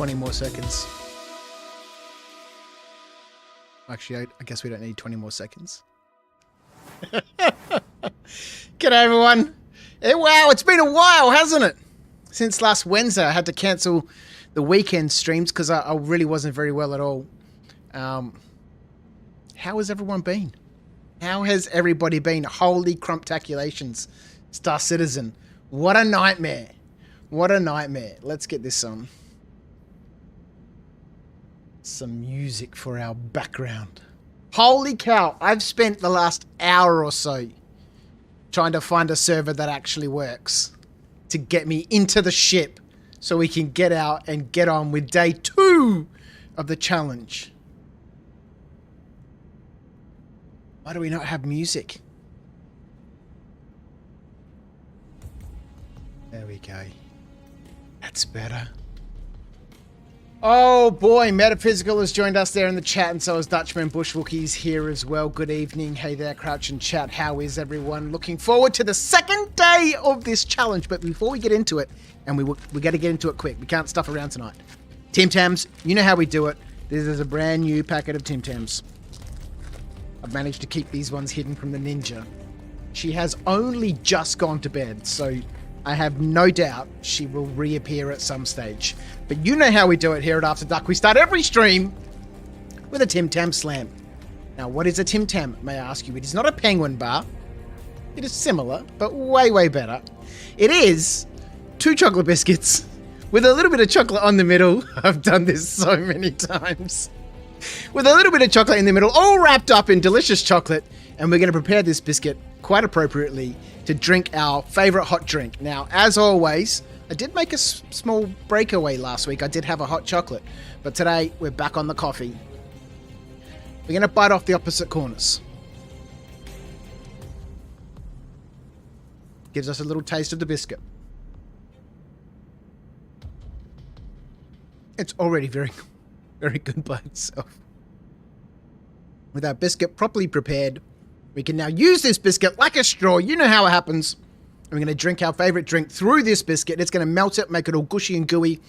20 more seconds. Actually, I guess we don't need 20 more seconds. G'day, everyone. Wow, it's been a while, hasn't it? Since last Wednesday, I had to cancel the weekend streams because I really wasn't very well at all. How has everyone been? How has everybody been? Holy crumptaculations, Star Citizen. What a nightmare. What a nightmare. Let's get this on. Some music for our background. Holy cow, I've spent the last hour or so trying to find a server that actually works to get me into the ship so we can get out and get on with day 2 of the challenge. Why do we not have music? There we go. That's better. Oh boy, Metaphysical has joined us there in the chat, and so is Dutchman Bushwookie's here as well. Good evening. Hey there, Crouch and Chat. How is everyone? Looking forward to the second day of this challenge. But before we get into it, and we got to get into it quick. We can't stuff around tonight. Tim Tams, you know how we do it. This is a brand new packet of Tim Tams. I've managed to keep these ones hidden from the ninja. She has only just gone to bed, so I have no doubt she will reappear at some stage. But you know how we do it here at After Dark. We start every stream with a Tim Tam slam. Now, what is a Tim Tam, may I ask you? It is not a penguin bar. It is similar, but way, way better. It is 2 chocolate biscuits with a little bit of chocolate on the middle. I've done this so many times. With a little bit of chocolate in the middle, all wrapped up in delicious chocolate. And we're going to prepare this biscuit quite appropriately to drink our favorite hot drink. Now, as always, I did make a small breakaway last week. I did have a hot chocolate, but today we're back on the coffee. We're going to bite off the opposite corners. Gives us a little taste of the biscuit. It's already very, very good by itself. With our biscuit properly prepared, we can now use this biscuit like a straw. You know how it happens. We're going to drink our favorite drink through this biscuit. It's going to melt it, make it all gushy and gooey.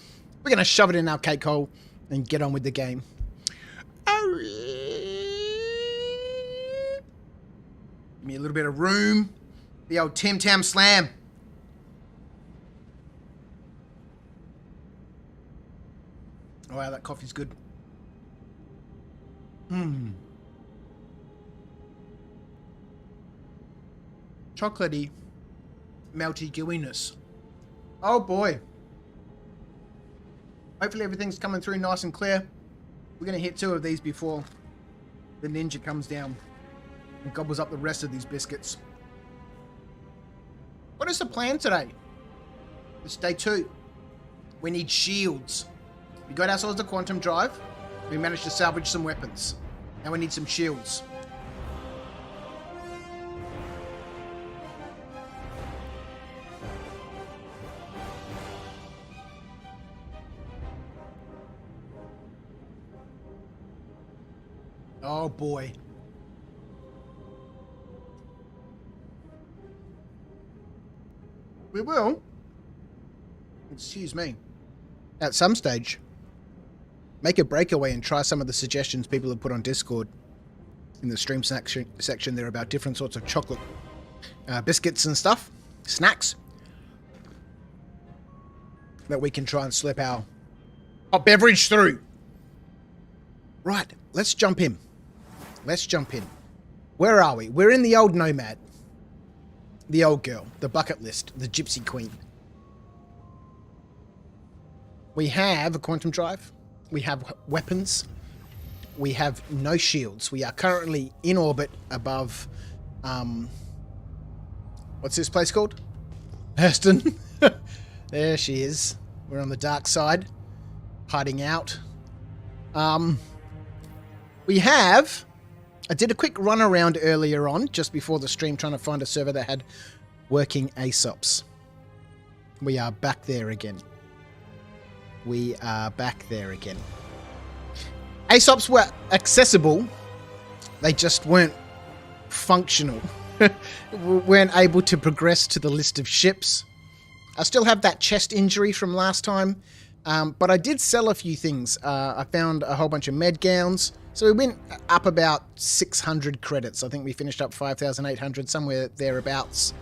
We're going to shove it in our cake hole and get on with the game. Give me a little bit of room. The old Tim Tam slam. Oh, wow, that coffee's good. Chocolatey, melty gooiness. Oh boy. Hopefully everything's coming through nice and clear. We're going to hit 2 of these before the ninja comes down and gobbles up the rest of these biscuits. What is the plan today? It's day 2. We need shields. We got ourselves a quantum drive. We managed to salvage some weapons. Now we need some shields. Oh boy. We will, excuse me, at some stage, make a breakaway and try some of the suggestions people have put on Discord in the stream section there about different sorts of chocolate biscuits and stuff, snacks, that we can try and slip our hot beverage through. Right, let's jump in. Let's jump in. Where are we? We're in the old Nomad. The old girl. The bucket list. The Gypsy Queen. We have a quantum drive. We have weapons. We have no shields. We are currently in orbit above... what's this place called? Hurston. There she is. We're on the dark side. Hiding out. We have... I did a quick run around earlier on, just before the stream, trying to find a server that had working ASOPs. We are back there again. We are back there again. ASOPs were accessible. They just weren't functional. Weren't able to progress to the list of ships. I still have that chest injury from last time, But I did sell a few things. I found a whole bunch of med gowns. So we went up about 600 credits. I think we finished up 5,800, somewhere thereabouts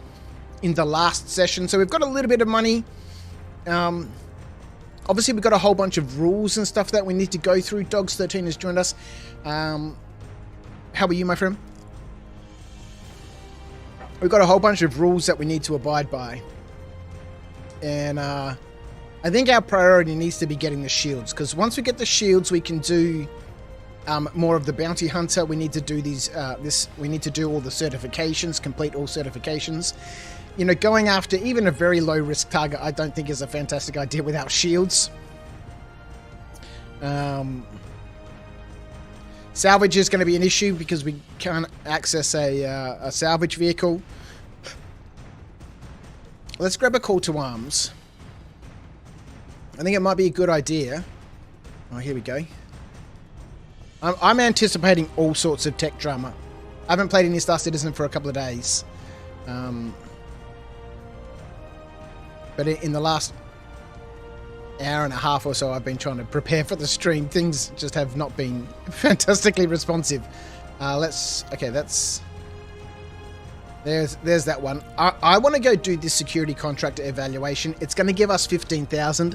in the last session. So we've got a little bit of money. Obviously, we've got a whole bunch of rules and stuff that we need to go through. Dogs13 has joined us. How are you, my friend? We've got a whole bunch of rules that we need to abide by. And I think our priority needs to be getting the shields. Because once we get the shields, we can do more of the bounty hunter. We need to do these. We need to do all the certifications, complete all certifications. You know, going after even a very low risk target, I don't think is a fantastic idea without shields. Salvage is going to be an issue because we can't access a salvage vehicle. Let's grab a call to arms. I think it might be a good idea. Oh, here we go. I'm anticipating all sorts of tech drama. I haven't played any Star Citizen for a couple of days. But in the last hour and a half or so, I've been trying to prepare for the stream. Things just have not been fantastically responsive. Okay, there's that one. I want to go do this security contractor evaluation. It's going to give us 15,000.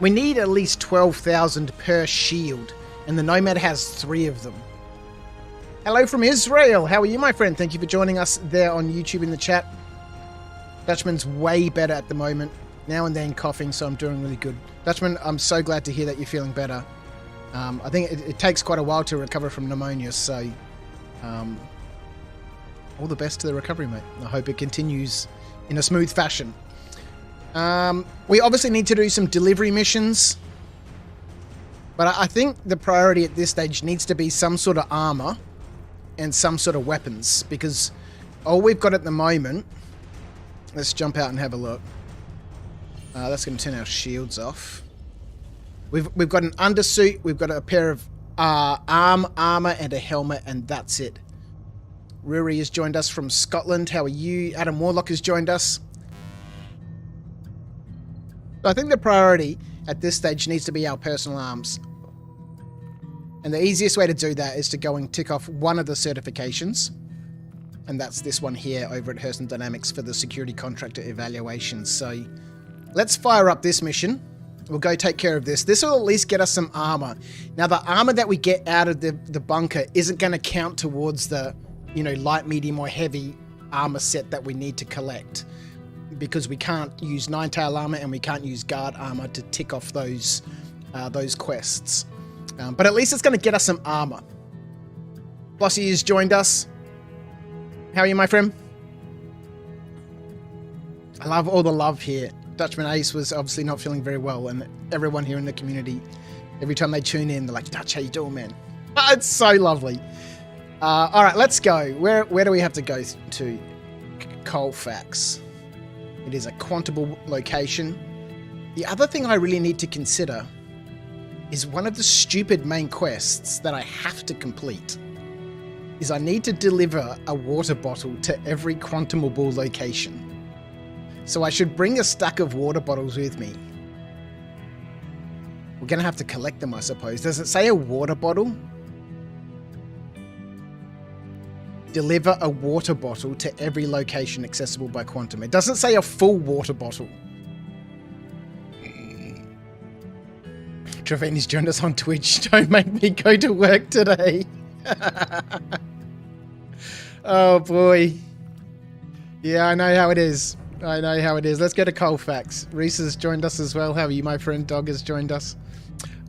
We need at least 12,000 per shield, and the Nomad has 3 of them. Hello from Israel. How are you, my friend? Thank you for joining us there on YouTube in the chat. Dutchman's way better at the moment. Now and then coughing, so I'm doing really good. Dutchman, I'm so glad to hear that you're feeling better. I think it takes quite a while to recover from pneumonia, so all the best to the recovery, mate. I hope it continues in a smooth fashion. We obviously need to do some delivery missions, but I think the priority at this stage needs to be some sort of armor and some sort of weapons, because all we've got at the moment... Let's jump out and have a look. That's going to turn our shields off. We've got an undersuit, we've got a pair of armor and a helmet, and that's it. Ruri has joined us from Scotland. How are you? Adam Warlock has joined us. I think the priority at this stage needs to be our personal arms. And the easiest way to do that is to go and tick off one of the certifications. And that's this one here over at Hurston Dynamics for the security contractor evaluation. So let's fire up this mission. We'll go take care of this. This will at least get us some armor. Now, the armor that we get out of the bunker isn't going to count towards the, you know, light, medium, or heavy armor set that we need to collect, because we can't use Nine-Tail armor and we can't use guard armor to tick off those quests. But at least it's going to get us some armor. Bossy has joined us. How are you, my friend? I love all the love here. Dutchman Ace was obviously not feeling very well, and everyone here in the community, every time they tune in, they're like, Dutch, how you doing, man? It's so lovely. All right, let's go. Where do we have to go to? Colfax. It is a quantable location. The other thing I really need to consider is one of the stupid main quests that I have to complete is I need to deliver a water bottle to every quantumable location. So I should bring a stack of water bottles with me. We're going to have to collect them, I suppose. Does it say a water bottle? Deliver a water bottle to every location accessible by quantum. It doesn't say a full water bottle. Trevini's joined us on Twitch. Don't make me go to work today. Oh boy. Yeah, I know how it is. I know how it is. Let's go to Colfax. Reese has joined us as well. How are you, my friend? Dog has joined us.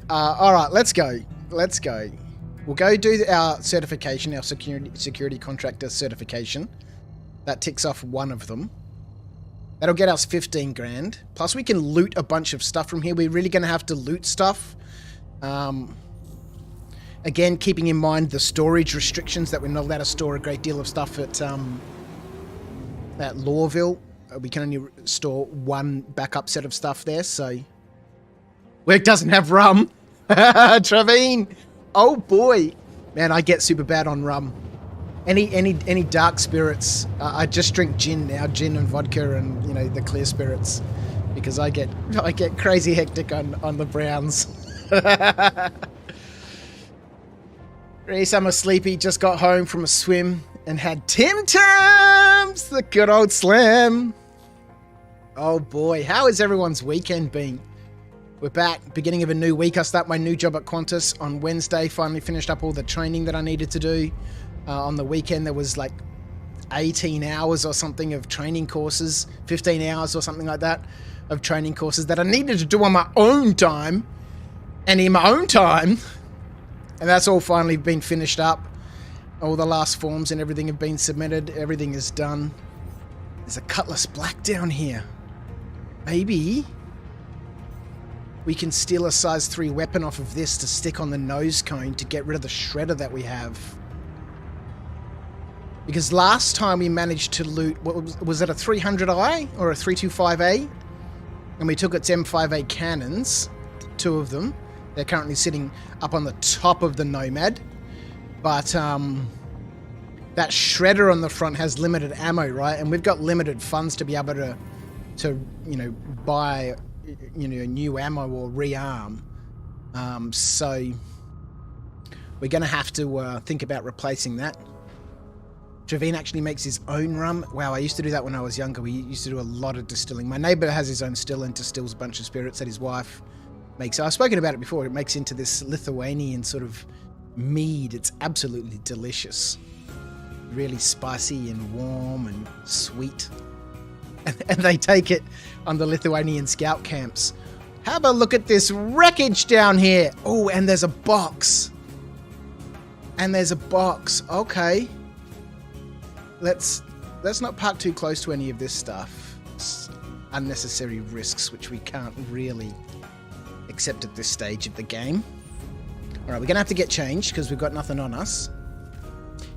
All right, let's go. Let's go. We'll go do our certification, our security contractor certification. That ticks off one of them. That'll get us 15 grand. Plus, we can loot a bunch of stuff from here. We're really going to have to loot stuff. Again, keeping in mind the storage restrictions that we're not allowed to store a great deal of stuff at Lawville. We can only store one backup set of stuff there, so... Work doesn't have rum. Traveen! Oh boy! Man, I get super bad on rum. Any dark spirits. I just drink gin now, gin and vodka and, you know, the clear spirits. because I get crazy hectic on the Browns. Reese, I'm a sleepy. Just got home from a swim and had Tim Tams, the good old slam. Oh boy, how has everyone's weekend been? We're back, beginning of a new week. I start my new job at Qantas on Wednesday. Finally finished up all the training that I needed to do. On the weekend, there was like 18 hours or something of training courses, 15 hours or something like that of training courses that I needed to do on my own time and in my own time. And that's all finally been finished up. All the last forms and everything have been submitted. Everything is done. There's a Cutlass Black down here. Maybe we can steal a size 3 weapon off of this to stick on the nose cone to get rid of the shredder that we have. Because last time we managed to loot, what was it, a 300i or a 325A? And we took its M5A cannons, 2 of them. They're currently sitting up on the top of the Nomad. But that shredder on the front has limited ammo, right? And we've got limited funds to be able to buy, new ammo or rearm. So we're going to have to think about replacing that. Javine actually makes his own rum. Wow, I used to do that when I was younger. We used to do a lot of distilling. My neighbor has his own still and distills a bunch of spirits that his wife makes. I've spoken about it before. It makes into this Lithuanian sort of mead. It's absolutely delicious. Really spicy and warm and sweet. And they take it on the Lithuanian scout camps. Have a look at this wreckage down here. Oh, and there's a box. Okay. Let's not park too close to any of this stuff. It's unnecessary risks which we can't really accept at this stage of the game. Alright, we're going to have to get changed because we've got nothing on us.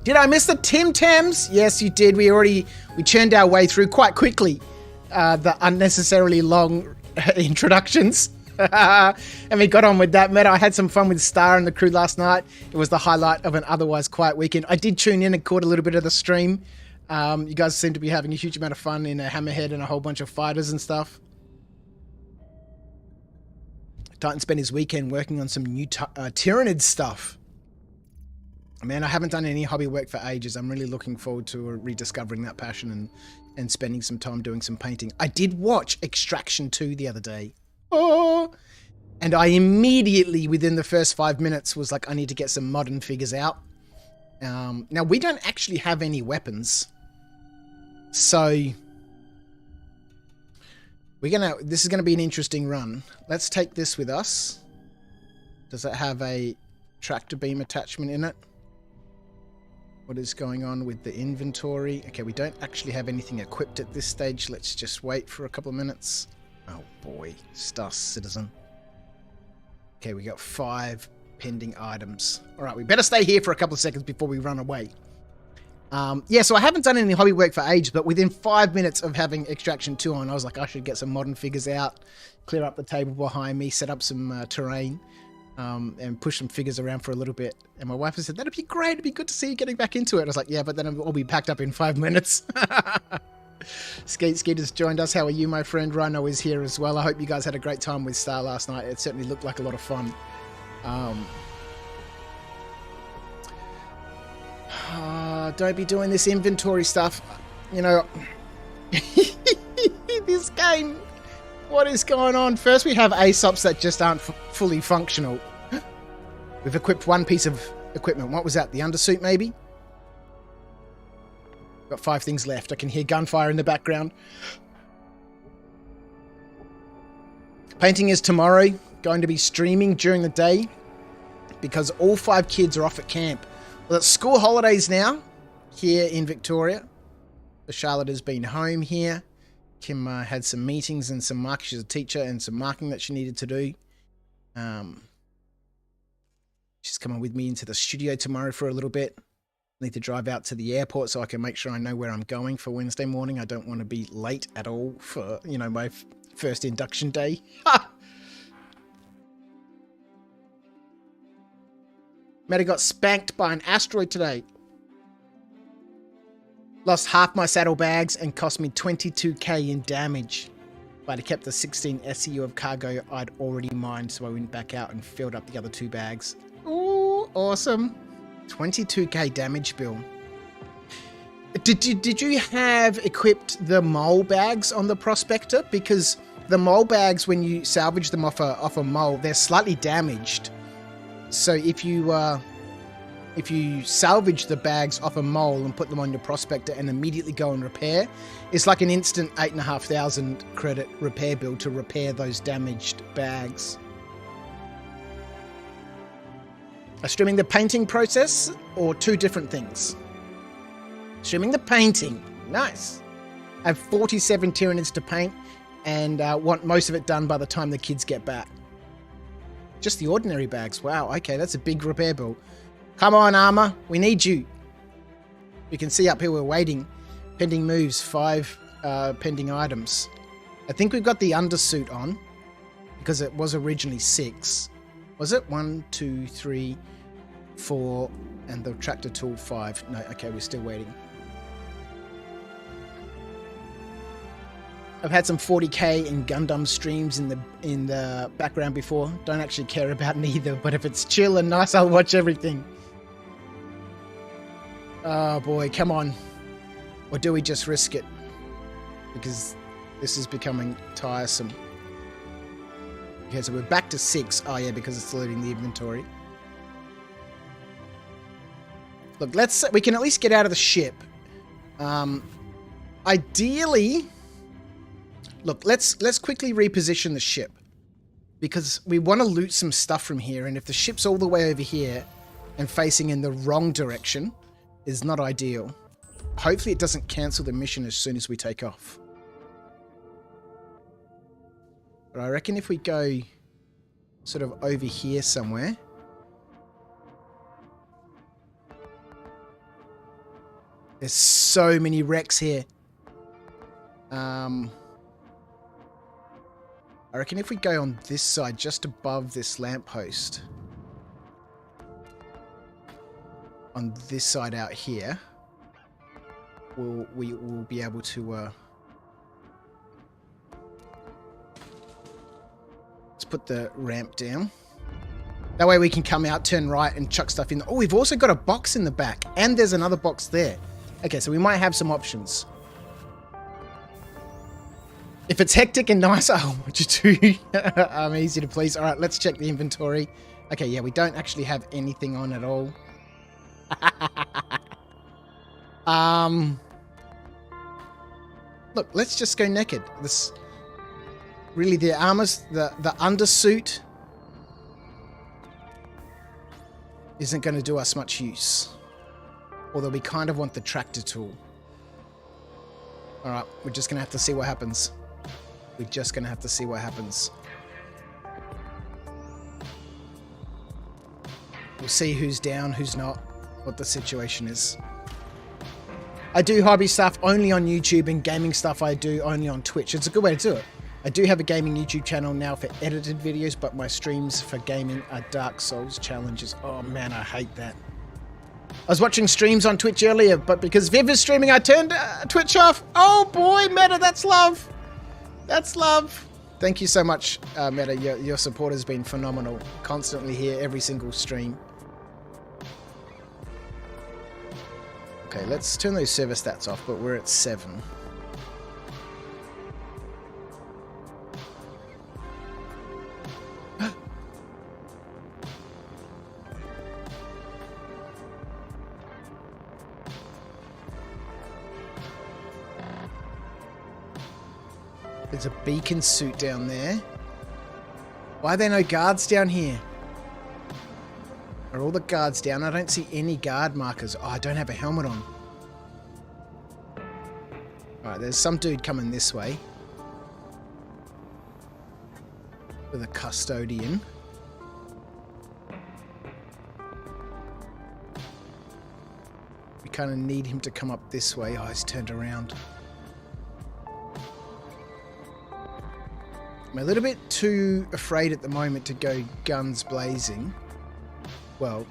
Did I miss the Tim Tams? Yes, you did. We churned our way through quite quickly the unnecessarily long introductions. And we got on with that. I had some fun with Star and the crew last night. It was the highlight of an otherwise quiet weekend. I did tune in and caught a little bit of the stream. You guys seem to be having a huge amount of fun in a hammerhead and a whole bunch of fighters and stuff. Titan spent his weekend working on some new Tyrannid stuff. Man, I haven't done any hobby work for ages. I'm really looking forward to rediscovering that passion and spending some time doing some painting. I did watch Extraction 2 the other day. Oh! And I immediately, within the first 5 minutes, was like, I need to get some modern figures out. Now, we don't actually have any weapons. So, this is going to be an interesting run. Let's take this with us. Does it have a tractor beam attachment in it? What is going on with the inventory? Okay, we don't actually have anything equipped at this stage. Let's just wait for a couple of minutes. Oh boy, Star Citizen. Okay, we got 5 pending items. All right, we better stay here for a couple of seconds before we run away. Yeah, so I haven't done any hobby work for ages, but within 5 minutes of having Extraction 2 on, I was like, I should get some modern figures out, clear up the table behind me, set up some terrain, and push some figures around for a little bit. And my wife has said, that'd be great. It'd be good to see you getting back into it. I was like, yeah, but then I'll be packed up in 5 minutes. Skeet has joined us. How are you, my friend? Rhino is here as well. I hope you guys had a great time with Star last night. It certainly looked like a lot of fun. Don't be doing this inventory stuff. You know, this game, what is going on? First, we have ASOPs that just aren't fully functional. We've equipped one piece of equipment. What was that? The undersuit, maybe? Got 5 things left. I can hear gunfire in the background. Painting is tomorrow. Going to be streaming during the day because all 5 kids are off at camp. Well, it's school holidays now here in Victoria. Charlotte has been home here. Kim had some meetings and some marking. She's a teacher and some marking that she needed to do. She's coming with me into the studio tomorrow for a little bit. I need to drive out to the airport so I can make sure I know where I'm going for Wednesday morning. I don't want to be late at all for, my first induction day. Meta got spanked by an asteroid today. Lost half my saddlebags and cost me 22k in damage. But I kept the 16 SEU of cargo I'd already mined, so I went back out and filled up the other 2 bags. Ooh, awesome. 22k damage bill. Did you have equipped the mole bags on the Prospector? Because the mole bags, when you salvage them off a mole, they're slightly damaged. So if you salvage the bags off a mole and put them on your Prospector and immediately go and repair, it's like an instant 8,500 credit repair bill to repair those damaged bags. Streaming the painting process or 2 different things? Streaming the painting. Nice. I have 47 Tyranids to paint and want most of it done by the time the kids get back. Just the ordinary bags. Wow, okay, that's a big repair bill. Come on, Armor. We need you. You can see up here we're waiting. Pending moves, 5 pending items. I think we've got the undersuit on because it was originally 6. Was it? 1, 2, 3, 4, and the tractor tool 5. No, okay, we're still waiting. I've had some 40k and Gundam streams in the background before. Don't actually care about neither, but if it's chill and nice, I'll watch everything. Oh boy, come on. Or do we just risk it? Because this is becoming tiresome. Okay, so we're back to 6. Oh yeah, because it's loading the inventory. Look, we can at least get out of the ship. Ideally, look, let's quickly reposition the ship because we want to loot some stuff from here, and if the ship's all the way over here and facing in the wrong direction, is not ideal. Hopefully it doesn't cancel the mission as soon as we take off. But I reckon if we go sort of over here somewhere. There's so many wrecks here. I reckon if we go on this side, just above this lamppost, on this side out here, we will be able to let's put the ramp down. That way we can come out, turn right, and chuck stuff in. Oh, we've also got a box in the back, and there's another box there. Okay, so we might have some options. If it's hectic and nice, I'll watch it too. I'm easy to please. All right, let's check the inventory. Okay, yeah, we don't actually have anything on at all. Look, let's just go naked. This really, the armors, the undersuit isn't going to do us much use. Although we kind of want the tractor tool. All right, we're just going to have to see what happens. We're just going to have to see what happens. We'll see who's down, who's not, what the situation is. I do hobby stuff only on YouTube, and gaming stuff I do only on Twitch. It's a good way to do it. I do have a gaming YouTube channel now for edited videos, but my streams for gaming are Dark Souls challenges. Oh man, I hate that. I was watching streams on Twitch earlier, but because Viv is streaming, I turned Twitch off. Oh boy, Meta, that's love. That's love. Thank you so much, Meta. Your support has been phenomenal. Constantly here, every single stream. Okay, let's turn those server stats off, but we're at 7. There's a beacon suit down there. Why are there no guards down here? Are all the guards down? I don't see any guard markers. Oh, I don't have a helmet on. Alright, there's some dude coming this way. With a custodian. We kind of need him to come up this way. Oh, he's turned around. I'm a little bit too afraid at the moment to go guns blazing. Well,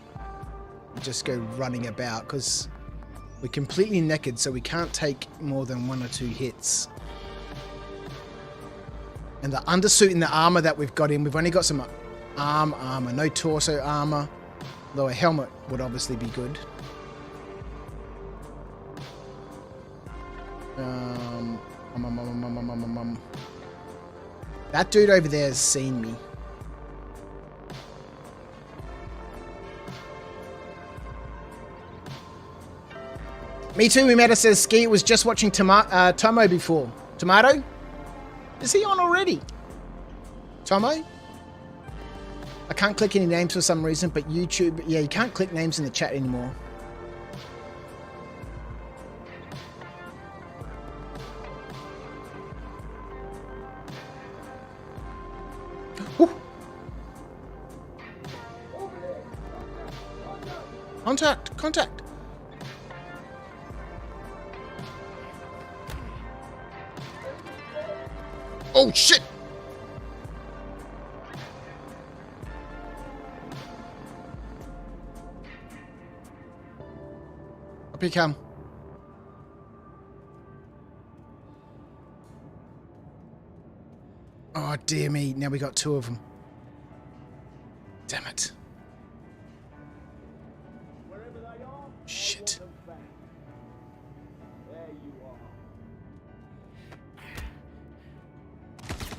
just go running about because we're completely naked, so we can't take more than 1 or 2 hits. And the undersuit and the armor that we've got in, we've only got some armor, no torso armor. Though a helmet would obviously be good. That dude over there has seen me. Me too, we met us, says Ski was just watching Tomo before. Tomato? Is he on already? Tomo? I can't click any names for some reason, but YouTube... Yeah, you can't click names in the chat anymore. Ooh. Contact! Contact! Oh, shit! Up he come. Oh, dear me. Now we got two of them. Damn it. Shit.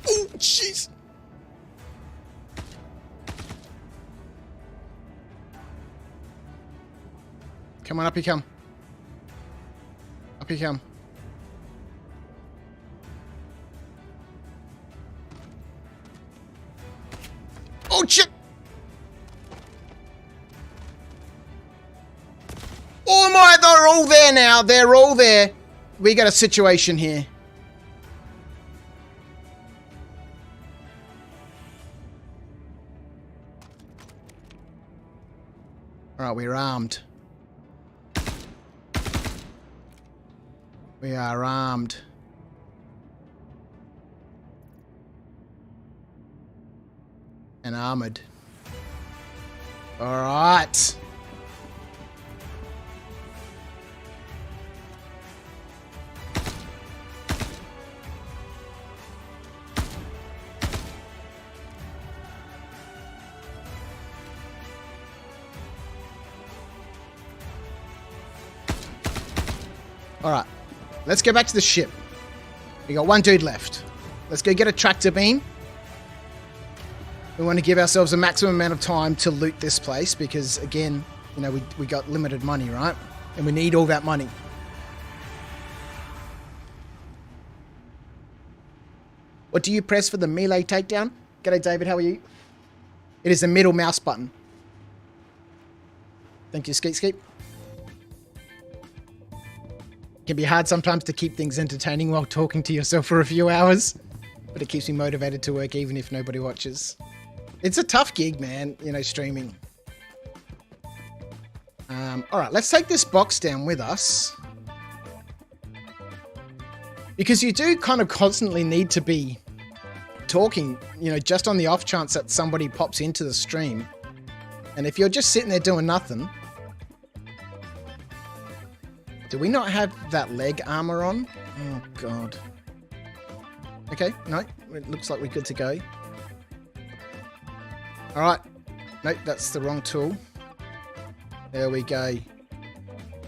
Oh, jeez. Come on, up you come. Up you come. Oh, shit! Oh my, they're all there now. They're all there. We got a situation here. All right, we're armed. We are armed. And armored. All right. All right. Let's go back to the ship. We got one dude left. Let's go get a tractor beam. We want to give ourselves a maximum amount of time to loot this place because, again, you know, we got limited money, right? And we need all that money. What do you press for the melee takedown? G'day, David. How are you? It is the middle mouse button. Thank you, Skeet Skeet. It can be hard sometimes to keep things entertaining while talking to yourself for a few hours, but it keeps me motivated to work even if nobody watches. It's a tough gig, man, you know, streaming. All right, let's take this box down with us. Because you do kind of constantly need to be talking, you know, just on the off chance that somebody pops into the stream. And if you're just sitting there doing nothing... Do we not have that leg armor on? Oh, God. Okay, no. It looks like we're good to go. All right. Nope, that's the wrong tool. There we go.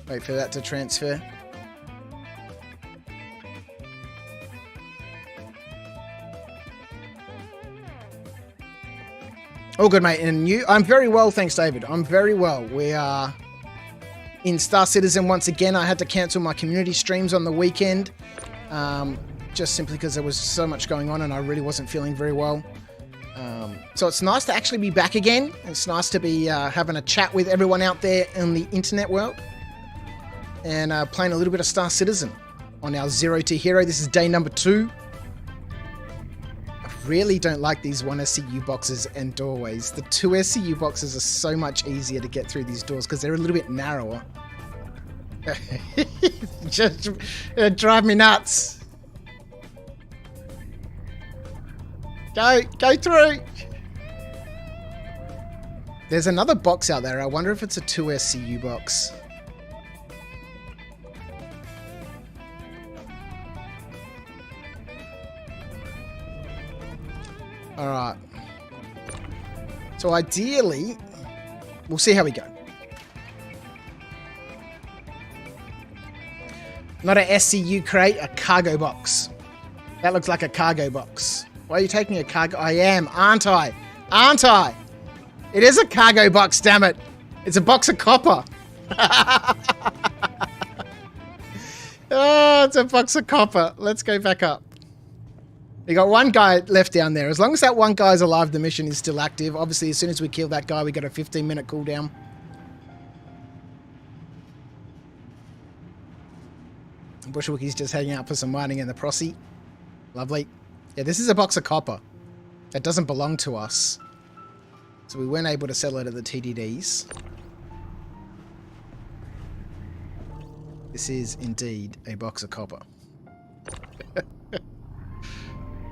Wait for that to transfer. All good, mate. And you? I'm very well, thanks, David. I'm very well. We are... in Star Citizen once again. I had to cancel my community streams on the weekend, just simply because there was so much going on and I really wasn't feeling very well. So it's nice to actually be back again. It's nice to be having a chat with everyone out there in the internet world and playing a little bit of Star Citizen on our Zero to Hero. This is day number 2. I really don't like these 1 SCU boxes and doorways. The 2 SCU boxes are so much easier to get through these doors because they're a little bit narrower. Just drive me nuts. Go through. There's another box out there. I wonder if it's a 2 SCU box. All right. So ideally, we'll see how we go. Not a SCU crate, a cargo box. That looks like a cargo box. Why are you taking a cargo? I am, aren't I? Aren't I? It is a cargo box, damn it. It's a box of copper. Oh, it's a box of copper. Let's go back up. We got one guy left down there. As long as that one guy's alive, the mission is still active. Obviously, as soon as we kill that guy, we got a 15-minute cooldown. Bushwookie's just hanging out for some mining in the Prosy. Lovely. Yeah, this is a box of copper. That doesn't belong to us. So we weren't able to sell it at the TDDs. This is indeed a box of copper.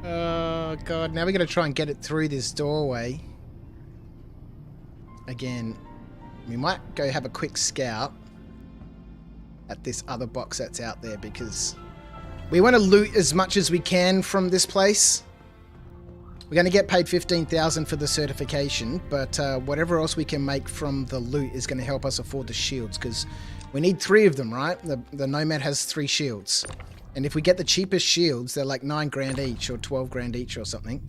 Oh, God. Now we're going to try and get it through this doorway. Again, we might go have a quick scout at this other box that's out there because we want to loot as much as we can from this place. We're going to get paid $15,000 for the certification, but whatever else we can make from the loot is going to help us afford the shields because we need 3 of them, right? The Nomad has 3 shields. And if we get the cheapest shields, they're like 9 grand each or 12 grand each or something.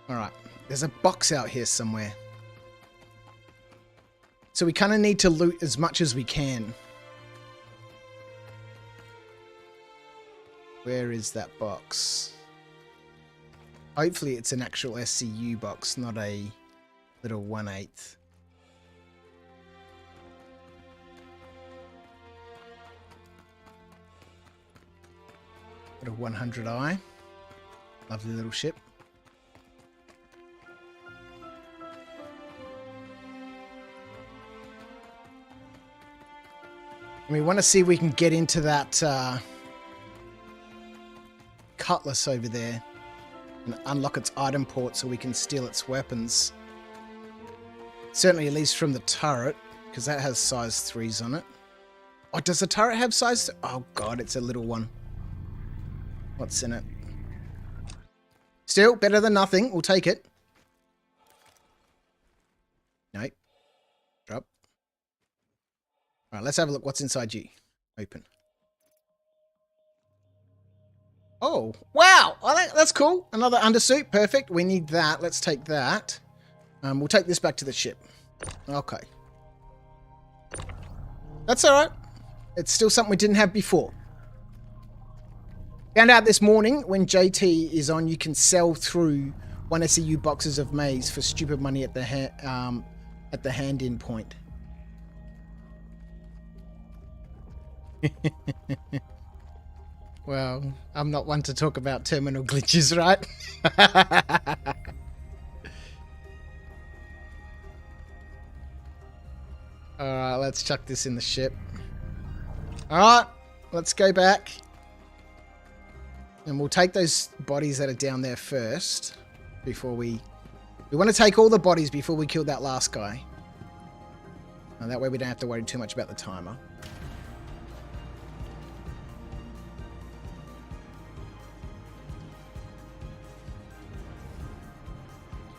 All right, there's a box out here somewhere. So we kind of need to loot as much as we can. Where is that box? Hopefully it's an actual SCU box, not a little 1/8. Got a 100i. Lovely little ship. And we want to see if we can get into that cutlass over there and unlock its item port so we can steal its weapons. Certainly at least from the turret, because that has size 3s on it. Oh, does the turret have size? Oh God, it's a little one. What's in it? Still, better than nothing. We'll take it. Nope. Drop. Alright, let's have a look. What's inside you? Open. Oh, wow! Oh, that's cool. Another undersuit. Perfect. We need that. Let's take that. We'll take this back to the ship. Okay. That's alright. It's still something we didn't have before. Found out this morning when JT is on, you can sell through 1 SCU boxes of maize for stupid money at the hand-in point. Well, I'm not one to talk about terminal glitches, right? Alright, let's chuck this in the ship. Alright, let's go back. And we'll take those bodies that are down there first. Before we want to take all the bodies before we kill that last guy. And that way we don't have to worry too much about the timer.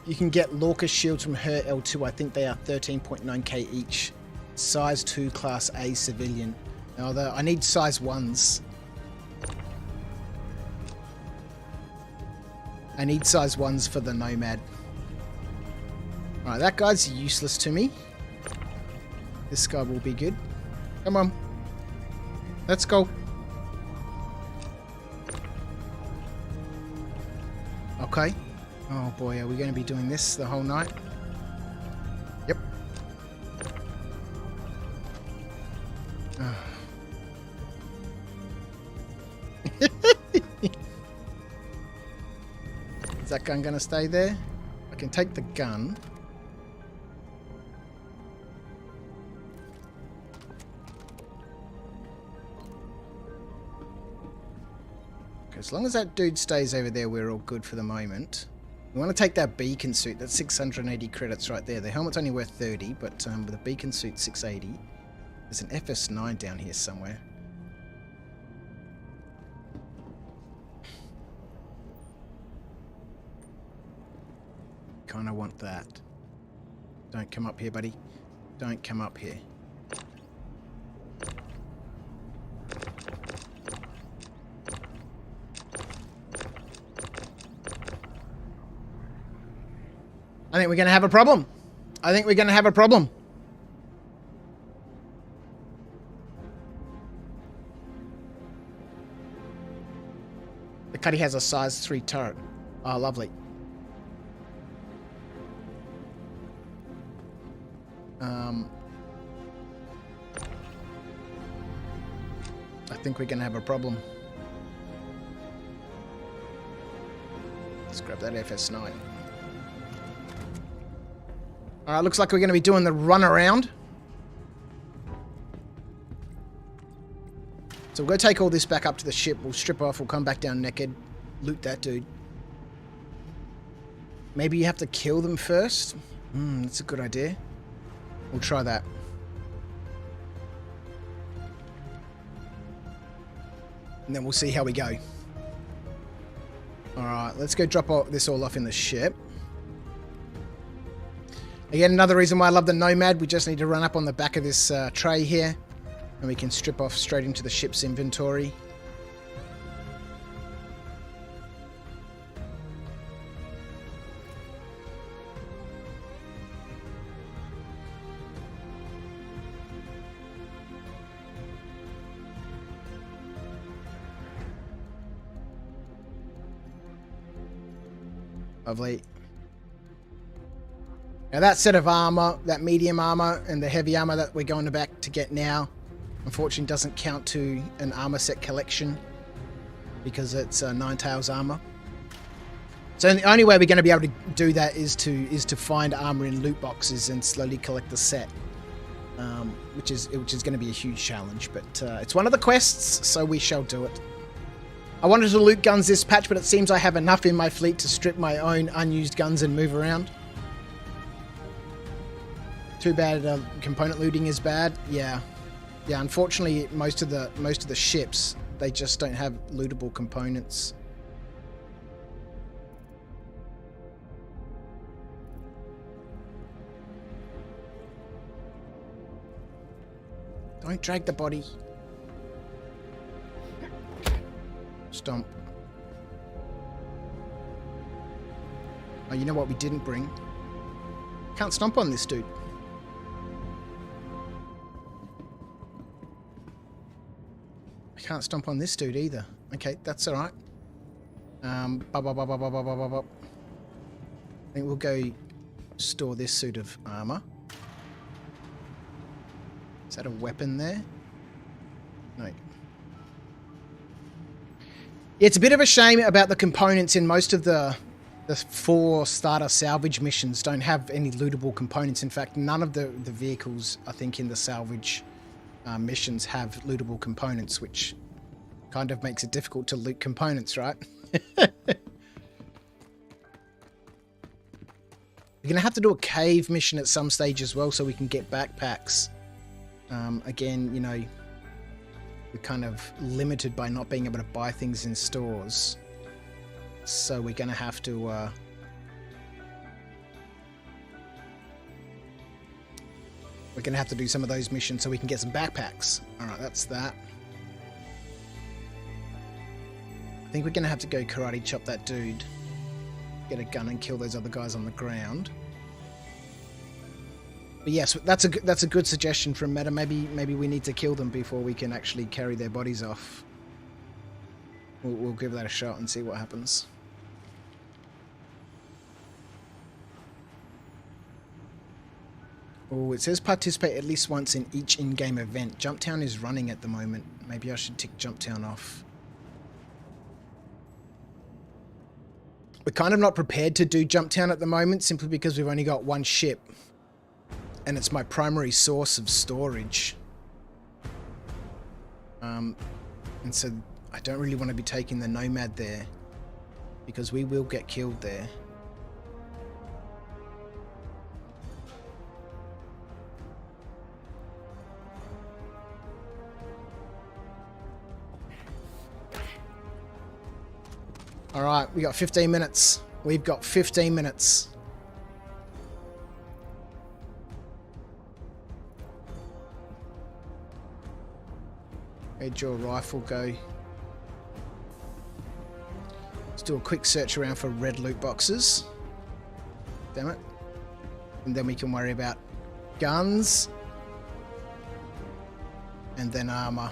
You can get Lorca shields from her L2. I think they are 13.9k each. Size 2 Class A civilian. Now, I need size 1s. I need size 1s for the Nomad. Alright, that guy's useless to me. This guy will be good. Come on. Let's go. Okay. Oh boy, are we going to be doing this the whole night? Yep. Is that gun going to stay there? I can take the gun. As long as that dude stays over there, we're all good for the moment. We want to take that beacon suit. That's 680 credits right there. The helmet's only worth 30, but with the beacon suit, 680. There's an FS9 down here somewhere. kind of want that. Don't come up here, buddy. Don't come up here. I think we're going to have a problem. I think we're going to have a problem. The Cuddy has a size 3 turret. Oh, lovely. I think we're going to have a problem. Let's grab that FS9. Alright, looks like we're going to be doing the run around. So we'll go take all this back up to the ship. We'll strip off. We'll come back down naked. Loot that dude. Maybe you have to kill them first? That's a good idea. We'll try that. And then we'll see how we go. Alright, let's go drop this all off in the ship. Again, another reason why I love the Nomad. We just need to run up on the back of this tray here. And we can strip off straight into the ship's inventory. Lovely. Now that set of armor, that medium armor, and the heavy armor that we're going back to get now, unfortunately doesn't count to an armor set collection because it's Ninetales armor. So the only way we're going to be able to do that is to find armor in loot boxes and slowly collect the set, which is going to be a huge challenge. But it's one of the quests, so we shall do it. I wanted to loot guns this patch, but it seems I have enough in my fleet to strip my own unused guns and move around. Too bad component looting is bad. Yeah, unfortunately most of the ships, they just don't have lootable components. Don't drag the body. Stomp. Oh, you know what we didn't bring? Can't stomp on this dude. I can't stomp on this dude either. Okay, that's alright. I think we'll go store this suit of armor. Is that a weapon there? No. It's a bit of a shame about the components in most of the 4 starter salvage missions don't have any lootable components. In fact, none of the vehicles, I think, in the salvage missions have lootable components, which kind of makes it difficult to loot components, right? We're going to have to do a cave mission at some stage as well so we can get backpacks. Again, you know, we're kind of limited by not being able to buy things in stores. So we're going to have to... we're going to have to do some of those missions so we can get some backpacks. Alright, that's that. I think we're going to have to go karate chop that dude. Get a gun and kill those other guys on the ground. But yes, that's a good suggestion from Meta. Maybe we need to kill them before we can actually carry their bodies off. We'll give that a shot and see what happens. Oh, it says participate at least once in each in-game event. Jumptown is running at the moment. Maybe I should tick Jumptown off. We're kind of not prepared to do Jumptown at the moment simply because we've only got one ship. And it's my primary source of storage. And so I don't really want to be taking the Nomad there because we will get killed there. Alright, we got 15 minutes. We've got 15 minutes. Where'd your rifle go? Let's do a quick search around for red loot boxes. Damn it. And then we can worry about guns. And then armor.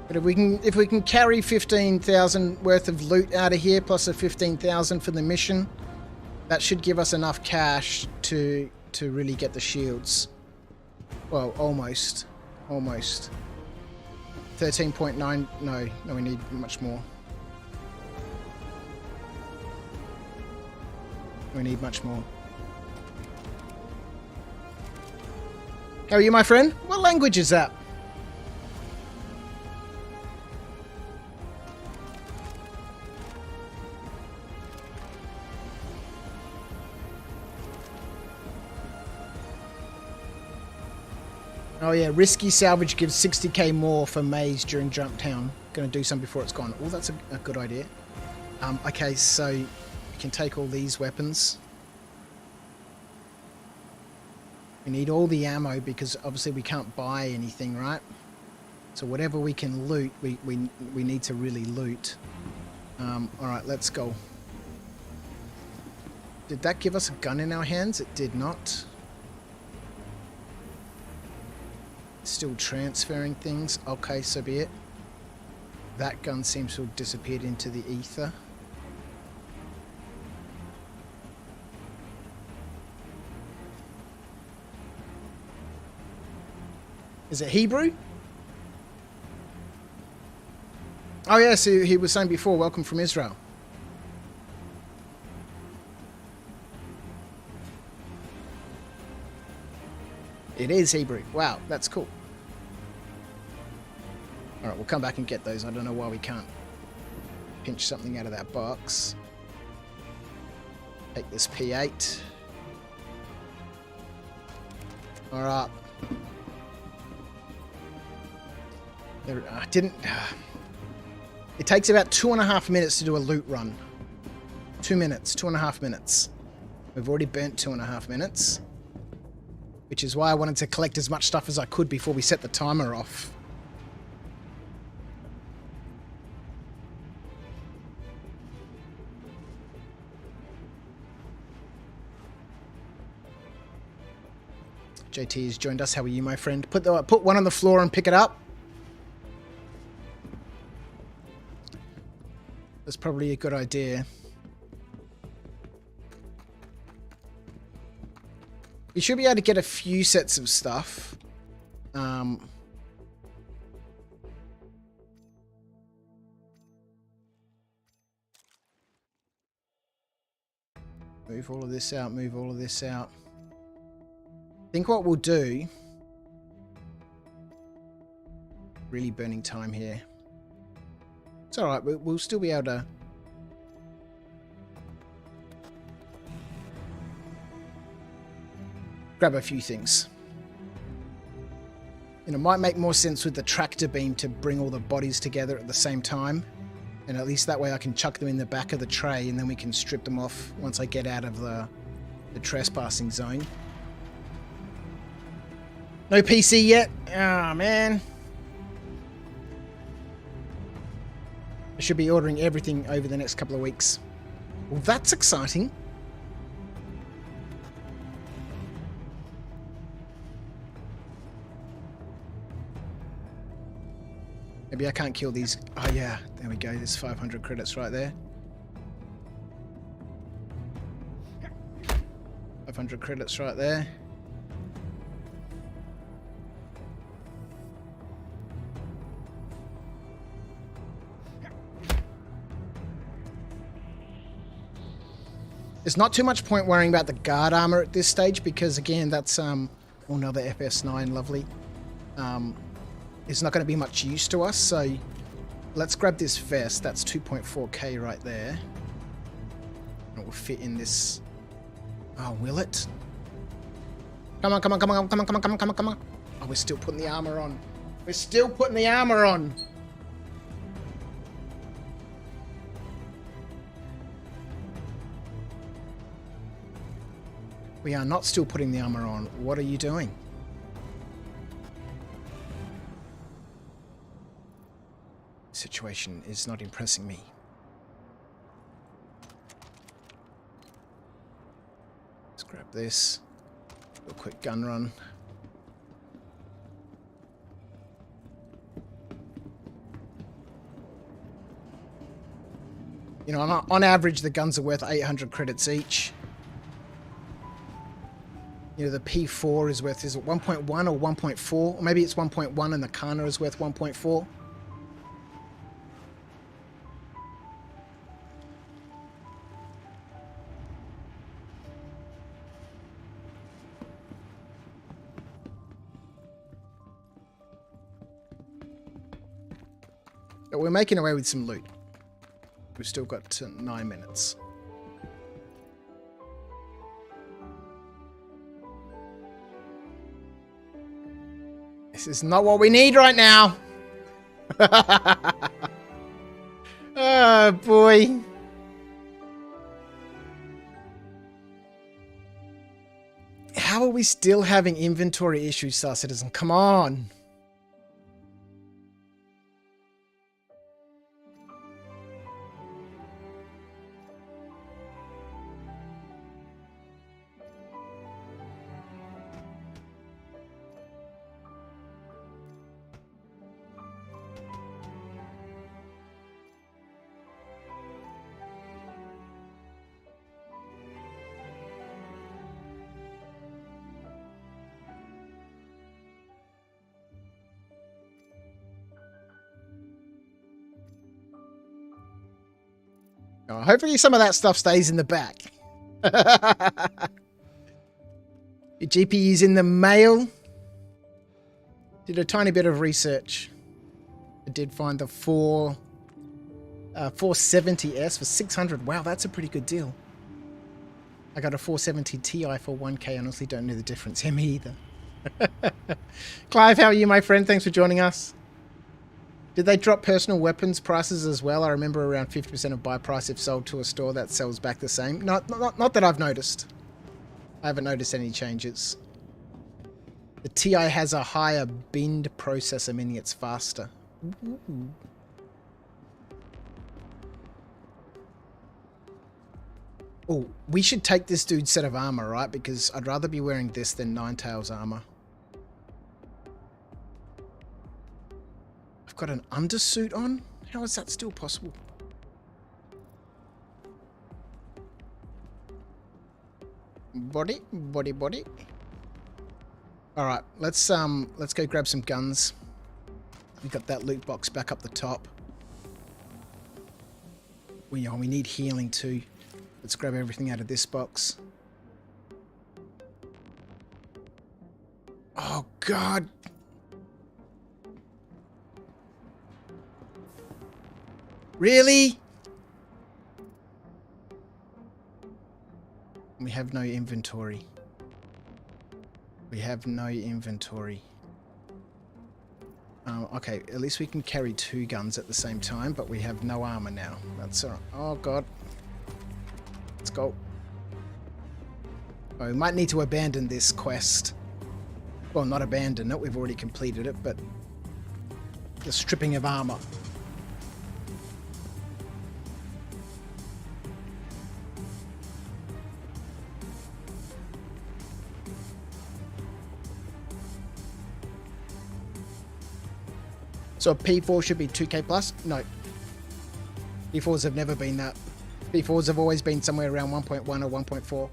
But if we can carry 15,000 worth of loot out of here, plus a 15,000 for the mission, that should give us enough cash to really get the shields. Well, almost. Almost. 13.9. No, we need much more. We need much more. How are you, my friend? What language is that? Oh yeah, risky salvage gives 60k more for maize during jump town. Gonna do some before it's gone. Oh, that's a good idea. Okay, so we can take all these weapons. We need all the ammo because obviously we can't buy anything, right? So whatever we can loot, we need to really loot. Alright, let's go. Did that give us a gun in our hands? It did not. Still transferring things. Okay, so be it. That gun seems to have disappeared into the ether. Is it Hebrew? Oh yeah, so he was saying before, welcome from Israel. It is Hebrew. Wow, that's cool. Alright, we'll come back and get those. I don't know why we can't pinch something out of that box. Take this P8. Alright. It takes about 2.5 minutes to do a loot run. 2 minutes, 2.5 minutes. We've already burnt 2.5 minutes. Which is why I wanted to collect as much stuff as I could before we set the timer off. JT has joined us. How are you, my friend? Put one on the floor and pick it up. That's probably a good idea. You should be able to get a few sets of stuff. Move all of this out, move all of this out. I think what we'll do... Really burning time here. It's alright, we'll still be able to... grab a few things. And it might make more sense with the tractor beam to bring all the bodies together at the same time. And at least that way I can chuck them in the back of the tray and then we can strip them off once I get out of the trespassing zone. No PC yet? Oh, man. I should be ordering everything over the next couple of weeks. Well, that's exciting. Maybe I can't kill these. Oh yeah, there we go. There's 500 credits right there. 500 credits right there. There's not too much point worrying about the guard armor at this stage because again, that's another FS9, lovely. It's not going to be much use to us, so let's grab this vest. That's 2.4k right there. It will fit in this. Oh, will it? Come on, come on, come on, come on, come on, come on, come on, come on. Oh, we're still putting the armor on. We're still putting the armor on. We are not still putting the armor on. What are you doing? Situation is not impressing me. Let's grab this. Do a quick gun run. You know, on average, the guns are worth 800 credits each. You know, the P4 is worth, is it 1.1 or 1.4? Or maybe it's 1.1 and the Kana is worth 1.4. But we're making away with some loot. We've still got 9 minutes. This is not what we need right now. Oh, boy. How are we still having inventory issues, Star Citizen? Come on. Oh, hopefully some of that stuff stays in the back. Your GPU's in the mail. Did a tiny bit of research. I did find the 470S for 600. Wow, that's a pretty good deal. I got a 470 Ti for 1K. Honestly, don't know the difference. Yeah, me either. Clive, how are you, my friend? Thanks for joining us. Did they drop personal weapons prices as well? I remember around 50% of buy price if sold to a store that sells back the same. Not that I've noticed. I haven't noticed any changes. The Ti has a higher bind processor, meaning it's faster. Ooh. Oh, we should take this dude's set of armor, right? Because I'd rather be wearing this than Ninetail's armor. I've got an undersuit on? How is that still possible? Body. Alright, let's go grab some guns. We got that loot box back up the top. We need healing too. Let's grab everything out of this box. Oh god. Really? We have no inventory. We have no inventory. Okay, at least we can carry 2 guns at the same time, but we have no armor now. That's alright. Oh god. Let's go. Oh, we might need to abandon this quest. Well, not abandon it. We've already completed it, but the stripping of armor. So a P4 should be 2k plus? No. P4s have never been that. P4s have always been somewhere around 1.1 or 1.4.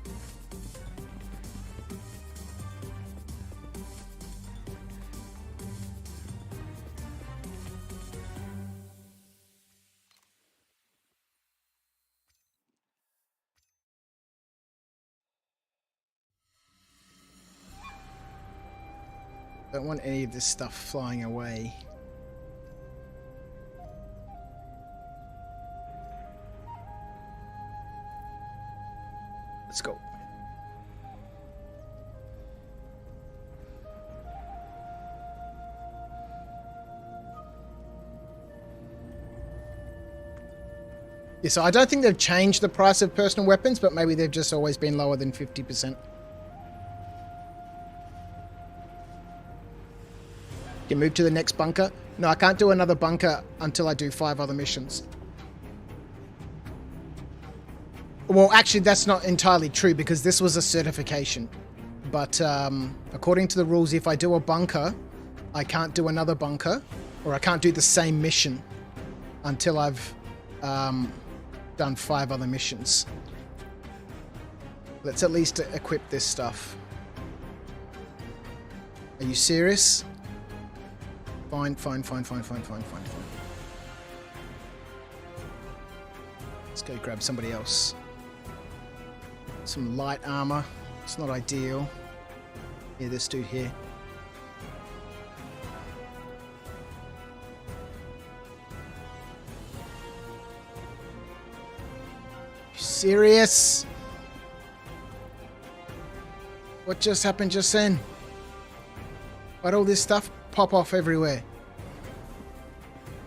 Don't want any of this stuff flying away. Let's go. Yeah, so I don't think they've changed the price of personal weapons, but maybe they've just always been lower than 50%. You move to the next bunker. No, I can't do another bunker until I do 5 other missions. Well, actually, that's not entirely true because this was a certification. But according to the rules, if I do a bunker, I can't do another bunker, or I can't do the same mission until I've done 5 other missions. Let's at least equip this stuff. Are you serious? Fine. Let's go grab somebody else. Some light armor. It's not ideal. Yeah, this dude here. You serious? What just happened just then? Why'd all this stuff pop off everywhere?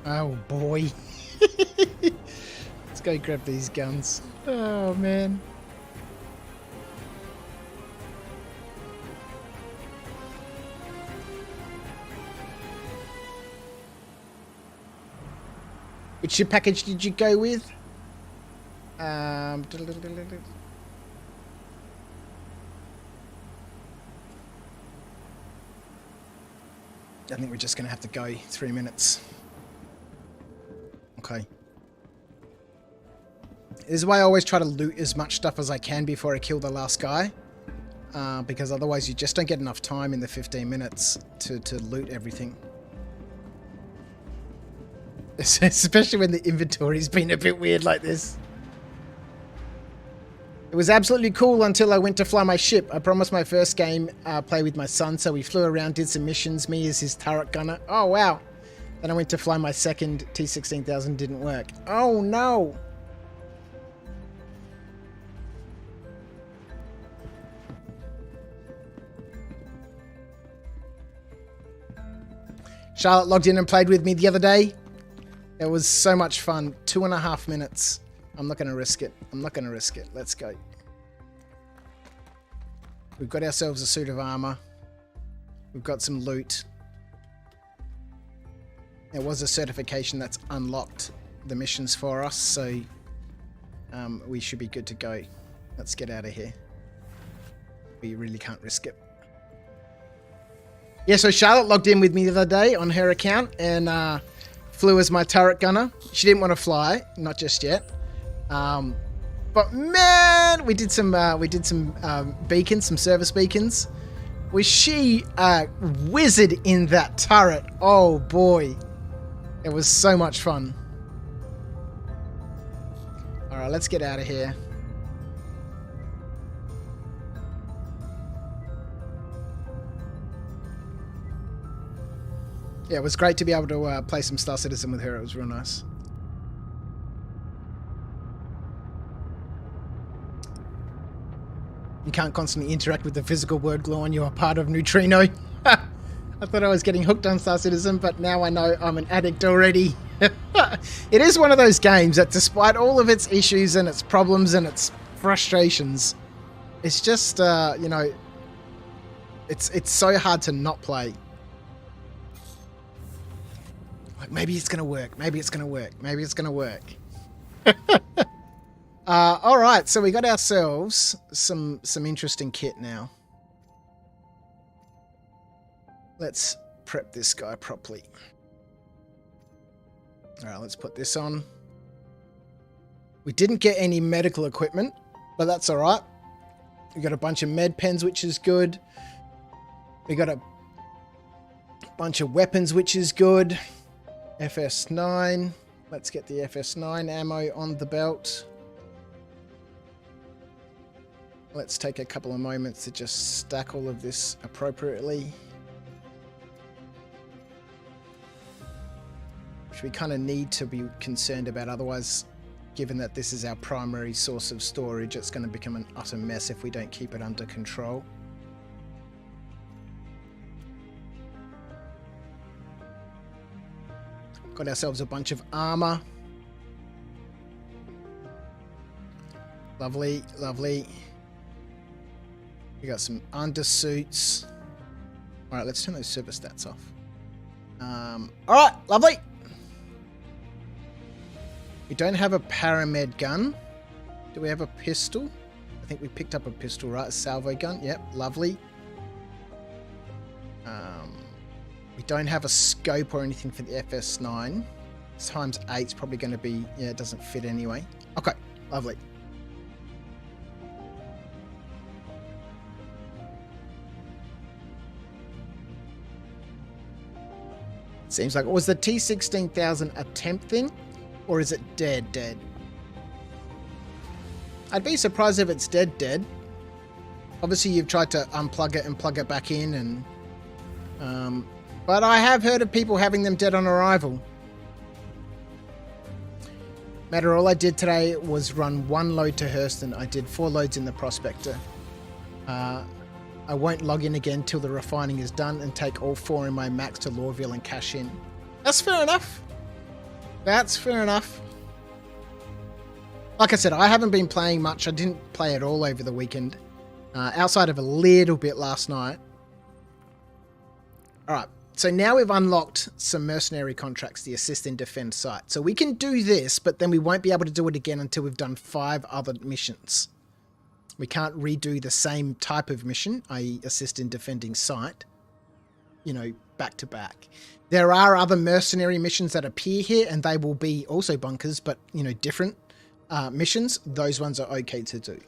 Oh boy. Let's go grab these guns. Oh man. Which ship package did you go with? I think we're just going to have to go 3 minutes. Okay. This is why I always try to loot as much stuff as I can before I kill the last guy. Because otherwise you just don't get enough time in the 15 minutes to loot everything. Especially when the inventory's been a bit weird like this. It was absolutely cool until I went to fly my ship. I promised my first game play with my son, so we flew around, did some missions, me as his turret gunner. Oh, wow. Then I went to fly my second T-16,000, didn't work. Oh, no. Charlotte logged in and played with me the other day. It was so much fun. 2.5 minutes. I'm not going to risk it. I'm not going to risk it. Let's go. We've got ourselves a suit of armor. We've got some loot. There was a certification that's unlocked the missions for us, so we should be good to go. Let's get out of here. We really can't risk it. Yeah, so Charlotte logged in with me the other day on her account and flew as my turret gunner. She didn't want to fly, not just yet. But man, we did some beacons, some service beacons. Was she a wizard in that turret? Oh boy, it was so much fun. All right, let's get out of here. Yeah, it was great to be able to play some Star Citizen with her. It was real nice. You can't constantly interact with the physical word glue on you are part of Neutrino. I thought I was getting hooked on Star Citizen, but now I know I'm an addict already. It is one of those games that despite all of its issues and its problems and its frustrations, it's just, you know, it's so hard to not play. Like, maybe it's going to work. Maybe it's going to work. Maybe it's going to work. All right, so we got ourselves some interesting kit now. Let's prep this guy properly. All right, let's put this on. We didn't get any medical equipment, but that's all right. We got a bunch of med pens, which is good. We got a bunch of weapons, which is good. FS9. Let's get the FS9 ammo on the belt. Let's take a couple of moments to just stack all of this appropriately. Which we kind of need to be concerned about, otherwise, given that this is our primary source of storage, it's going to become an utter mess if we don't keep it under control. Got ourselves a bunch of armor. Lovely, lovely. We got some undersuits. All right, let's turn those service stats off. Alright, lovely. We don't have a paramed gun. Do we have a pistol? I think we picked up a pistol, right? A salvo gun. Yep, lovely. We don't have a scope or anything for the FS9. Times 8 is probably going to be... Yeah, it doesn't fit anyway. Okay, lovely. Seems like... Was the T16,000 a temp thing? Or is it dead? I'd be surprised if it's dead. Obviously, you've tried to unplug it and plug it back in, and but I have heard of people having them dead on arrival. Matter, all I did today was run 1 load to Hurston. I did 4 loads in the Prospector. I won't log in again till the refining is done and take all 4 in my max to Lawville and cash in. That's fair enough. That's fair enough. Like I said, I haven't been playing much. I didn't play at all over the weekend. Outside of a little bit last night. Alright, so now we've unlocked some mercenary contracts, the assist and defend site. So we can do this, but then we won't be able to do it again until we've done 5 other missions. We can't redo the same type of mission, i.e. assist in defending site, back to back. There are other mercenary missions that appear here, and they will be also bunkers, but, different missions. Those ones are okay to do.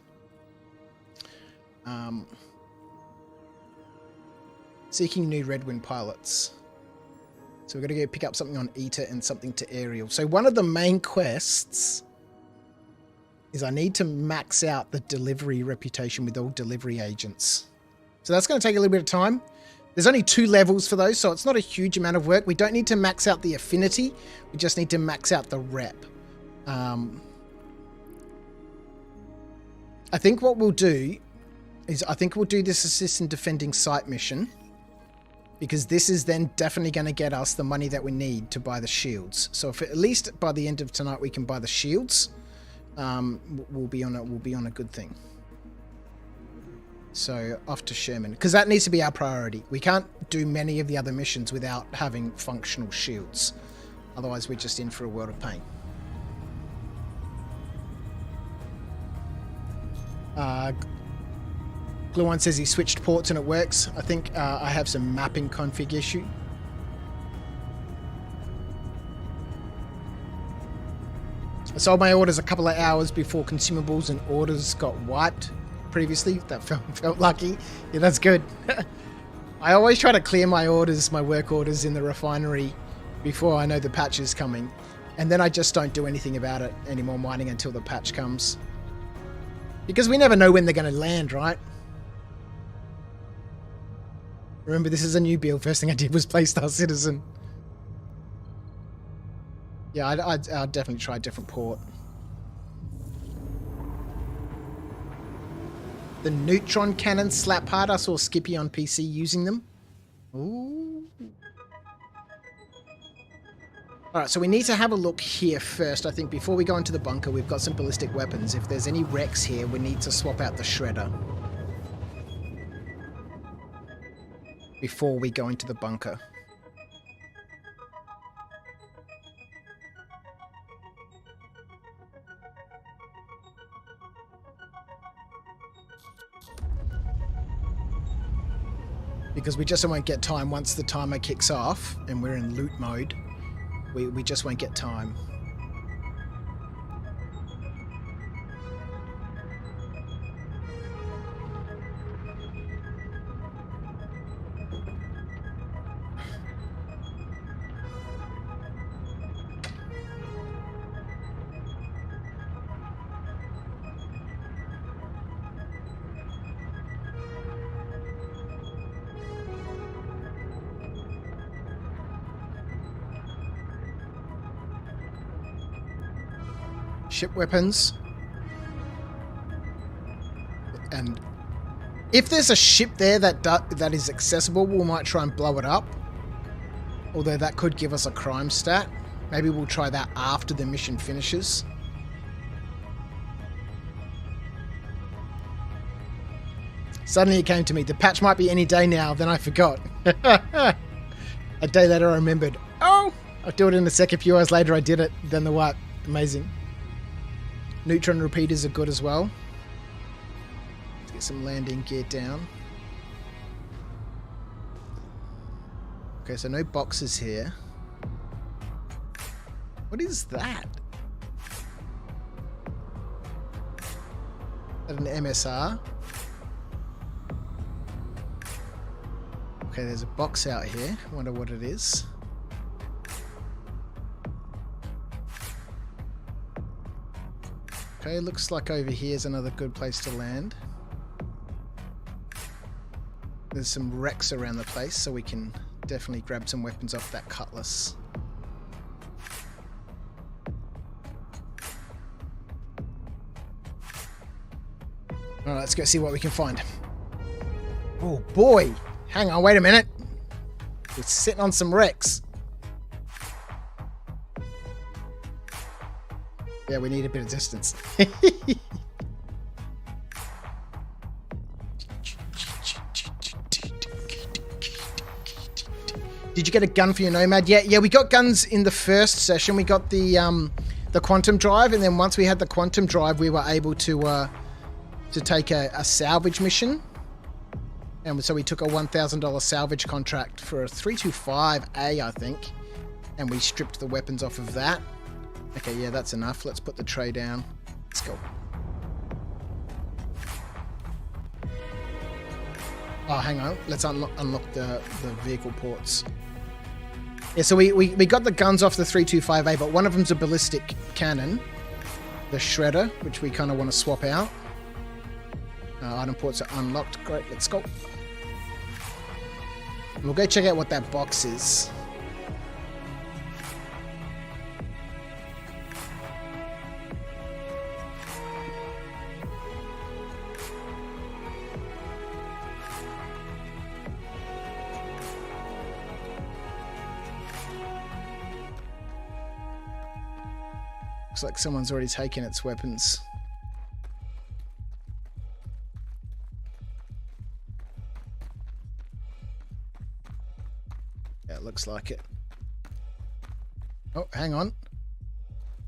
Seeking new Redwind pilots. So we're going to go pick up something on ETA and something to Aerial. So one of the main quests is I need to max out the delivery reputation with all delivery agents. So that's going to take a little bit of time. There's only 2 levels for those, so it's not a huge amount of work. We don't need to max out the affinity. We just need to max out the rep. I think what we'll do is we'll do this assist in defending site mission, because this is then definitely going to get us the money that we need to buy the shields. So if at least by the end of tonight we can buy the shields, we'll be on a good thing. So off to Sherman, because that needs to be our priority. We can't do many of the other missions without having functional shields. Otherwise we're just in for a world of pain. Gluon says he switched ports and it works. I think I have some mapping config issue. I sold my orders a couple of hours before consumables and orders got wiped previously. That felt lucky. Yeah, that's good. I always try to clear my orders, my work orders in the refinery before I know the patch is coming. And then I just don't do anything about it anymore, mining until the patch comes. Because we never know when they're going to land, right? Remember, this is a new build. First thing I did was play Star Citizen. Yeah, I'll definitely try a different port. The neutron cannon slap hard. I saw Skippy on PC using them. Ooh. Alright, so we need to have a look here first. I think before we go into the bunker, we've got some ballistic weapons. If there's any wrecks here, we need to swap out the shredder before we go into the bunker. Because we just won't get time once the timer kicks off and we're in loot mode. We just won't get time. Ship weapons. And if there's a ship there that is accessible, we might try and blow it up. Although that could give us a crime stat. Maybe we'll try that after the mission finishes. Suddenly it came to me, the patch might be any day now, then I forgot. A day later, I remembered. Oh, I'll do it in a sec. A few hours later, I did it. Then the what? Amazing. Neutron repeaters are good as well. Let's get some landing gear down. Okay, so no boxes here. What is that? Is that an MSR? Okay, there's a box out here. I wonder what it is. Okay, looks like over here is another good place to land. There's some wrecks around the place, so we can definitely grab some weapons off that cutlass. Alright, let's go see what we can find. Oh boy! Hang on, wait a minute. We're sitting on some wrecks. Yeah, we need a bit of distance. Did you get a gun for your Nomad? Yeah, we got guns in the first session. We got the quantum drive, and then once we had the quantum drive, we were able to take a salvage mission. And so we took a $1,000 salvage contract for a 325A, I think, and we stripped the weapons off of that. Okay, yeah, that's enough. Let's put the tray down. Let's go. Oh, hang on. Let's unlock the vehicle ports. Yeah, so we got the guns off the 325A, but one of them's a ballistic cannon, the Shredder, which we kind of want to swap out. Item ports are unlocked. Great, let's go. And we'll go check out what that box is. Looks like someone's already taken its weapons. Yeah, it looks like it. Oh, hang on.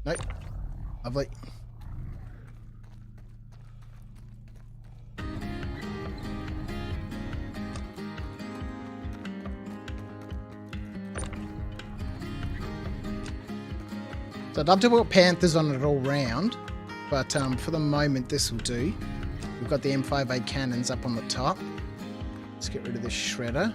Nope. Lovely. So I'd love to put Panthers on it all round, but for the moment this will do. We've got the M5A cannons up on the top. Let's get rid of this Shredder.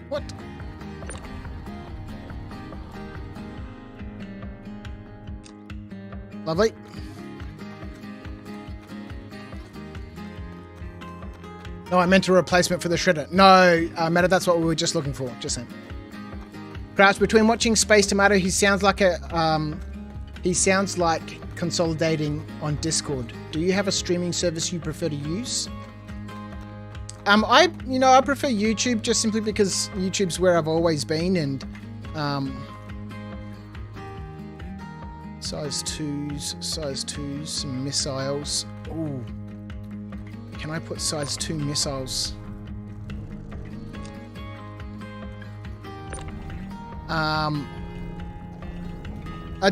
What? Lovely. No, I meant a replacement for the Shredder. No, Matter, that's what we were just looking for. Just saying. Crouch, between watching Space Tomato, he sounds like consolidating on Discord. Do you have a streaming service you prefer to use? I prefer YouTube just simply because YouTube's where I've always been, and size 2s, some missiles. Ooh. Can I put size 2 missiles?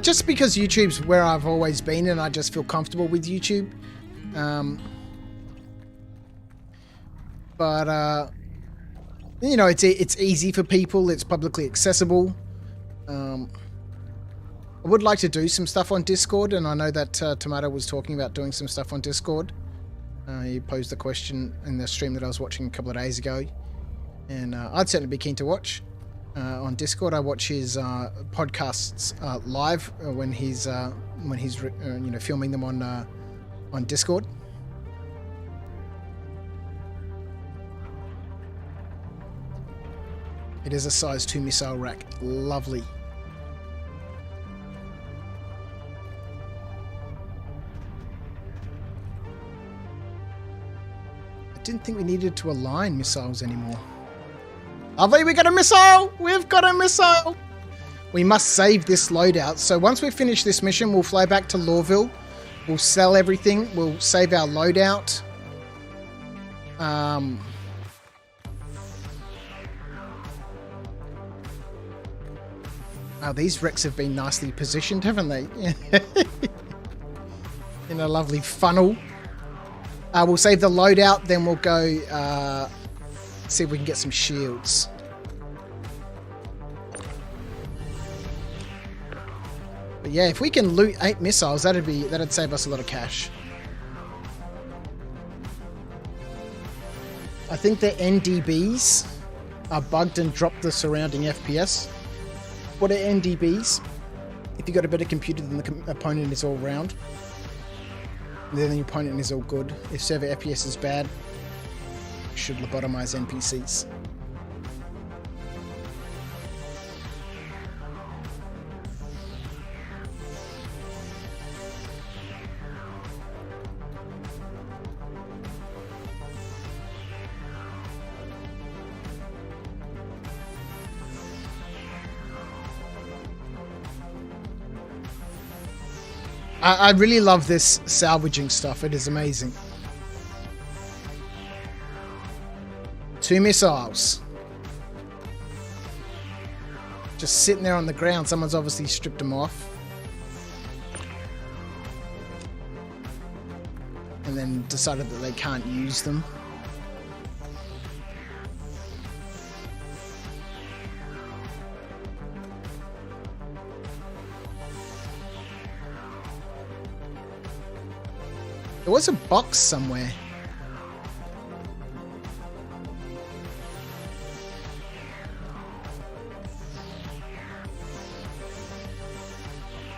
Just because YouTube's where I've always been and I just feel comfortable with YouTube. But it's easy for people. It's publicly accessible. I would like to do some stuff on Discord, and I know that Tomato was talking about doing some stuff on Discord. He posed the question in the stream that I was watching a couple of days ago, and I'd certainly be keen to watch on Discord. I watch his podcasts live when he's filming them on Discord. It is a size 2 missile rack. Lovely. didn't think we needed to align missiles anymore. Lovely, we got a missile! We've got a missile! We must save this loadout. So once we finish this mission, we'll fly back to Lawville. We'll sell everything. We'll save our loadout. Oh, these wrecks have been nicely positioned, haven't they? In a lovely funnel. We'll save the loadout, then we'll go see if we can get some shields. But yeah, if we can loot 8 missiles, that'd save us a lot of cash. I think the NDBs are bugged and drop the surrounding FPS. What are NDBs? If you got a better computer than the opponent is all round, then the opponent is all good. If server FPS is bad, you should lobotomize NPCs. I really love this salvaging stuff. It is amazing. 2 missiles. Just sitting there on the ground. Someone's obviously stripped them off. And then decided that they can't use them. There was a box somewhere.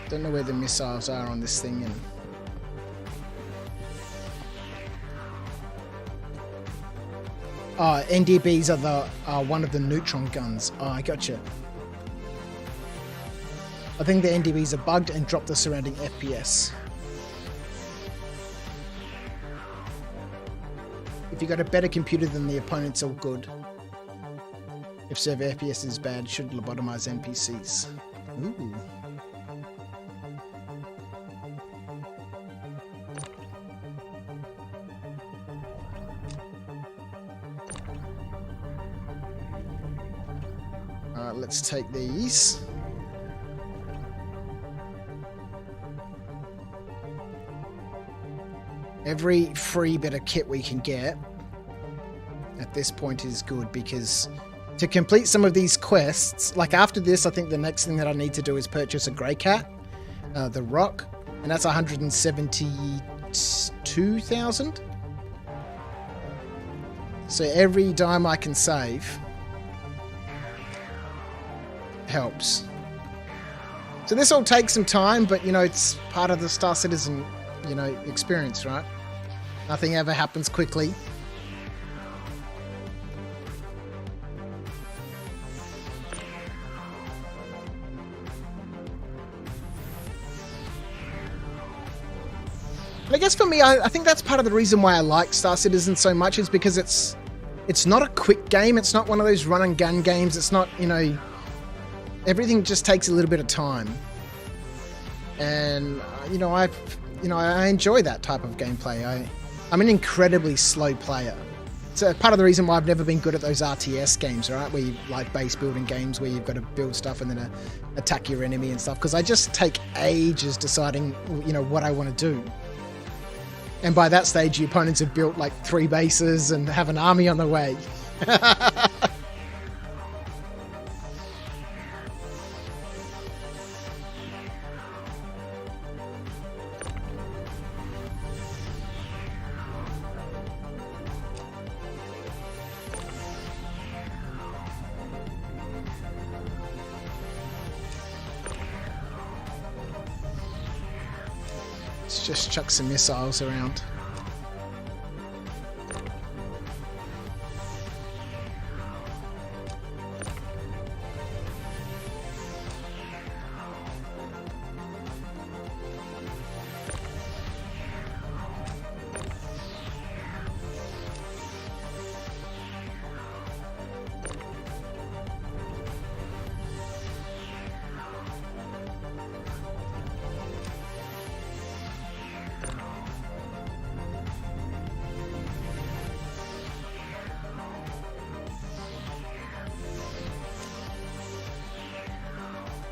Don't know where the missiles are on this thing. NDBs are one of the neutron guns. Oh, I gotcha. I think the NDBs are bugged and drop the surrounding FPS. If you got a better computer than the opponent's all good. If server FPS is bad, should lobotomize NPCs. Ooh. Alright, let's take these. Every free bit of kit we can get at this point is good, because to complete some of these quests, like after this, I think the next thing that I need to do is purchase a grey cat, the rock, and that's 172,000. So every dime I can save helps. So this all takes some time, but you know, it's part of the Star Citizen, you know, experience, right? Nothing ever happens quickly. And I guess for me, I think that's part of the reason why I like Star Citizen so much, is because it's not a quick game. It's not one of those run and gun games. It's not, you know, everything just takes a little bit of time. And you know, I enjoy that type of gameplay. I'm an incredibly slow player. So part of the reason why I've never been good at those RTS games, right? Where you like base building games where you've got to build stuff and then attack your enemy and stuff. Because I just take ages deciding, you know, what I want to do. And by that stage, your opponents have built like 3 bases and have an army on the way. Let's just chuck some missiles around.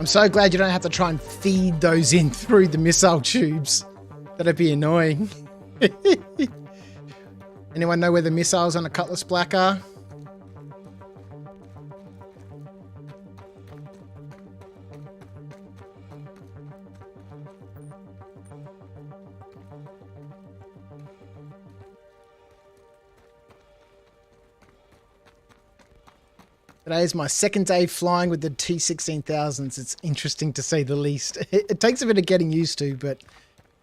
I'm so glad you don't have to try and feed those in through the missile tubes. That'd be annoying. Anyone know where the missiles on a Cutlass Black are? Today is my second day flying with the T-16,000s. It's interesting to say the least. It takes a bit of getting used to, but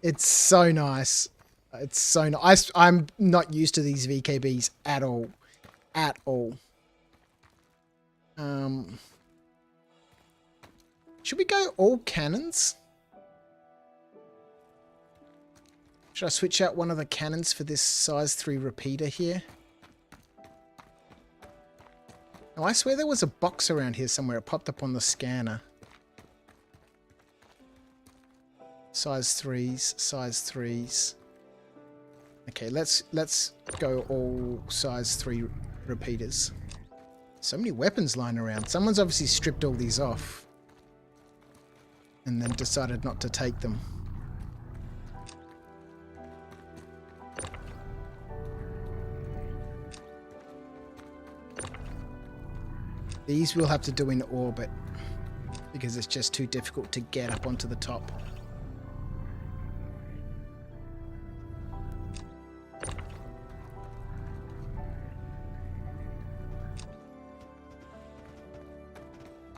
it's so nice. It's so nice. I'm not used to these VKBs at all. At all. Should we go all cannons? Should I switch out one of the cannons for this size 3 repeater here? Oh, I swear there was a box around here somewhere. It popped up on the scanner. Size 3s, size 3s. Okay, let's go all size 3 repeaters. So many weapons lying around. Someone's obviously stripped all these off and then decided not to take them. These we'll have to do in orbit because it's just too difficult to get up onto the top.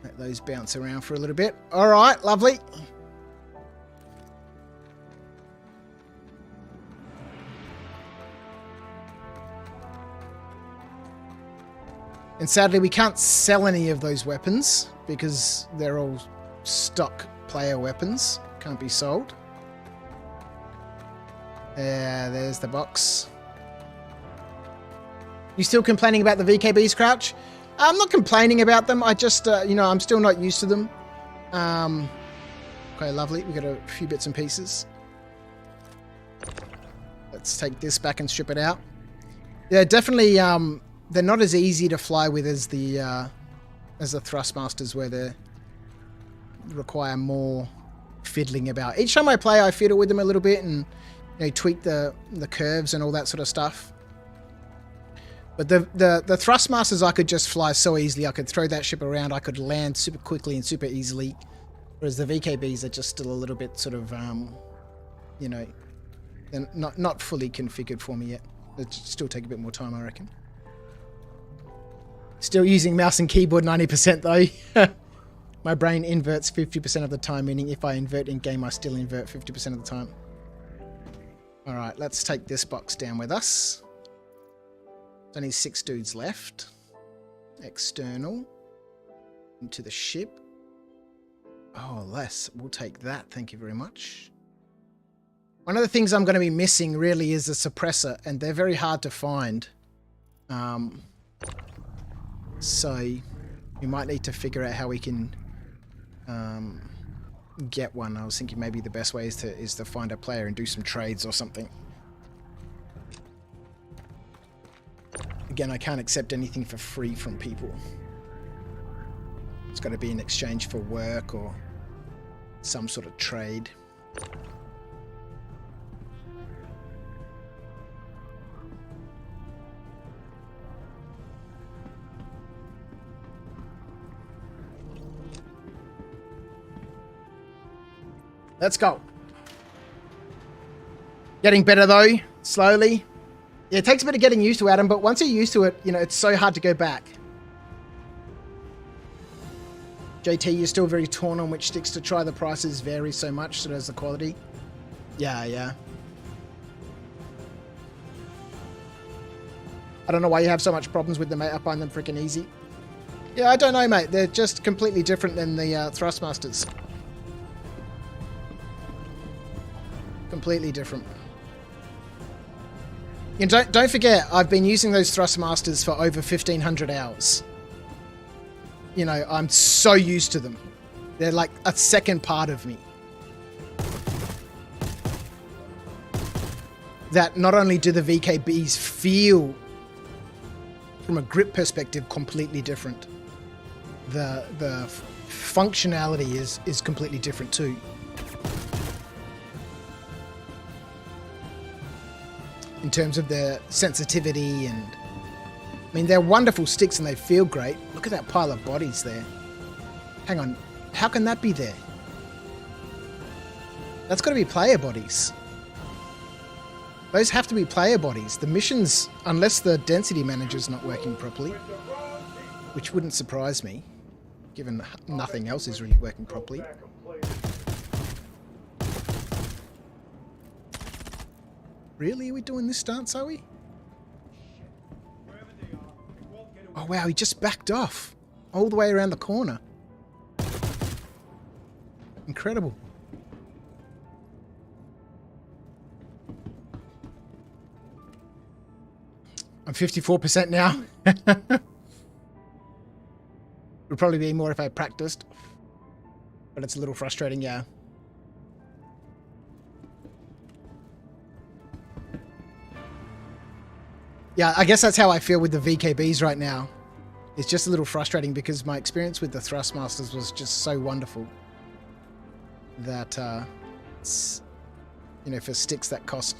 Let those bounce around for a little bit. All right, lovely. And sadly, we can't sell any of those weapons because they're all stock player weapons. Can't be sold. There's the box. You still complaining about the VKBs, Crouch? I'm not complaining about them. I just, you know, I'm still not used to them. Okay, lovely. We got a few bits and pieces. Let's take this back and strip it out. Yeah, definitely. They're not as easy to fly with as the Thrustmasters, where they require more fiddling about. Each time I play, I fiddle with them a little bit and, you know, tweak the curves and all that sort of stuff. But the Thrustmasters, I could just fly so easily. I could throw that ship around. I could land super quickly and super easily. Whereas the VKBs are just still a little bit sort of, you know, they're not fully configured for me yet. It'll still take a bit more time, I reckon. Still using mouse and keyboard 90% though. My brain inverts 50% of the time, meaning if I invert in game, I still invert 50% of the time. All right, let's take this box down with us. There's only 6 dudes left. External. Into the ship. Oh, less. We'll take that. Thank you very much. One of the things I'm going to be missing really is a suppressor, and they're very hard to find. So we might need to figure out how we can get one. I was thinking maybe the best way is to find a player and do some trades or something. Again, I can't accept anything for free from people. It's got to be in exchange for work or some sort of trade. Let's go. Getting better though, slowly. Yeah, it takes a bit of getting used to, Adam, but once you're used to it, you know, it's so hard to go back. JT, you're still very torn on which sticks to try. The prices vary so much, so does the quality. Yeah. I don't know why you have so much problems with them, mate. I find them freaking easy. Yeah, I don't know, mate. They're just completely different than the Thrustmasters. Completely different. And don't forget, I've been using those Thrustmasters for over 1,500 hours. You know, I'm so used to them. They're like a second part of me. That not only do the VKBs feel, from a grip perspective, completely different. The functionality is completely different too. In terms of their sensitivity and... I mean, they're wonderful sticks and they feel great. Look at that pile of bodies there. Hang on. How can that be there? That's got to be player bodies. Those have to be player bodies. The missions, unless the density manager's not working properly, which wouldn't surprise me, given nothing else is really working properly. Really? Are we doing this dance, are we? Oh wow, he just backed off. All the way around the corner. Incredible. I'm 54% now. Would probably be more if I practiced. But it's a little frustrating, yeah. Yeah, I guess that's how I feel with the VKBs right now. It's just a little frustrating because my experience with the Thrustmasters was just so wonderful that, it's, you know, for sticks that cost,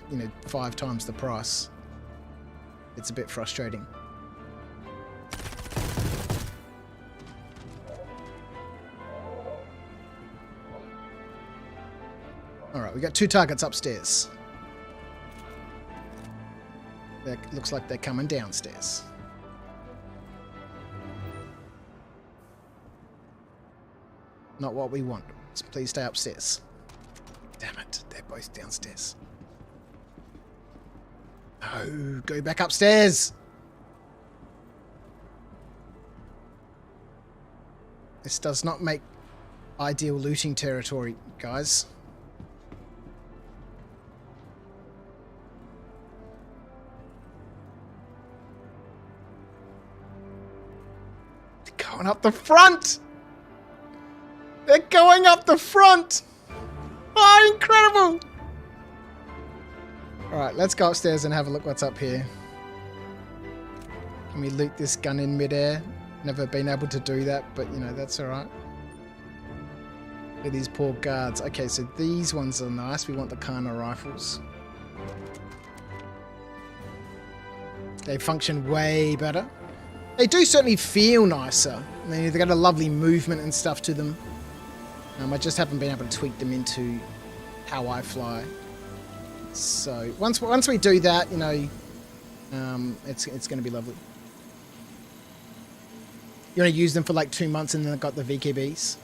5 times the price, it's a bit frustrating. Alright, we got 2 targets upstairs. That looks like they're coming downstairs. Not what we want. So please stay upstairs. Damn it, they're both downstairs. No, go back upstairs! This does not make ideal looting territory, guys. They're going up the front! They're going up the front! Oh, incredible! Alright, let's go upstairs and have a look what's up here. Can we loot this gun in midair? Never been able to do that, but that's alright. Look at these poor guards. Okay, so these ones are nice. We want the Kana rifles. They function way better. They do certainly feel nicer. They've got a lovely movement and stuff to them. I just haven't been able to tweak them into how I fly. So once we do that, it's going to be lovely. You want to use them for like 2 months and then I've got the VKBs.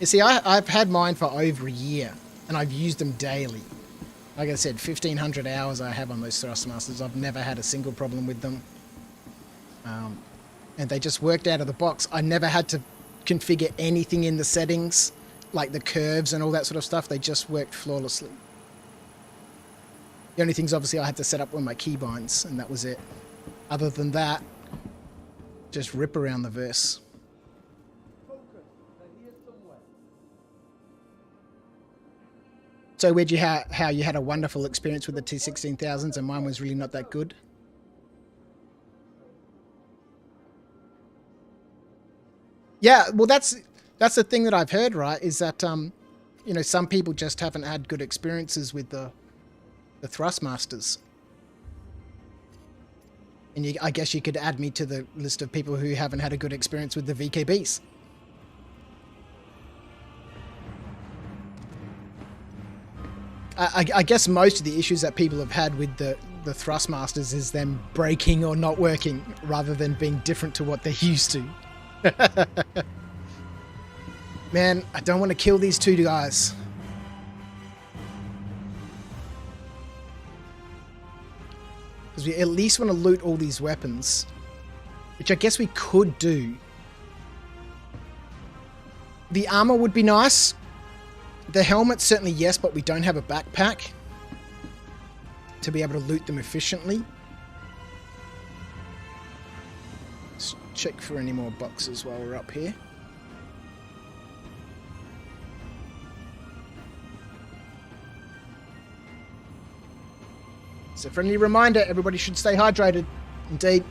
You see, I've had mine for over a year and I've used them daily. Like I said, 1,500 hours I have on those Thrustmasters. I've never had a single problem with them. And they just worked out of the box. I never had to configure anything in the settings, like the curves and all that sort of stuff. They just worked flawlessly. The only things, obviously, I had to set up were my keybinds, and that was it. Other than that, just rip around the verse. So where'd you how you had a wonderful experience with the T16,000s and mine was really not that good? Yeah, well that's the thing that I've heard, right, is that some people just haven't had good experiences with the Thrustmasters. And I guess you could add me to the list of people who haven't had a good experience with the VKBs. I guess most of the issues that people have had with the Thrustmasters is them breaking or not working rather than being different to what they're used to. Man, I don't want to kill these 2 guys. Because we at least want to loot all these weapons. Which I guess we could do. The armor would be nice. The helmet, certainly yes, but we don't have a backpack to be able to loot them efficiently. Let's check for any more boxes while we're up here. It's a friendly reminder, everybody should stay hydrated. Indeed.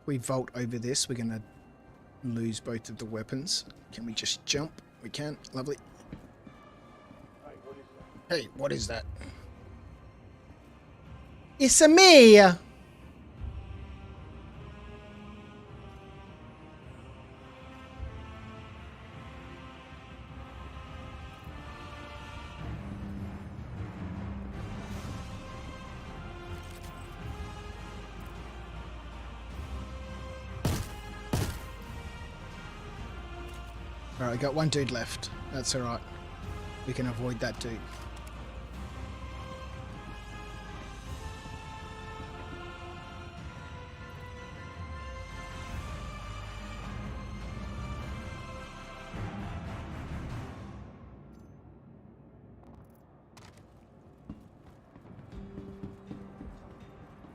We vault over this, we're going to lose both of the weapons. Can we just jump? We can. Lovely. Hey, what is that? It's a me! Alright, got one dude left. That's alright. We can avoid that dude.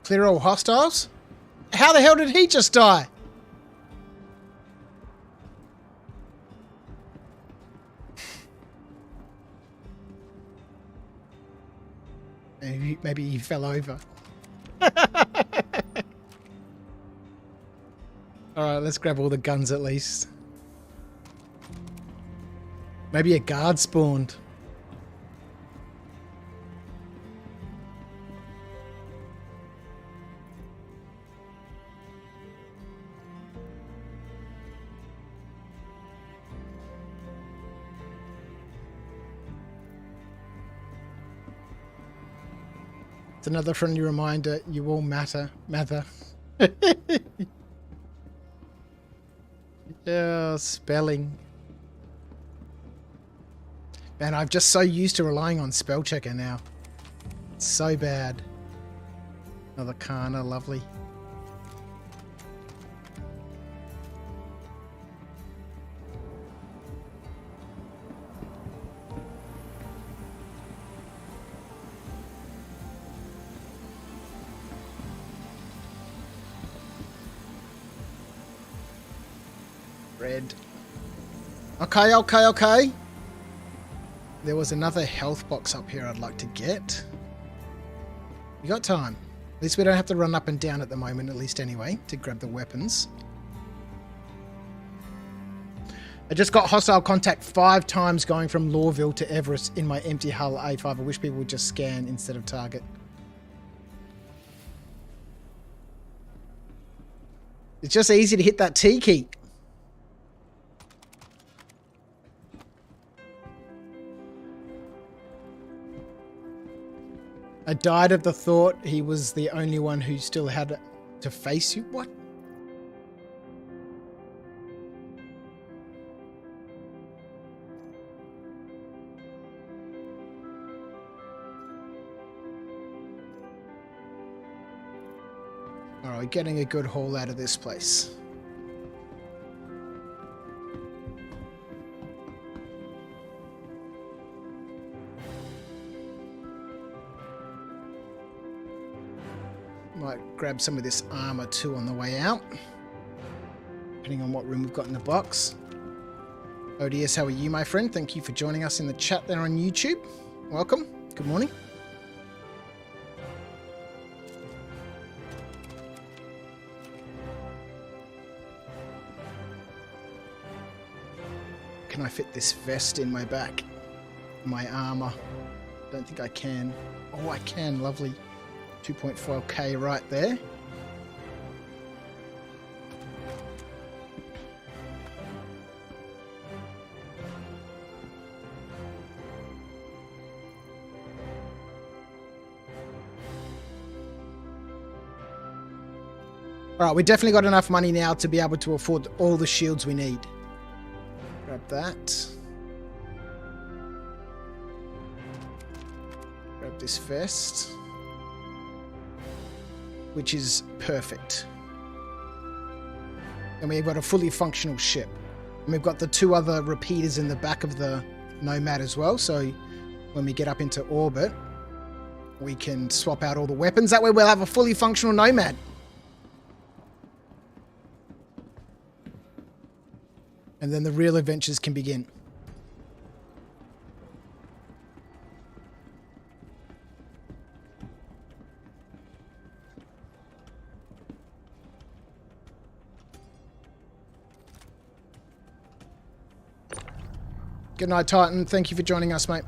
Clear all hostiles? How the hell did he just die? Maybe he fell over. Alright, let's grab all the guns at least. Maybe a guard spawned. It's another friendly reminder, you all matter. Yeah, spelling. Man, I'm just so used to relying on spell checker now. It's so bad. Another Kana, lovely. Red. Okay. There was another health box up here I'd like to get. You got time. At least we don't have to run up and down at the moment, at least anyway, to grab the weapons. I just got hostile contact 5 times going from Lawville to Everest in my empty hull A5. I wish people would just scan instead of target. It's just easy to hit that T key. I died of the thought he was the only one who still had to face you. What? Alright, getting a good haul out of this place. Might grab some of this armor too on the way out, depending on what room we've got in the box. ODS, how are you, my friend? Thank you for joining us in the chat there on YouTube. Welcome. Good morning. Can I fit this vest in my back? My armor? Don't think I can. Oh, I can. Lovely. 2.4k right there. Alright, we definitely got enough money now to be able to afford all the shields we need. Grab that. Grab this vest. Which is perfect. And we've got a fully functional ship. And we've got the 2 other repeaters in the back of the Nomad as well, so when we get up into orbit, we can swap out all the weapons. That way we'll have a fully functional Nomad. And then the real adventures can begin. Good night, Titan. Thank you for joining us, mate.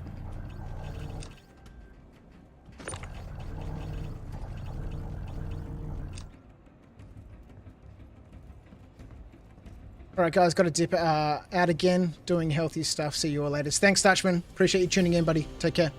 Alright guys, got to dip out again, doing healthy stuff. See you all later. Thanks, Dutchman. Appreciate you tuning in, buddy. Take care.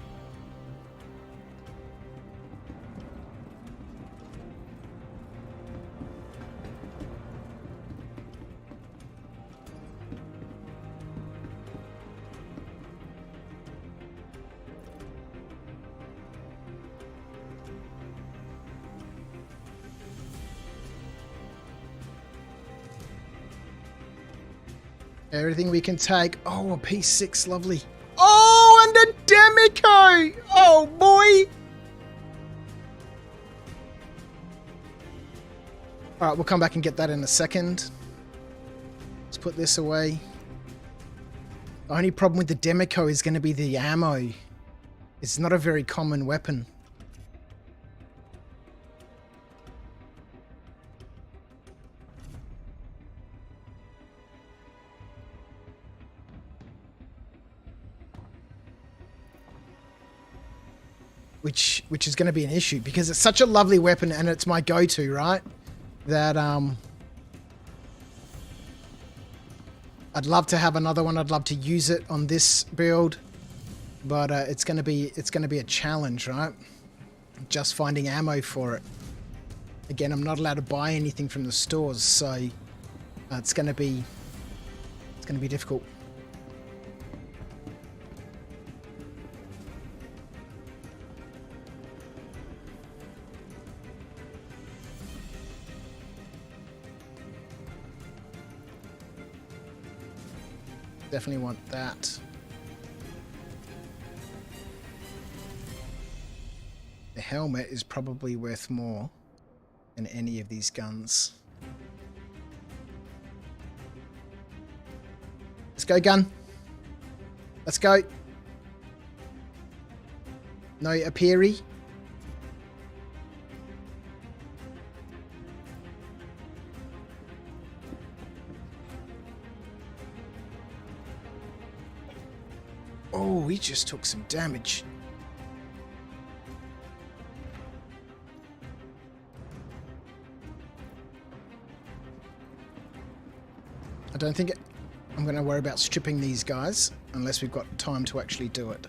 Everything we can take. Oh, a P6, lovely. Oh, and a Demico! Oh, boy! Alright, we'll come back and get that in a second. Let's put this away. The only problem with the Demico is going to be the ammo. It's not a very common weapon. Which is going to be an issue because it's such a lovely weapon and it's my go-to, right? That I'd love to have another one. I'd love to use it on this build, but it's going to be a challenge, right? Just finding ammo for it. Again, I'm not allowed to buy anything from the stores, so it's going to be difficult. Definitely want that. The helmet is probably worth more than any of these guns. Let's go, gun. Let's go. No Apiri. Oh, he just took some damage. I don't think I'm going to worry about stripping these guys unless we've got time to actually do it.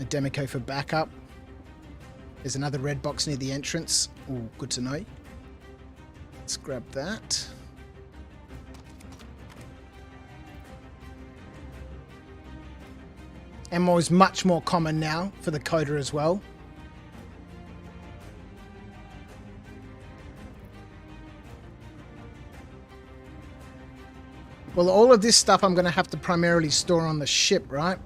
A Demico for backup. There's another red box near the entrance. Oh, good to know. Let's grab that. Ammo is much more common now for the coder as well. Well, all of this stuff I'm going to have to primarily store on the ship, right?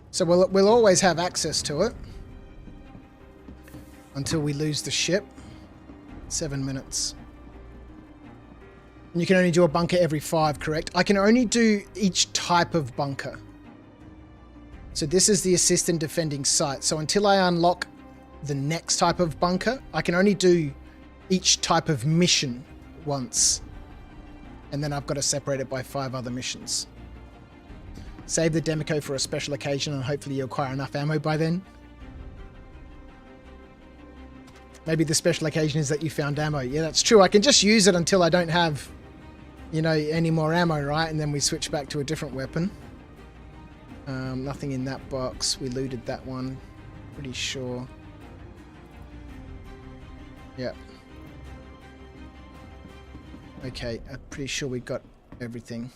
So we'll always have access to it until we lose the ship. 7 minutes. And you can only do a bunker every 5, correct? I can only do each type of bunker. So this is the assist in defending site. So until I unlock the next type of bunker, I can only do each type of mission once. And then I've got to separate it by 5 other missions. Save the Demico for a special occasion and hopefully you acquire enough ammo by then. Maybe the special occasion is that you found ammo. Yeah, that's true. I can just use it until I don't have, you know, any more ammo, right? And then we switch back to a different weapon. Nothing in that box. We looted that one. Pretty sure. Yeah. Okay, I'm pretty sure we got everything.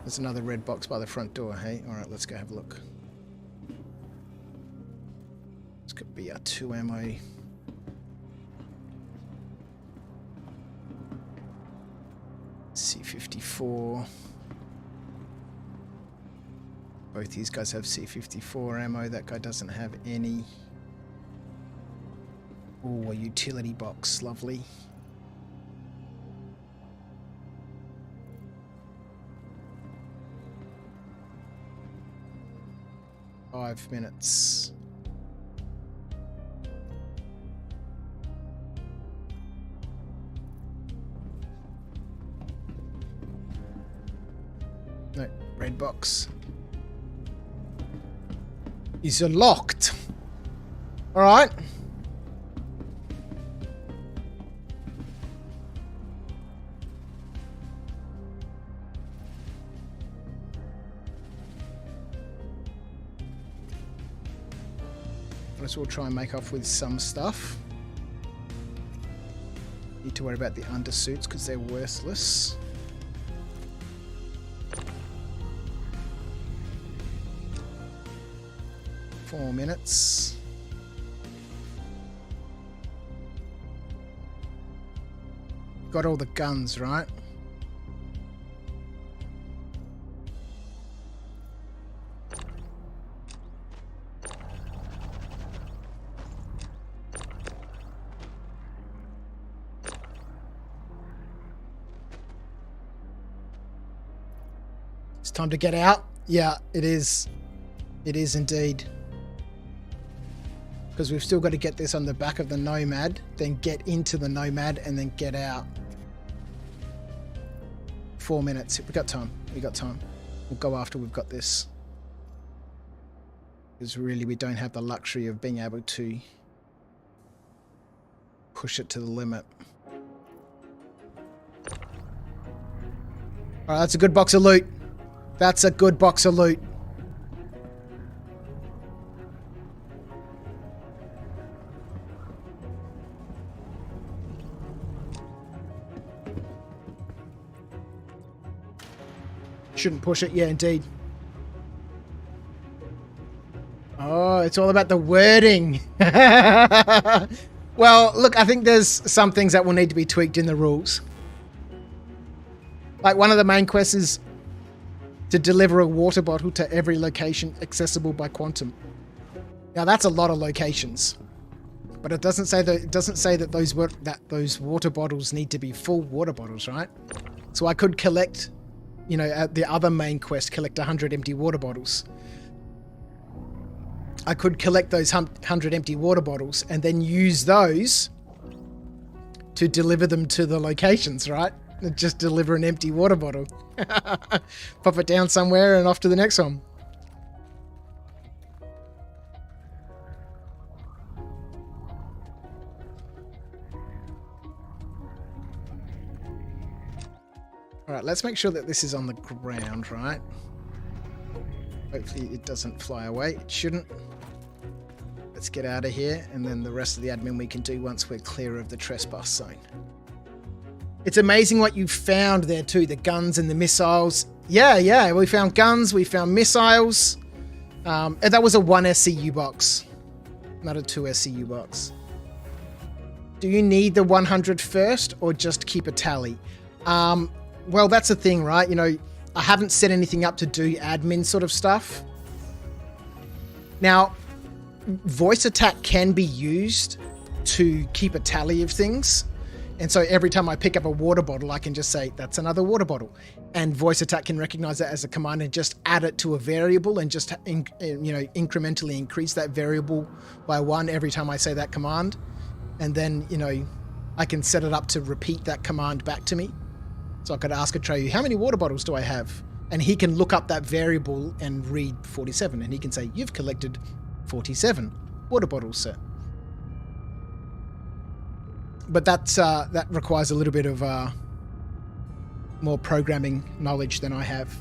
There's another red box by the front door, hey? Alright, let's go have a look. This could be our 2 ammo. C54. Both these guys have C54 ammo. That guy doesn't have any. Oh, a utility box. Lovely. Five minutes. No, red box. Is locked. All right. Let's all try and make off with some stuff. Need to worry about the undersuits because they're worthless. Four minutes. Got all the guns, right? It's time to get out. Yeah, it is. It is indeed. Because we've still got to get this on the back of the Nomad, then get into the Nomad, and then get out. 4 minutes. We've got time. We've got time. We'll go after we've got this. Because really we don't have the luxury of being able to push it to the limit. Alright, that's a good box of loot. That's a good box of loot. Shouldn't push it. Yeah, indeed. Oh, it's all about the wording. Well, look, I think there's some things that will need to be tweaked in the rules. Like one of the main quests is to deliver a water bottle to every location accessible by quantum. Now that's a lot of locations, but it doesn't say that those water bottles need to be full water bottles, right? So I could collect, you know, at the other main quest, collect 100 empty water bottles. I could collect those 100 empty water bottles and then use those to deliver them to the locations, right? Just deliver an empty water bottle. Pop it down somewhere and off to the next one. Alright, let's make sure that this is on the ground, right? Hopefully it doesn't fly away. It shouldn't. Let's get out of here, and then the rest of the admin we can do once we're clear of the trespass zone. It's amazing what you found there too, the guns and the missiles. Yeah, we found guns, we found missiles. And that was a 1 SCU box, not a 2 SCU box. Do you need the 100 first, or just keep a tally? Well, that's the thing, right? You know, I haven't set anything up to do admin sort of stuff. Now, voice attack can be used to keep a tally of things. And so every time I pick up a water bottle, I can just say, that's another water bottle. And voice attack can recognize that as a command and just add it to a variable and just, incrementally increase that variable by 1 every time I say that command. And then, I can set it up to repeat that command back to me. So I could ask Atreyu, how many water bottles do I have? And he can look up that variable and read 47. And he can say, you've collected 47 water bottles, sir. But that requires a little bit of more programming knowledge than I have.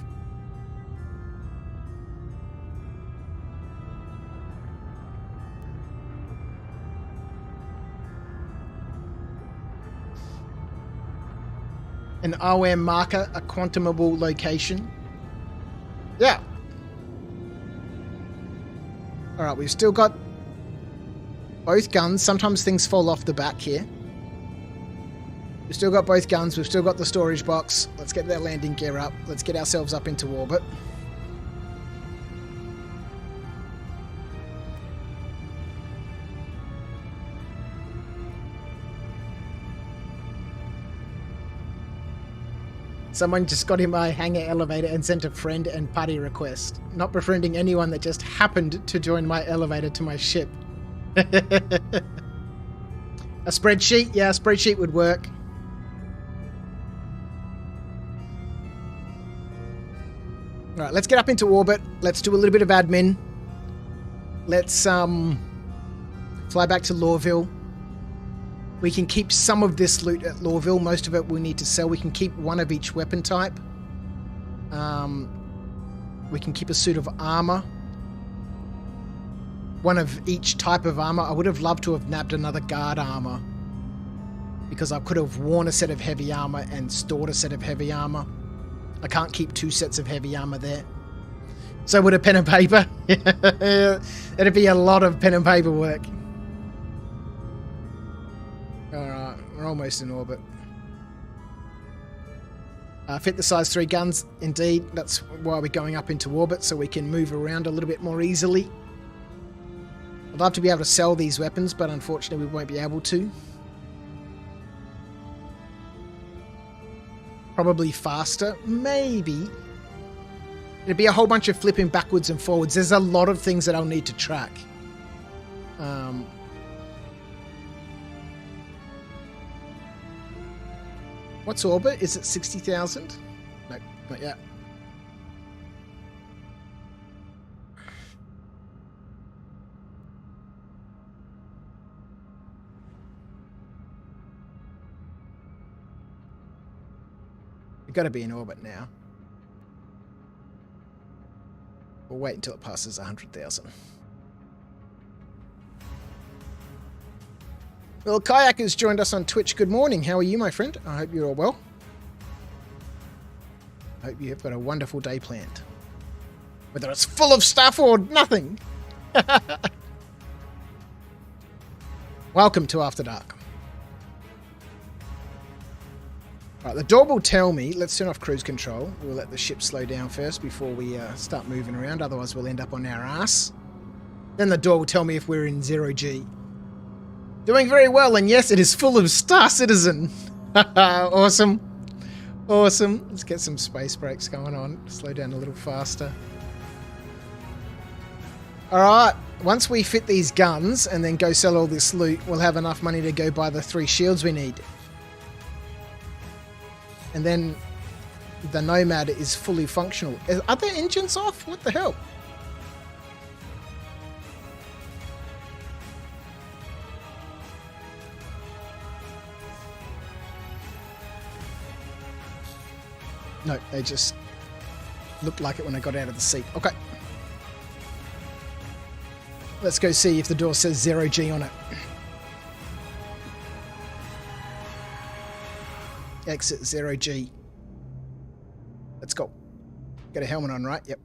An OM marker, a quantumable location. Yeah. All right, we've still got both guns. Sometimes things fall off the back here. We've still got both guns. We've still got the storage box. Let's get that landing gear up. Let's get ourselves up into orbit. Someone just got in my hangar elevator and sent a friend and party request. Not befriending anyone that just happened to join my elevator to my ship. A spreadsheet? Yeah, a spreadsheet would work. Alright, let's get up into orbit. Let's do a little bit of admin. Let's fly back to Lawville. We can keep some of this loot at Lawville. Most of it we'll need to sell. We can keep one of each weapon type. We can keep a suit of armor. One of each type of armor. I would have loved to have nabbed another guard armor, because I could have worn a set of heavy armor and stored a set of heavy armor. I can't keep 2 sets of heavy armor there. So would a pen and paper. It'd be a lot of pen and paper work. Alright, we're almost in orbit. Fit the size 3 guns, indeed. That's why we're going up into orbit, so we can move around a little bit more easily. I'd love to be able to sell these weapons, but unfortunately we won't be able to. Probably faster, maybe. It'd be a whole bunch of flipping backwards and forwards. There's a lot of things that I'll need to track. What's orbit? Is it 60,000? No, not yet. We've got to be in orbit now. We'll wait until it passes 100,000. Well, Kayak has joined us on Twitch. Good morning. How are you, my friend? I hope you're all well. I hope you have got a wonderful day planned. Whether it's full of stuff or nothing. Welcome to After Dark. Right, the door will tell me. Let's turn off cruise control. We'll let the ship slow down first before we start moving around. Otherwise, we'll end up on our ass. Then the door will tell me if we're in 0G. Doing very well, and yes, it is full of Star Citizen. Awesome. Awesome. Let's get some space brakes going on. Slow down a little faster. Alright, once we fit these guns and then go sell all this loot, we'll have enough money to go buy the 3 shields we need. And then the Nomad is fully functional. Are the engines off? What the hell? No, they just looked like it when I got out of the seat. Okay. Let's go see if the door says 0G on it. Exit 0G. Let's go. Got a helmet on, right? Yep.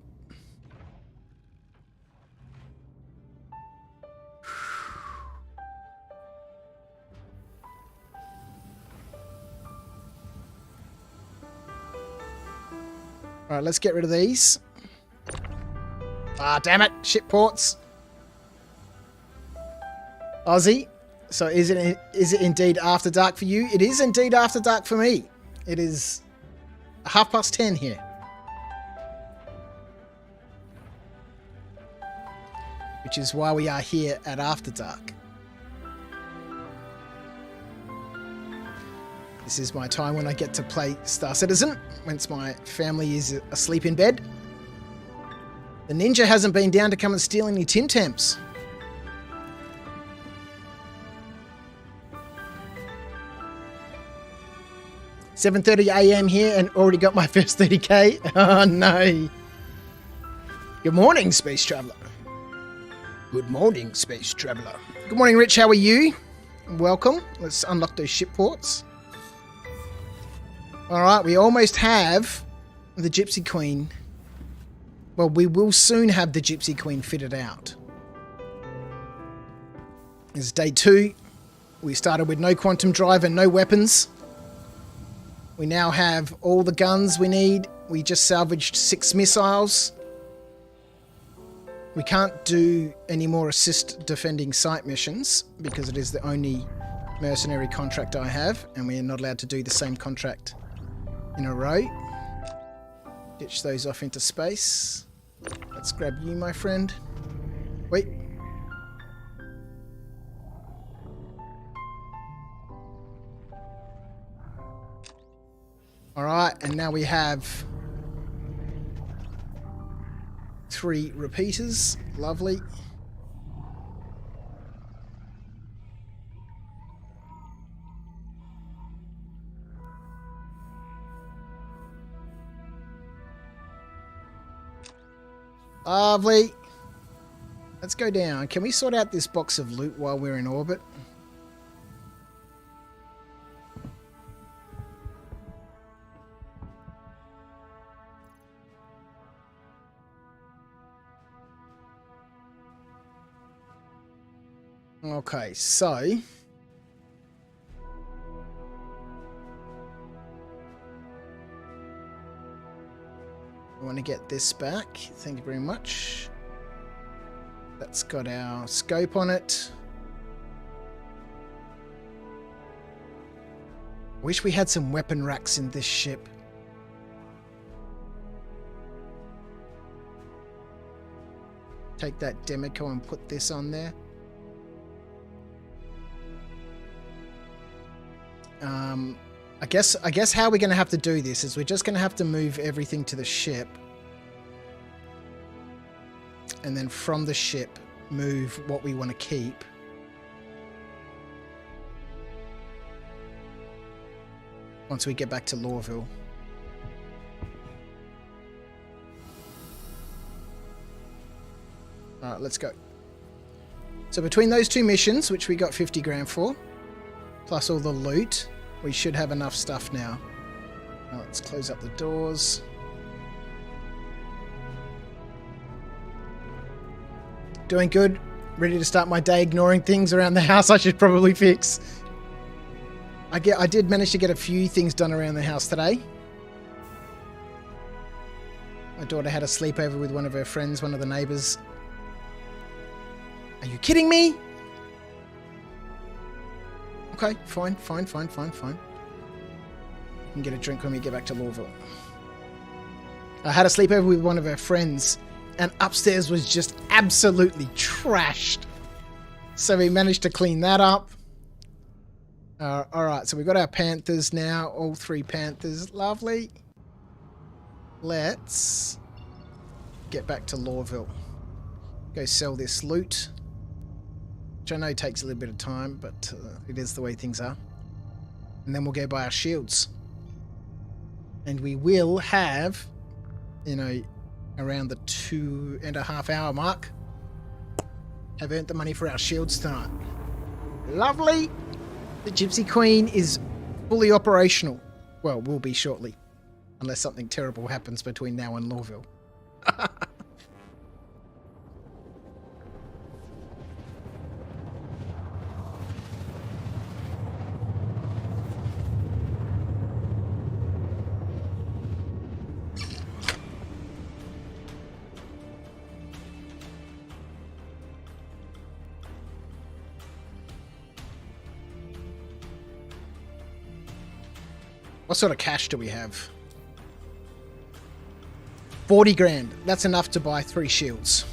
Alright, let's get rid of these. Ah, damn it! Ship ports. Aussie. So is it indeed after dark for you? It is indeed after dark for me. It is 10:30 here. Which is why we are here at After Dark. This is my time when I get to play Star Citizen, once my family is asleep in bed. The ninja hasn't been down to come and steal any Tim Tams. $7:30 a.m. here and already got my first 30k. Oh no. Good morning, Space Traveller. Good morning, Space Traveller. Good morning, Rich. How are you? Welcome. Let's unlock those ship ports. Alright, we almost have the Gypsy Queen. Well, we will soon have the Gypsy Queen fitted out. This is day 2. We started with no quantum drive and no weapons. We now have all the guns we need. We just salvaged 6 missiles. We can't do any more assist defending site missions because it is the only mercenary contract I have, and we are not allowed to do the same contract in a row. Ditch those off into space. Let's grab you, my friend. Wait. Alright, and now we have 3 repeaters. Lovely. Lovely. Let's go down. Can we sort out this box of loot while we're in orbit? Okay, so we want to get this back. Thank you very much. That's got our scope on it. Wish we had some weapon racks in this ship. Take that Demico and put this on there. I guess how we're going to have to do this is we're just going to have to move everything to the ship. And then from the ship, move what we want to keep. Once we get back to Lorville. Alright, let's go. So between those 2 missions, which we got 50 grand for, plus all the loot, we should have enough stuff now. Now let's close up the doors. Doing good. Ready to start my day ignoring things around the house I should probably fix. I did manage to get a few things done around the house today. My daughter had a sleepover with one of her friends, one of the neighbours. Are you kidding me? Okay, fine. You can get a drink when we get back to Lorville. I had a sleepover with one of her friends, and upstairs was just absolutely trashed. So we managed to clean that up. Alright, so we've got our Panthers now, all 3 Panthers. Lovely. Let's get back to Lorville. Go sell this loot. Which I know takes a little bit of time, but it is the way things are. And then we'll go buy our shields. And we will have, you know, around the 2.5 hour mark, have earned the money for our shields tonight. Lovely! The Gypsy Queen is fully operational. Well, will be shortly. Unless something terrible happens between now and Lorville. What sort of cash do we have? 40 grand. That's enough to buy 3 shields.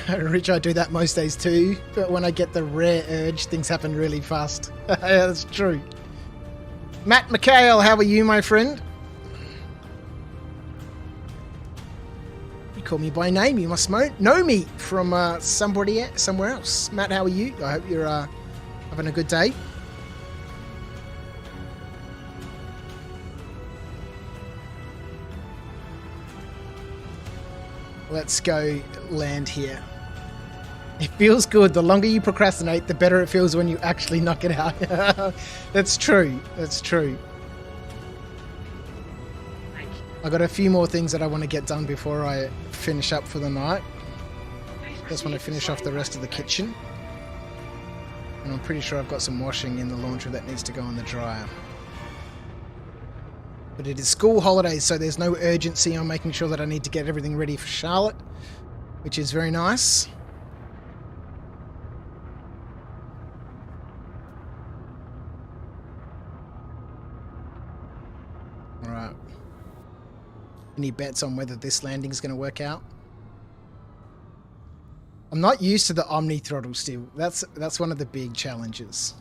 Rich, I do that most days too, but when I get the rare urge, things happen really fast. Yeah, that's true. Matt McHale, how are you, my friend? You call me by name. You must know me from somewhere else. Matt, how are you? I hope you're having a good day. Let's go land here. It feels good. The longer you procrastinate, the better it feels when you actually knock it out. That's true. That's true. I got a few more things that I want to get done before I finish up for the night. Just want to finish off the rest of the kitchen. And I'm pretty sure I've got some washing in the laundry that needs to go in the dryer. But it is school holidays, so there's no urgency on making sure that I need to get everything ready for Charlotte, which is very nice. Any bets on whether this landing is going to work out? I'm not used to the Omni throttle still. That's one of the big challenges.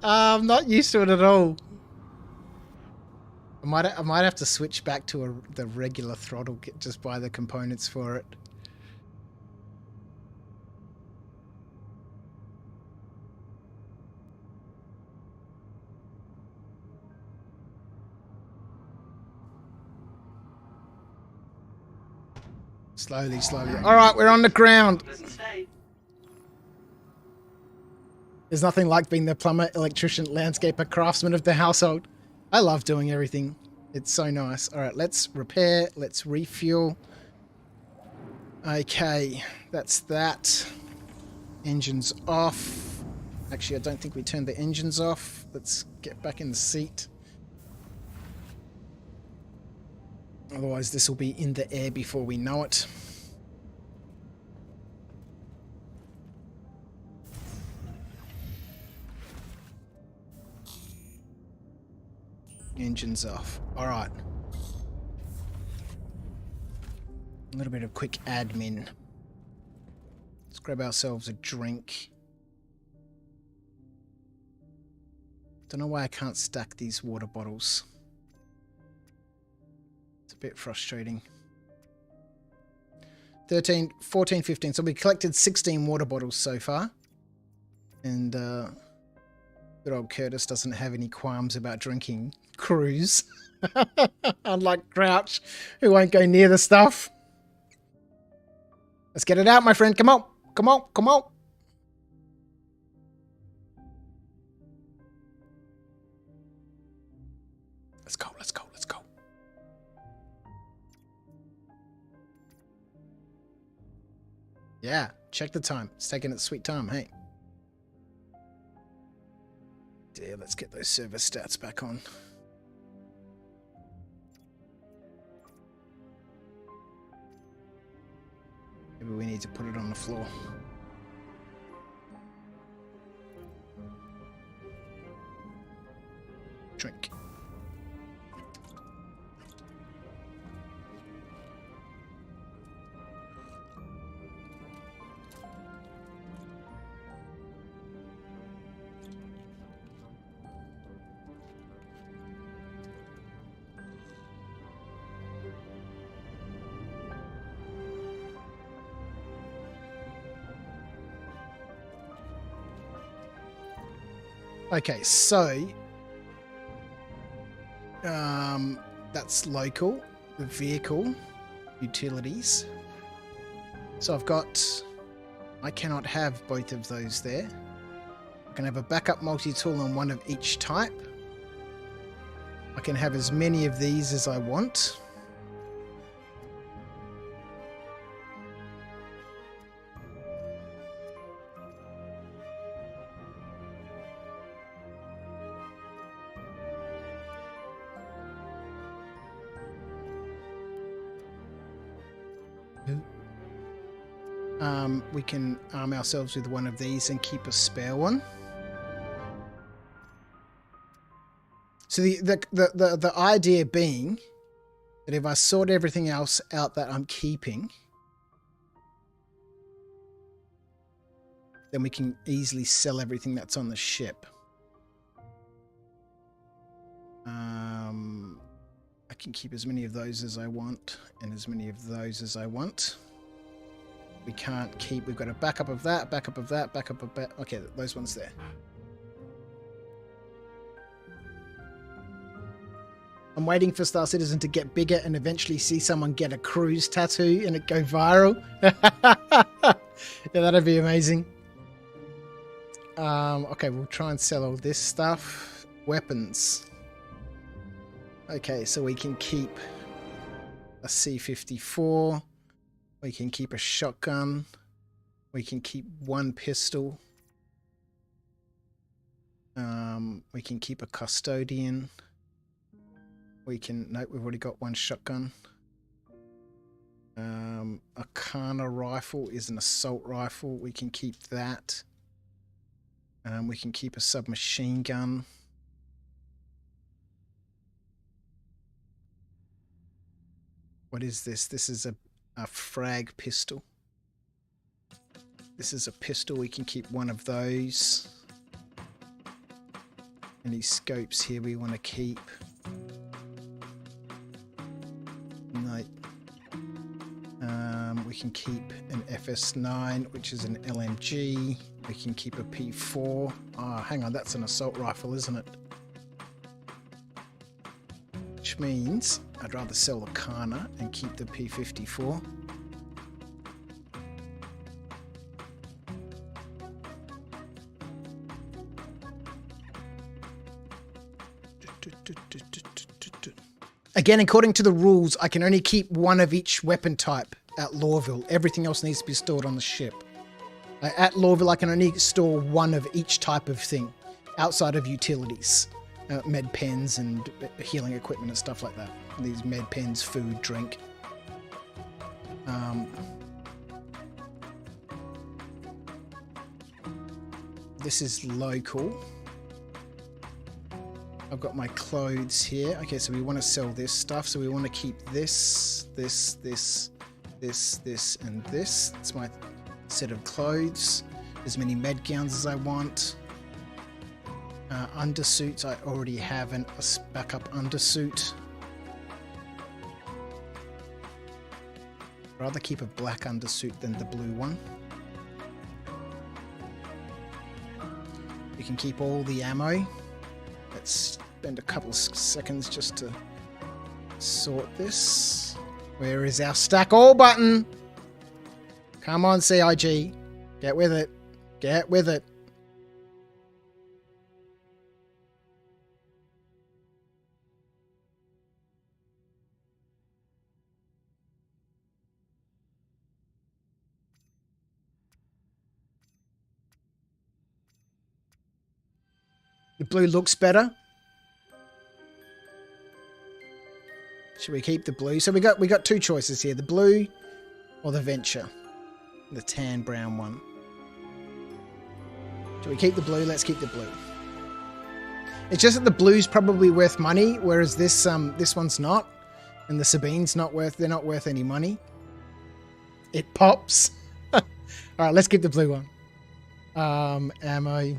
I'm not used to it at all. I might have to switch back to the regular throttle, just buy the components for it. Slowly. All right, we're on the ground. There's nothing like being the plumber, electrician, landscaper, craftsman of the household. I love doing everything. It's so nice. All right, let's repair. Let's refuel. Okay, that's that. Engines off. Actually, I don't think we turned the engines off. Let's get back in the seat. Otherwise, this will be in the air before we know it. Engines off. All right. A little bit of quick admin. Let's grab ourselves a drink. Don't know why I can't stack these water bottles. It's a bit frustrating. 13, 14, 15. So we collected 16 water bottles so far. And good old Curtis doesn't have any qualms about drinking cruise. Unlike Crouch, who won't go near the stuff. Let's get it out, my friend. Come on. Come on. Come on. Let's go. Let's go. Let's go. Yeah. Check the time. It's taking its sweet time. Hey. Yeah, let's get those service stats back on. Maybe we need to put it on the floor. Drink. Okay, so that's local, the vehicle, utilities. So I cannot have both of those there. I can have a backup multi-tool on one of each type. I can have as many of these as I want. We can arm ourselves with one of these and keep a spare one. So the idea being that if I sort everything else out that I'm keeping, then we can easily sell everything that's on the ship. I can keep as many of those as I want and as many of those as I want. We can't keep, we've got a backup of that, backup of that, backup of that. Okay, those ones there. I'm waiting for Star Citizen to get bigger and eventually see someone get a cruise tattoo and it go viral. Yeah, that'd be amazing. Okay, we'll try and sell all this stuff. Weapons. Okay, so we can keep a C-54. We can keep a shotgun. We can keep one pistol. We can keep a custodian. We can... Nope, we've already got one shotgun. A Kana rifle is an assault rifle. We can keep that. We can keep a submachine gun. What is this? This is a frag pistol. This is a pistol. We can keep one of those. Any scopes here we want to keep? No. We can keep an FS9, which is an LMG. We can keep a P4. Ah, hang on, that's an assault rifle, isn't it? Which means I'd rather sell the Kana and keep the P54. Again, according to the rules, I can only keep one of each weapon type at Lawville. Everything else needs to be stored on the ship. At Lawville, I can only store one of each type of thing outside of utilities. Med pens and healing equipment and stuff like that. These med pens, food, drink. This is local. I've got my clothes here. Okay, so we want to sell this stuff. So we want to keep this, this, and this. That's my set of clothes. As many med gowns as I want. Undersuits, I already have a backup undersuit. I'd rather keep a black undersuit than the blue one. You can keep all the ammo. Let's spend a couple seconds just to sort this. Where is our stack all button? Come on, CIG. Get with it. Get with it. The blue looks better. Should we keep the blue? So we got two choices here: the blue or the Venture, the tan brown one. Should we keep the blue? Let's keep the blue. It's just that the blue's probably worth money, whereas this one's not, and the Sabine's not worth. They're not worth any money. It pops. All right, let's keep the blue one. Ammo.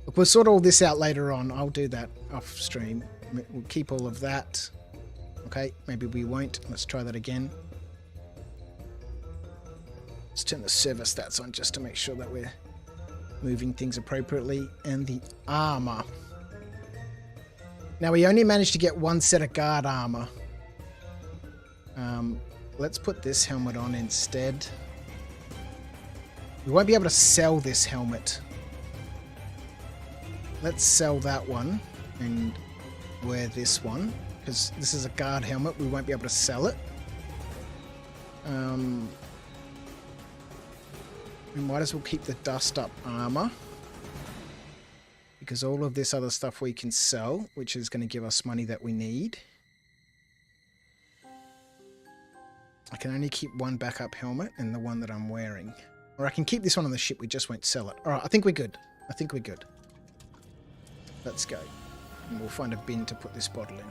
Look, we'll sort all this out later on. I'll do that off stream. We'll keep all of that. Okay, maybe we won't. Let's try that again. Let's turn the server stats on just to make sure that we're moving things appropriately. And the armor. Now, we only managed to get one set of guard armor. Let's put this helmet on instead. We won't be able to sell this helmet. Let's sell that one and wear this one, because this is a guard helmet. We won't be able to sell it. We might as well keep the dust up armor, because all of this other stuff we can sell, which is going to give us money that we need. I can only keep one backup helmet and the one that I'm wearing. Or I can keep this one on the ship, we just won't sell it. Alright, I think we're good. I think we're good. Let's go. And we'll find a bin to put this bottle in.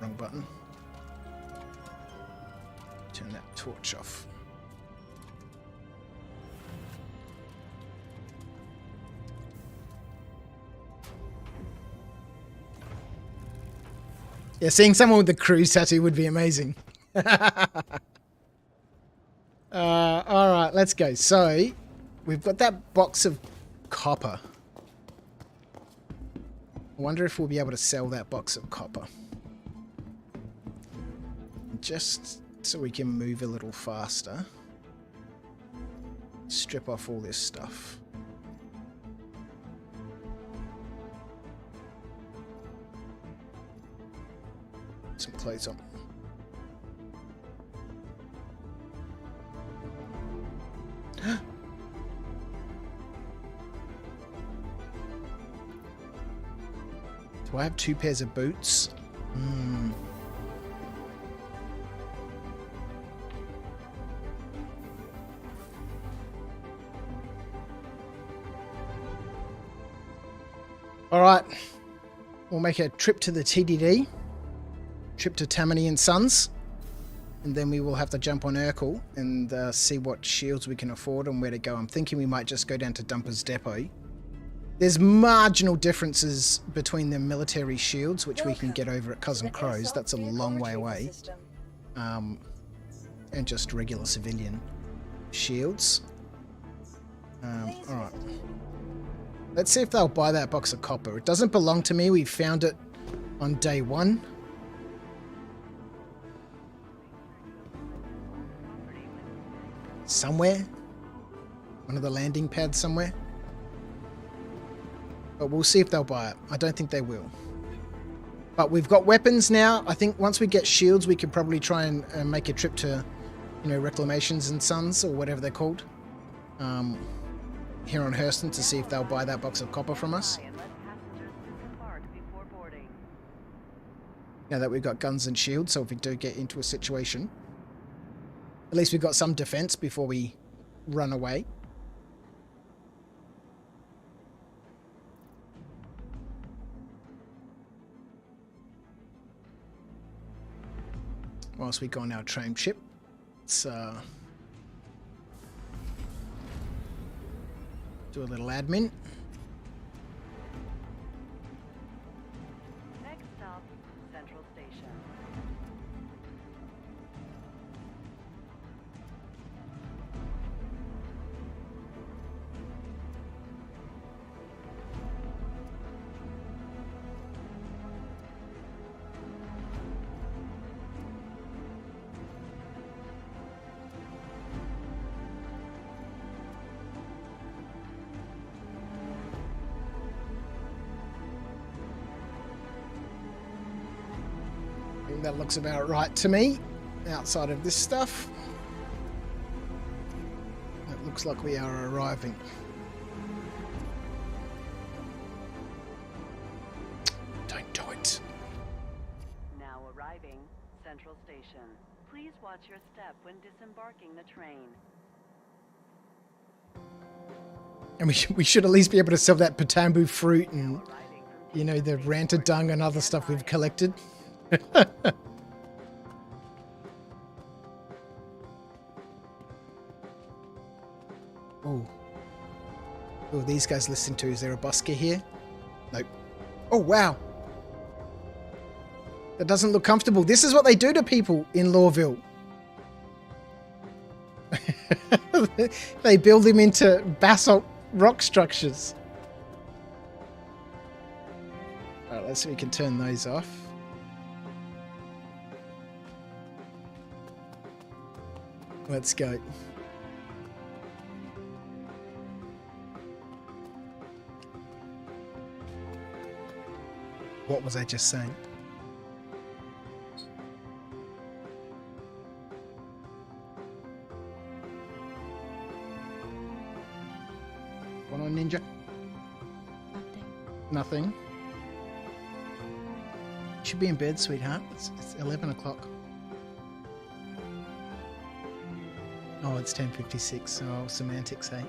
Wrong button. Turn that torch off. Yeah, seeing someone with the cruise tattoo would be amazing. Alright, let's go. So, we've got that box of copper. I wonder if we'll be able to sell that box of copper. Just so we can move a little faster. Strip off all this stuff. Some clothes on. Do I have 2 pairs of boots? Alright. we'll make a trip to the TDD, trip to Tammany and Sons, and then we will have to jump on Urkel and see what shields we can afford and where to go. I'm thinking we might just go down to Dumper's Depot. There's marginal differences between the military shields, which we can get over at Cousin Crow's. That's a long way away. And just regular civilian shields. Alright. Let's see if they'll buy that box of copper. It doesn't belong to me. We found it on day 1. Somewhere. One of the landing pads somewhere. But we'll see if they'll buy it. I don't think they will. But we've got weapons now. I think once we get shields, we could probably try and make a trip to, you know, Reclamations and Sons, or whatever they're called, here on Hurston, to see if they'll buy that box of copper from us. Now that we've got guns and shields, so if we do get into a situation, at least we've got some defense before we run away. Whilst we go on our train ship, let's do a little admin. Next stop, Central Station. That looks about right to me, outside of this stuff. It looks like we are arriving. Don't do it. Now arriving, Central Station. Please watch your step when disembarking the train. And we should at least be able to sell that Patambu fruit and, you know, the Ranta dung and other stuff we've collected. Oh. Oh, these guys listen to. Is there a busker here? Nope. Oh, wow. That doesn't look comfortable. This is what they do to people in Lawville. They build them into basalt rock structures. Alright, let's see if we can turn those off. Let's go. What was I just saying? What on, Ninja? Nothing. Nothing. You should be in bed, sweetheart. It's 11 o'clock. Oh, it's 10:56. Oh, semantics, hey?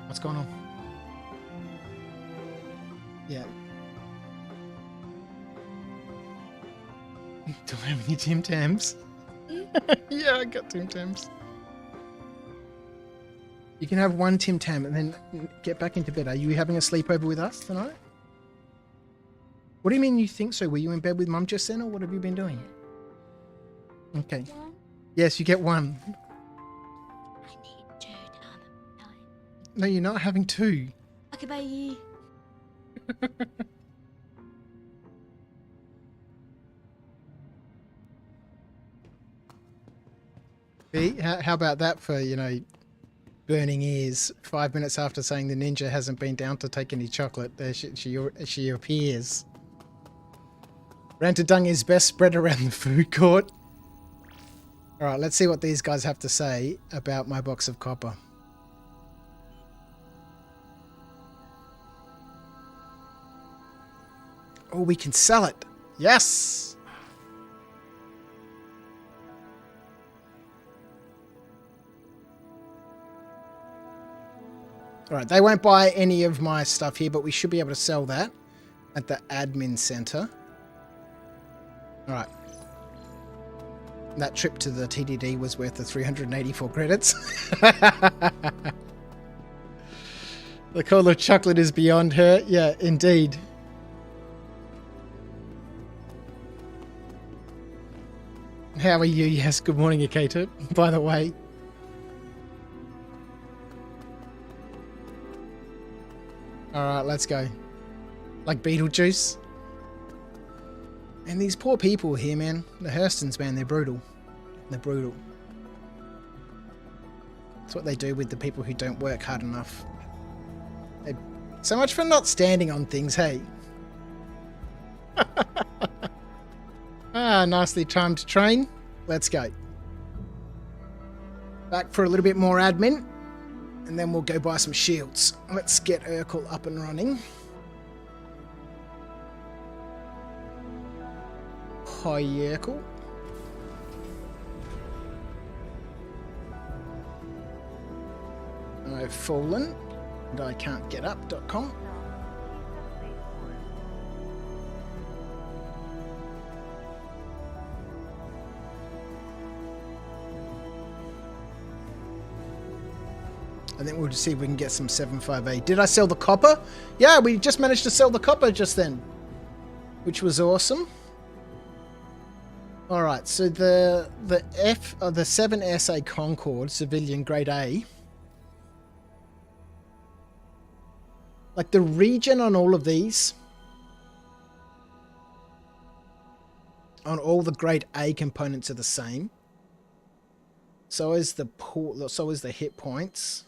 What's going on? Yeah. Do I have any Tim Tams? Yeah, I got Tim Tams. You can have one Tim Tam and then get back into bed. Are you having a sleepover with us tonight? What do you mean you think so? Were you in bed with Mum just then, or what have you been doing? Okay. One? Yes, you get one. I need 2 down the line. No, you're not having 2. Okay, bye. See, how about that for, you know, burning ears? 5 minutes after saying the ninja hasn't been down to take any chocolate, there she appears. Rantadung is best spread around the food court. Alright, let's see what these guys have to say about my box of copper. Oh, we can sell it. Yes! All right, they won't buy any of my stuff here, but we should be able to sell that at the admin center. All right. That trip to the TDD was worth the 384 credits. The call of chocolate is beyond her. Yeah, indeed. How are you? Yes, good morning, Akato, by the way. Alright, let's go. Like Beetlejuice. And these poor people here, man. The Hurstons, man, they're brutal. They're brutal. That's what they do with the people who don't work hard enough. So much for not standing on things, hey? Nicely timed train. Let's go. Back for a little bit more admin. And then we'll go buy some shields. Let's get Urkel up and running. Hi, Urkel. I've fallen. And I can't get up.com. I think we'll just see if we can get some 75A. Did I sell the copper? Yeah, we just managed to sell the copper just then, which was awesome. All right, so the 7SA Concorde civilian grade A. Like the region on all of these, on all the grade A components are the same. So is the pool. So is the hit points.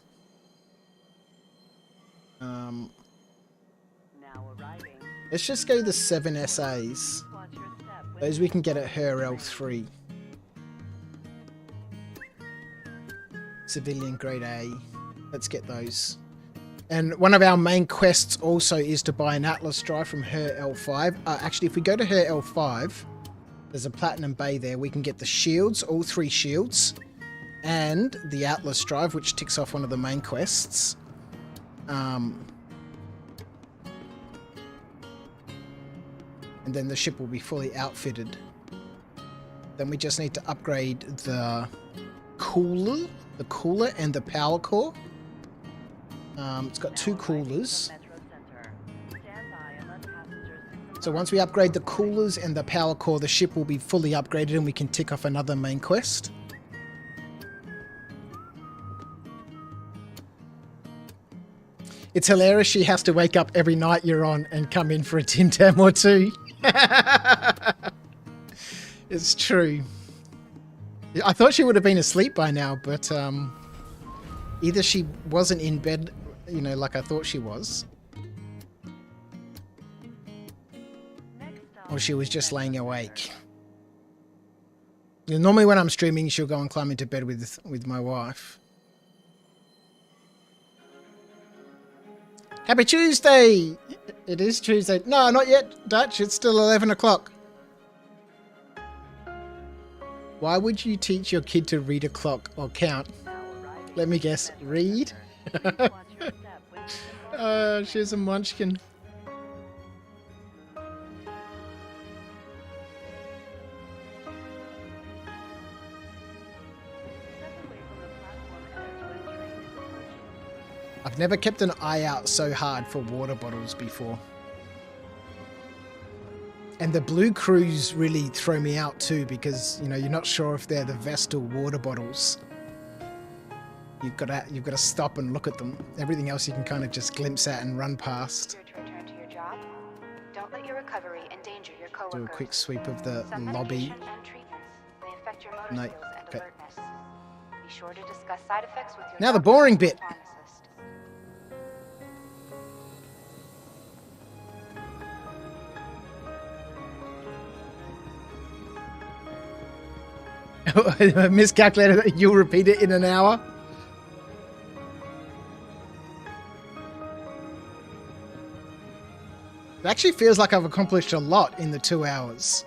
Let's just go the 7 SAs. Those we can get at her L3. Civilian grade A. Let's get those. And one of our main quests also is to buy an Atlas drive from her L5. Actually, if we go to her L5, there's a Platinum Bay there. We can get the shields, all 3 shields, and the Atlas drive, which ticks off one of the main quests. And then the ship will be fully outfitted. Then we just need to upgrade the cooler and the power core. It's got 2 coolers. So once we upgrade the coolers and the power core, the ship will be fully upgraded and we can tick off another main quest. It's hilarious she has to wake up every night you're on and come in for a Tim Tam or 2. It's true. I thought she would have been asleep by now, but either she wasn't in bed, you know, like I thought she was, or she was just laying awake. You know, normally when I'm streaming, she'll go and climb into bed with my wife. Happy Tuesday! It is Tuesday. No, not yet, Dutch. It's still 11 o'clock. Why would you teach your kid to read a clock or count? Let me guess. Read? She's a munchkin. I've never kept an eye out so hard for water bottles before. And the blue crews really throw me out too, because, you know, you're not sure if they're the Vestal water bottles. You've got to stop and look at them. Everything else you can kind of just glimpse at and run past. To return to your job. Don't let your recovery endanger your coworkers. Do a quick sweep of the Some lobby. medication and treatments may affect your motor No. skills and Okay. alertness. Be sure to discuss side effects with your Now the doctor boring or bit. pharmacist. Miscalculated. You'll repeat it in an hour. It actually feels like I've accomplished a lot in the 2 hours.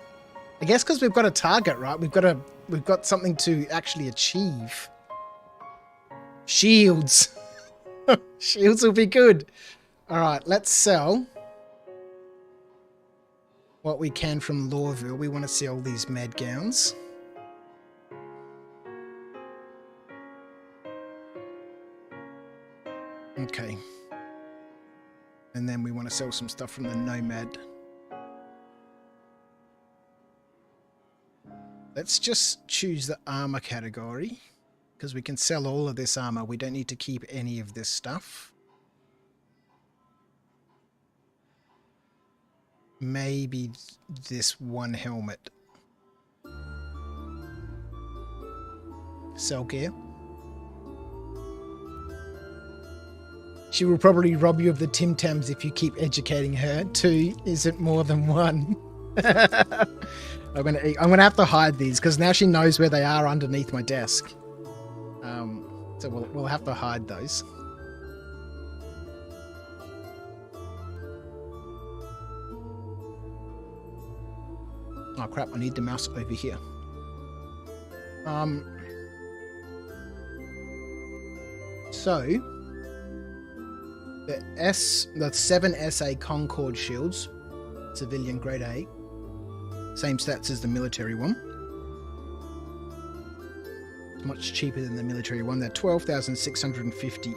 I guess because we've got a target, right? We've got something to actually achieve. Shields. Shields will be good. All right, let's sell what we can from Lawville. We want to sell these med gowns. Okay. And then we want to sell some stuff from the Nomad. Let's just choose the armor category, because we can sell all of this armor. We don't need to keep any of this stuff. Maybe this one helmet. Sell gear. She will probably rob you of the Tim Tams if you keep educating her. 2 isn't more than 1. I'm gonna have to hide these because now she knows where they are underneath my desk. So we'll have to hide those. Oh crap! I need the mouse over here. So the 7 SA Concord shields, civilian grade A, same stats as the military one. Much cheaper than the military one. They're 12,650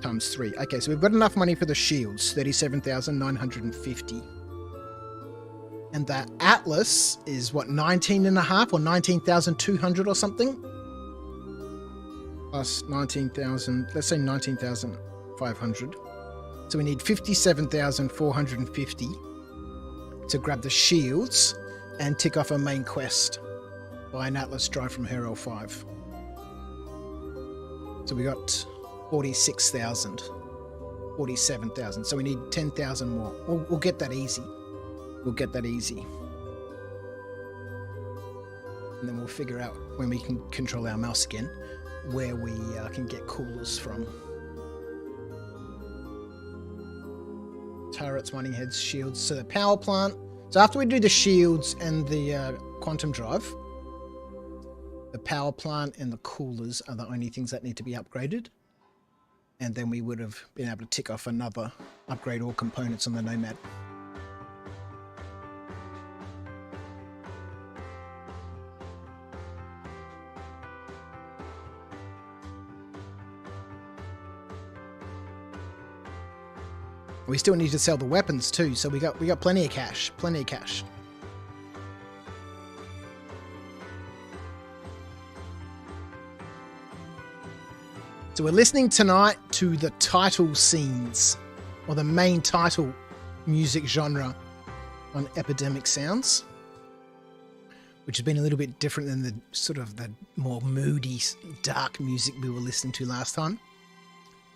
times 3. Okay, so we've got enough money for the shields, 37,950. And that Atlas is what, 19.5 or 19,200 or something? Plus 19,000, let's say 19,500. So we need 57,450 to grab the shields and tick off a main quest. Buy an Atlas drive from Hero 5. So we got 46,000, 47,000. So we need 10,000 more. We'll get that easy. We'll get that easy. And then we'll figure out when we can control our mouse again, where we can get coolers from. Turrets, mining heads, shields. So the power plant. So after we do the shields and the quantum drive, the power plant and the coolers are the only things that need to be upgraded. And then we would have been able to tick off another upgrade all components on the Nomad. We still need to sell the weapons too, so we got plenty of cash, plenty of cash. So we're listening tonight to the title scenes, or the main title music genre on Epidemic Sounds, which has been a little bit different than the sort of the more moody, dark music we were listening to last time,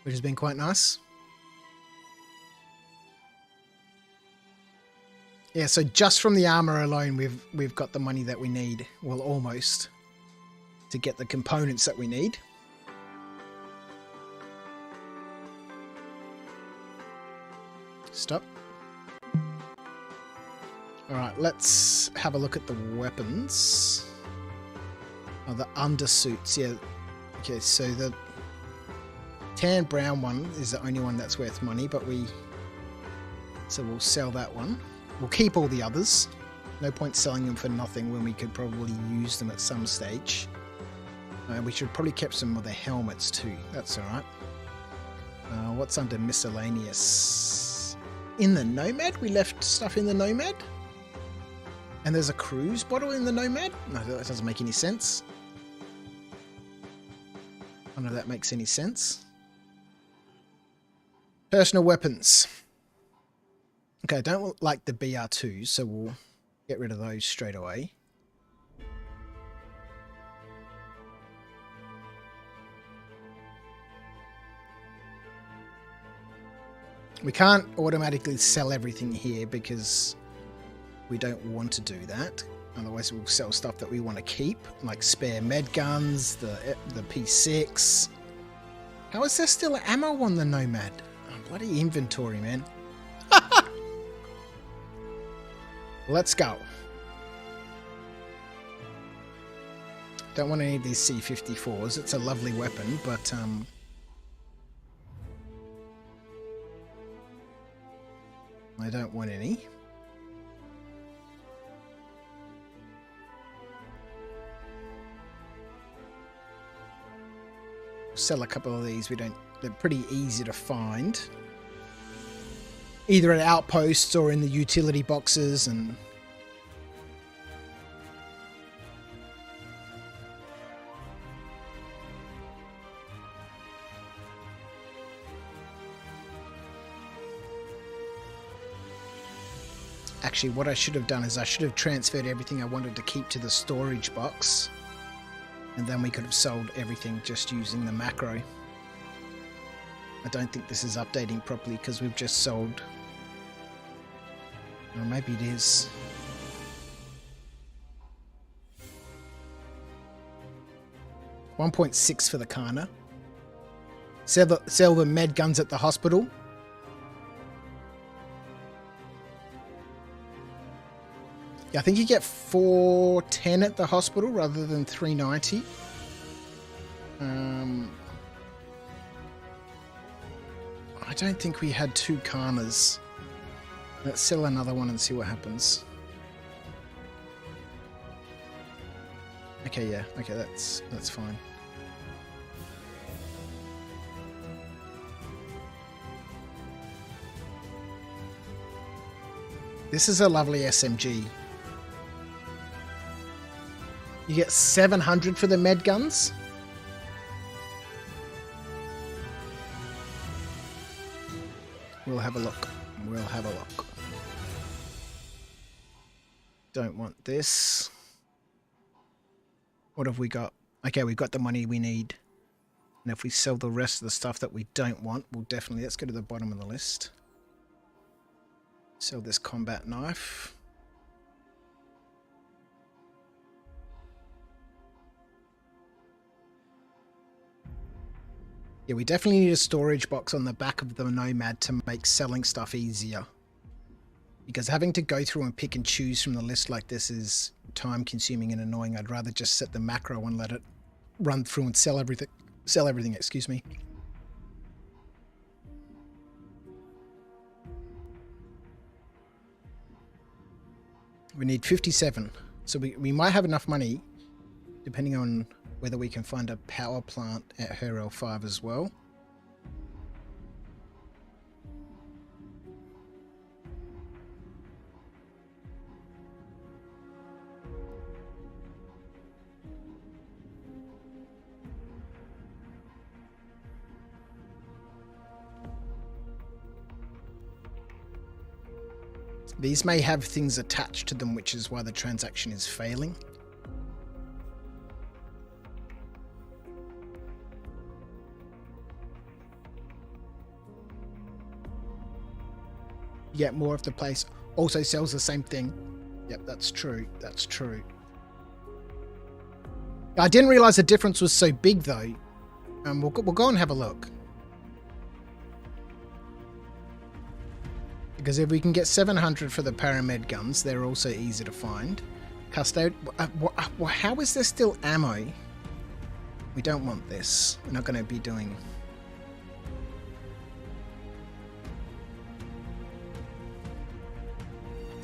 which has been quite nice. Yeah, so just from the armor alone, we've got the money that we need, well, almost, to get the components that we need. Stop. Alright, let's have a look at the weapons. Oh, the undersuits, yeah. Okay, so the tan brown one is the only one that's worth money, but so we'll sell that one. We'll keep all the others. No point selling them for nothing when we could probably use them at some stage. We should probably keep some of the helmets too. That's alright. What's under miscellaneous? In the Nomad? We left stuff in the Nomad? And there's a cruise bottle in the Nomad? No, that doesn't make any sense. I don't know if that makes any sense. Personal weapons. Okay, I don't like the BR2s, so we'll get rid of those straight away. We can't automatically sell everything here because we don't want to do that. Otherwise we'll sell stuff that we want to keep, like spare med guns, the P6. How is there still ammo on the Nomad? Oh, bloody inventory, man. Let's go. Don't want any of these C-54s. It's a lovely weapon, but I don't want any. Sell a couple of these. They're pretty easy to find. Either at outposts or in the utility boxes and... Actually, what I should have done is I should have transferred everything I wanted to keep to the storage box. And then we could have sold everything just using the macro. I don't think this is updating properly because we've just sold... Or maybe it is. $1.6 for the Kana. Sell the med guns at the hospital. Yeah, I think you get $410 at the hospital rather than $390. I don't think we had 2 Kanas. Let's sell another one and see what happens. Okay, yeah. Okay, that's fine. This is a lovely SMG. You get 700 for the med guns. We'll have a look. We'll have a look. Don't want this. What have we got? Okay, we've got the money we need. And if we sell the rest of the stuff that we don't want, we'll definitely... Let's go to the bottom of the list. Sell this combat knife. Yeah, we definitely need a storage box on the back of the Nomad to make selling stuff easier. Because having to go through and pick and choose from the list like this is time consuming and annoying. I'd rather just set the macro and let it run through and sell everything. Sell everything, excuse me. We need 57. So we might have enough money, depending on whether we can find a power plant at Herel 5 as well. These may have things attached to them, which is why the transaction is failing. Get more of the place. Also sells the same thing. Yep, that's true. That's true. I didn't realize the difference was so big, though. We'll go and have a look. Because if we can get 700 for the Paramed guns, they're also easy to find. Custode... how is there still ammo? We don't want this. We're not going to be doing...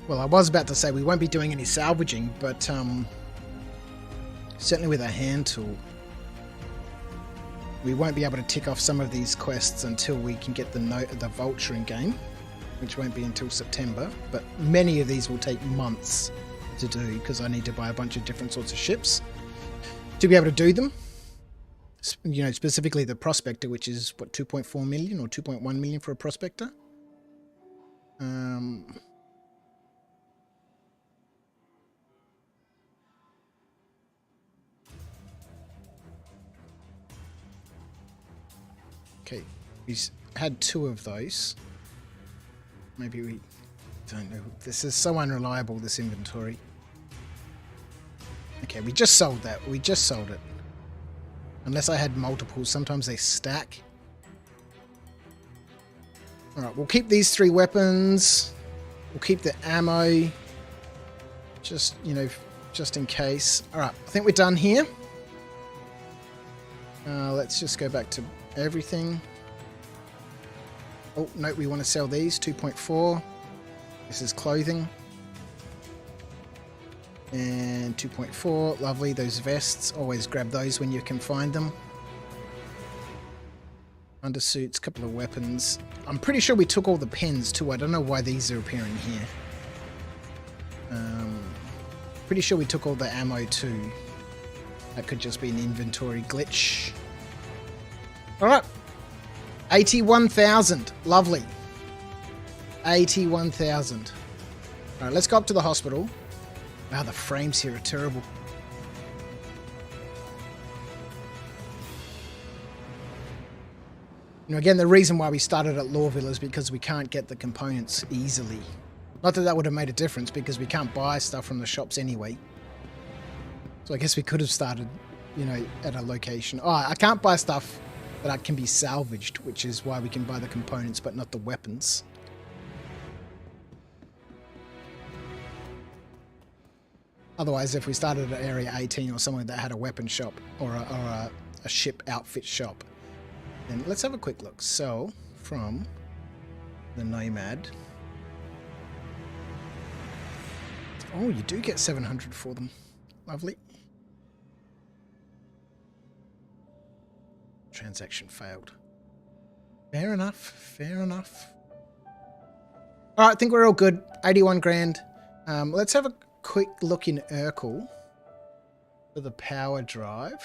Well, I was about to say we won't be doing any salvaging, but certainly with a hand tool, we won't be able to tick off some of these quests until we can get the Vulture in game, which won't be until September. But many of these will take months to do because I need to buy a bunch of different sorts of ships to be able to do them. You know, specifically the Prospector, which is what, 2.4 million or 2.1 million for a Prospector. Okay, we had 2 of those. Maybe we don't know. This is so unreliable, this inventory. Okay, we just sold that. We just sold it. Unless I had multiples, sometimes they stack. Alright, we'll keep these 3 weapons. We'll keep the ammo. Just, you know, just in case. Alright, I think we're done here. Let's just go back to everything. Oh, no, we want to sell these. 2.4. This is clothing. And 2.4, lovely. Those vests, always grab those when you can find them. Undersuits, couple of weapons. I'm pretty sure we took all the pens too. I don't know why these are appearing here. Pretty sure we took all the ammo too. That could just be an inventory glitch. Alright. 81,000. Lovely. 81,000. Alright, let's go up to the hospital. Wow, the frames here are terrible. You know, again, the reason why we started at Lawville is because we can't get the components easily. Not that that would have made a difference because we can't buy stuff from the shops anyway. So I guess we could have started, you know, at a location. Oh, I can't buy stuff that can be salvaged, which is why we can buy the components but not the weapons. Otherwise, if we started at Area 18 or somewhere that had a weapon shop or a ship outfit shop, then let's have a quick look. So, from the Nomad. Oh, you do get 700 for them. Lovely. Transaction failed. Fair enough. Fair enough. All right, I think we're all good. 81 grand. Let's have a quick look in Urkel for the power drive.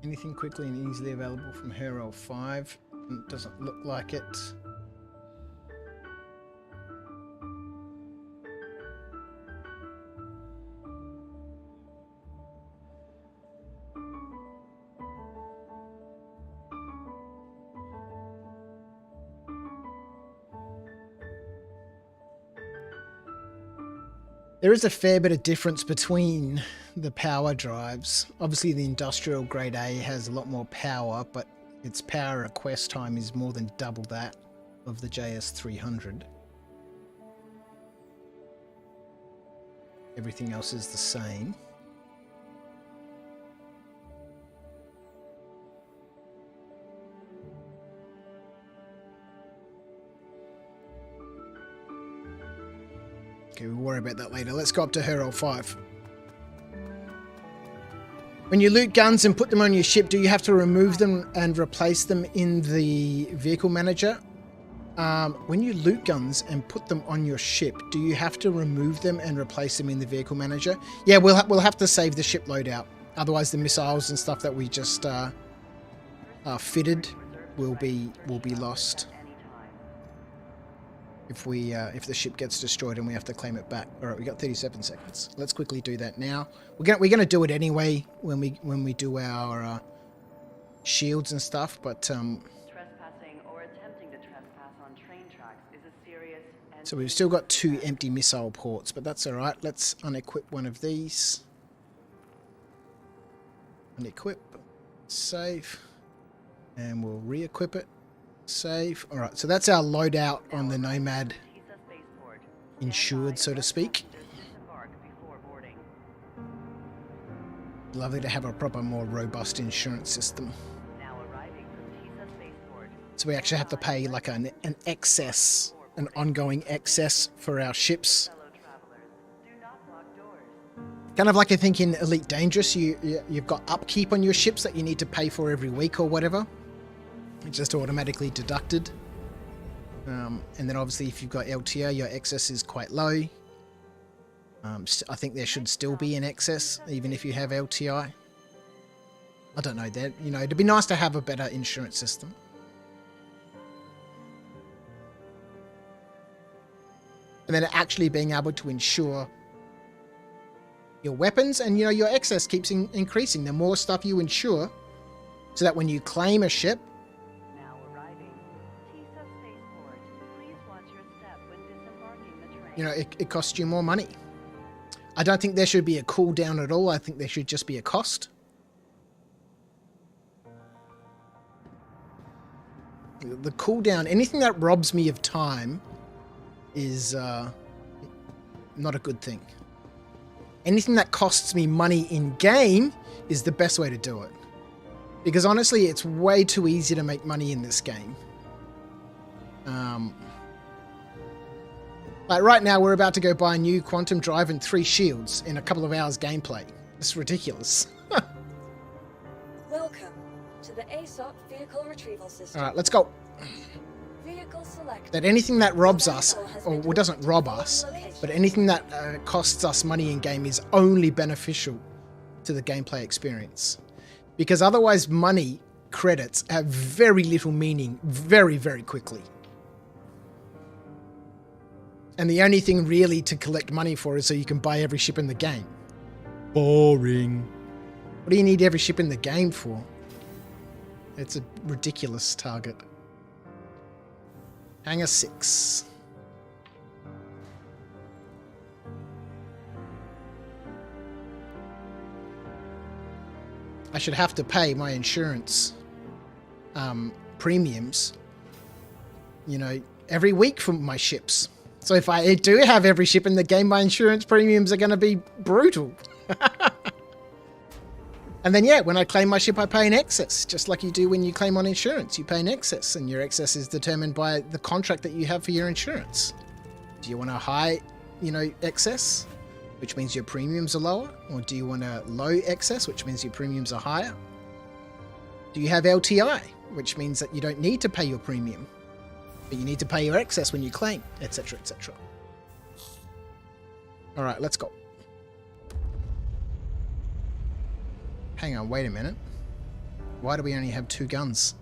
Anything quickly and easily available from Hero 5? Doesn't look like it. There is a fair bit of difference between the power drives. Obviously the industrial grade A has a lot more power, but its power request time is more than double that of the JS300. Everything else is the same. Okay, we'll worry about that later. Let's go up to Hero 5. When you loot guns and put them on your ship, do you have to remove them and replace them in the vehicle manager? When you loot guns and put them on your ship, do you have to remove them and replace them in the vehicle manager? Yeah, we'll have to save the ship loadout. Otherwise, the missiles and stuff that we just fitted will be lost. If the ship gets destroyed and we have to claim it back. All right, we got 37 seconds. Let's quickly do that now. We're gonna do it anyway when we do our shields and stuff. But Trespassing or attempting to trespass on train tracks is a serious. So we've still got 2 empty missile ports, but that's all right. Let's unequip one of these. Unequip, save, and we'll re-equip it. Save. All right, so that's our loadout on the Nomad, insured, so to speak. Lovely to have a proper, more robust insurance system. So we actually have to pay like an excess, an ongoing excess for our ships. Kind of like I think in Elite Dangerous, you've got upkeep on your ships that you need to pay for every week or whatever. It's just automatically deducted. And then obviously if you've got LTO, your excess is quite low. I think there should still be an excess, even if you have LTI. I don't know that. You know, it'd be nice to have a better insurance system. And then actually being able to insure your weapons, and you know, your excess keeps increasing. The more stuff you insure, so that when you claim a ship, you know, it costs you more money. I don't think there should be a cooldown at all. I think there should just be a cost. The cooldown, anything that robs me of time is not a good thing. anything that costs me money in game is the best way to do it. Because honestly, it's way too easy to make money in this game. Like right now, we're about to go buy a new quantum drive and 3 shields in a couple of hours gameplay. It's ridiculous. Welcome to the ASOP vehicle retrieval system. All right, let's go. Vehicle select. That anything that robs us, or well, doesn't rob us, but anything that costs us money in game is only beneficial to the gameplay experience. Because otherwise money credits have very little meaning very, very quickly. And the only thing really to collect money for is so you can buy every ship in the game. Boring. What do you need every ship in the game for? It's a ridiculous target. Hangar 6. I should have to pay my insurance premiums, you know, every week for my ships. So if I do have every ship in the game, my insurance premiums are going to be brutal. And then, yeah, when I claim my ship, I pay an excess, just like you do when you claim on insurance. You pay an excess, and your excess is determined by the contract that you have for your insurance. Do you want a high, you know, excess, which means your premiums are lower? Or do you want a low excess, which means your premiums are higher? Do you have LTI, which means that you don't need to pay your premium, but you need to pay your excess when you claim, etc., etc. All right, let's go. Hang on, wait a minute. Why do we only have 2 guns?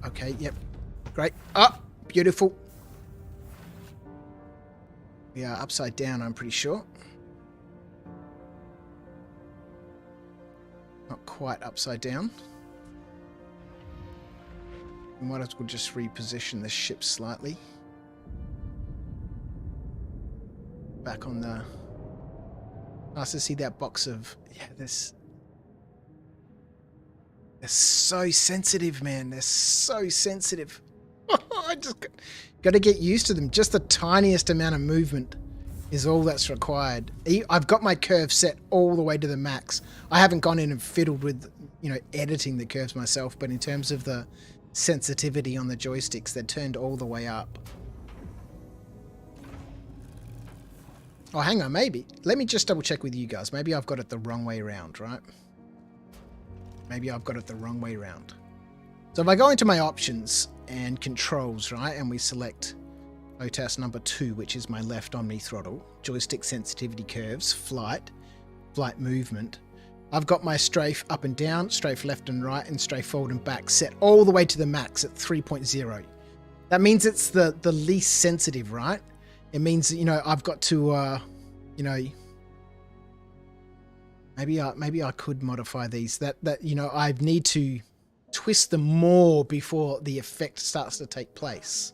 Okay, yep. Great. Oh, beautiful. We are upside down, I'm pretty sure. Not quite upside down. We might as well just reposition the ship slightly. Back on the... Nice to see that box of... Yeah, this... They're so sensitive, man. They're so sensitive. I just got to get used to them. Just the tiniest amount of movement is all that's required. I've got my curve set all the way to the max. I haven't gone in and fiddled with, you know, editing the curves myself, but in terms of the sensitivity on the joysticks, they're turned all the way up. Oh, hang on, maybe. Let me just double check with you guys. Maybe I've got it the wrong way around, right? Maybe I've got it the wrong way around. So if I go into my options and controls, right, and we select OTAS number 2, which is my left Omni throttle, joystick sensitivity curves, flight movement. I've got my strafe up and down, strafe left and right, and strafe forward and back set all the way to the max at 3.0. That means it's the least sensitive, right? It means, you know, I've got to, you know, maybe I could modify these. That you know, I need to twist them more before the effect starts to take place.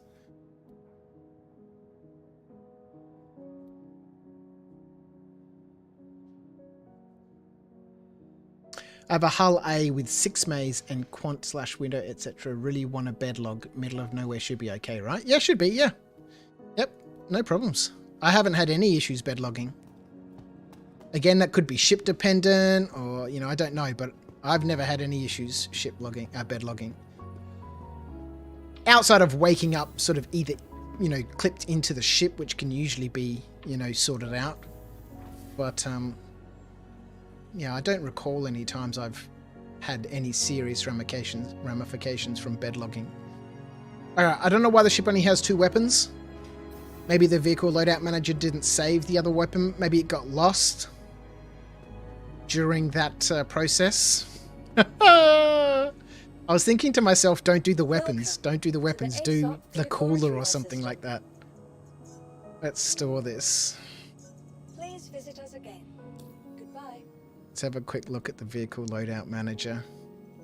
I have a hull A with 6 maze and quant/window, etc. Really want a bed log. Middle of nowhere should be okay, right? Yeah, should be, yeah. Yep, no problems. I haven't had any issues bed logging. Again, that could be ship dependent, or, you know, I don't know, but I've never had any issues bed logging. Outside of waking up sort of either, you know, clipped into the ship, which can usually be, you know, sorted out. But, yeah, I don't recall any times I've had any serious ramifications from bed logging. Alright, I don't know why the ship only has 2 weapons. Maybe the vehicle loadout manager didn't save the other weapon. Maybe it got lost during that process. I was thinking to myself, don't do the weapons. Don't do the weapons. Do the cooler or something like that. Let's store this. Please visit us again. Goodbye. Let's have a quick look at the vehicle loadout manager.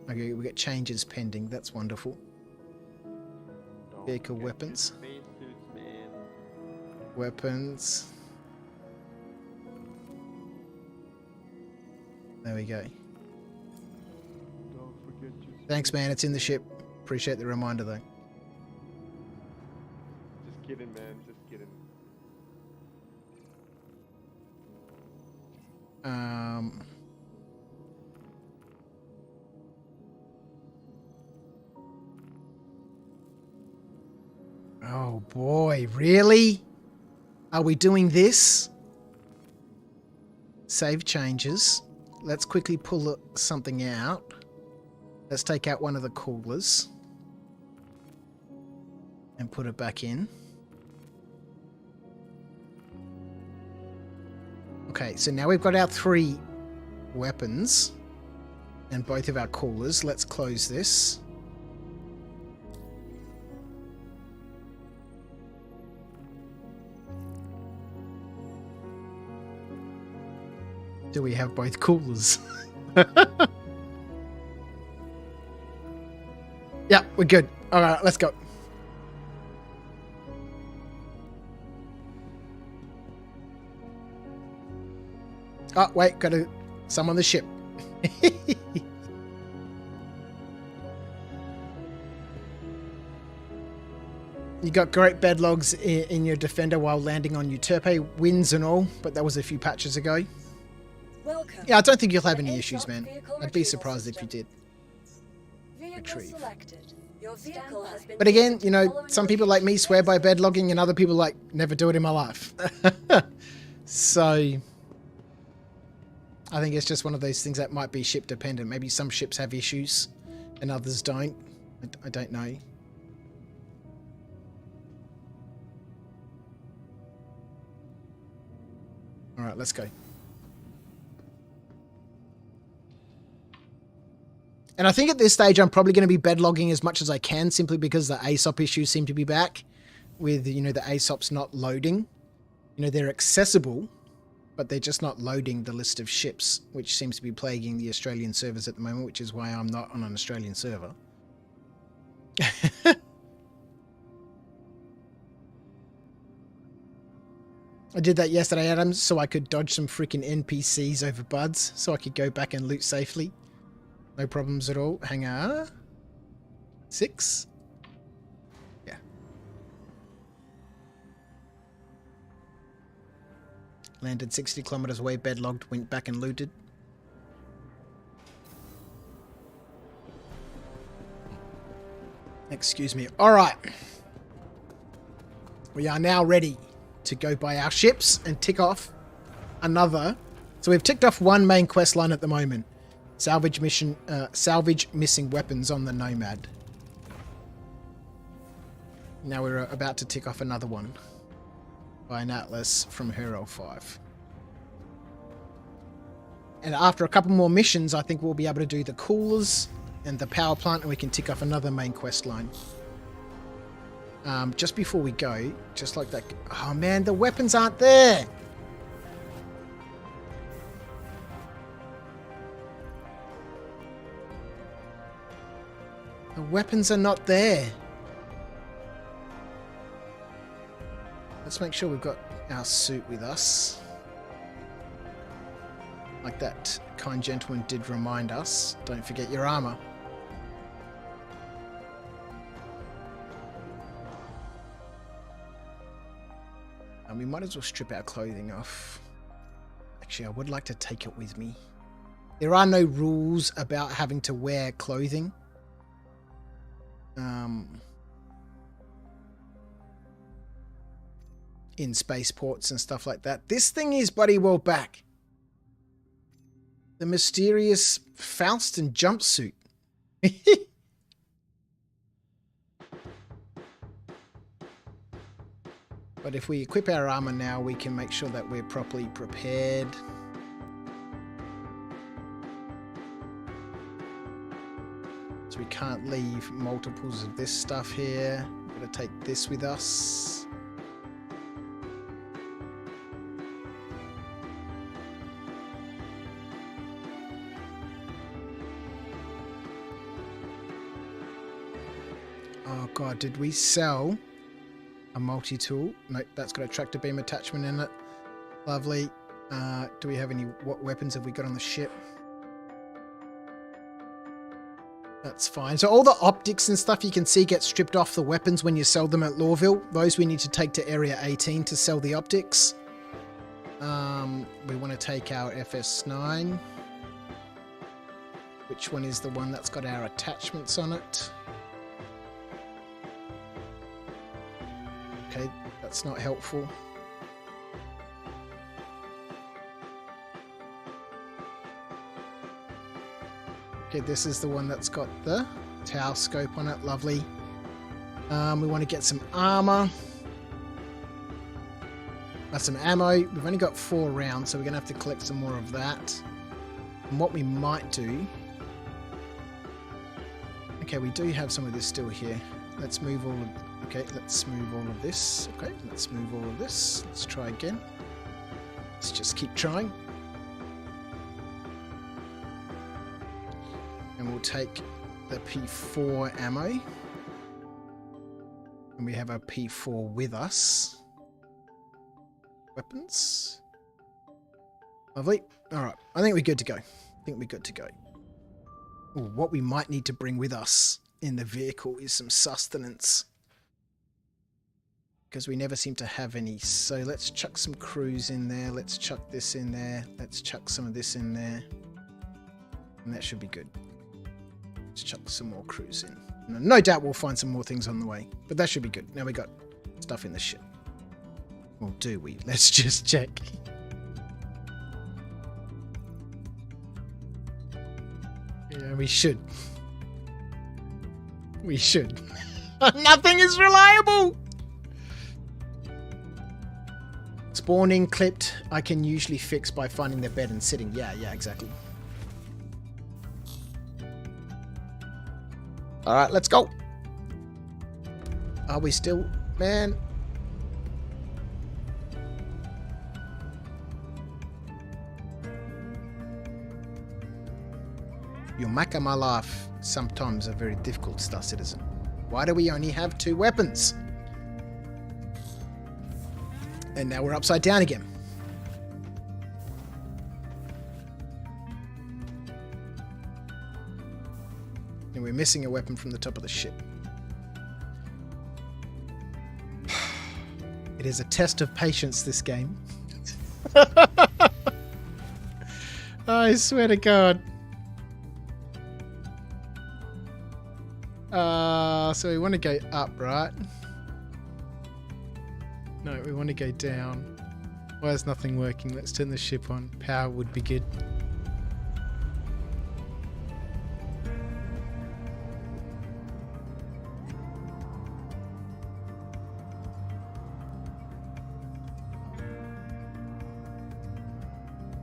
Okay, we get changes pending. That's wonderful. Vehicle weapons. Weapons. There we go. Thanks, man. It's in the ship. Appreciate the reminder, though. kidding, man. Just kidding. Oh boy, really? Are we doing this? Save changes. Let's quickly pull something out. Let's take out one of the coolers and put it back in. Okay, so now we've got our 3 weapons and both of our coolers. Let's close this. Do we have both coolers? Yeah, we're good. All right, let's go. Oh, wait, got some on the ship. You got great bed logs in your Defender while landing on Euterpe, wins and all, but that was a few patches ago. Welcome. Yeah, I don't think you'll have any The issues, ASOP man. vehicle I'd be retrieval surprised if you system. did. Vehicle Retrieve. selected. Your vehicle has been But again, moved you know, following some your people like me vehicle swear by space. bed logging and other people like never do it in my life. So I think it's just one of those things that might be ship dependent. Maybe some ships have issues and others don't. I don't know. All right, let's go. And I think at this stage, I'm probably going to be bed logging as much as I can, simply because the ASOP issues seem to be back with, you know, the ASOPs not loading. You know, they're accessible, but they're just not loading the list of ships, which seems to be plaguing the Australian servers at the moment, which is why I'm not on an Australian server. I did that yesterday, Adam, so I could dodge some freaking NPCs over buds, so I could go back and loot safely. No problems at all. Hangar 6? Yeah. Landed 60 kilometers away, bed logged, went back and looted. Excuse me. Alright. We are now ready to go by our ships and tick off another. So we've ticked off one main quest line at the moment. Salvage mission, salvage missing weapons on the Nomad. Now we're about to tick off another one by an Atlas from Hero 5. And after a couple more missions, I think we'll be able to do the coolers and the power plant, and we can tick off another main quest line. Just before we go, just like that. Oh man, the weapons aren't there. The weapons are not there. Let's make sure we've got our suit with us. Like that kind gentleman did remind us. Don't forget your armor. And we might as well strip our clothing off. Actually, I would like to take it with me. There are no rules about having to wear clothing. In spaceports and stuff like that. This thing is bloody well back. The mysterious Faustin jumpsuit. But if we equip our armor now, we can make sure that we're properly prepared. So we can't leave multiples of this stuff here. We've got to take this with us. Oh god, did we sell a multi-tool? Nope, that's got a tractor beam attachment in it. Lovely. Do we have any, what weapons have we got on the ship? That's fine. So all the optics and stuff you can see get stripped off the weapons when you sell them at Lawville. Those we need to take to Area 18 to sell the optics. We want to take our FS9. Which one is the one that's got our attachments on it? Okay, that's not helpful. Okay, this is the one that's got the Tau scope on it. Lovely. We want to get some armor. Some ammo. We've only got 4 rounds, so we're going to have to collect some more of that. And what we might do... Okay, we do have some of this still here. Let's move all of... Okay, let's move all of this. Okay, let's move all of this. Let's try again. Let's just keep trying. And we'll take the P4 ammo. And we have our P4 with us. Weapons. Lovely. Alright, I think we're good to go. Ooh, what we might need to bring with us in the vehicle is some sustenance. Because we never seem to have any. So let's chuck some crews in there. Let's chuck this in there. Let's chuck some of this in there. And that should be good. Let's chuck some more crews in. No doubt we'll find some more things on the way. But that should be good. Now we got stuff in the ship. Or do we? Let's just check. Yeah, we should. We should. Nothing is reliable! Spawning clipped, I can usually fix by finding their bed and sitting. Yeah, exactly. Alright, let's go. Are we still... Man... You make my life sometimes a very difficult, Star Citizen. Why do we only have 2 weapons? And now we're upside down again. And we're missing a weapon from the top of the ship. It is a test of patience, this game. I swear to God. So we want to go up, right? No, we want to go down. Why is nothing working? Let's turn the ship on. Power would be good.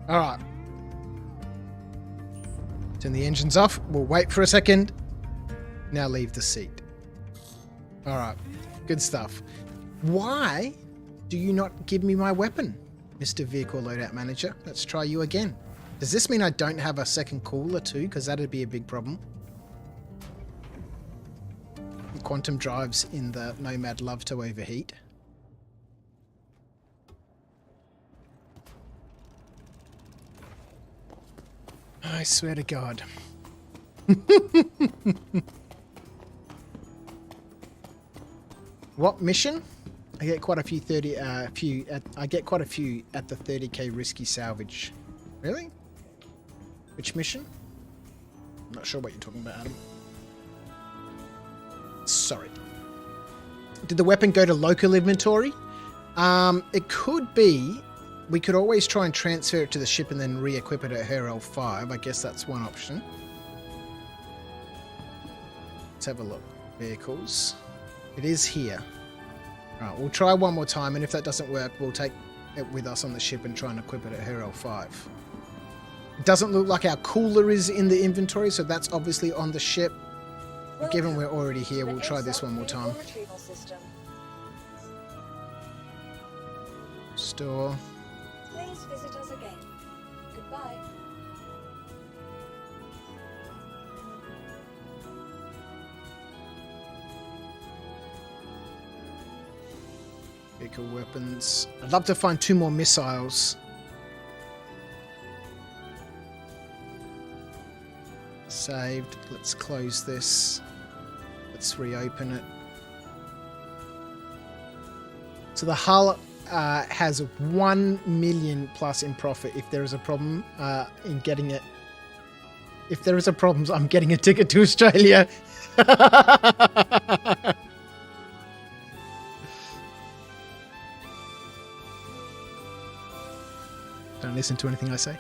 Alright. Turn the engines off. We'll wait for a second. Now leave the seat. Alright. Good stuff. Why do you not give me my weapon, Mr. Vehicle Loadout Manager? Let's try you again. Does this mean I don't have a second cooler too? Because that'd be a big problem. Quantum drives in the Nomad love to overheat. I swear to God. What mission? I get quite a few I get quite a few at the 30k risky salvage. Really? Which mission? I'm not sure what you're talking about, Adam. Sorry. Did the weapon go to local inventory? It could be. We could always try and transfer it to the ship and then re-equip it at HRL 5. I guess that's one option. Let's have a look. Vehicles. It is here. Alright, we'll try one more time, and if that doesn't work, we'll take it with us on the ship and try and equip it at HRL 5. It doesn't look like our cooler is in the inventory, so that's obviously on the ship. But given we're already here, we'll try this one more time. Store. Please visit us again. Goodbye. Vehicle weapons. I'd love to find 2 more missiles. saved. Let's close this. Let's reopen it. So the hull has 1 million plus in profit. If there is a problem in getting it, if there is a problem, I'm getting a ticket to Australia. Don't listen to anything I say.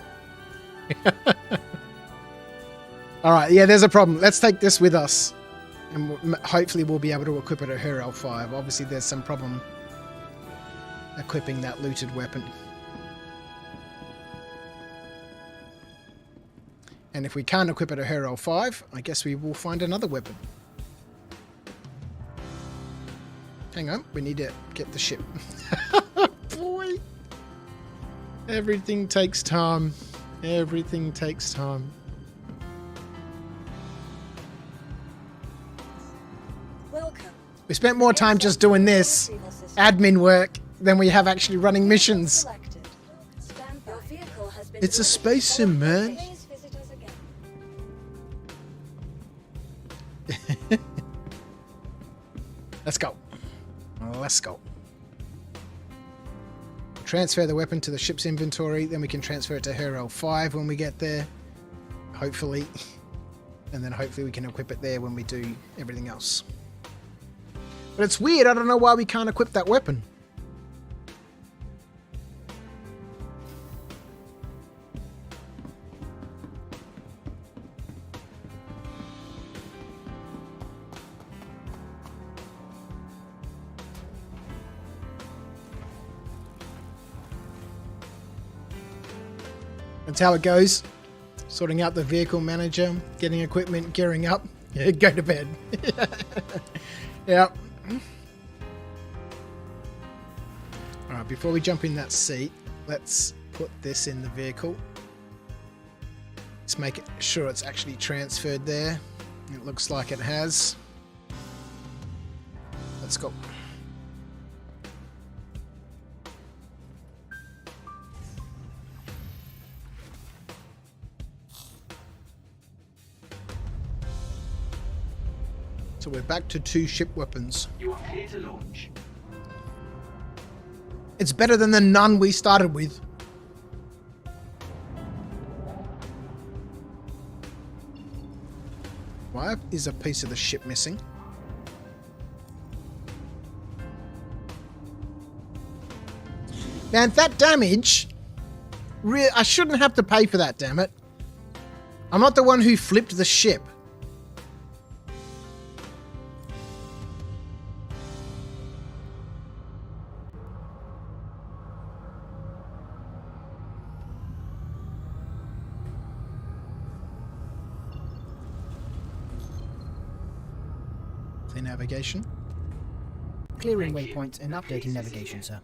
All right, yeah, there's a problem. Let's take this with us, and hopefully we'll be able to equip it at her L5. Obviously, there's some problem equipping that looted weapon. And if we can't equip it at her L5, I guess we will find another weapon. Hang on, we need to get the ship. Boy! Everything takes time. Everything takes time. Welcome. We spent more time just doing this admin work than we have actually running missions. Selected. Stand by. Your vehicle has been It's a space sim, man. Please visit us again. Let's go. Let's go. Transfer the weapon to the ship's inventory, then we can transfer it to her L5 when we get there. Hopefully. And then hopefully we can equip it there when we do everything else. But it's weird, I don't know why we can't equip that weapon. That's how it goes. Sorting out the vehicle manager, getting equipment, gearing up. Yeah, go to bed. Yeah. Alright, before we jump in that seat, let's put this in the vehicle. Let's make sure it's actually transferred there. It looks like it has. Let's go. So we're back to 2 ship weapons. You are clear to launch. It's better than the none we started with. Why is a piece of the ship missing? Man, that damage... I shouldn't have to pay for that, damn it. I'm not the one who flipped the ship. Navigation. Clearing waypoints and updating navigation, sir.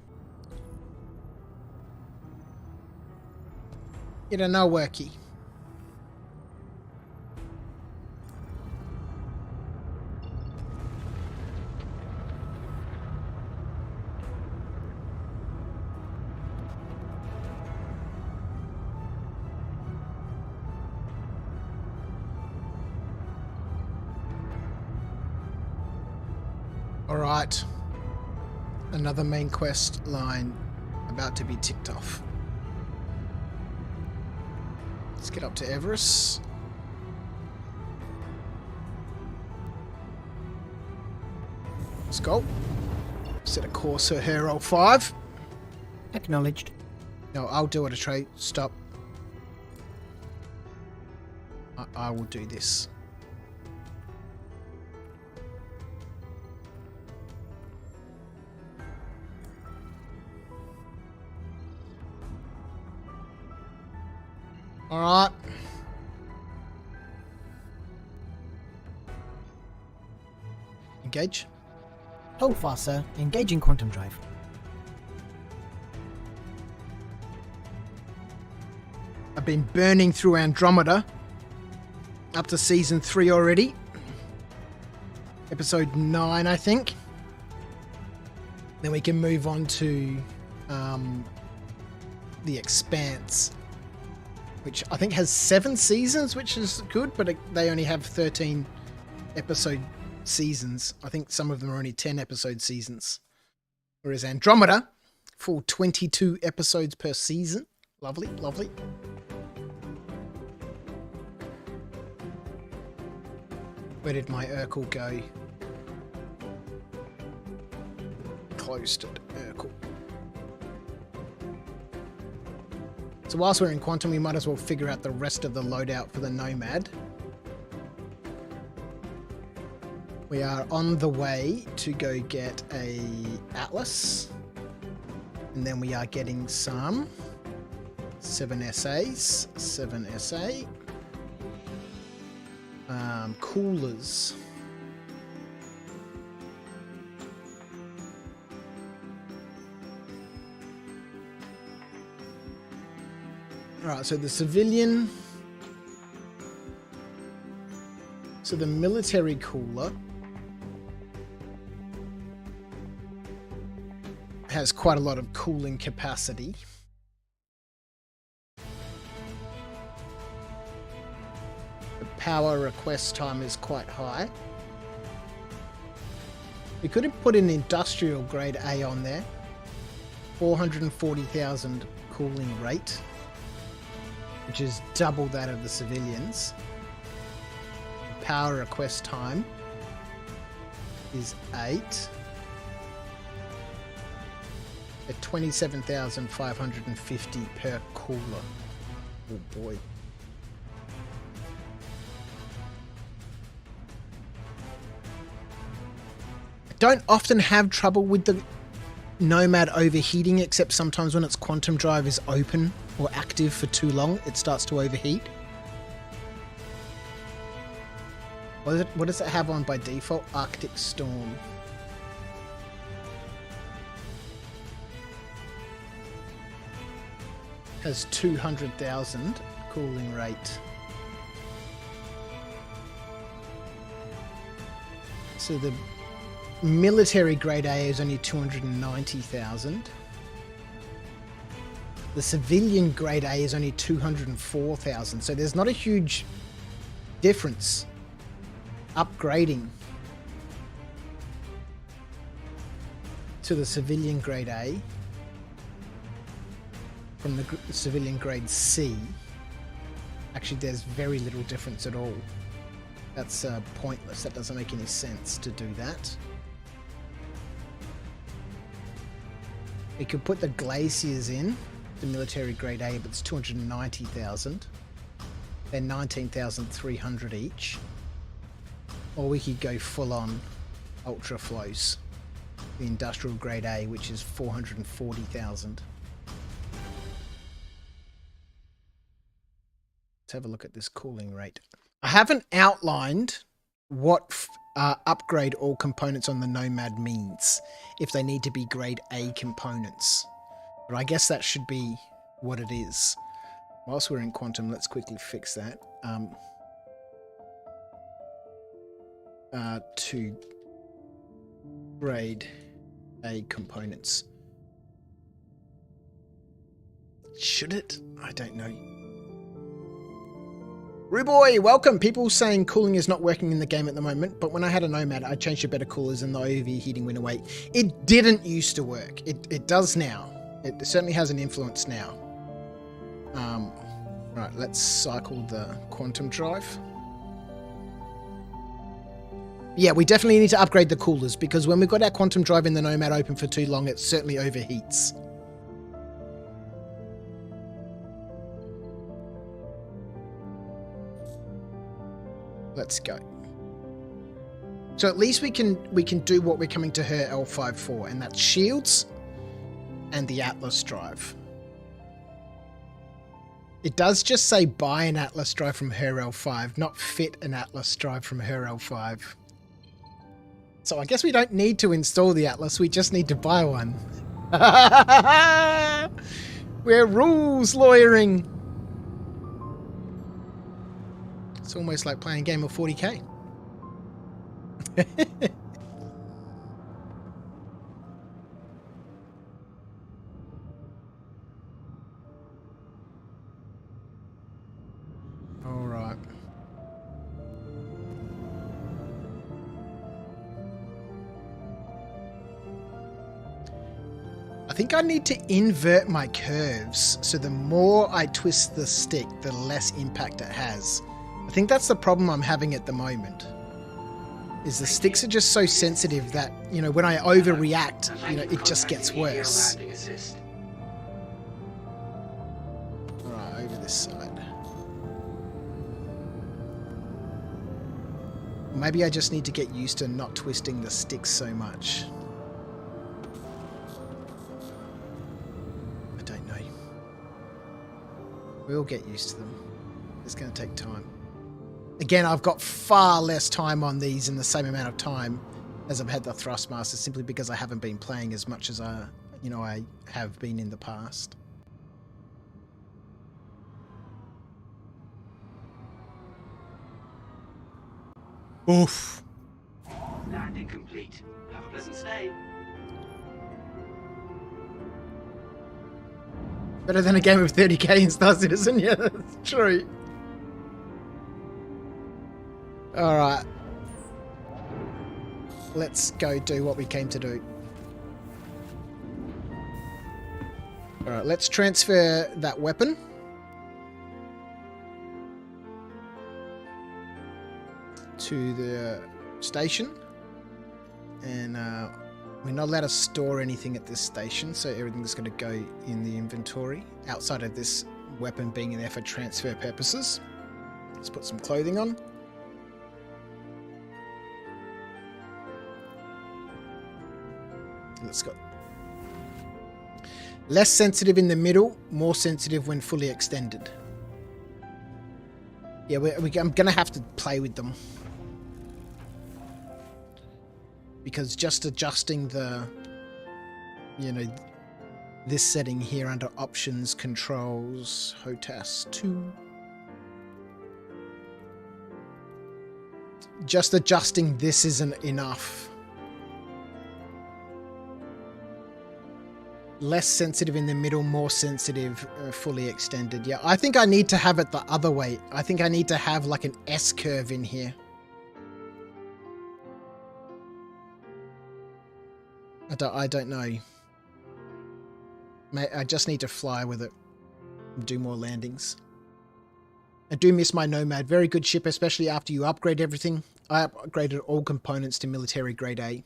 Get a nowhere key. Alright, another main quest line about to be ticked off. Let's get up to Everest. Let's go. Set a course for her L5. Acknowledged. No, I'll do it, a tray. Stop. I will do this. Alright. Engage. Hold fast, sir. Engaging quantum drive. I've been burning through Andromeda. Up to season 3 already. Episode 9, I think. Then we can move on to The Expanse. which I think has 7 seasons, which is good, but they only have 13 episode seasons. I think some of them are only 10 episode seasons. Whereas Andromeda, full 22 episodes per season. Lovely, lovely. Where did my Urkel go? Closed it, Urkel. So whilst we're in Quantum, we might as well figure out the rest of the loadout for the Nomad. We are on the way to go get a Atlas. And then we are getting some 7 SAs, 7 SA. Coolers. Alright, so the civilian. So the military cooler has quite a lot of cooling capacity. The power request time is quite high. We could have put an industrial grade A on there. 440,000 cooling rate, which is double that of the civilians. The power request time is 8. At 27,550 per cooler. Oh boy. I don't often have trouble with the Nomad overheating, except sometimes when its quantum drive is open or active for too long, it starts to overheat. What does it have on by default? Arctic Storm. Has 200,000 cooling rate. So the military grade A is only 290,000. The civilian grade A is only 204,000. So there's not a huge difference upgrading to the civilian grade A from the civilian grade C. Actually, there's very little difference at all. That's pointless. That doesn't make any sense to do that. We could put the glaciers in, the military grade A, but it's 290,000. They're 19,300 each. Or we could go full on ultra flows. The industrial grade A, which is 440,000. Let's have a look at this cooling rate. I haven't outlined what upgrade all components on the Nomad means, if they need to be grade A components. But I guess that should be what it is. Whilst we're in Quantum, let's quickly fix that. To grade A components. Should it? I don't know. Ruboy, welcome! People saying cooling is not working in the game at the moment, but when I had a Nomad, I changed to better coolers and the overheating went away. It didn't used to work. It does now. It certainly has an influence now. Right, let's cycle the quantum drive. Yeah, we definitely need to upgrade the coolers, because when we've got our quantum drive in the Nomad open for too long, it certainly overheats. Let's go. So at least we can do what we're coming to her L5 for, and that's shields and the Atlas drive. It does just say buy an Atlas drive from her L5, not fit an Atlas drive from her L5. So I guess we don't need to install the Atlas, we just need to buy one. We're rules lawyering. It's almost like playing a game of 40k. think I need to invert my curves, so the more I twist the stick, the less impact it has. I think that's the problem I'm having at the moment. Is the sticks are just so sensitive that, you know, when I overreact, you know, it just gets worse. Alright, over this side. Maybe I just need to get used to not twisting the sticks so much. I don't know. We'll get used to them. It's going to take time. Again, I've got far less time on these in the same amount of time as I've had the Thrustmaster, simply because I haven't been playing as much as I have been in the past. Oof. Landing complete. Have a pleasant stay. Better than a game of 30k in Star Citizen, yeah, that's true. Alright. Let's go do what we came to do. Alright, let's transfer that weapon. To the station. And we're not allowed to store anything at this station, so everything's going to go in the inventory outside of this weapon being there for transfer purposes. Let's put some clothing on. Let's go. Less sensitive in the middle, more sensitive when fully extended. Yeah, I'm going to have to play with them. Because just adjusting the, you know, this setting here under options, controls, HOTAS 2. Just adjusting this isn't enough. Less sensitive in the middle, more sensitive, fully extended. Yeah, I think I need to have it the other way. I think I need to have like an S curve in here. I don't know. I just need to fly with it. Do more landings. I do miss my Nomad. Very good ship, especially after you upgrade everything. I upgraded all components to military grade A.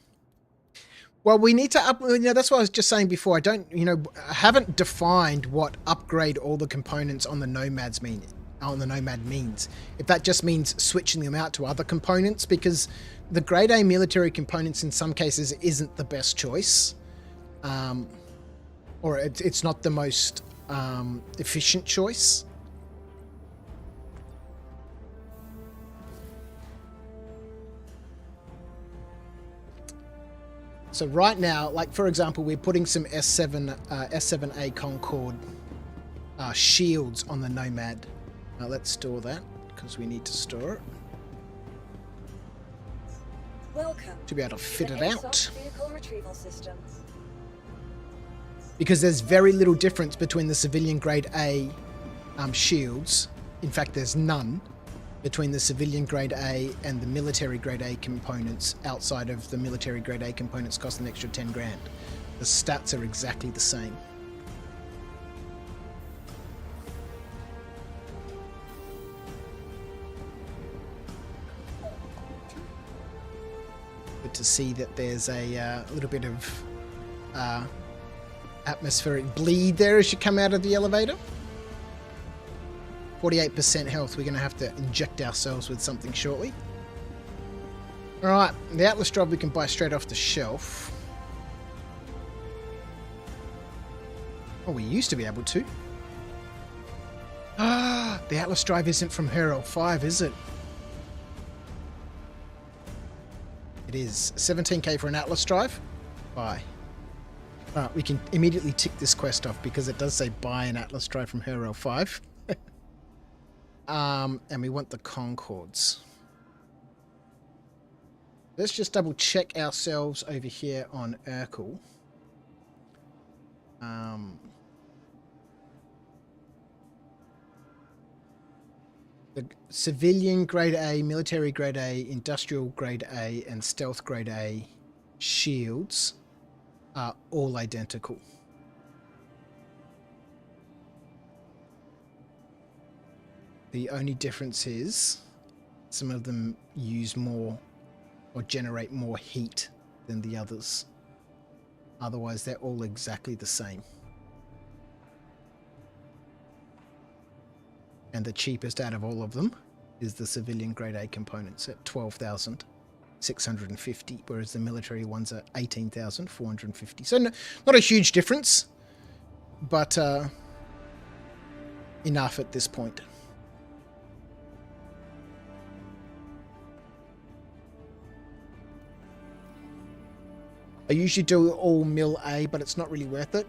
Well, we need to that's what I was just saying before. I haven't defined what upgrade all the components on the Nomad means. If that just means switching them out to other components, because the grade A military components in some cases isn't the best choice. Or it's not the most efficient choice. So right now, like for example, we're putting some S7A Concorde shields on the Nomad. Let's store that, because we need to store it. Welcome To be able to fit the it Airsoft out. Vehicle retrieval system. Because there's very little difference between the civilian grade A shields. In fact, there's none between the civilian grade A and the military grade A components, outside of the military grade A components cost an extra 10 grand. The stats are exactly the same. Good to see that there's a little bit of atmospheric bleed there as you come out of the elevator. 48% health. We're going to have to inject ourselves with something shortly. Alright, the Atlas Drive we can buy straight off the shelf. Oh, we used to be able to. Ah, the Atlas Drive isn't from Hero 5, is it? It is. 17k for an Atlas Drive. Buy. Alright, we can immediately tick this quest off because it does say buy an Atlas Drive from Hero 5. And we want the Concords. Let's just double check ourselves over here on Urkel. The civilian grade A, military grade A, industrial grade A, and stealth grade A shields are all identical. The only difference is some of them use more or generate more heat than the others. Otherwise, they're all exactly the same. And the cheapest out of all of them is the civilian grade A components at 12,650, whereas the military ones are 18,450. So not a huge difference, but enough at this point. I usually do all Mil A, but it's not really worth it.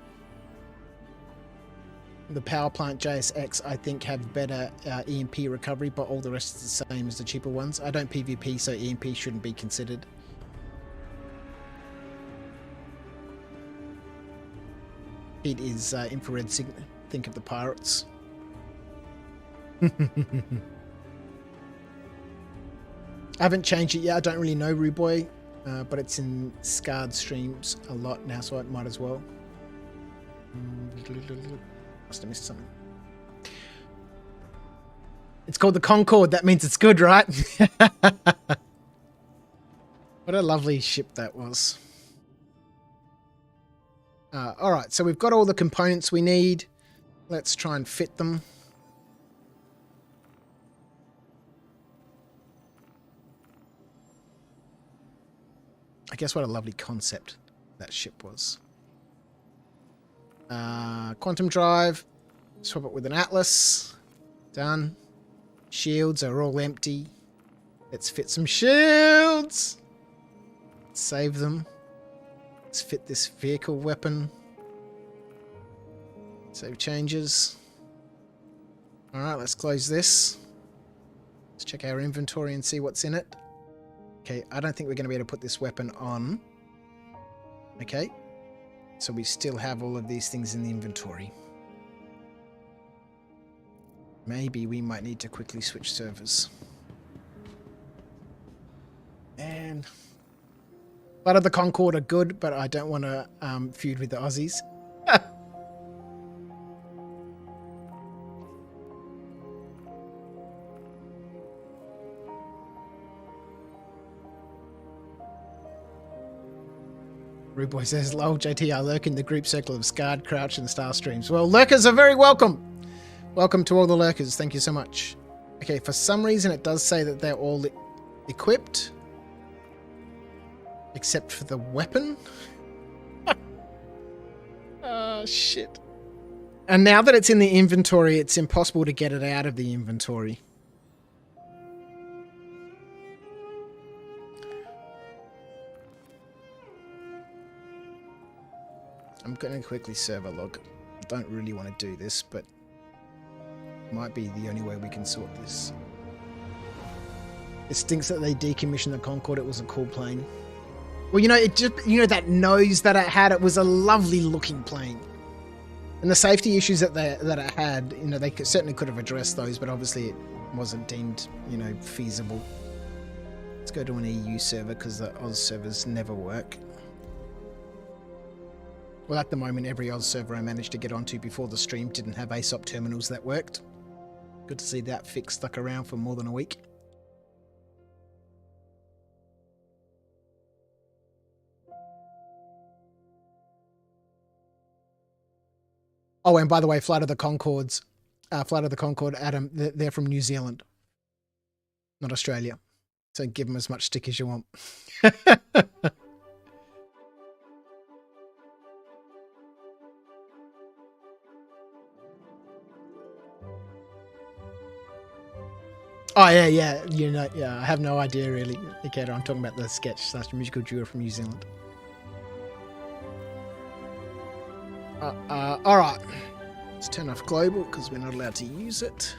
The power plant JSX, I think, have better EMP recovery, but all the rest is the same as the cheaper ones. I don't PvP, so EMP shouldn't be considered. It is infrared signal. Think of the pirates. I haven't changed it yet. I don't really know, Ruboy. But it's in scarred streams a lot now, so I might as well. Must have missed something. It's called the Concorde. That means it's good, right? What a lovely ship that was. Alright, so we've got all the components we need. Let's try and fit them. I guess what a lovely concept that ship was. Quantum drive. Swap it with an Atlas. Done. Shields are all empty. Let's fit some shields. Save them. Let's fit this vehicle weapon. Save changes. Alright, let's close this. Let's check our inventory and see what's in it. Okay, I don't think we're going to be able to put this weapon on. Okay. So we still have all of these things in the inventory. Maybe we might need to quickly switch servers. And Blood of the Concorde are good, but I don't want to feud with the Aussies. Ruboy says, lol, JT, I lurk in the group circle of Scarred, Crouch, and Star Streams. Well, lurkers are very welcome. Welcome to all the lurkers. Thank you so much. Okay, for some reason it does say that they're all equipped. Except for the weapon. Oh, shit. And now that it's in the inventory, it's impossible to get it out of the inventory. I'm going to quickly server log. I don't really want to do this, but it might be the only way we can sort this. It stinks that they decommissioned the Concorde. It was a cool plane. Well, you know, it just, you know, that nose that it had, it was a lovely looking plane. And the safety issues that it had, you know, they certainly could have addressed those, but obviously it wasn't deemed, you know, feasible. Let's go to an EU server because the Oz servers never work. Well, at the moment, every Oz server I managed to get onto before the stream didn't have ASOP terminals that worked. Good to see that fix stuck around for more than a week. Oh, and by the way, Flight of the Concorde, Adam, they're from New Zealand, not Australia. So give them as much stick as you want. Oh, yeah, you know, yeah, I have no idea really. Okay, I'm talking about the sketch/musical duo from New Zealand. Alright. Let's turn off global because we're not allowed to use it.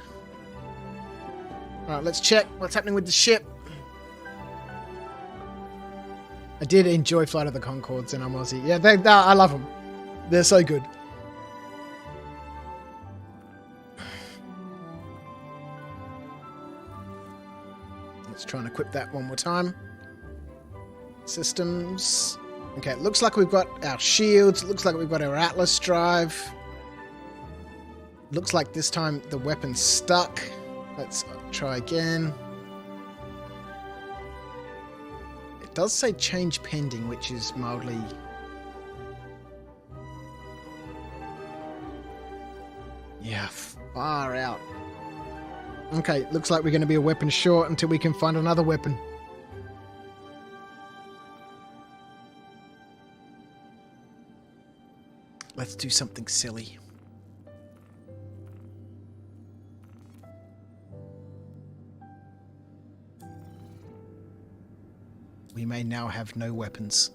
Alright, let's check what's happening with the ship. I did enjoy Flight of the Concords and I'm Aussie. Yeah, I love them. They're so good. Let's try and equip that one more time. Systems. Okay, it looks like we've got our shields. It looks like we've got our Atlas drive. Looks like this time the weapon's stuck. Let's try again. It does say change pending, which is mildly... Yeah, far out. Okay, looks like we're going to be a weapon short until we can find another weapon. Let's do something silly. We may now have no weapons.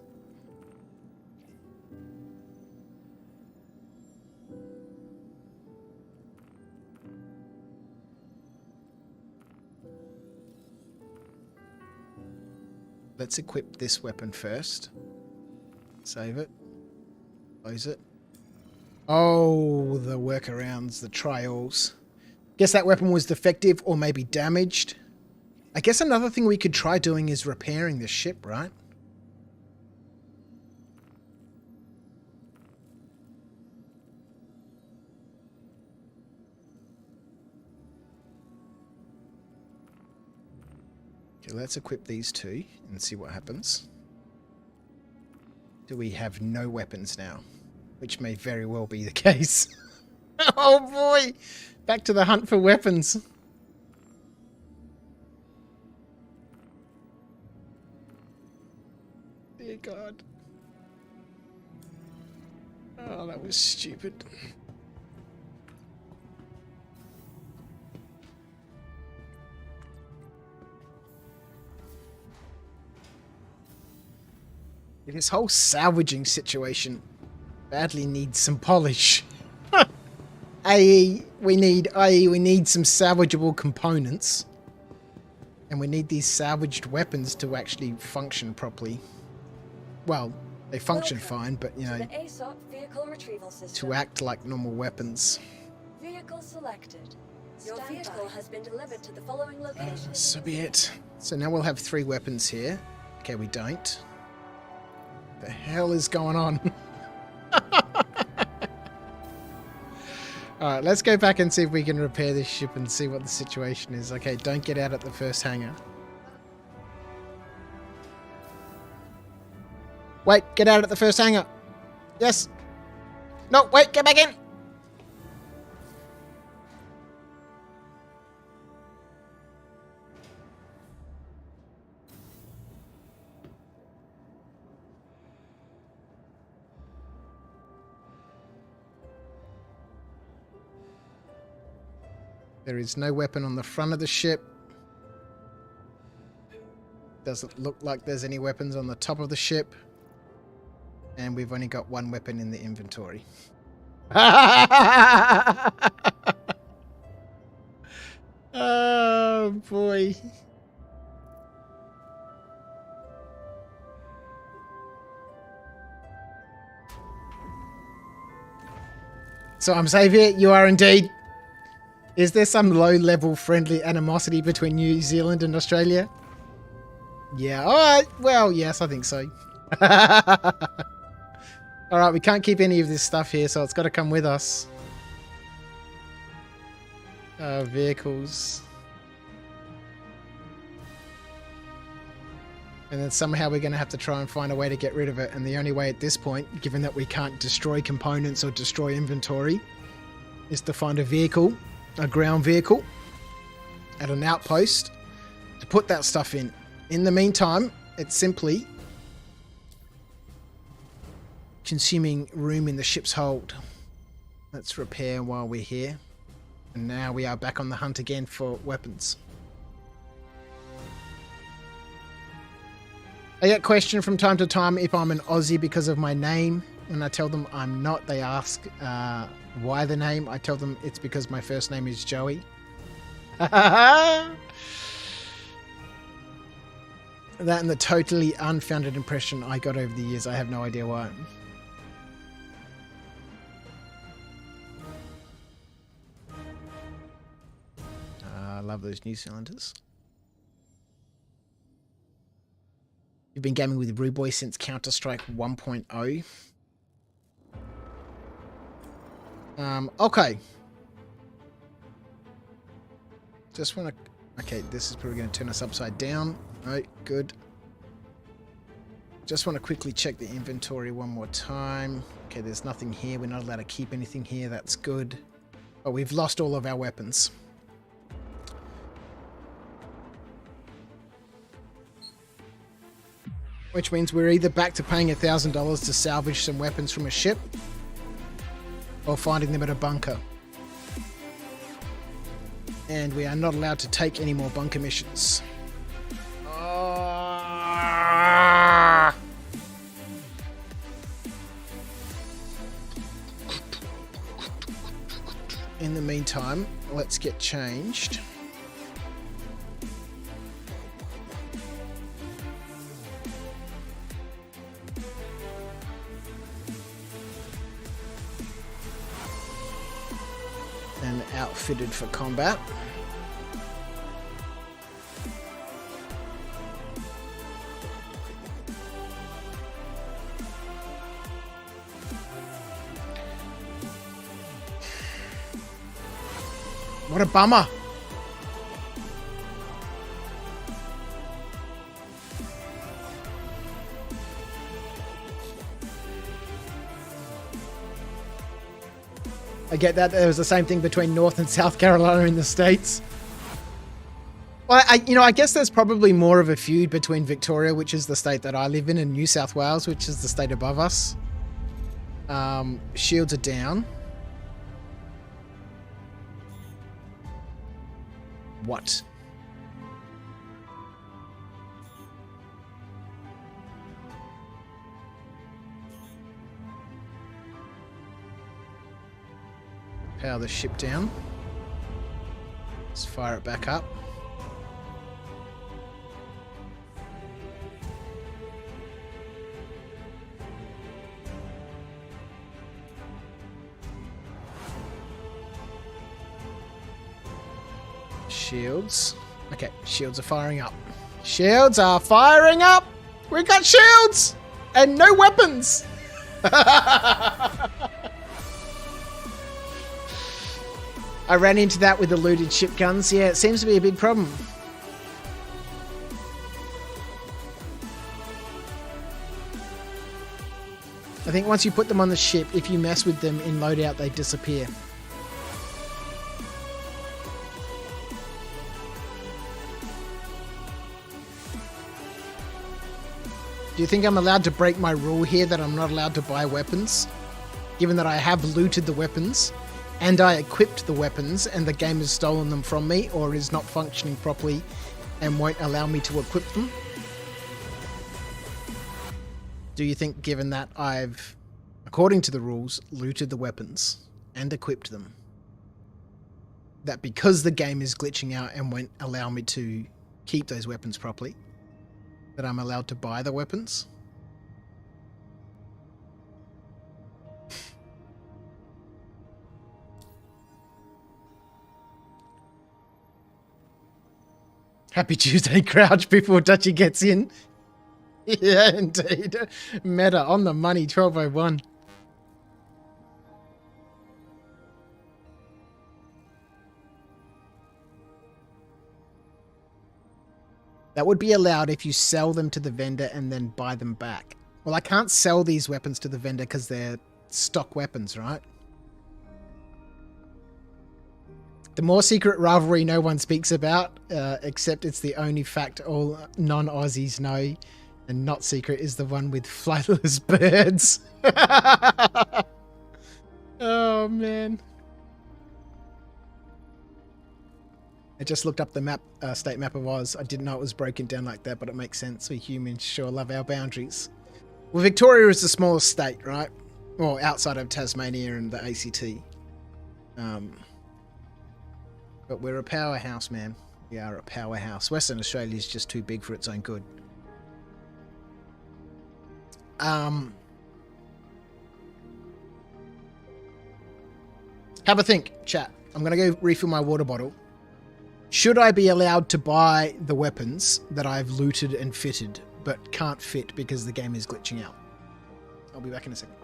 Let's equip this weapon first. Save it. Close it. Oh, the workarounds, the trials. Guess that weapon was defective or maybe damaged. I guess another thing we could try doing is repairing the ship, right? Okay, let's equip these two and see what happens. Do we have no weapons now? Which may very well be the case. Oh boy! Back to the hunt for weapons. Dear God. Oh, that was stupid. This whole salvaging situation badly needs some polish. i.e. we need some salvageable components. And we need these salvaged weapons to actually function properly. Well, they function fine, but you know, the ASOP vehicle retrieval system. to act like normal weapons. Vehicle selected. Your vehicle has been delivered to the following location. So be it. So now we'll have 3 weapons here. Okay, we don't. The hell is going on? Alright, let's go back and see if we can repair this ship and see what the situation is. Okay, don't get out at the first hangar. Wait, get out at the first hangar. Yes. No, wait, get back in. There is no weapon on the front of the ship. Doesn't look like there's any weapons on the top of the ship. And we've only got 1 weapon in the inventory. Oh boy. So I'm Xavier, you are indeed. Is there some low-level friendly animosity between New Zealand and Australia? Yeah, alright. Well, yes, I think so. Alright, we can't keep any of this stuff here, so it's got to come with us. Vehicles. And then somehow we're going to have to try and find a way to get rid of it. And the only way at this point, given that we can't destroy components or destroy inventory, is to find a vehicle. A ground vehicle at an outpost to put that stuff in. In the meantime, it's simply consuming room in the ship's hold. Let's repair while we're here. And now we are back on the hunt again for weapons. I get questioned from time to time if I'm an Aussie because of my name. When I tell them I'm not, they ask why the name. I tell them it's because my first name is Joey. That and the totally unfounded impression I got over the years. I have no idea why. I love those New Zealanders. You've been gaming with Rude Boy since Counter-Strike 1.0. Okay. Just want to... Okay, this is probably going to turn us upside down. Right, good. Just want to quickly check the inventory one more time. Okay, there's nothing here. We're not allowed to keep anything here. That's good. But we've lost all of our weapons. Which means we're either back to paying $1,000 to salvage some weapons from a ship, or finding them at a bunker. And we are not allowed to take any more bunker missions. In the meantime, let's get changed. And outfitted for combat. What a bummer. I get that there was the same thing between North and South Carolina in the States. Well, I guess there's probably more of a feud between Victoria, which is the state that I live in, and New South Wales, which is the state above us. Shields are down. What? Power the ship down. Let's fire it back up. Shields. Okay, shields are firing up. Shields are firing up! We got shields! And no weapons! I ran into that with the looted ship guns. Yeah, it seems to be a big problem. I think once you put them on the ship, if you mess with them in loadout, they disappear. Do you think I'm allowed to break my rule here that I'm not allowed to buy weapons? Given that I have looted the weapons, and I equipped the weapons, and the game has stolen them from me, or is not functioning properly, and won't allow me to equip them? Do you think, given that I've, according to the rules, looted the weapons, and equipped them, that because the game is glitching out and won't allow me to keep those weapons properly, that I'm allowed to buy the weapons? Happy Tuesday, Crouch, before Dutchy gets in. Yeah, indeed. Meta on the money, 1201. That would be allowed if you sell them to the vendor and then buy them back. Well, I can't sell these weapons to the vendor because they're stock weapons, right? The more secret rivalry no one speaks about, except it's the only fact all non-Aussies know, and not secret, is the one with flightless birds. Oh, man. I just looked up the map, state map of Oz. I didn't know it was broken down like that, but it makes sense. We humans sure love our boundaries. Well, Victoria is the smallest state, right? Well, outside of Tasmania and the ACT. But we're a powerhouse, man. We are a powerhouse. Western Australia is just too big for its own good. Have a think, chat. I'm going to go refill my water bottle. Should I be allowed to buy the weapons that I've looted and fitted, but can't fit because the game is glitching out? I'll be back in a second.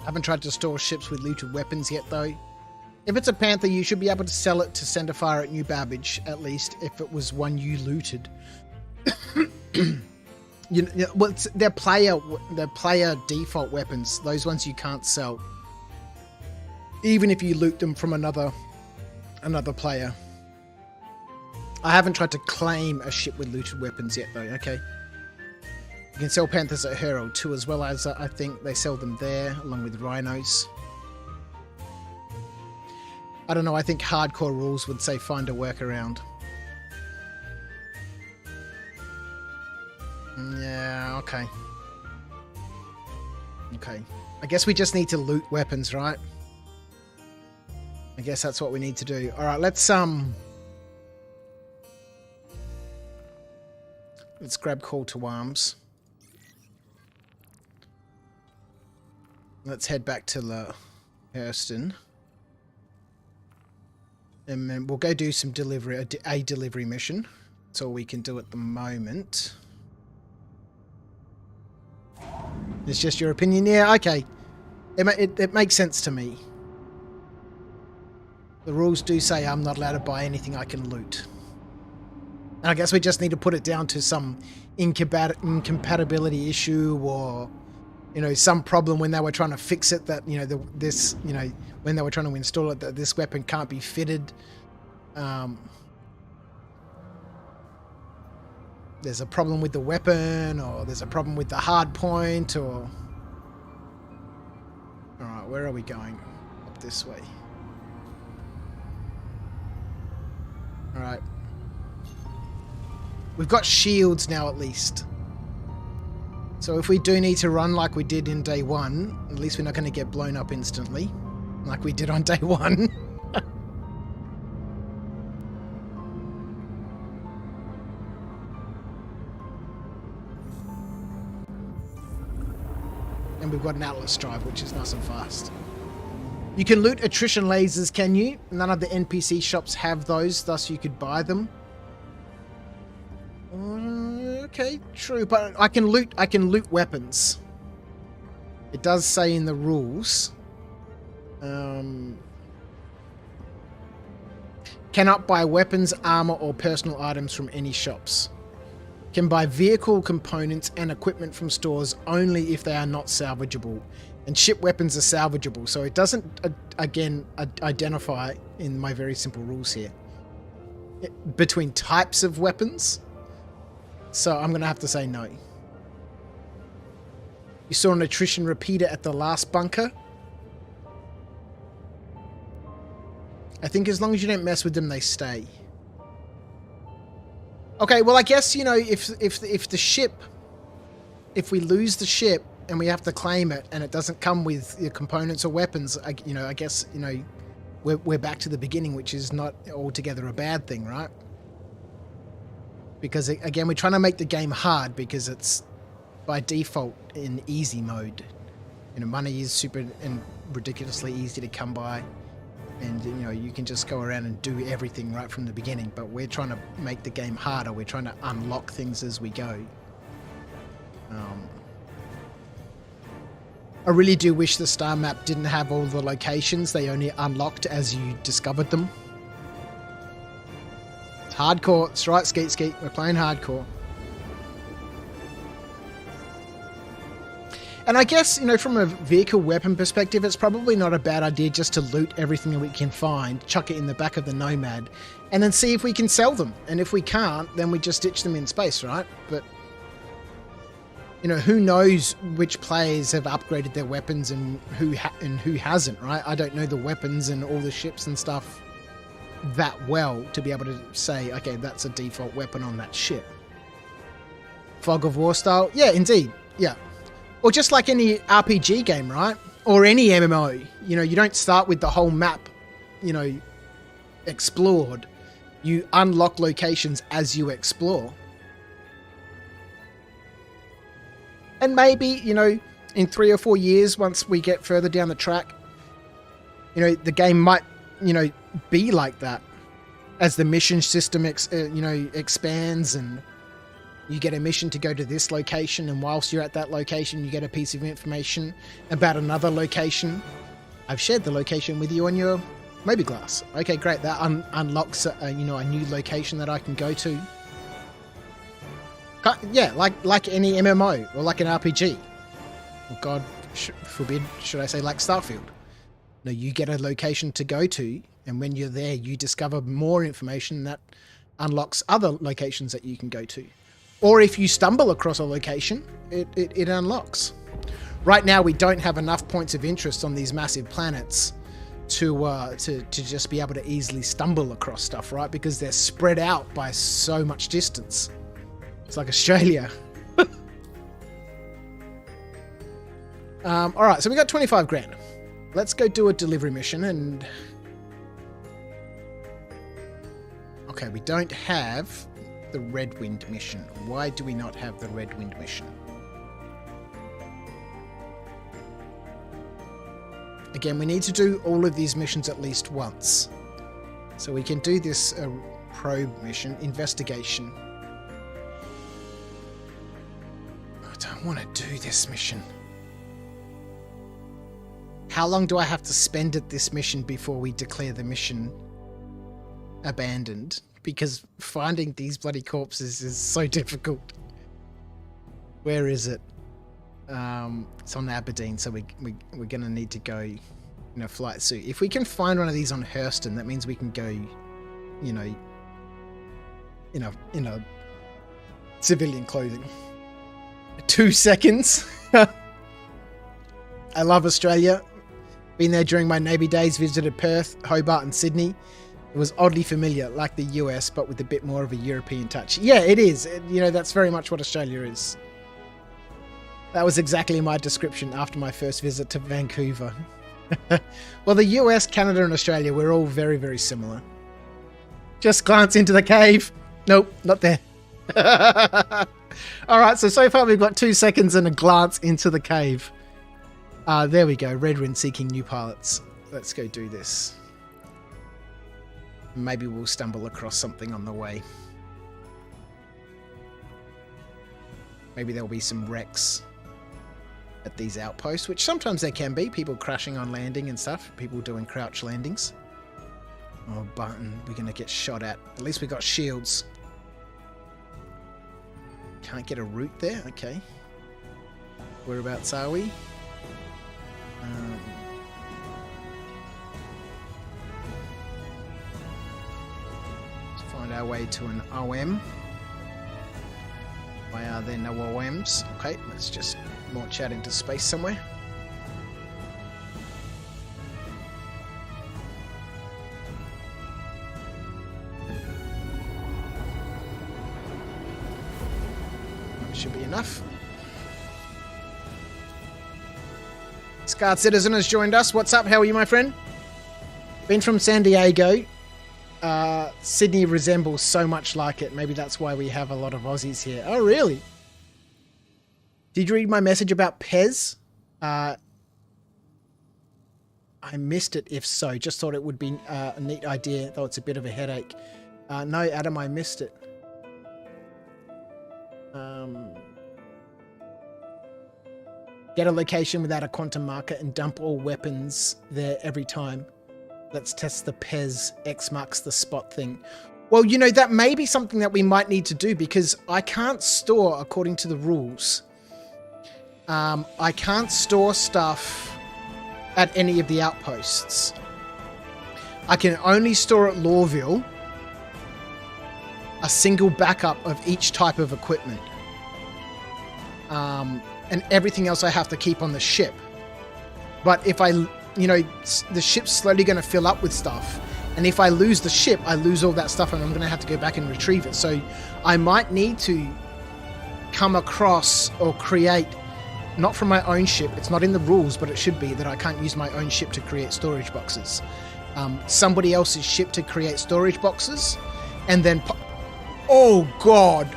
I haven't tried to store ships with looted weapons yet, though. If it's a Panther, you should be able to sell it to Centerfire at New Babbage, at least, if it was one you looted. Well, they're player default weapons. Those ones you can't sell, even if you loot them from another player. I haven't tried to claim a ship with looted weapons yet, though. Okay. You can sell Panthers at Herald too, as well as I think they sell them there, along with Rhinos. I don't know, I think hardcore rules would say find a workaround. Yeah, okay. Okay. I guess we just need to loot weapons, right? I guess that's what we need to do. Alright, let's grab Call to Arms. Let's head back to Hurston. And then we'll go do some delivery, a delivery mission. That's all we can do at the moment. It's just your opinion? Yeah, okay. It makes sense to me. The rules do say I'm not allowed to buy anything I can loot. And I guess we just need to put it down to some incompatibility issue, or, you know, some problem when they were trying to fix it, that, you know, when they were trying to install it, that this weapon can't be fitted. There's a problem with the weapon, or there's a problem with the hard point, or... Alright, where are we going? Up this way. Alright. We've got shields now, at least. So if we do need to run like we did in day one, at least we're not going to get blown up instantly, like we did on day one. And we've got an Atlas drive, which is nice and fast. You can loot attrition lasers, can you? None of the NPC shops have those, thus you could buy them. Okay, true, but I can loot weapons. It does say in the rules. Cannot buy weapons, armor, or personal items from any shops. Can buy vehicle components and equipment from stores only if they are not salvageable. And ship weapons are salvageable, so it doesn't, again, identify in my very simple rules here between types of weapons. So I'm going to have to say no. You saw an attrition repeater at the last bunker. I think as long as you don't mess with them, they stay. Okay, well, I guess, you know, if the ship, if we lose the ship and we have to claim it and it doesn't come with your components or weapons, I guess, you know, we're back to the beginning, which is not altogether a bad thing, right? Because, again, we're trying to make the game hard because it's by default in easy mode. You know, money is super and ridiculously easy to come by. And, you know, you can just go around and do everything right from the beginning. But we're trying to make the game harder. We're trying to unlock things as we go. I really do wish the star map didn't have all the locations. They only unlocked as you discovered them. It's hardcore. That's right, Skeet Skeet. We're playing hardcore. And I guess, you know, from a vehicle weapon perspective, it's probably not a bad idea just to loot everything that we can find, chuck it in the back of the Nomad, and then see if we can sell them. And if we can't, then we just ditch them in space, right? But, you know, who knows which players have upgraded their weapons and who hasn't, right? I don't know the weapons and all the ships and stuff that well to be able to say, okay, that's a default weapon on that ship. Fog of War style? Yeah, indeed. Yeah. Or just like any RPG game, right? Or any MMO. You know, you don't start with the whole map, you know, explored. You unlock locations as you explore. And maybe, you know, in 3 or 4 years, once we get further down the track, you know, the game might, you know, be like that. As the mission system, expands and, you get a mission to go to this location, and whilst you're at that location, you get a piece of information about another location. I've shared the location with you on your mobiGlass. Okay, great. That unlocks a new location that I can go to. Yeah, like any MMO or like an RPG. Or God forbid, should I say like Starfield. No, you get a location to go to, and when you're there, you discover more information that unlocks other locations that you can go to. Or if you stumble across a location, it unlocks. Right now, we don't have enough points of interest on these massive planets to just be able to easily stumble across stuff, right? Because they're spread out by so much distance. It's like Australia. All right, so we got 25 grand. Let's go do a delivery mission and... Okay, we don't have the Red Wind mission. Why do we not have the Red Wind mission? Again, we need to do all of these missions at least once. So we can do this probe mission, investigation. I don't want to do this mission. How long do I have to spend at this mission before we declare the mission abandoned? Because finding these bloody corpses is so difficult. Where is it? It's on Aberdeen, so we're gonna need to go in a flight suit. If we can find one of these on Hurston, that means we can go, you know, in a civilian clothing. 2 seconds. I love Australia. Been there during my Navy days, visited Perth, Hobart and Sydney. It was oddly familiar, like the US, but with a bit more of a European touch. Yeah, it is. That's very much what Australia is. That was exactly my description after my first visit to Vancouver. Well, the US, Canada and Australia, we're all very, very similar. Just glance into the cave. Nope, not there. All right, so far we've got 2 seconds and a glance into the cave. There we go. Red Wind seeking new pilots. Let's go do this. Maybe we'll stumble across something on the way. Maybe there'll be some wrecks at these outposts, which sometimes there can be. People crashing on landing and stuff. People doing crouch landings. Oh, button. We're going to get shot at. At least we got shields. Can't get a route there? Okay. Whereabouts are we? Let's find our way to an OM. Why are there no OMs? Okay, let's just launch out into space somewhere. That should be enough. Scarred Citizen has joined us. What's up? How are you, my friend? Been from San Diego. Sydney resembles so much like it. Maybe that's why we have a lot of Aussies here. Oh, really? Did you read my message about Pez? I missed it, if so. Just thought it would be a neat idea, though it's a bit of a headache. No, Adam, I missed it. Get a location without a quantum marker and dump all weapons there every time. Let's test the Pez X marks the spot thing. Well, that may be something that we might need to do because I can't store according to the rules. I can't store stuff at any of the outposts. I can only store at Lawville a single backup of each type of equipment. And everything else I have to keep on the ship. But if the ship's slowly going to fill up with stuff. And if I lose the ship, I lose all that stuff and I'm going to have to go back and retrieve it. So I might need to come across or create, not from my own ship, it's not in the rules, but it should be that I can't use my own ship to create storage boxes. Somebody else's ship to create storage boxes. And then... Oh, God.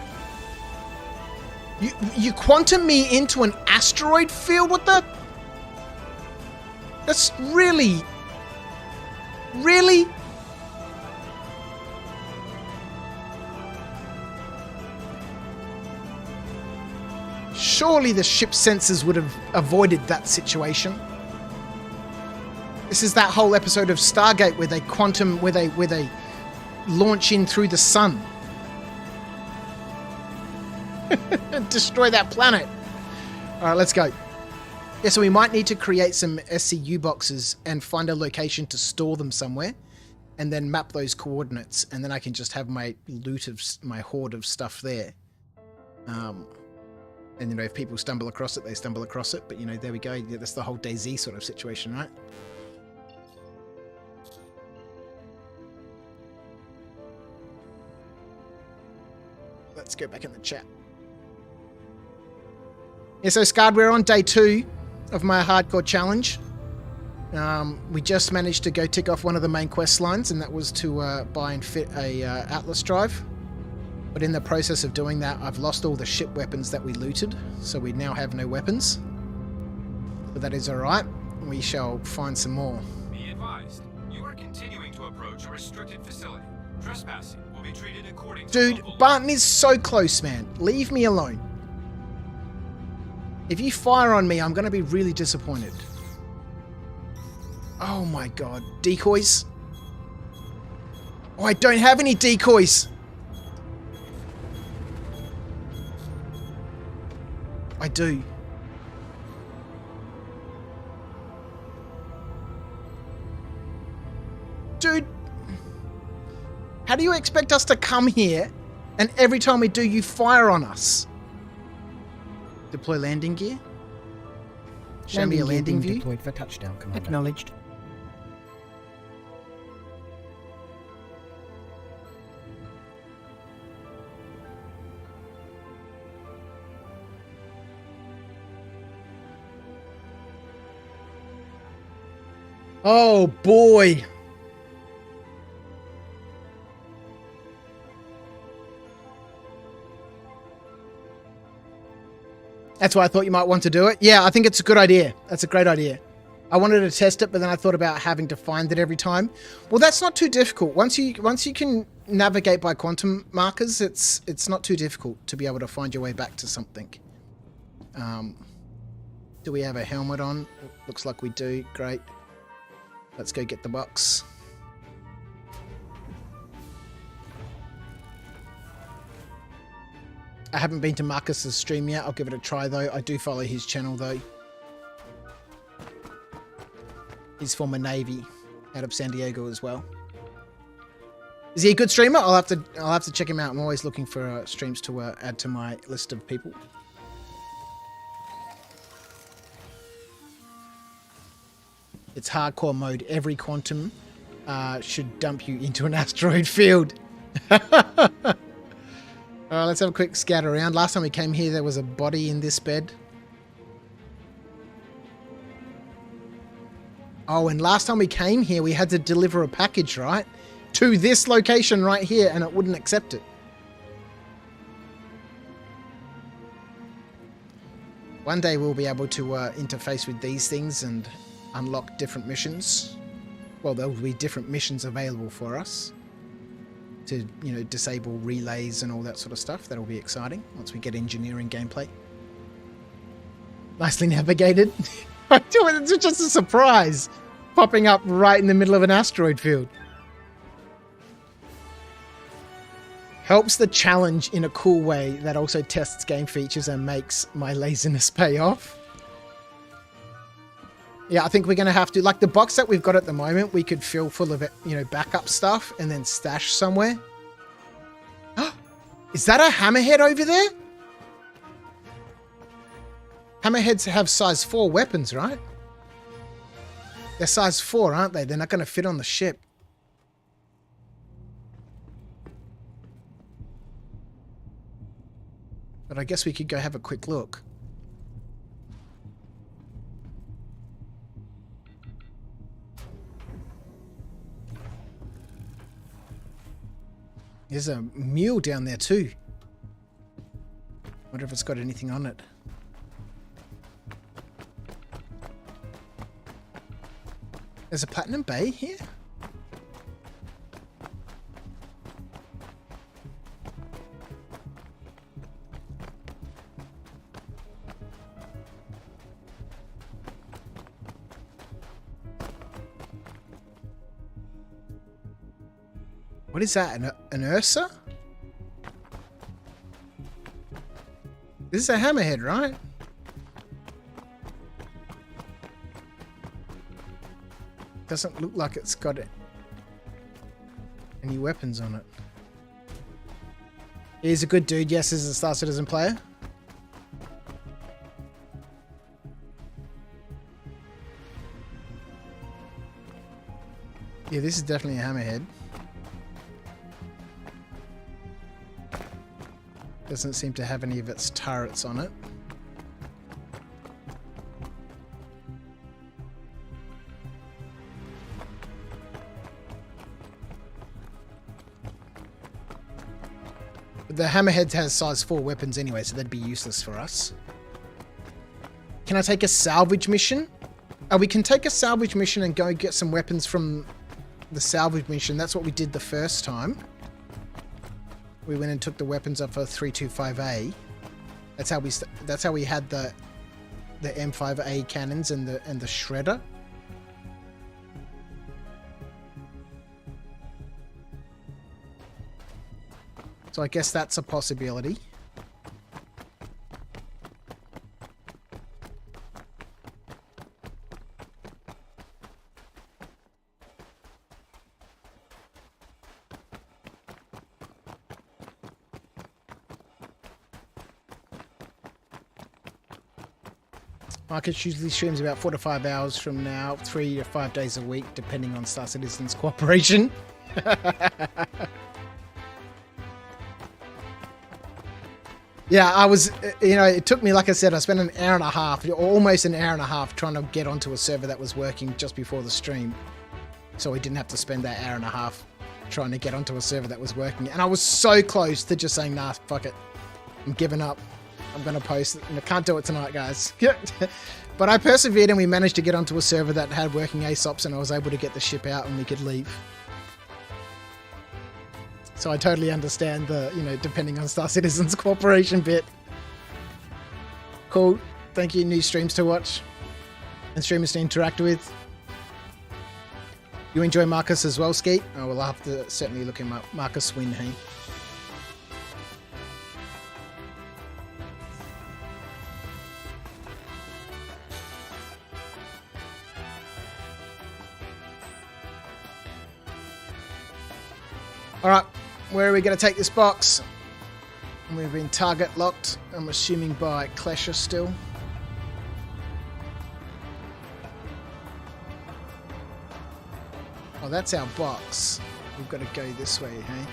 You quantum me into an asteroid field? What the... That's really... Really? Surely the ship's sensors would have avoided that situation. This is that whole episode of Stargate where they launch in through the sun. Destroy that planet. All right, let's go. Yeah, so we might need to create some SCU boxes and find a location to store them somewhere, and then map those coordinates, and then I can just have my loot of my hoard of stuff there. And if people stumble across it, they stumble across it. But there we go. Yeah, that's the whole DayZ sort of situation, right? Let's go back in the chat. Yeah, so Scarred, we're on day 2 of my hardcore challenge. We just managed to go tick off one of the main quest lines, and that was to buy and fit a Atlas drive. But in the process of doing that, I've lost all the ship weapons that we looted, so we now have no weapons. But that is alright. We shall find some more. Be advised, you are continuing to approach a restricted facility. Trespassing will be treated according to Dude, local law. Barton is so close, man. Leave me alone. If you fire on me, I'm going to be really disappointed. Oh my god. Decoys? Oh, I don't have any decoys. I do. Dude. How do you expect us to come here and every time we do, you fire on us? Deploy landing gear? Show me a landing view. Deployed for touchdown, Commander. Acknowledged. Oh boy. That's why I thought you might want to do it. Yeah, I think it's a good idea. That's a great idea. I wanted to test it, but then I thought about having to find it every time. Well, that's not too difficult. Once you can navigate by quantum markers, it's not too difficult to be able to find your way back to something. Do we have a helmet on? Looks like we do. Great. Let's go get the box. I haven't been to Marcus's stream yet. I'll give it a try though. I do follow his channel though. He's former Navy out of San Diego as well. Is he a good streamer? I'll have to check him out. I'm always looking for streams to add to my list of people. It's hardcore mode. Every quantum should dump you into an asteroid field. Let's have a quick scout around. Last time we came here, there was a body in this bed. Oh, and last time we came here, we had to deliver a package, right? To this location right here, and it wouldn't accept it. One day we'll be able to interface with these things and unlock different missions. Well, there will be different missions available for us to, disable relays and all that sort of stuff. That'll be exciting once we get engineering gameplay. Nicely navigated. It's just a surprise popping up right in the middle of an asteroid field. Helps the challenge in a cool way that also tests game features and makes my laziness pay off. Yeah, I think we're going to have to, like the box that we've got at the moment, we could fill full of it, backup stuff and then stash somewhere. Is that a hammerhead over there? Hammerheads have size 4 weapons, right? They're size 4, aren't they? They're not going to fit on the ship. But I guess we could go have a quick look. There's a mule down there too. Wonder if it's got anything on it. There's a platinum bay here? What is that? An Ursa? This is a hammerhead, right? Doesn't look like it's got any weapons on it. He's a good dude. Yes, as a Star Citizen player. Yeah, this is definitely a hammerhead. Doesn't seem to have any of its turrets on it. But the hammerhead has size 4 weapons anyway, so they'd be useless for us. Can I take a salvage mission? Oh, we can take a salvage mission and go get some weapons from the salvage mission. That's what we did the first time. We went and took the weapons off of 325A. That's how we had the M5A cannons and the shredder. So I guess that's a possibility. Marcus usually streams about 4 to 5 hours from now, 3 to 5 days a week, depending on Star Citizen's cooperation. Yeah, I was, it took me, like I said, I spent an hour and a half, almost an hour and a half, trying to get onto a server that was working just before the stream. So we didn't have to spend that hour and a half trying to get onto a server that was working. And I was so close to just saying, nah, fuck it. I'm giving up. I'm going to post it. I can't do it tonight, guys. But I persevered and we managed to get onto a server that had working ASOPs and I was able to get the ship out and we could leave. So I totally understand the, depending on Star Citizen's cooperation bit. Cool. Thank you. New streams to watch and streamers to interact with. You enjoy Marcus as well, Skeet? Oh, we'll have to certainly look him up. Marcus Win, hey? Alright, where are we going to take this box? We've been target locked, I'm assuming by Clasher still. Oh, that's our box. We've got to go this way, hey?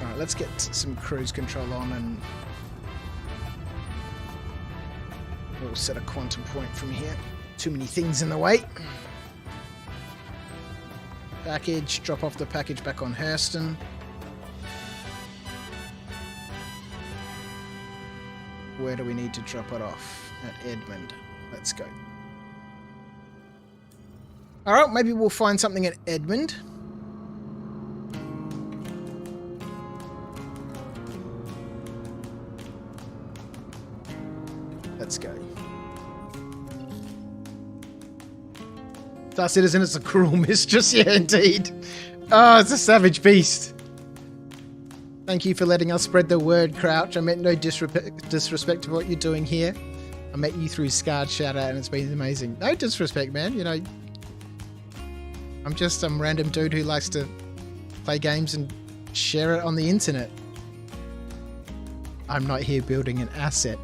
Alright, let's get some cruise control on and we'll set a quantum point from here. Too many things in the way. Package, drop off the package back on Hurston. Where do we need to drop it off? At Edmund. Let's go. Alright, maybe we'll find something at Edmund. Let's go. Star Citizen is a cruel mistress, yeah, indeed. Oh, it's a savage beast. Thank you for letting us spread the word, Crouch. I meant no disrespect to what you're doing here. I met you through Scarred Shout Out and it's been amazing. No disrespect, man. I'm just some random dude who likes to play games and share it on the internet. I'm not here building an asset.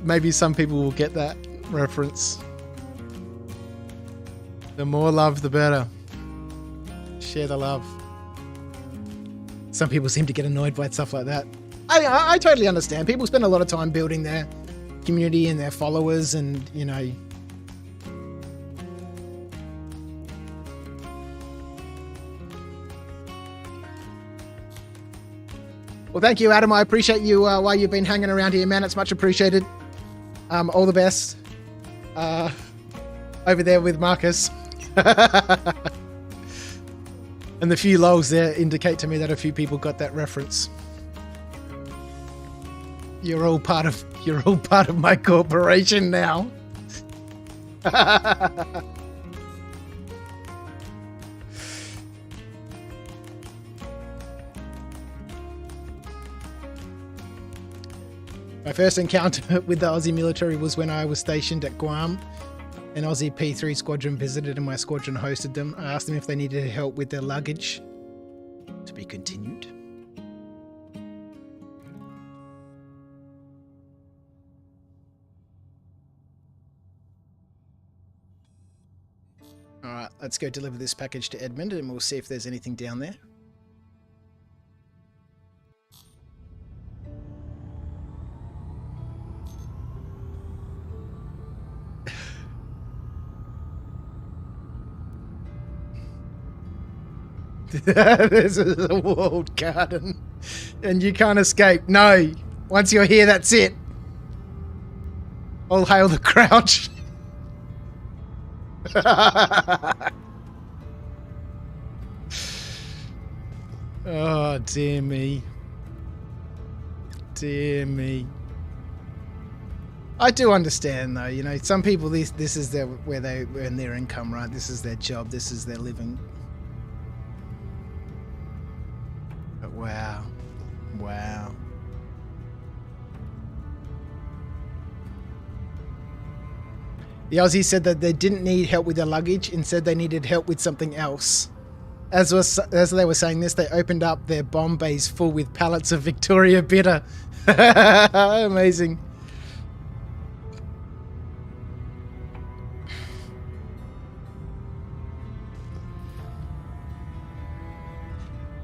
Maybe some people will get that reference. The more love, the better. Share the love. Some people seem to get annoyed by stuff like that. I totally understand. People spend a lot of time building their community and their followers and, Well, thank you, Adam. I appreciate you while you've been hanging around here, man. It's much appreciated. All the best. Over there with Marcus. And the few lols there indicate to me that a few people got that reference. You're all part of my corporation now. My first encounter with the Aussie military was when I was stationed at Guam. An Aussie P3 squadron visited and my squadron hosted them. I asked them if they needed help with their luggage. To be continued. Alright, let's go deliver this package to Edmund and we'll see if there's anything down there. This is a walled garden and you can't escape. No, once you're here, that's it. All hail the crouch. Oh, dear me. Dear me. I do understand though, you know, some people this is where they earn their income, right? This is their job, this is their living. But wow. Wow. The Aussie said that they didn't need help with their luggage, instead they needed help with something else. As they were saying this, they opened up their bomb bays full with pallets of Victoria Bitter. Amazing.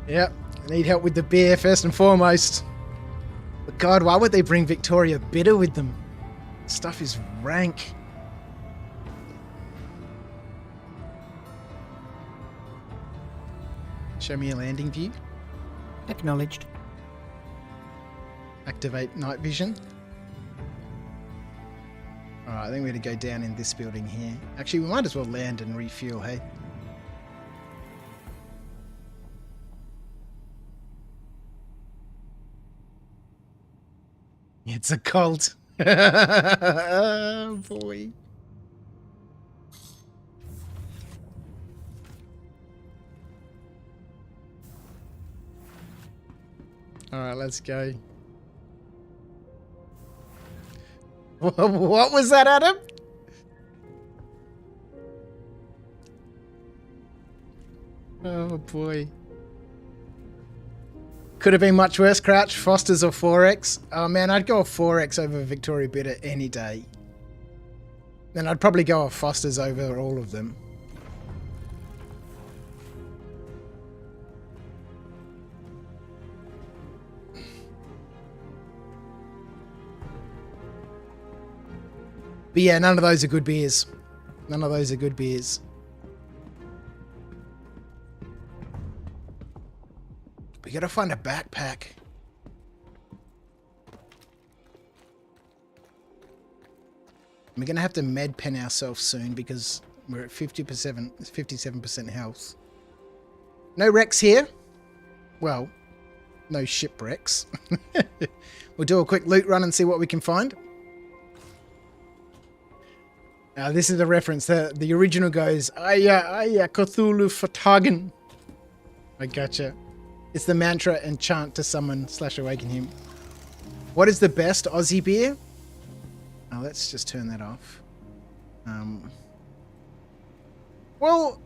Yep, need help with the beer first and foremost. But God, why would they bring Victoria Bitter with them? Stuff is rank. Show me a landing view. Acknowledged. Activate night vision. Alright, I think we're going to go down in this building here. Actually, we might as well land and refuel, hey? It's a cult. Oh, boy. Alright, let's go. What was that, Adam? Oh boy. Could have been much worse, Crouch. Foster's or 4X. Oh man, I'd go a 4X over Victoria Bitter any day. Then I'd probably go a Foster's over all of them. But yeah, none of those are good beers. None of those are good beers. We gotta find a backpack. We're gonna have to med pen ourselves soon because we're at 57% health. No wrecks here. Well, no shipwrecks. We'll do a quick loot run and see what we can find. This is a reference. The original goes, Aya, Cthulhu Fatagan. I gotcha. It's the mantra and chant to summon / awaken him. What is the best Aussie beer? Oh, let's just turn that off. Well,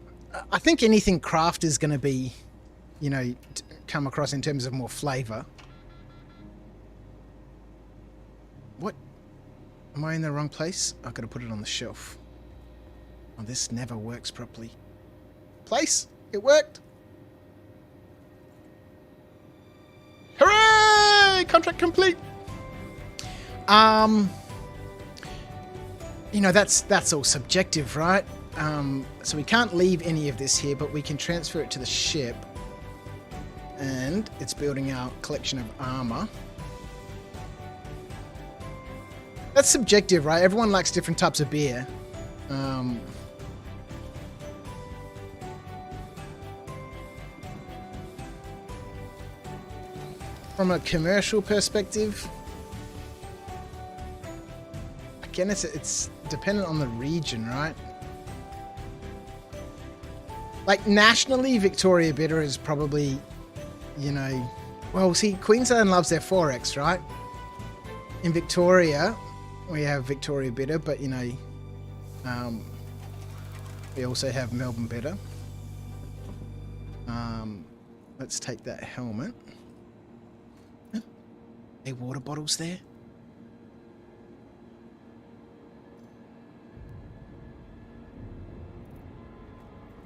I think anything craft is going to be, you know, come across in terms of more flavour. What? Am I in the wrong place? I've got to put it on the shelf. Oh, this never works properly. Place? It worked. Hooray! Contract complete. You know, that's all subjective, right? So we can't leave any of this here, but we can transfer it to the ship. And it's building our collection of armor. That's subjective, right? Everyone likes different types of beer. from a commercial perspective, again, it's dependent on the region, right? Like nationally, Victoria Bitter is probably, you know, well, see, Queensland loves their Forex, right? In Victoria, we have Victoria Bitter, but you know, we also have Melbourne Bitter. Let's take that helmet. Huh? Are there water bottles there?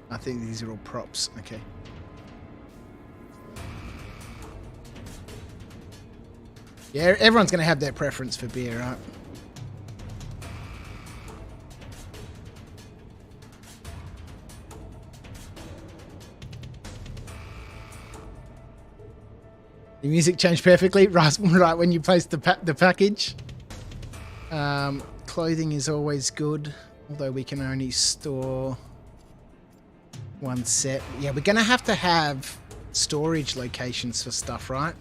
I think these are all props. Okay. Yeah, everyone's going to have their preference for beer, right? The music changed perfectly right when you placed the package. Clothing is always good, although we can only store one set. Yeah, we're going to have storage locations for stuff, right?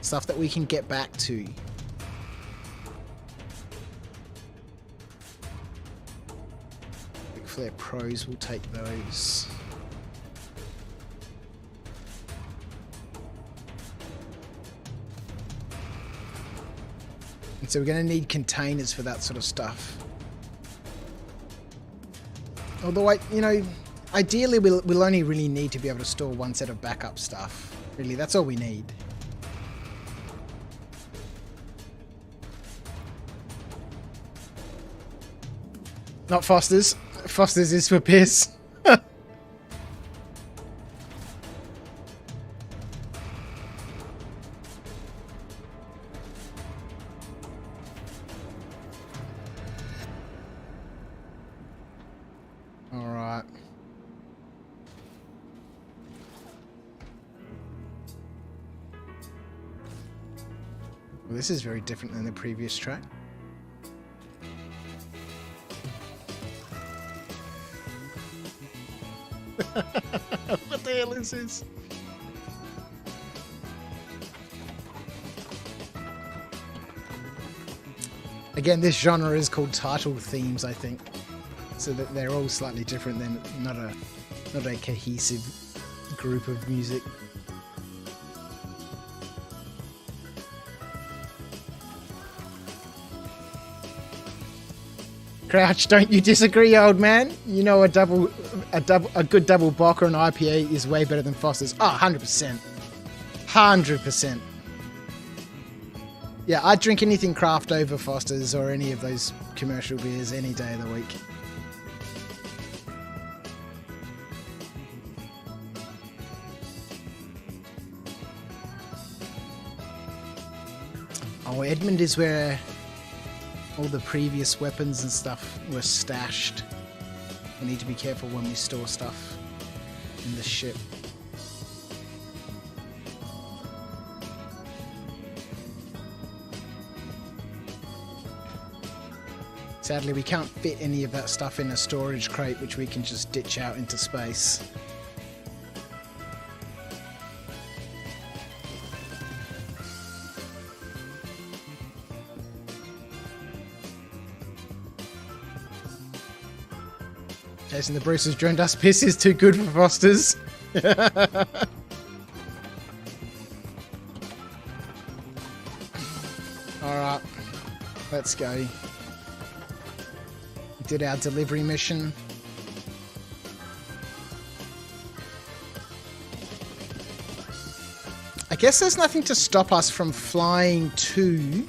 Stuff that we can get back to. Big Flare Pros will take those. And so we're going to need containers for that sort of stuff. Although, ideally we'll only really need to be able to store one set of backup stuff. Really, that's all we need. Not Foster's. Foster's is for piss. Alright. Well, this is very different than the previous track. What the hell is this? Again, this genre is called title themes, I think, so that they're all slightly different than not a cohesive group of music. Crouch, don't you disagree, old man? You know a good double bock or an IPA is way better than Foster's. Oh, 100%. 100%. Yeah, I'd drink anything craft over Foster's or any of those commercial beers any day of the week. Oh, Edmund is where all the previous weapons and stuff were stashed. We need to be careful when we store stuff in the ship. Sadly, we can't fit any of that stuff in a storage crate, which we can just ditch out into space. Jason the Bruce has joined us. Piss is too good for Foster's. Alright, let's go. We did our delivery mission. I guess there's nothing to stop us from flying to...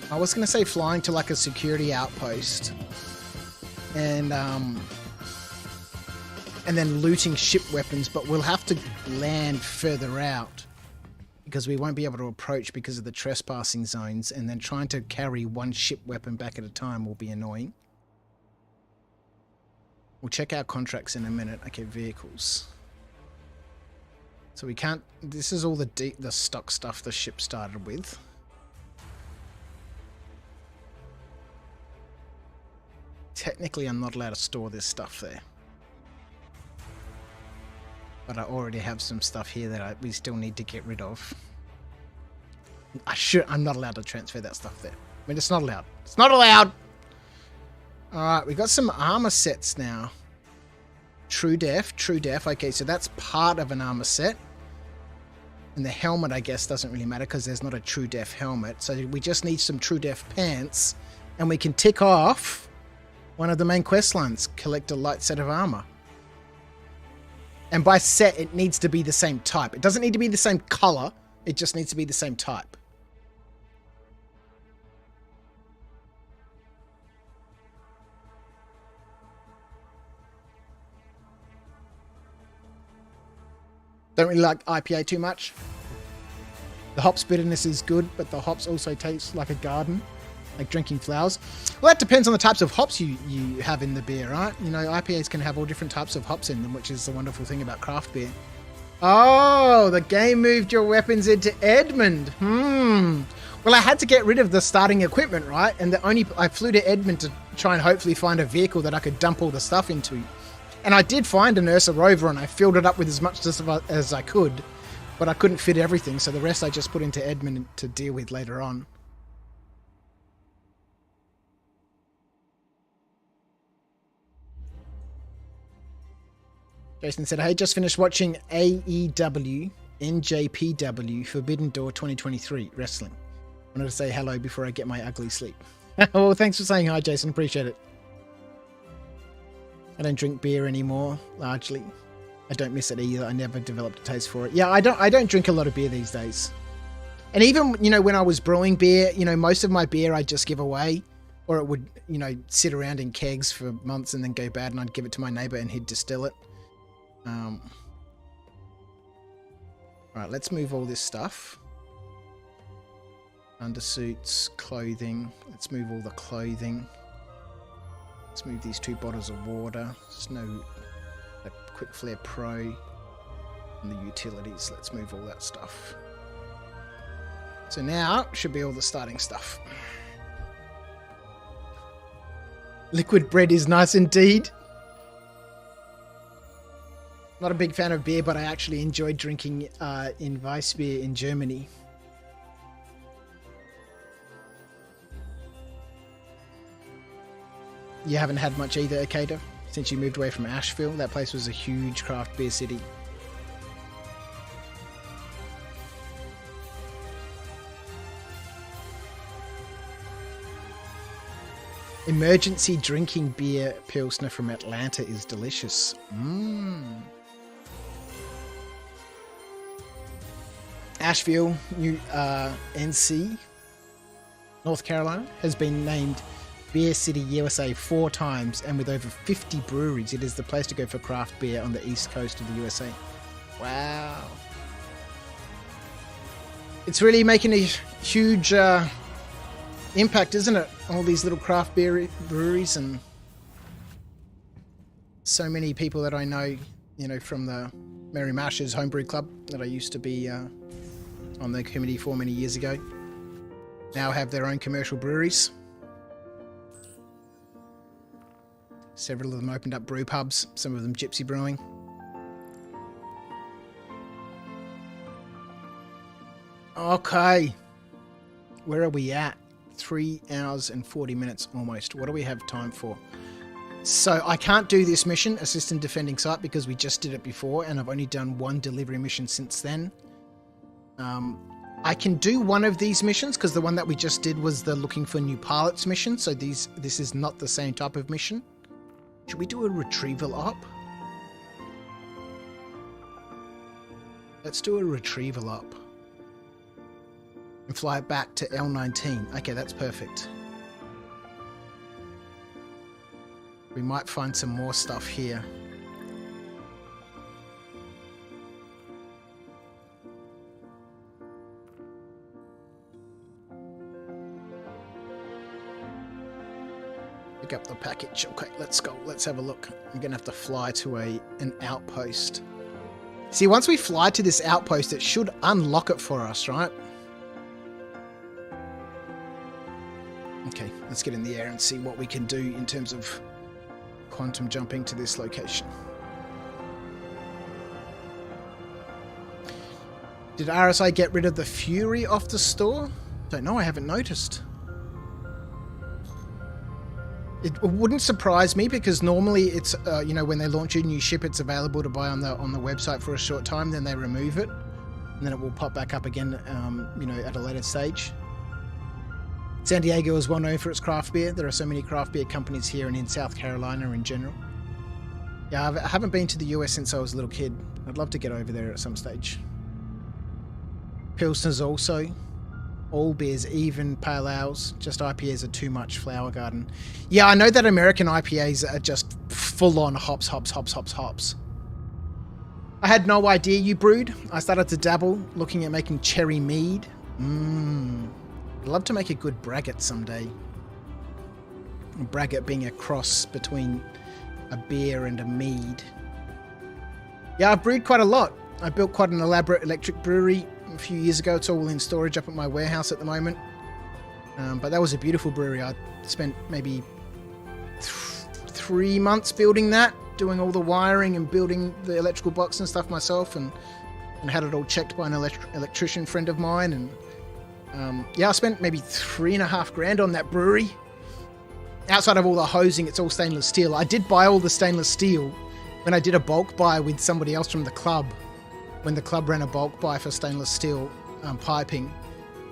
I was going to say flying to like a security outpost. And then looting ship weapons, but we'll have to land further out because we won't be able to approach because of the trespassing zones, and then trying to carry one ship weapon back at a time will be annoying. We'll check our contracts in a minute. Okay, vehicles. So we can't... This is all the stock stuff the ship started with. Technically, I'm not allowed to store this stuff there. But I already have some stuff here that we still need to get rid of. I'm not allowed to transfer that stuff there. I mean, it's not allowed. It's not allowed! Alright, we got some armor sets now. True Def. Okay, so that's part of an armor set. And the helmet, I guess, doesn't really matter because there's not a True Def helmet. So we just need some True Def pants. And we can tick off one of the main quest lines. Collect a light set of armor. And by set, it needs to be the same type. It doesn't need to be the same color. It just needs to be the same type. Don't really like IPA too much. The hops bitterness is good, but the hops also taste like a garden, like drinking flowers. Well, that depends on the types of hops you have in the beer, right? You know, IPAs can have all different types of hops in them, which is the wonderful thing about craft beer. Oh, the game moved your weapons into Edmund. Well, I had to get rid of the starting equipment, right? And I flew to Edmund to try and hopefully find a vehicle that I could dump all the stuff into. And I did find an Ursa Rover, and I filled it up with as much stuff as I could, but I couldn't fit everything, so the rest I just put into Edmund to deal with later on. Jason said, hey, just finished watching AEW NJPW Forbidden Door 2023 Wrestling. Wanted to say hello before I get my ugly sleep. Well, thanks for saying hi, Jason. Appreciate it. I don't drink beer anymore, largely. I don't miss it either. I never developed a taste for it. Yeah, I don't drink a lot of beer these days. And even, you know, when I was brewing beer, you know, most of my beer I'd just give away, or it would, you know, sit around in kegs for months and then go bad, and I'd give it to my neighbor and he'd distill it. Right, let's move all this stuff. Undersuits, clothing. Let's move all the clothing. Let's move these 2 bottles of water. Snow, Quick Flare Pro, and the utilities. Let's move all that stuff. So now should be all the starting stuff. Liquid bread is nice indeed. Not a big fan of beer, but I actually enjoyed drinking in Weissbier in Germany. You haven't had much either, Akeda, since you moved away from Asheville. That place was a huge craft beer city. Emergency drinking beer Pilsner from Atlanta is delicious. Asheville, NC, North Carolina, has been named Beer City USA 4 times, and with over 50 breweries, it is the place to go for craft beer on the east coast of the USA. Wow. It's really making a huge impact, isn't it? All these little craft beer breweries, and so many people that I know, you know, from the Mary Marsh's Homebrew Club that I used to be on the committee for many years ago, now have their own commercial breweries. Several of them opened up brew pubs, some of them gypsy brewing. Okay. Where are we at? 3 hours and 40 minutes almost. What do we have time for? So I can't do this mission, Assistant Defending Site, because we just did it before and I've only done 1 delivery mission since then. I can do one of these missions because the one that we just did was the looking for new pilots mission. So this is not the same type of mission. Should we do a retrieval op? Let's do a retrieval op. And fly it back to L19. Okay, that's perfect. We might find some more stuff here. Pick up the package. Okay, let's go. Let's have a look. I'm gonna have to fly to an outpost. See, once we fly to this outpost, it should unlock it for us, right? Okay, let's get in the air and see what we can do in terms of quantum jumping to this location. Did RSI get rid of the Fury off the store? Don't know, I haven't noticed. It wouldn't surprise me because normally it's, you know, when they launch a new ship, it's available to buy on the website for a short time, then they remove it, and then it will pop back up again, you know, at a later stage. San Diego is well known for its craft beer. There are so many craft beer companies here and in South Carolina in general. Yeah, I haven't been to the US since I was a little kid. I'd love to get over there at some stage. Pilsners also. All beers, even pale ales. Just IPAs are too much. Flower Garden. Yeah, I know that American IPAs are just full-on hops, hops, hops, hops, hops. I had no idea you brewed. I started to dabble, looking at making cherry mead. I'd love to make a good braggot someday. A braggot being a cross between a beer and a mead. Yeah, I've brewed quite a lot. I built quite an elaborate electric brewery a few years ago. It's all in storage up at my warehouse at the moment. But that was a beautiful brewery. I spent maybe 3 months building that, doing all the wiring and building the electrical box and stuff myself, and had it all checked by an electrician friend of mine. And yeah, I spent maybe $3,500 on that brewery. Outside of all the hosing, it's all stainless steel. I did buy all the stainless steel when I did a bulk buy with somebody else from the club. When the club ran a bulk buy for stainless steel piping,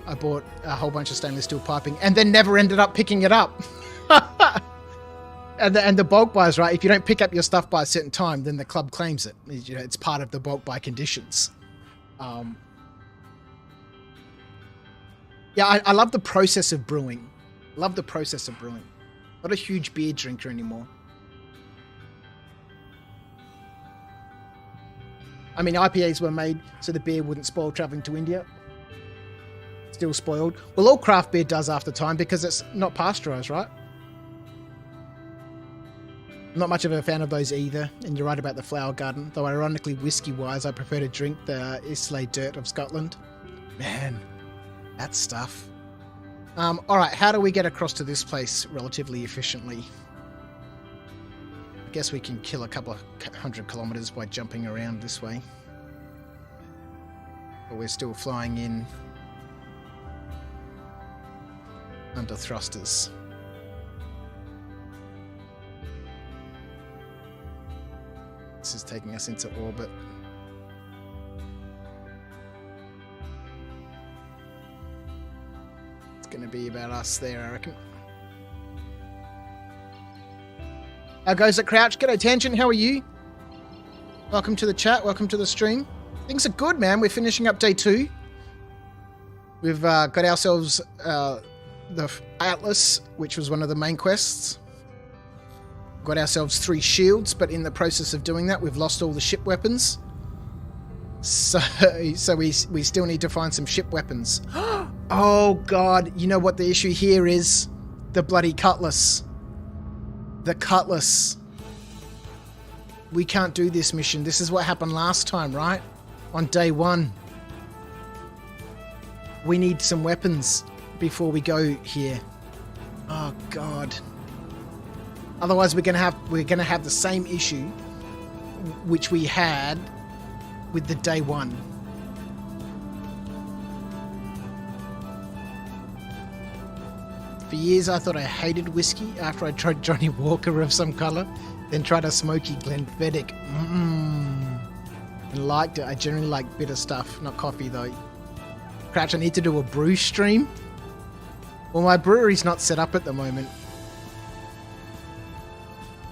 I bought a whole bunch of stainless steel piping and then never ended up picking it up. and the bulk buys, right? If you don't pick up your stuff by a certain time, then the club claims it. You know, it's part of the bulk buy conditions. Yeah, I love the process of brewing. Love the process of brewing. Not a huge beer drinker anymore. I mean, IPAs were made so the beer wouldn't spoil traveling to India. Still spoiled. Well, all craft beer does after time because it's not pasteurized, right? I'm not much of a fan of those either, and you're right about the Flower Garden. Though ironically, whiskey-wise, I prefer to drink the Islay Dirt of Scotland. Man, that stuff. Alright, how do we get across to this place relatively efficiently? I guess we can kill a couple of 100 kilometers by jumping around this way. But we're still flying in under thrusters. This is taking us into orbit. It's going to be about us there, I reckon. How goes it, Crouch? G'day, Tangent. How are you? Welcome to the chat. Welcome to the stream. Things are good, man. We're finishing up day 2. We've got ourselves the Atlas, which was one of the main quests. Got ourselves 3 shields, but in the process of doing that, we've lost all the ship weapons. So we still need to find some ship weapons. Oh, God. You know what the issue here is? The bloody cutlass. The cutlass. We can't do this mission. This is what happened last time, right? On day 1. We need some weapons before we go here. Oh God. Otherwise we're gonna have the same issue which we had with the day 1. For years I thought I hated whiskey after I tried Johnny Walker of some colour, then tried a smoky Glenfiddich. And liked it. I generally like bitter stuff, not coffee though. Crouch, I need to do a brew stream. Well, my brewery's not set up at the moment.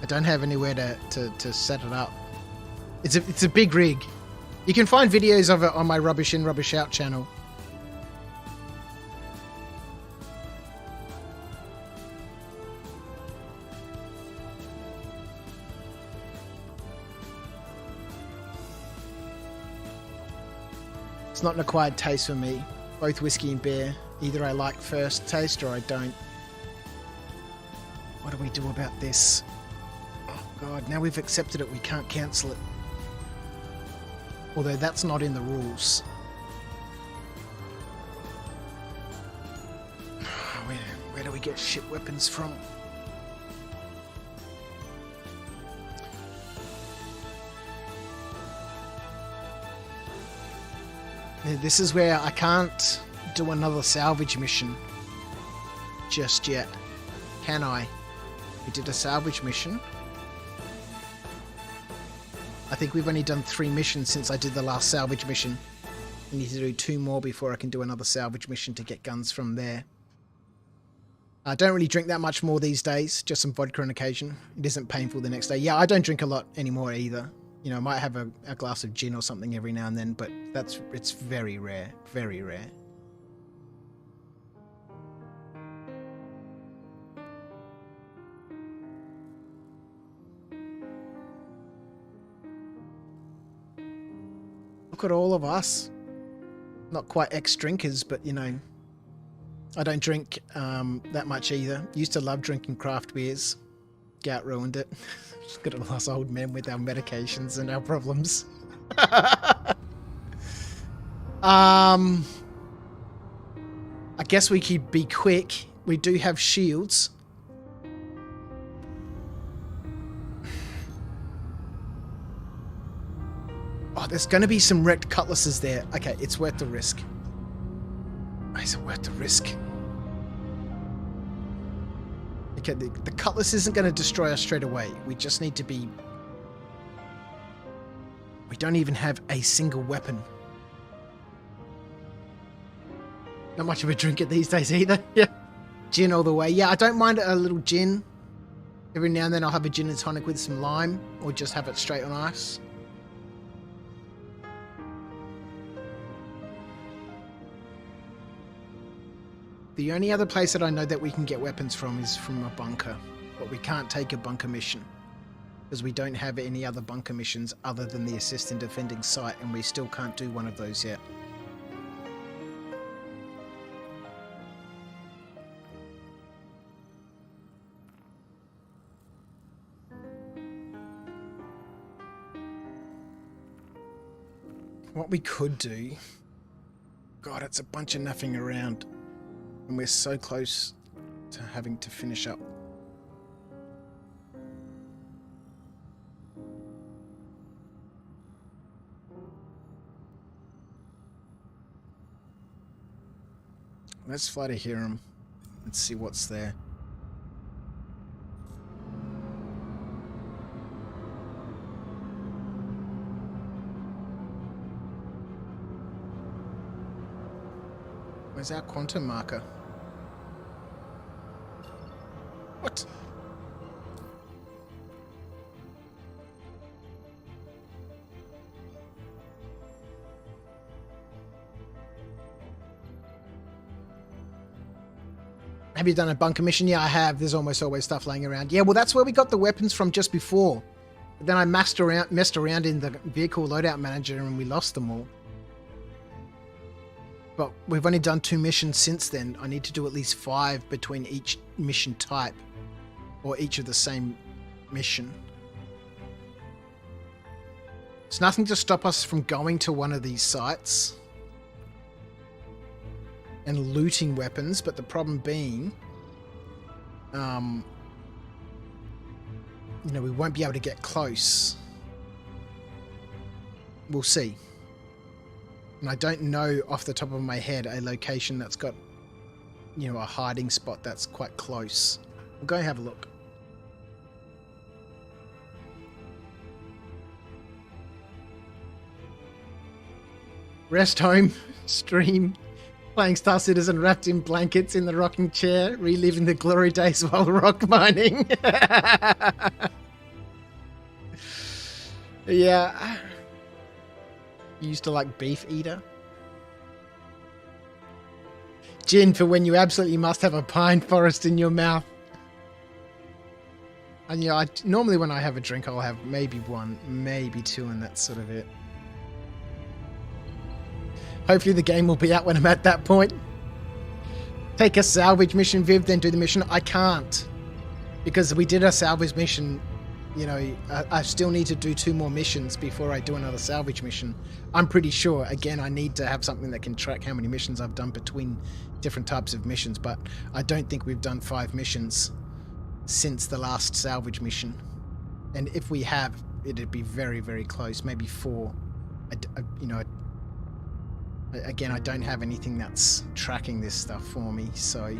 I don't have anywhere to set it up. It's a big rig. You can find videos of it on my Rubbish In, Rubbish Out channel. It's not an acquired taste for me. Both whiskey and beer. Either I like first taste or I don't. What do we do about this? Oh God, now we've accepted it, we can't cancel it. Although that's not in the rules. Where do we get ship weapons from? This is where I can't do another salvage mission just yet. Can I? We did a salvage mission. I think we've only done 3 missions since I did the last salvage mission. I need to do 2 more before I can do another salvage mission to get guns from there. I don't really drink that much more these days, just some vodka on occasion. It isn't painful the next day. Yeah, I don't drink a lot anymore either. You know, I might have a glass of gin or something every now and then, but it's very rare, very rare. Look at all of us. Not quite ex-drinkers, but you know, I don't drink that much either. Used to love drinking craft beers. Gout ruined it. Look at all us old men with our medications and our problems. I guess we could be quick. We do have shields. Oh, there's going to be some wrecked cutlasses there. Okay, it's worth the risk. Is it worth the risk? Okay, the cutlass isn't going to destroy us straight away. We just need to be... We don't even have a single weapon. Not much of a drinker these days either. Yeah. Gin all the way. Yeah, I don't mind a little gin. Every now and then I'll have a gin and tonic with some lime, or just have it straight on ice. The only other place that I know that we can get weapons from is from a bunker. But we can't take a bunker mission. Because we don't have any other bunker missions other than the assist in defending site, and we still can't do one of those yet. What we could do... God, it's a bunch of nothing around. And we're so close to having to finish up. Let's fly to Hiram and see what's there. Where's our quantum marker? What? Have you done a bunker mission? Yeah, I have. There's almost always stuff laying around. Yeah, well, that's where we got the weapons from just before. But then I messed around in the vehicle loadout manager and we lost them all. But we've only done 2 missions since then. I need to do at least 5 between each mission type. Or each of the same mission. There's nothing to stop us from going to one of these sites and looting weapons, but the problem being, you know, we won't be able to get close. We'll see. And I don't know off the top of my head a location that's got, you know, a hiding spot that's quite close. We'll go and have a look. Rest home, stream, playing Star Citizen wrapped in blankets in the rocking chair, reliving the glory days while rock mining. Yeah. You used to like beef eater? Gin for when you absolutely must have a pine forest in your mouth. And yeah, normally when I have a drink, I'll have maybe 1, maybe 2, and that's sort of it. Hopefully the game will be out when I'm at that point. Take a salvage mission, Viv, then do the mission. I can't. Because we did a salvage mission, you know, I still need to do 2 more missions before I do another salvage mission. I'm pretty sure, again, I need to have something that can track how many missions I've done between different types of missions, but I don't think we've done 5 missions since the last salvage mission. And if we have, it'd be very, very close, maybe 4. You know, Again, I don't have anything that's tracking this stuff for me, so...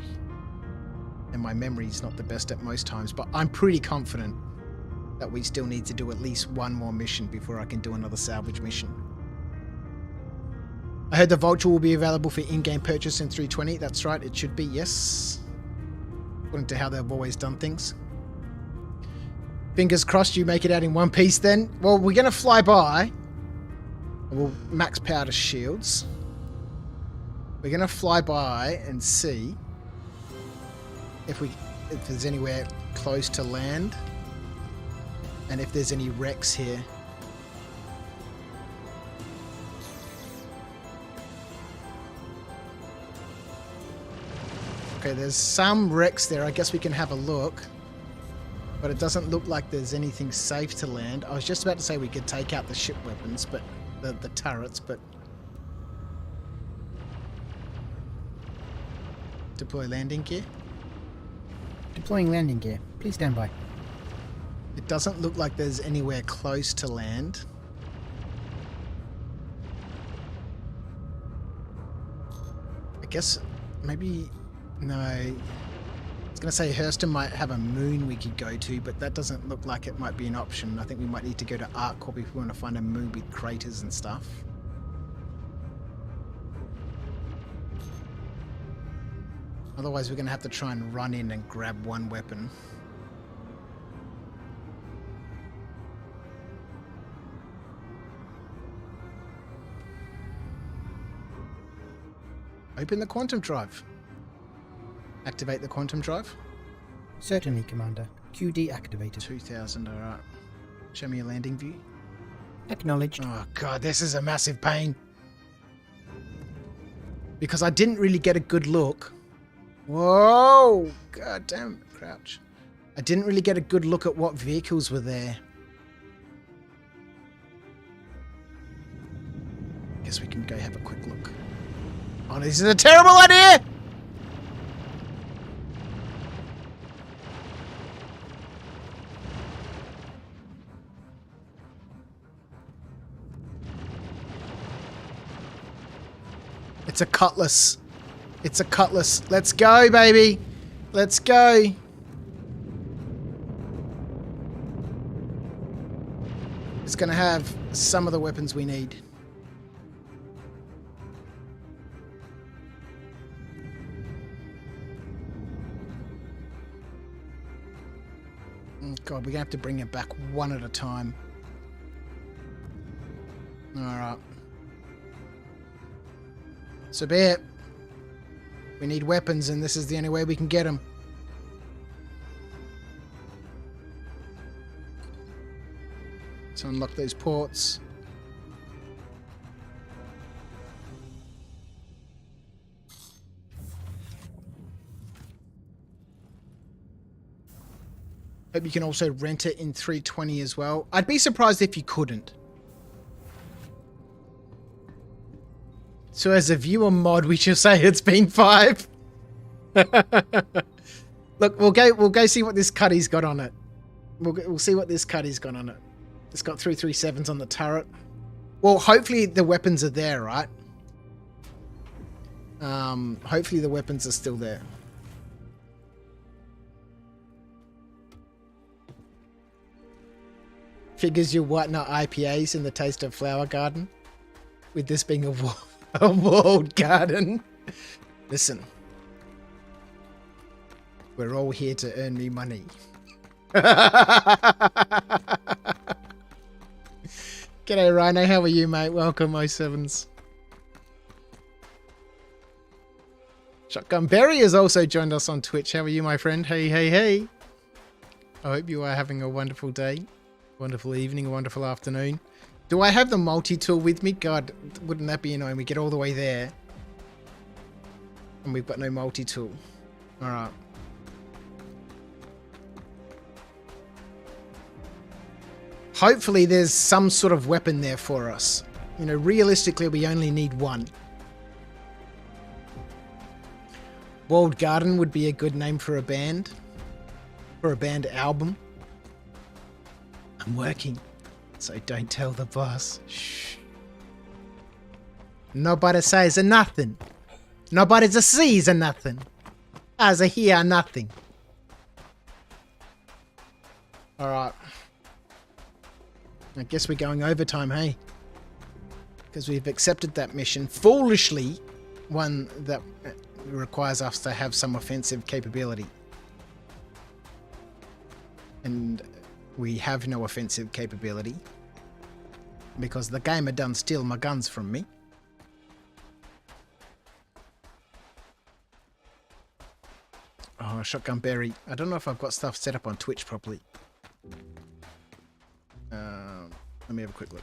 And my memory's not the best at most times, but I'm pretty confident that we still need to do at least one more mission before I can do another salvage mission. I heard the Vulture will be available for in-game purchase in 320. That's right, it should be, yes. According to how they've always done things. Fingers crossed you make it out in one piece then. Well, we're going to fly by. We'll max powder shields. We're going to fly by and see if there's anywhere close to land and if there's any wrecks here. Okay, there's some wrecks there. I guess we can have a look. But it doesn't look like there's anything safe to land. I was just about to say we could take out the ship weapons, but the turrets, but... Deploy landing gear. Deploying landing gear. Please stand by. It doesn't look like there's anywhere close to land. I guess maybe... No. I was going to say Hurston might have a moon we could go to, but that doesn't look like it might be an option. I think we might need to go to ArcCorp if we want to find a moon with craters and stuff. Otherwise, we're going to have to try and run in and grab one weapon. Open the quantum drive. Activate the quantum drive. Certainly, Commander. QD activated. 2000, alright. Show me a landing view. Acknowledged. Oh god, this is a massive pain. Because I didn't really get a good look. Whoa! God damn it, crouch. I didn't really get a good look at what vehicles were there. Guess we can go have a quick look. Oh, this is a terrible idea! It's a cutlass. It's a cutlass. Let's go, baby. Let's go. It's going to have some of the weapons we need. Oh, God, we're going to have to bring it back one at a time. Alright. So be it. We need weapons, and this is the only way we can get them. So unlock those ports. Hope you can also rent it in 320 as well. I'd be surprised if you couldn't. So as a viewer mod, we shall say it's been 5. Look, we'll go see what this cuddy's got on it. We'll see what this cuddy's got on it. It's got 337s on the turret. Well, hopefully the weapons are there, right? Hopefully the weapons are still there. Figures your white nut IPAs in the taste of flower garden. With this being a walled garden. Listen. We're all here to earn me money. G'day Rhino, how are you, mate? Welcome, 07s. Shotgun Berry has also joined us on Twitch. How are you, my friend? Hey, hey, hey. I hope you are having a wonderful day, wonderful evening, a wonderful afternoon. Do I have the multi-tool with me? God, wouldn't that be annoying? We get all the way there and we've got no multi-tool. Alright. Hopefully there's some sort of weapon there for us. You know, realistically we only need one. Walled Garden would be a good name for a band. For a band album. I'm working, so don't tell the boss. Shh. Nobody says nothing. Nobody sees nothing. As a hear nothing. Alright. I guess we're going overtime, hey? Because we've accepted that mission. Foolishly, one that requires us to have some offensive capability. And we have no offensive capability. Because the game had done steal my guns from me. Oh, Shotgun Berry. I don't know if I've got stuff set up on Twitch properly. Let me have a quick look.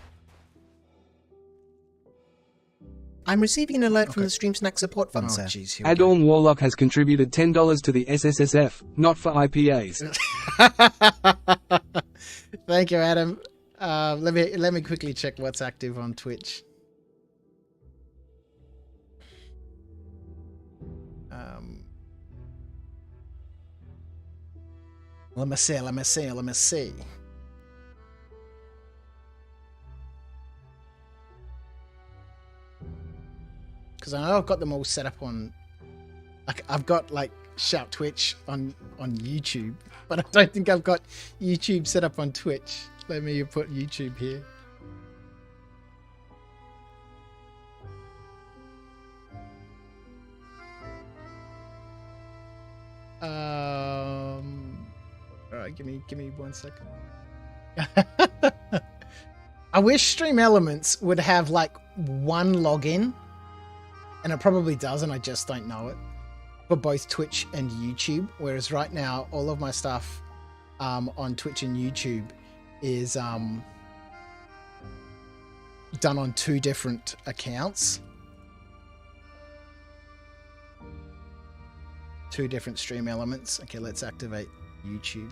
I'm receiving an alert from the Stream Snack Support Fund, sir. Geez, here we go. Adorn Warlock has contributed $10 to the SSSF, not for IPAs. Thank you, Adam. Let me quickly check what's active on Twitch. Let me see. Because I know I've got them all set up on... I've got, like, Shout Twitch on YouTube, but I don't think I've got YouTube set up on Twitch. Let me put YouTube here. Alright, give me 1 second. I wish Stream Elements would have like one login, and it probably does, and I just don't know it, for both Twitch and YouTube. Whereas right now, all of my stuff on Twitch and YouTube is done on 2 different accounts. 2 different Stream Elements. Okay, let's activate YouTube.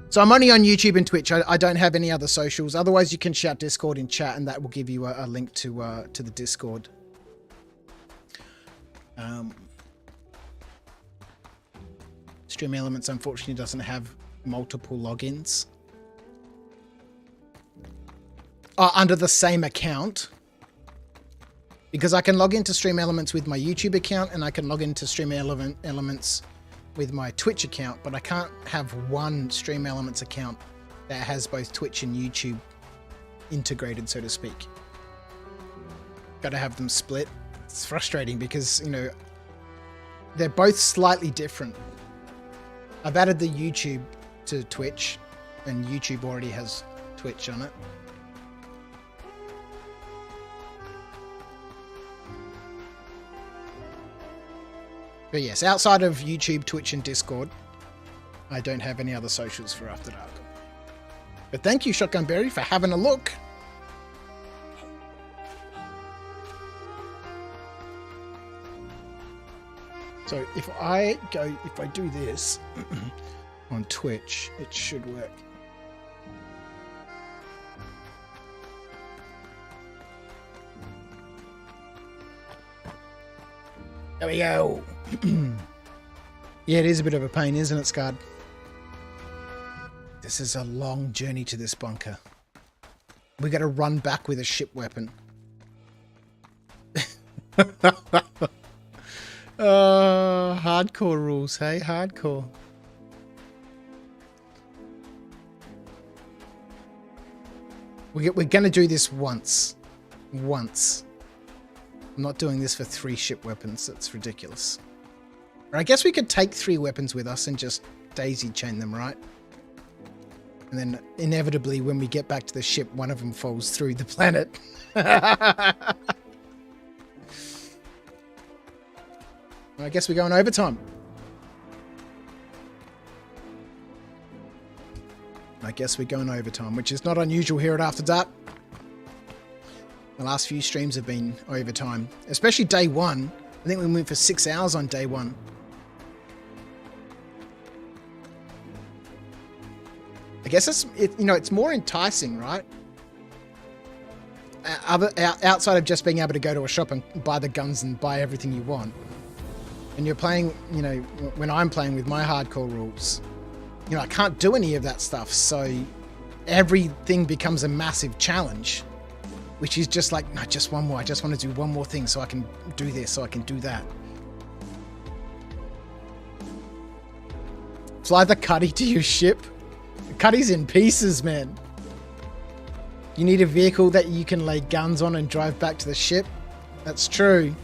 So I'm only on YouTube and Twitch. I don't have any other socials. Otherwise, you can shout Discord in chat, and that will give you a link to the Discord. Stream Elements unfortunately doesn't have multiple logins under the same account, because I can log into Stream Elements with my YouTube account, and I can log into Stream Elements with my Twitch account, but I can't have one Stream Elements account that has both Twitch and YouTube integrated, so to speak. Got to have them split. It's frustrating because, you know, they're both slightly different. I've added the YouTube to Twitch, and YouTube already has Twitch on it. But yes, outside of YouTube, Twitch, and Discord, I don't have any other socials for After Dark. But thank you, Shotgun Berry, for having a look. So if I do this on Twitch, it should work. There we go. Yeah, it is a bit of a pain, isn't it, Scud? This is a long journey to this bunker. We got to run back with a ship weapon. Hardcore rules, hey? Hardcore. We're going to do this once. Once. I'm not doing this for 3 ship weapons. That's ridiculous. Or I guess we could take 3 weapons with us and just daisy chain them, right? And then inevitably, when we get back to the ship, one of them falls through the planet. I guess we're going overtime. I guess we're going overtime, which is not unusual here at After Dark. The last few streams have been overtime, especially day 1. I think we went for 6 hours on day 1. I guess it's more enticing, right? Outside of just being able to go to a shop and buy the guns and buy everything you want. And you're playing, you know, when I'm playing with my hardcore rules, you know, I can't do any of that stuff. So everything becomes a massive challenge. which is just like, no, just one more. I just want to do one more thing so I can do this, so I can do that. Fly the Cuddy to your ship. The Cuddy's in pieces, man. You need a vehicle that you can lay guns on and drive back to the ship. That's true.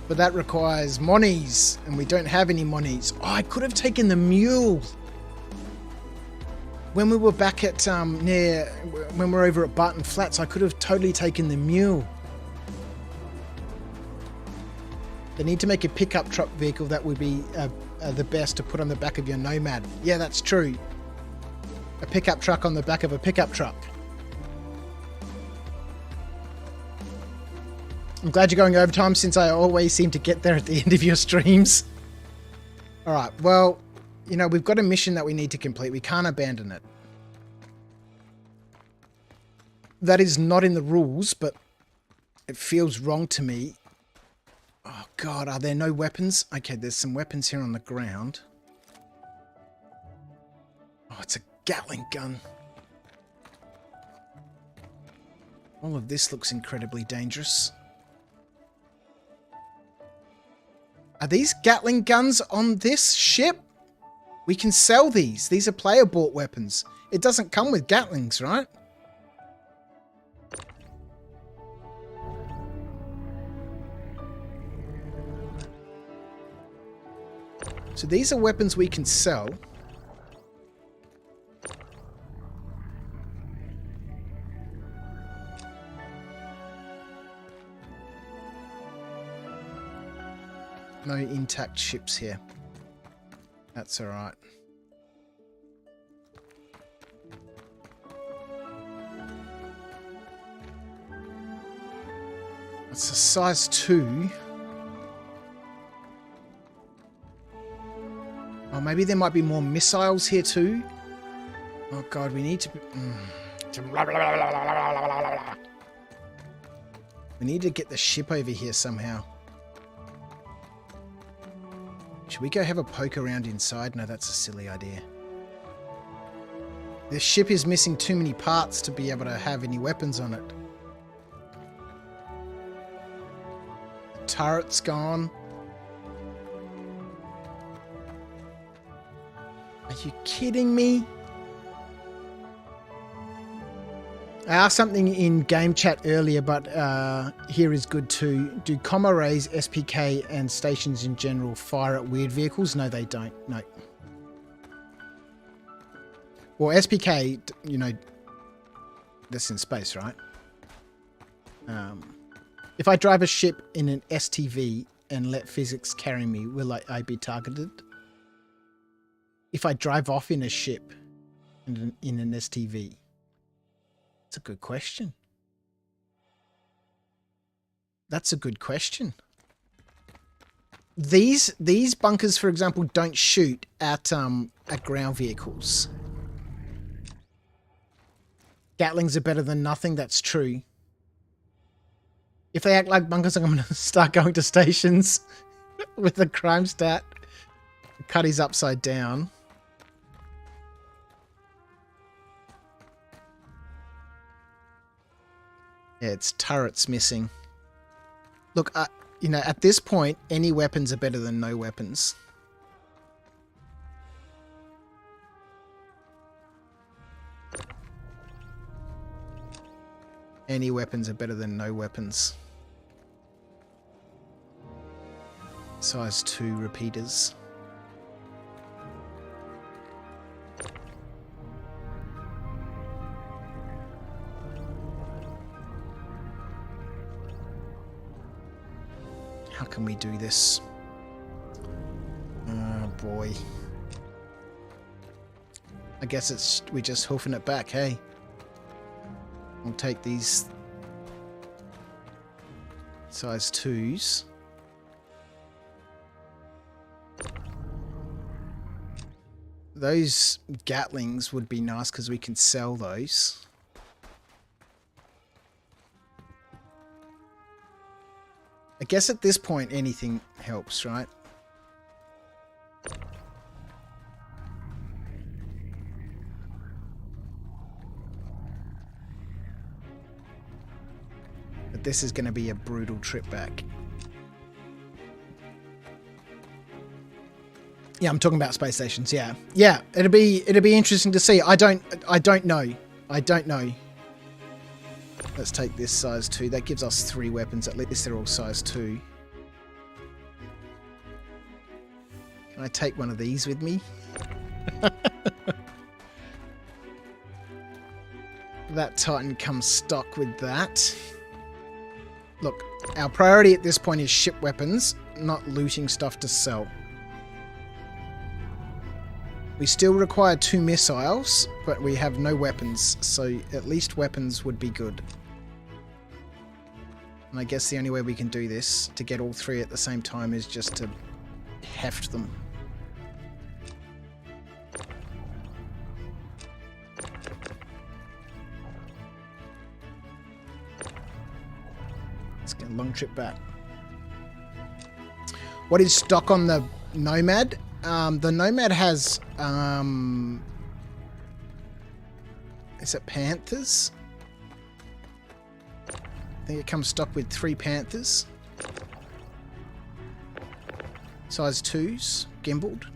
But that requires monies, and we don't have any monies. Oh, I could have taken the mule. When we were back at, when we were over at Barton Flats, I could have totally taken the mule. They need to make a pickup truck vehicle that would be the best to put on the back of your Nomad. Yeah, that's true. A pickup truck on the back of a pickup truck. I'm glad you're going overtime since I always seem to get there at the end of your streams. Alright, well, you know, we've got a mission that we need to complete. We can't abandon it. That is not in the rules, but it feels wrong to me. Oh god, are there no weapons? Okay, there's some weapons here on the ground. Oh, it's a Gatling gun. All of this looks incredibly dangerous. Are these Gatling guns on this ship? We can sell these. These are player bought weapons. It doesn't come with Gatlings, right? So these are weapons we can sell. No intact ships here. That's alright. It's a size 2. Oh, maybe there might be more missiles here too. Oh god, we need to... We need to get the ship over here somehow. Should we go have a poke around inside? No, that's a silly idea. The ship is missing too many parts to be able to have any weapons on it. The turret's gone. Are you kidding me? I asked something in game chat earlier, but here is good too. Do comma rays, SPK, and stations in general fire at weird vehicles? No, they don't. No. Well, SPK, you know, that's in space, right? If I drive a ship in an STV and let physics carry me, will I be targeted? If I drive off in a ship in an STV? That's a good question. That's a good question. These bunkers, for example, don't shoot at ground vehicles. Gatlings are better than nothing. That's true. If they act like bunkers, I'm going to start going to stations with the crime stat. Cuddy's upside down. Yeah, its turret's missing. Look, you know, at this point, any weapons are better than no weapons. Any weapons are better than no weapons. Size 2 repeaters. How can we do this? Oh boy. I guess we're just hoofing it back, hey? I'll take these size 2s. Those Gatlings would be nice because we can sell those. I guess at this point anything helps, right? But this is going to be a brutal trip back. Yeah, I'm talking about space stations. Yeah, yeah. It'll be interesting to see. I don't know. Let's take this size 2. That gives us 3 weapons. At least they're all size 2. Can I take one of these with me? That Titan comes stock with that. Look, our priority at this point is ship weapons, not looting stuff to sell. We still require 2 missiles, but we have no weapons, so at least weapons would be good. And I guess the only way we can do this, to get all 3 at the same time, is just to heft them. Let's get a long trip back. What is stock on the Nomad? The Nomad has, is it Panthers? I think it comes stock with 3 Panthers. Size 2s, gimbaled.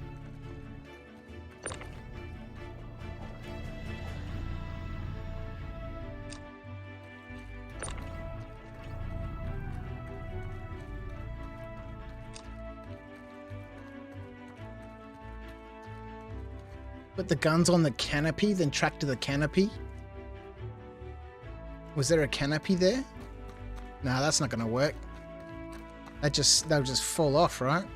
Put the guns on the canopy, then track to the canopy. Was there a canopy there? No, that's not going to work. They'll just fall off, right?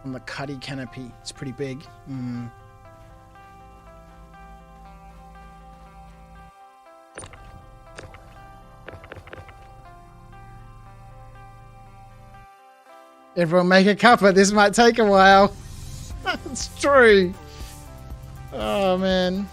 On the Cuddy canopy. It's pretty big. Everyone make a cuppa. This might take a while. It's true. Oh, man.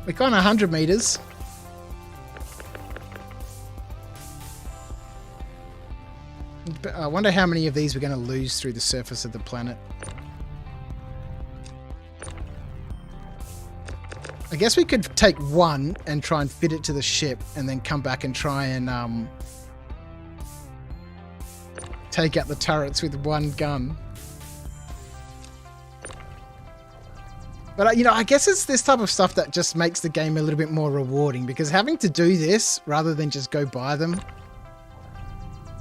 We're gone 100 meters. I wonder how many of these we're going to lose through the surface of the planet. I guess we could take one and try and fit it to the ship and then come back and try and take out the turrets with one gun. But, you know, I guess it's this type of stuff that just makes the game a little bit more rewarding, because having to do this rather than just go buy them.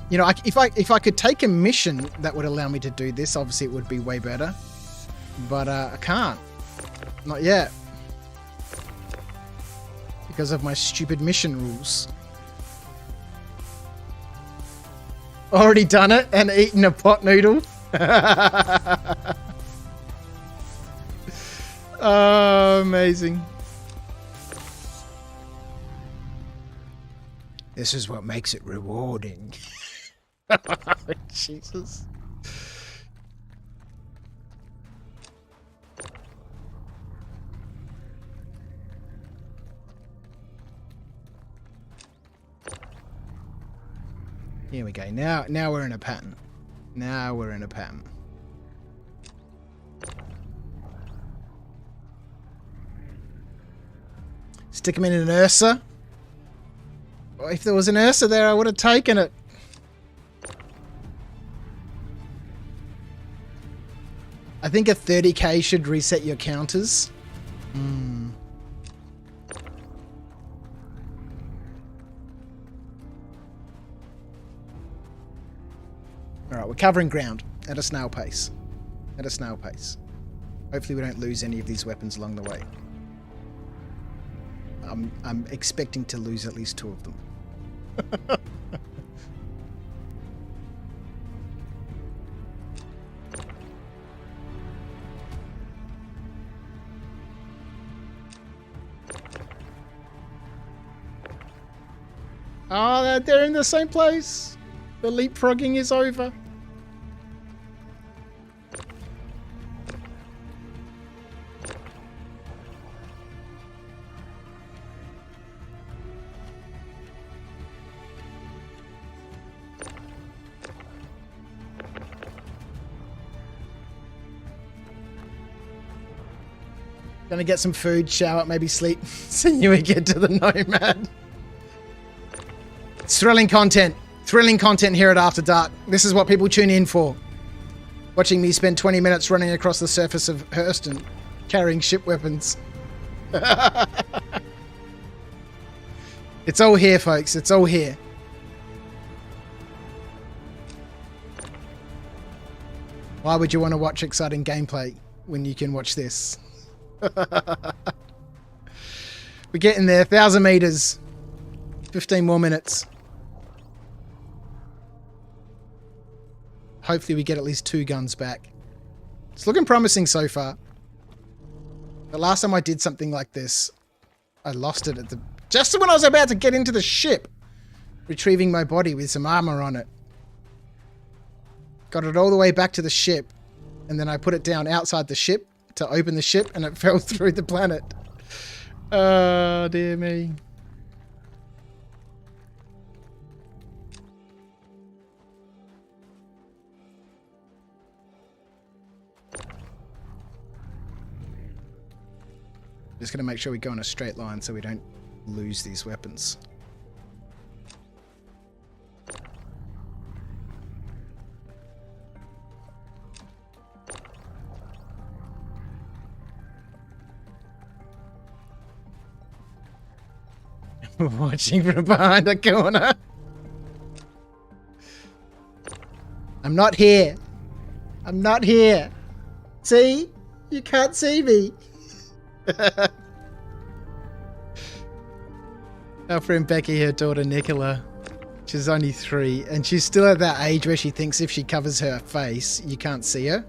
You know, if I could take a mission that would allow me to do this, obviously it would be way better. But I can't. Not yet. Because of my stupid mission rules. Already done it and eaten a pot noodle. Oh, amazing. This is what makes it rewarding. Jesus. Here we go. Now we're in a pattern. Now we're in a pattern. Stick him in an Ursa. Oh, if there was an Ursa there, I would have taken it. I think a 30k should reset your counters. Alright, we're covering ground at a snail pace. At a snail pace. Hopefully we don't lose any of these weapons along the way. I'm expecting to lose at least 2 of them. Oh, they're in the same place. The leapfrogging is over. Gonna get some food, shower, maybe sleep. See you again to the Nomad. It's thrilling content. Thrilling content here at After Dark. This is what people tune in for. Watching me spend 20 minutes running across the surface of Hurston, carrying ship weapons. It's all here, folks. It's all here. Why would you want to watch exciting gameplay when you can watch this? We're getting there. 1,000 meters. 15 more minutes. Hopefully we get at least 2 guns back. It's looking promising so far. The last time I did something like this, I lost it at the just when I was about to get into the ship, retrieving my body with some armor on it. Got it all the way back to the ship, and then I put it down outside the ship to open the ship, and it fell through the planet. Oh, dear me. Just going to make sure we go in a straight line so we don't lose these weapons. Watching from behind the corner. I'm not here. I'm not here. See? You can't see me. Our friend Becky, her daughter Nicola, she's only 3, and she's still at that age where she thinks if she covers her face, you can't see her.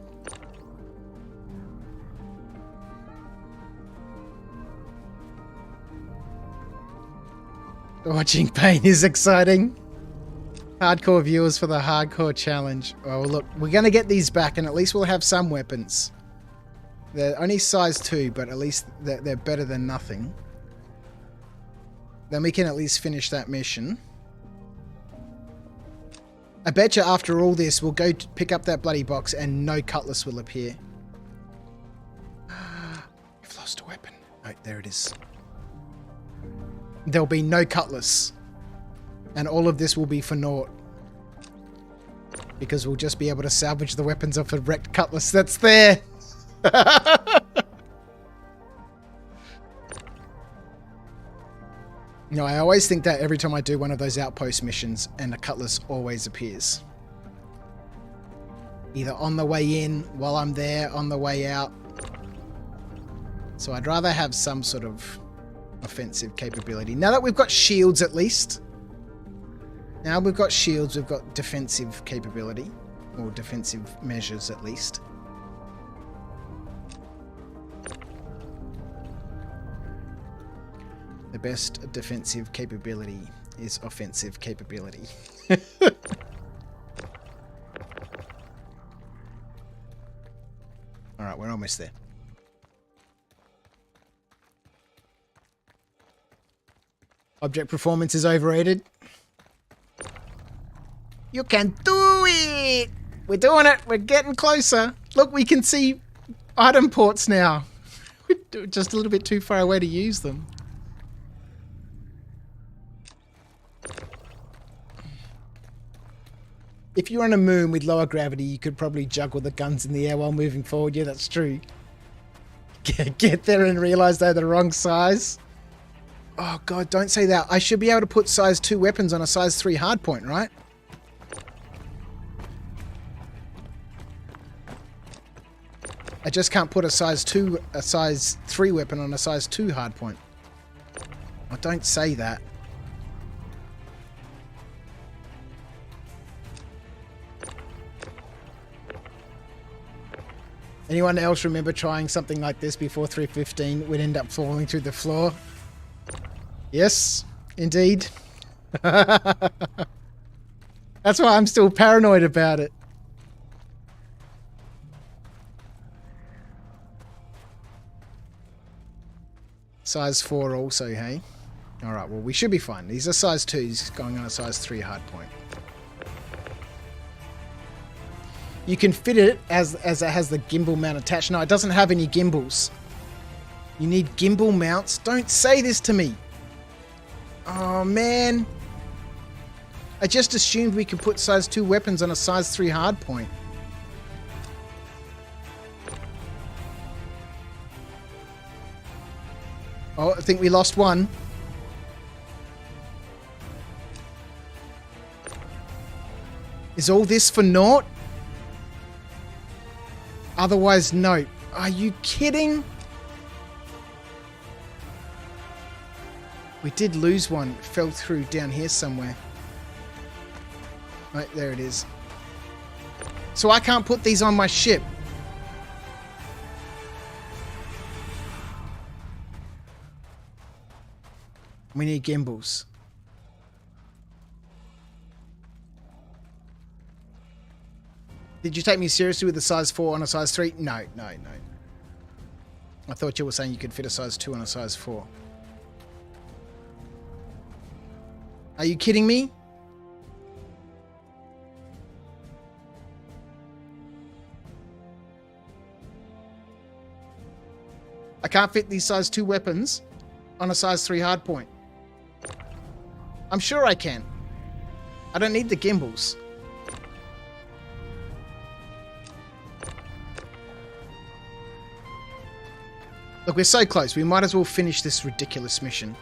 Watching pain is exciting. Hardcore viewers for the hardcore challenge. Oh, look, we're going to get these back, and at least we'll have some weapons. They're only size 2, but at least they're better than nothing. Then we can at least finish that mission. I bet you after all this, we'll go to pick up that bloody box and no cutlass will appear. We've lost a weapon. Oh, there it is. There'll be no cutlass. And all of this will be for naught. Because we'll just be able to salvage the weapons of a wrecked cutlass that's there. No, I always think that every time I do one of those outpost missions, and a cutlass always appears. Either on the way in, while I'm there, on the way out. So I'd rather have some sort of offensive capability. Now that we've got shields at least. Now we've got shields, we've got defensive capability. Or defensive measures at least. The best defensive capability is offensive capability. Alright, we're almost there. Object performance is overrated. You can do it! We're doing it! We're getting closer! Look, we can see item ports now. We're just a little bit too far away to use them. If you're on a moon with lower gravity, you could probably juggle the guns in the air while moving forward. Yeah, that's true. Get there and realize they're the wrong size. Oh god, don't say that. I should be able to put size 2 weapons on a size 3 hardpoint, right? I just can't put a size 3 weapon on a size 2 hardpoint. Oh, don't say that. Anyone else remember trying something like this before 315 would end up falling through the floor? Yes, indeed. That's why I'm still paranoid about it. Size 4 also, hey? Alright, well, we should be fine. These are size 2s going on a size 3 hardpoint. You can fit it as it has the gimbal mount attached. No, it doesn't have any gimbals. You need gimbal mounts? Don't say this to me. Oh, man. I just assumed we could put size 2 weapons on a size 3 hardpoint. Oh, I think we lost one. Is all this for naught? Otherwise, no. Are you kidding? We did lose one. It fell through down here somewhere. Right, there it is. So I can't put these on my ship. We need gimbals. Did you take me seriously with the size 4 on a size 3? No. I thought you were saying you could fit a size 2 on a size 4. Are you kidding me? I can't fit these size 2 weapons on a size 3 hardpoint. I'm sure I can. I don't need the gimbals. Look, we're so close. We might as well finish this ridiculous mission.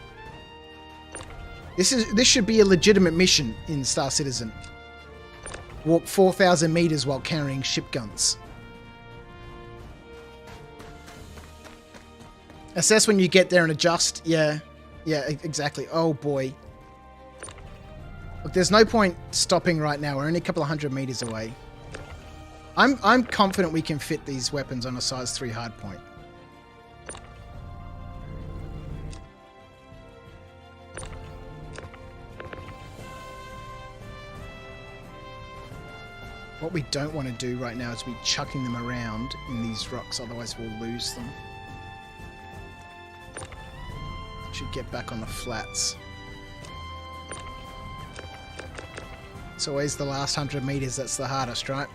This should be a legitimate mission in Star Citizen. Walk 4,000 meters while carrying ship guns. Assess when you get there and adjust. Yeah, exactly. Oh boy. Look, there's no point stopping right now. We're only a couple of 100 meters away. I'm confident we can fit these weapons on a size 3 hardpoint. What we don't want to do right now is be chucking them around in these rocks, otherwise we'll lose them. Should get back on the flats. It's always the last 100 meters that's the hardest, right?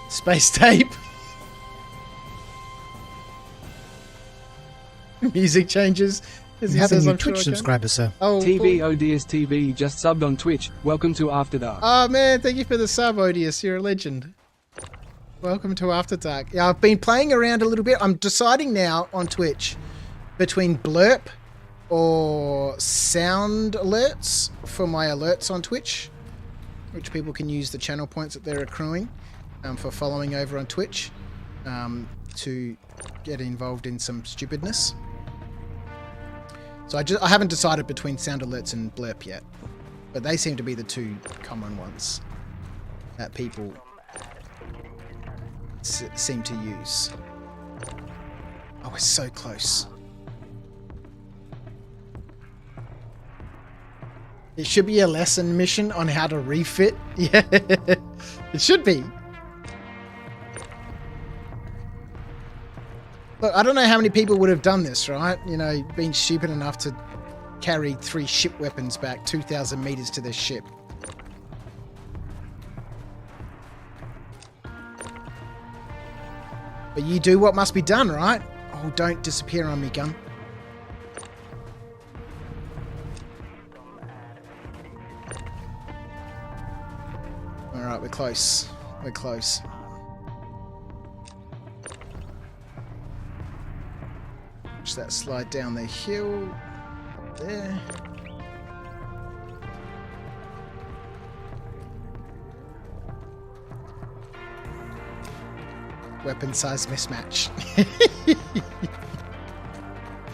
Space tape. Music changes. You have a new Twitch subscriber, sir. Oh, TV ODS TV just subbed on Twitch. Welcome to After Dark. Oh man, thank you for the sub, Odious. You're a legend. Welcome to After Dark. Yeah, I've been playing around a little bit. I'm deciding now on Twitch between blurp or sound alerts for my alerts on Twitch, which people can use the channel points that they're accruing for following over on Twitch to get involved in some stupidness. So I haven't decided between sound alerts and blurp yet, but they seem to be the two common ones that people seem to use. Oh, we're so close. It should be a lesson mission on how to refit. Yeah, it should be. Look, I don't know how many people would have done this, right? You know, been stupid enough to carry 3 ship weapons back 2,000 meters to their ship. But you do what must be done, right? Oh, don't disappear on me, gun. Alright, we're close. We're close. Watch that slide down the hill. There. Weapon size mismatch.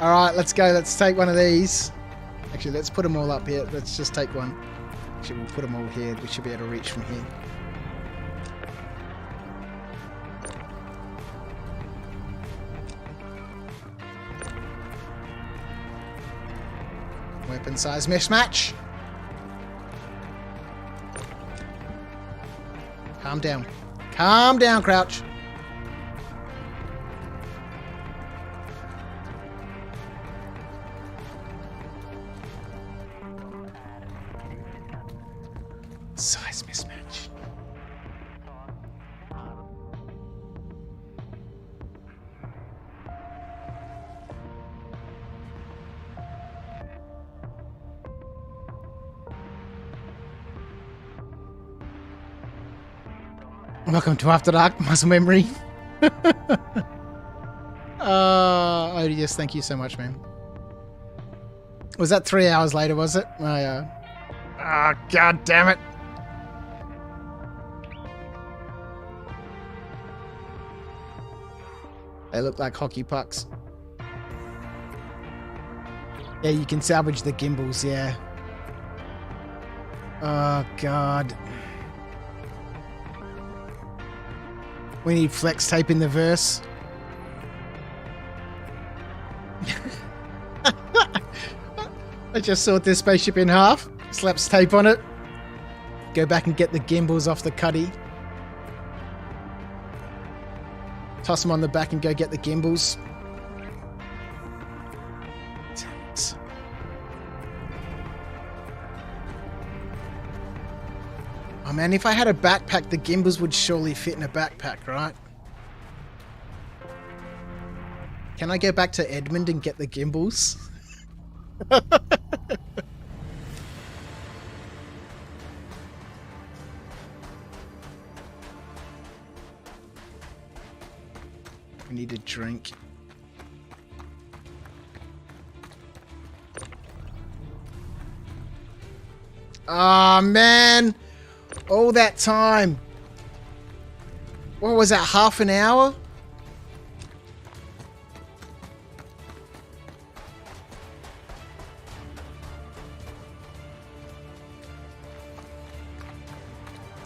Alright, let's go. Let's take one of these. Actually, let's put them all up here. Let's just take one. Actually, we'll put them all here. We should be able to reach from here. Weapon size mismatch. Calm down. Calm down, Crouch. Size mismatch. Welcome to After Dark, muscle memory. Odious, thank you so much, man. Was that 3 hours later, was it? Oh, yeah. Oh, god damn it. They look like hockey pucks. Yeah, you can salvage the gimbals, yeah. Oh, God. We need flex tape in the verse. I just sawed this spaceship in half. Slaps tape on it. Go back and get the gimbals off the cuddy. Toss them on the back and go get the gimbals. Damn it. Oh man, if I had a backpack, the gimbals would surely fit in a backpack, right? Can I go back to Edmund and get the gimbals? We need a drink. Ah, man. All that time. What was that, half an hour?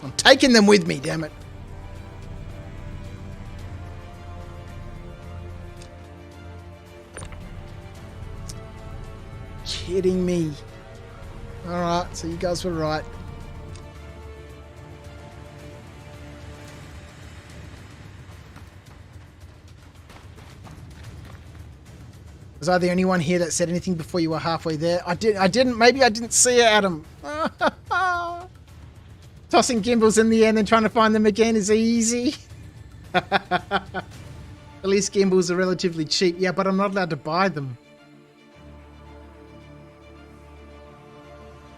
I'm taking them with me, damn it. Kidding me. Alright, so you guys were right. Was I the only one here that said anything before you were halfway there? I didn't, maybe I didn't see it, Adam. Tossing gimbals in the air and then trying to find them again is easy. At least gimbals are relatively cheap. Yeah, but I'm not allowed to buy them.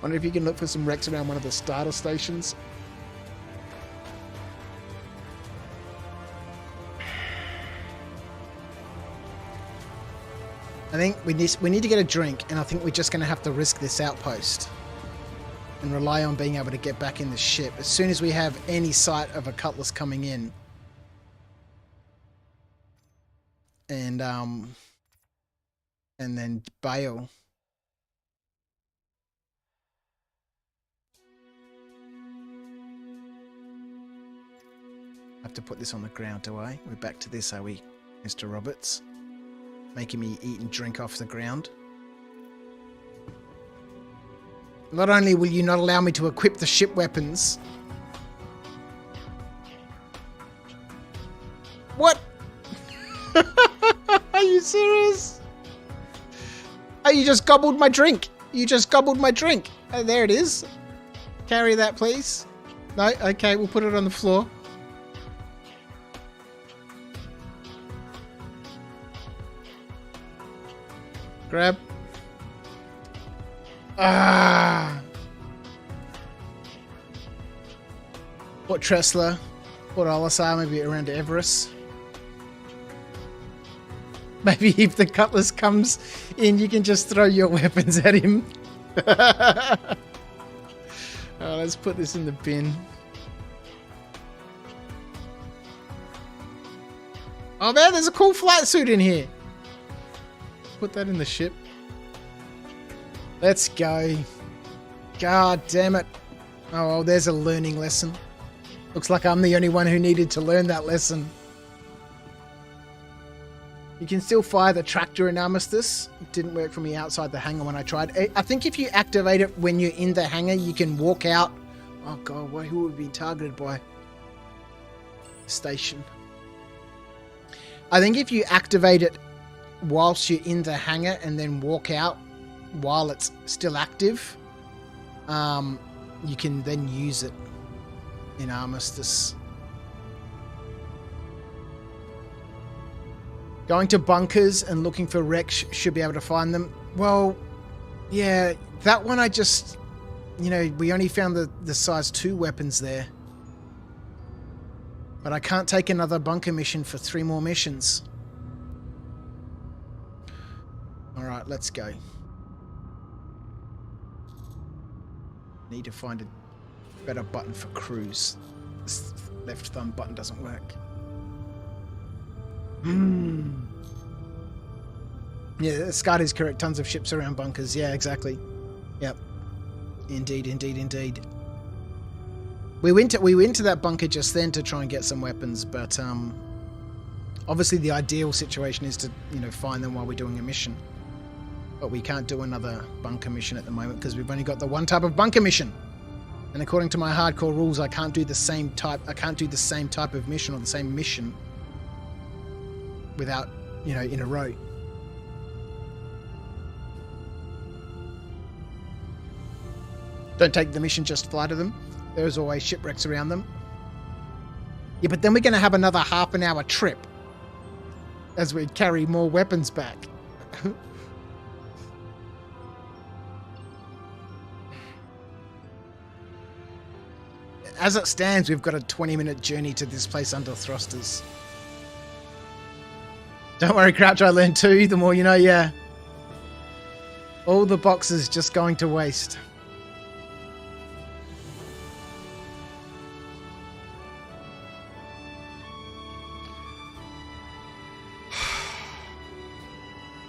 Wonder if you can look for some wrecks around one of the starter stations. I think we need to get a drink, and I think we're just going to have to risk this outpost and rely on being able to get back in the ship as soon as we have any sight of a Cutlass coming in. And then bail. I have to put this on the ground, do I? We're back to this, are we, Mr. Roberts? Making me eat and drink off the ground. Not only will you not allow me to equip the ship weapons... What? Are you serious? Oh, you just gobbled my drink. You just gobbled my drink. Oh, there it is. Carry that, please. No? Okay, we'll put it on the floor. Grab. Ah. Port Tressler. Port Olisar, maybe around Everest. Maybe if the Cutlass comes in, you can just throw your weapons at him. Oh, let's put this in the bin. Oh man, there's a cool flight suit in here. Put that in the ship. Let's go. God damn it. Oh, well, there's a learning lesson. Looks like I'm the only one who needed to learn that lesson. You can still fire the tractor in Armistice. It didn't work for me outside the hangar when I tried. I think if you activate it when you're in the hangar, you can walk out. Oh god, who would be targeted by? Station. I think if you activate it whilst you're in the hangar and then walk out while it's still active, you can then use it in Armistice. Going to bunkers and looking for wrecks should be able to find them. Well, yeah, that one I just, we only found the size 2 weapons there. But I can't take another bunker mission for 3 more missions. Alright, let's go. Need to find a better button for cruise. This left thumb button doesn't work. Yeah, Scott is correct. Tons of ships around bunkers. Yeah, exactly. Yep. Indeed, indeed, indeed. We went to that bunker just then to try and get some weapons, but obviously the ideal situation is to find them while we're doing a mission. But we can't do another bunker mission at the moment because we've only got the one type of bunker mission. And according to my hardcore rules, I can't do the same type. I can't do the same type of mission or the same mission without, in a row. Don't take the mission, just fly to them. There's always shipwrecks around them. Yeah, but then we're going to have another half an hour trip as we carry more weapons back. As it stands, we've got a 20-minute journey to this place under thrusters. Don't worry, Crouch, I learned too. The more you know, yeah. All the boxes just going to waste.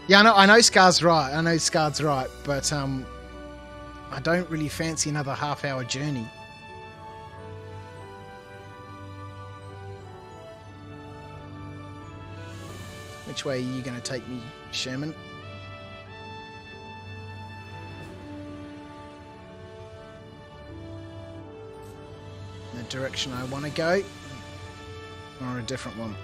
Yeah, I know Scar's right. But I don't really fancy another half-hour journey. Which way are you going to take me, Sherman? The direction I want to go, or a different one?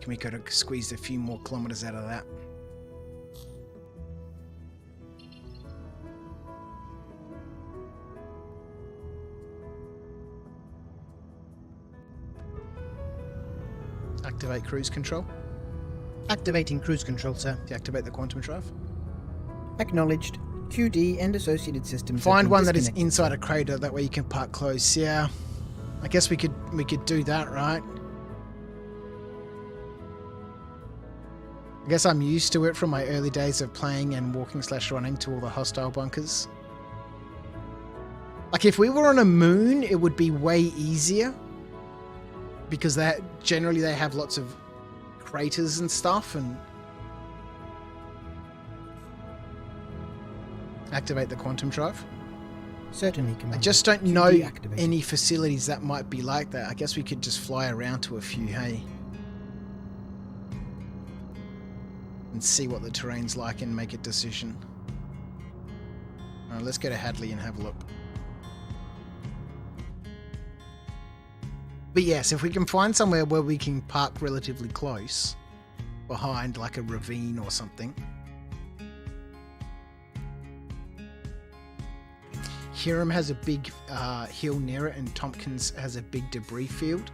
Can we go to squeeze a few more kilometers out of that? Activate cruise control. Activating cruise control, sir. Deactivate the quantum drive. Acknowledged. QD and associated systems. Find one that is inside a crater. That way you can park close. Yeah, I guess we could do that, right? I guess I'm used to it from my early days of playing and walking/running to all the hostile bunkers. Like if we were on a moon, it would be way easier because generally they have lots of craters and stuff. And activate the quantum drive. Certainly, Commander. I just don't know Deactivate. any facilities that might be like that. I guess we could just fly around to a few, hey? And see what the terrain's like and make a decision. Alright, let's go to Hadley and have a look. But yes, if we can find somewhere where we can park relatively close, behind like a ravine or something. Hiram has a big hill near it, and Tompkins has a big debris field.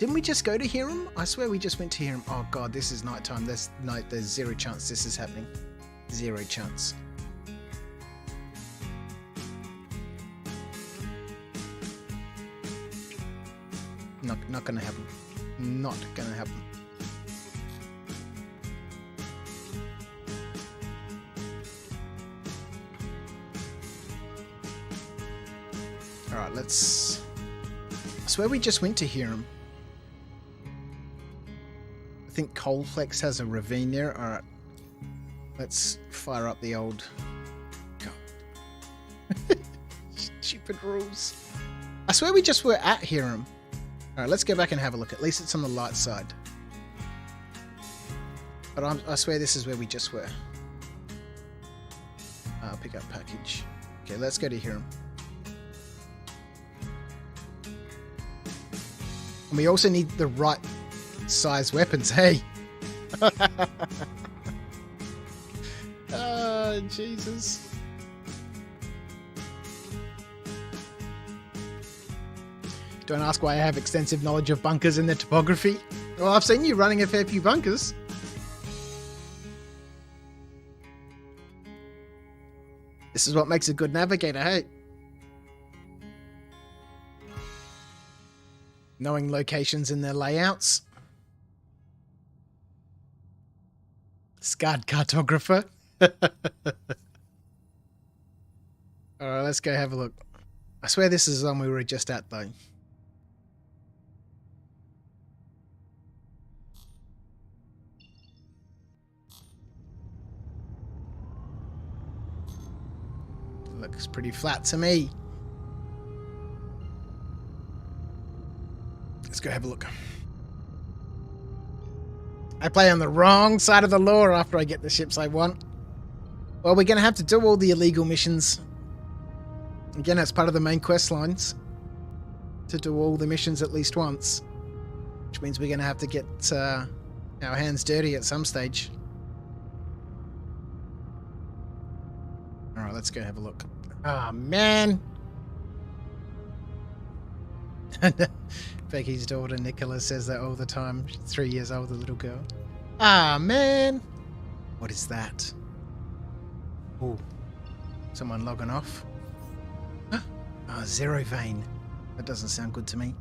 Didn't we just go to Hiram? I swear we just went to Hiram. Oh god, this is nighttime. There's zero chance this is happening. Zero chance. Not gonna happen. Not gonna happen. Alright, let's... I swear we just went to Hiram. I think Coalflex has a ravine there. Alright. Let's fire up the old... God. Stupid rules. I swear we just were at Hiram. Alright, let's go back and have a look. At least it's on the light side. But I swear this is where we just were. Pick up package. Okay, let's go to Hiram. And we also need the right size weapons, hey? Oh, Jesus. Don't ask why I have extensive knowledge of bunkers and their topography. Well, I've seen you running a fair few bunkers. This is what makes a good navigator, hey? Knowing locations and their layouts. Scarred cartographer. Alright, let's go have a look. I swear this is the one we were just at, though. Looks pretty flat to me. Let's go have a look. I play on the wrong side of the law after I get the ships I want. Well, we're going to have to do all the illegal missions. Again, that's part of the main quest lines. To do all the missions at least once. Which means we're going to have to get our hands dirty at some stage. Alright, let's go have a look. Ah, man! Becky's daughter Nicola says that all the time. She's 3 years old, the little girl. Ah, man! What is that? Oh, someone logging off. Ah, Zero Vein. That doesn't sound good to me.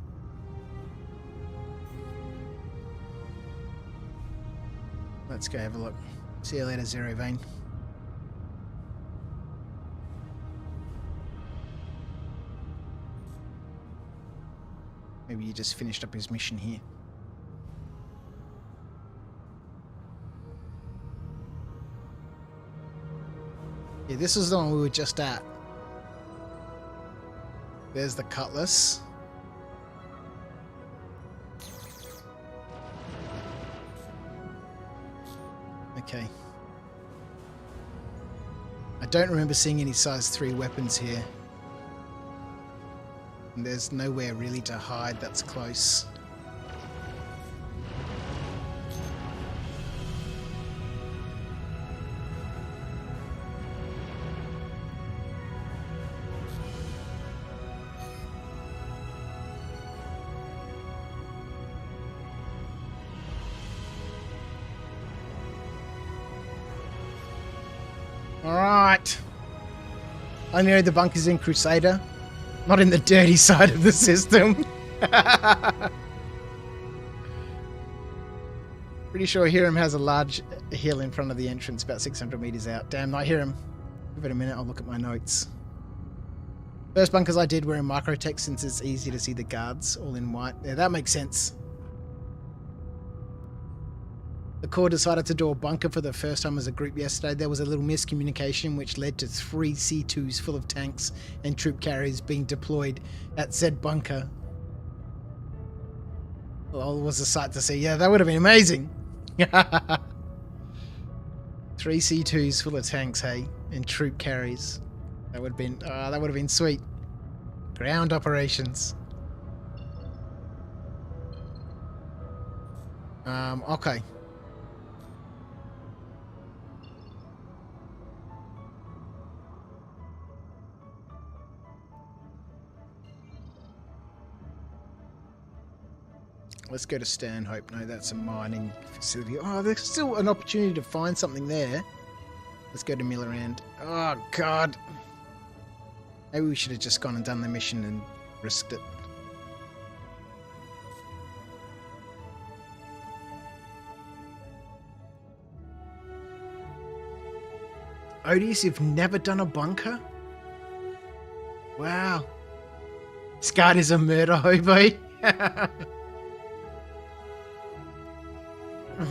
Let's go have a look. See you later, Zero Vein. Maybe he just finished up his mission here. Yeah, this is the one we were just at. There's the cutlass. Okay. I don't remember seeing any size 3 weapons here. And there's nowhere really to hide that's close. Alright. I know the bunker's in Crusader. Not in the dirty side of the system. Pretty sure Hiram has a large hill in front of the entrance, about 600 meters out. Damn, not Hiram. Give it a minute, I'll look at my notes. First bunkers I did were in microtech since it's easy to see the guards all in white. Yeah, that makes sense. The Corps decided to do a bunker for the first time as a group yesterday. There was a little miscommunication which led to 3 C2s full of tanks and troop carriers being deployed at said bunker. Well, it was a sight to see. Yeah, that would have been amazing. 3 C2s full of tanks, hey, and troop carriers. That would have been sweet. Ground operations. Okay. Let's go to Stanhope. No, that's a mining facility. Oh, there's still an opportunity to find something there. Let's go to Millerand. Oh, God. Maybe we should have just gone and done the mission and risked it. Odious, you've never done a bunker? Wow. Scott is a murder hobo.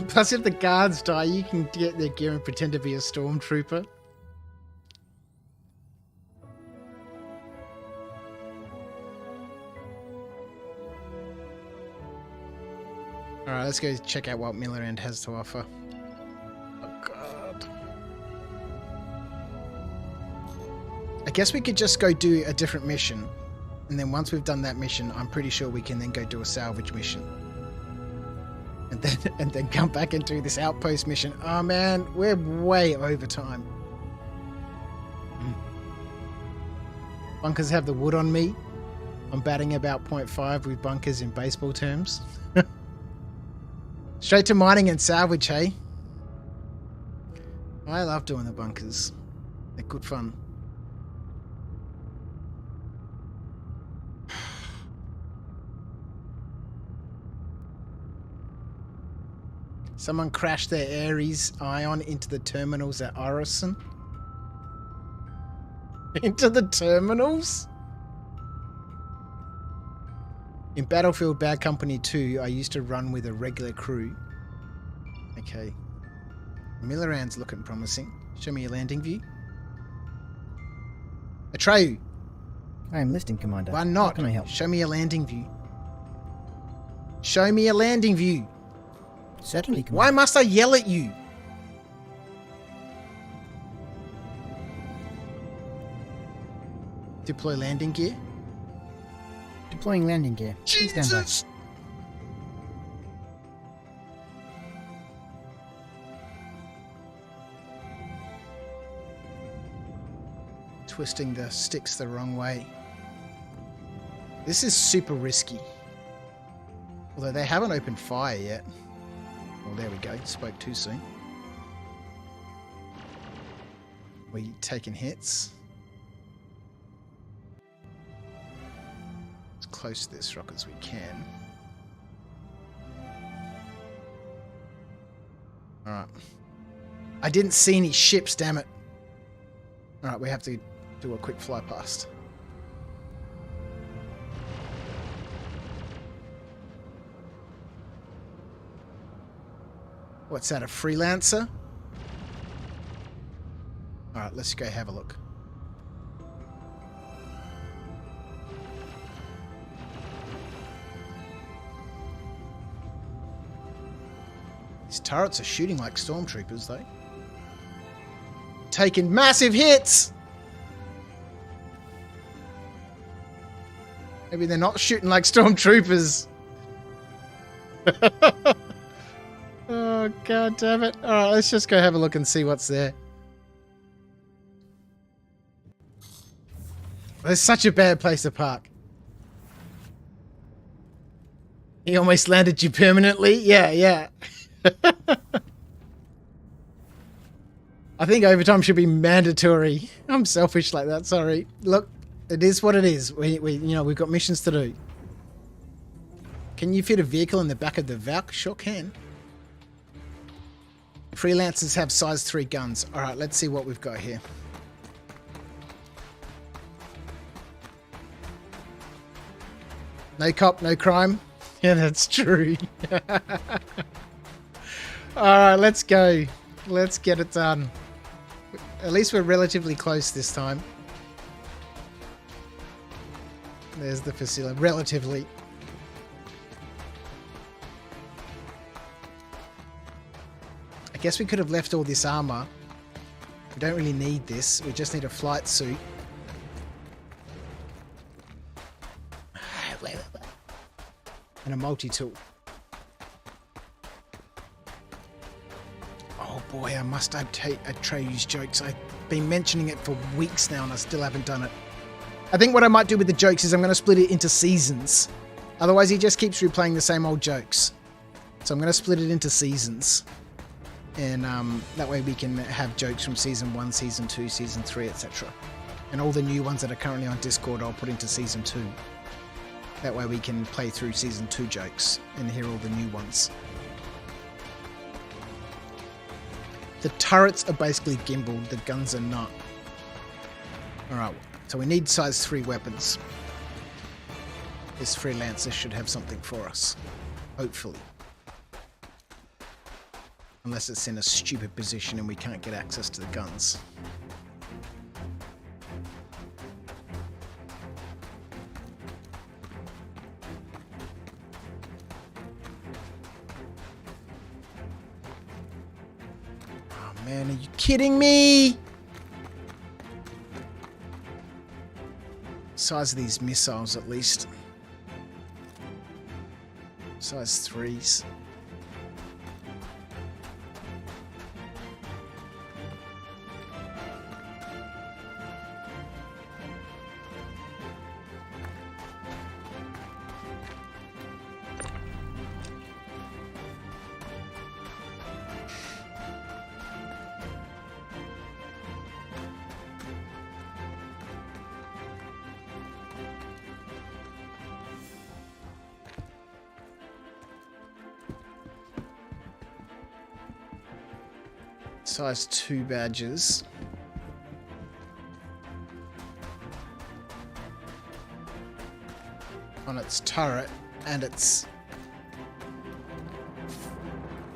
Plus, if the guards die, you can get their gear and pretend to be a stormtrooper. Alright, let's go check out what Millerand has to offer. Oh, God. I guess we could just go do a different mission. And then once we've done that mission, I'm pretty sure we can then go do a salvage mission. And then come back and do this outpost mission. Oh man, we're way over time. Bunkers have the wood on me. I'm batting about 0.5 with bunkers in baseball terms. Straight to mining and salvage, hey? I love doing the bunkers. They're good fun. Someone crashed their Ares Ion into the terminals at Orison. Into the terminals? In Battlefield Bad Company 2, I used to run with a regular crew. Okay. Millerand's looking promising. Show me your landing view. Atreyu. I am listing, Commander. Why not? How can I help? Show me a landing view. Show me a landing view. Certainly, Commander. Why must I yell at you? Deploy landing gear. Deploying landing gear. Please stand by. Jesus! Twisting the sticks the wrong way. This is super risky. Although they haven't opened fire yet. Well, there we go. Spoke too soon. We taking hits. As close to this rock as we can. Alright. I didn't see any ships, damn it. Alright, we have to do a quick fly past. What's that, a freelancer? Alright, let's go have a look. These turrets are shooting like stormtroopers, though. Taking massive hits! Maybe they're not shooting like stormtroopers. Oh, God damn it. Alright, let's just go have a look and see what's there. There's such a bad place to park. He almost landed you permanently? Yeah. I think overtime should be mandatory. I'm selfish like that, sorry. Look, it is what it is. We've got missions to do. Can you fit a vehicle in the back of the Valk? Sure can. Freelancers have size 3 guns. Alright, let's see what we've got here. No cop, no crime. Yeah, that's true. Alright, let's go. Let's get it done. At least we're relatively close this time. There's the facility. Relatively. I guess we could have left all this armor. We don't really need this. We just need a flight suit. And a multi-tool. Oh boy, I must update Atreyu's jokes. I've been mentioning it for weeks now and I still haven't done it. I think what I might do with the jokes is I'm going to split it into seasons. Otherwise he just keeps replaying the same old jokes. So I'm going to split it into seasons. And that way we can have jokes from Season 1, Season 2, Season 3, etc. And all the new ones that are currently on Discord I'll put into Season 2. That way we can play through Season 2 jokes and hear all the new ones. The turrets are basically gimbaled, the guns are not. Alright, so we need size 3 weapons. This freelancer should have something for us. Hopefully. Unless it's in a stupid position and we can't get access to the guns. Oh man, are you kidding me? Size of these missiles at least. Size 3s. Size 2 badges. On its turret, and its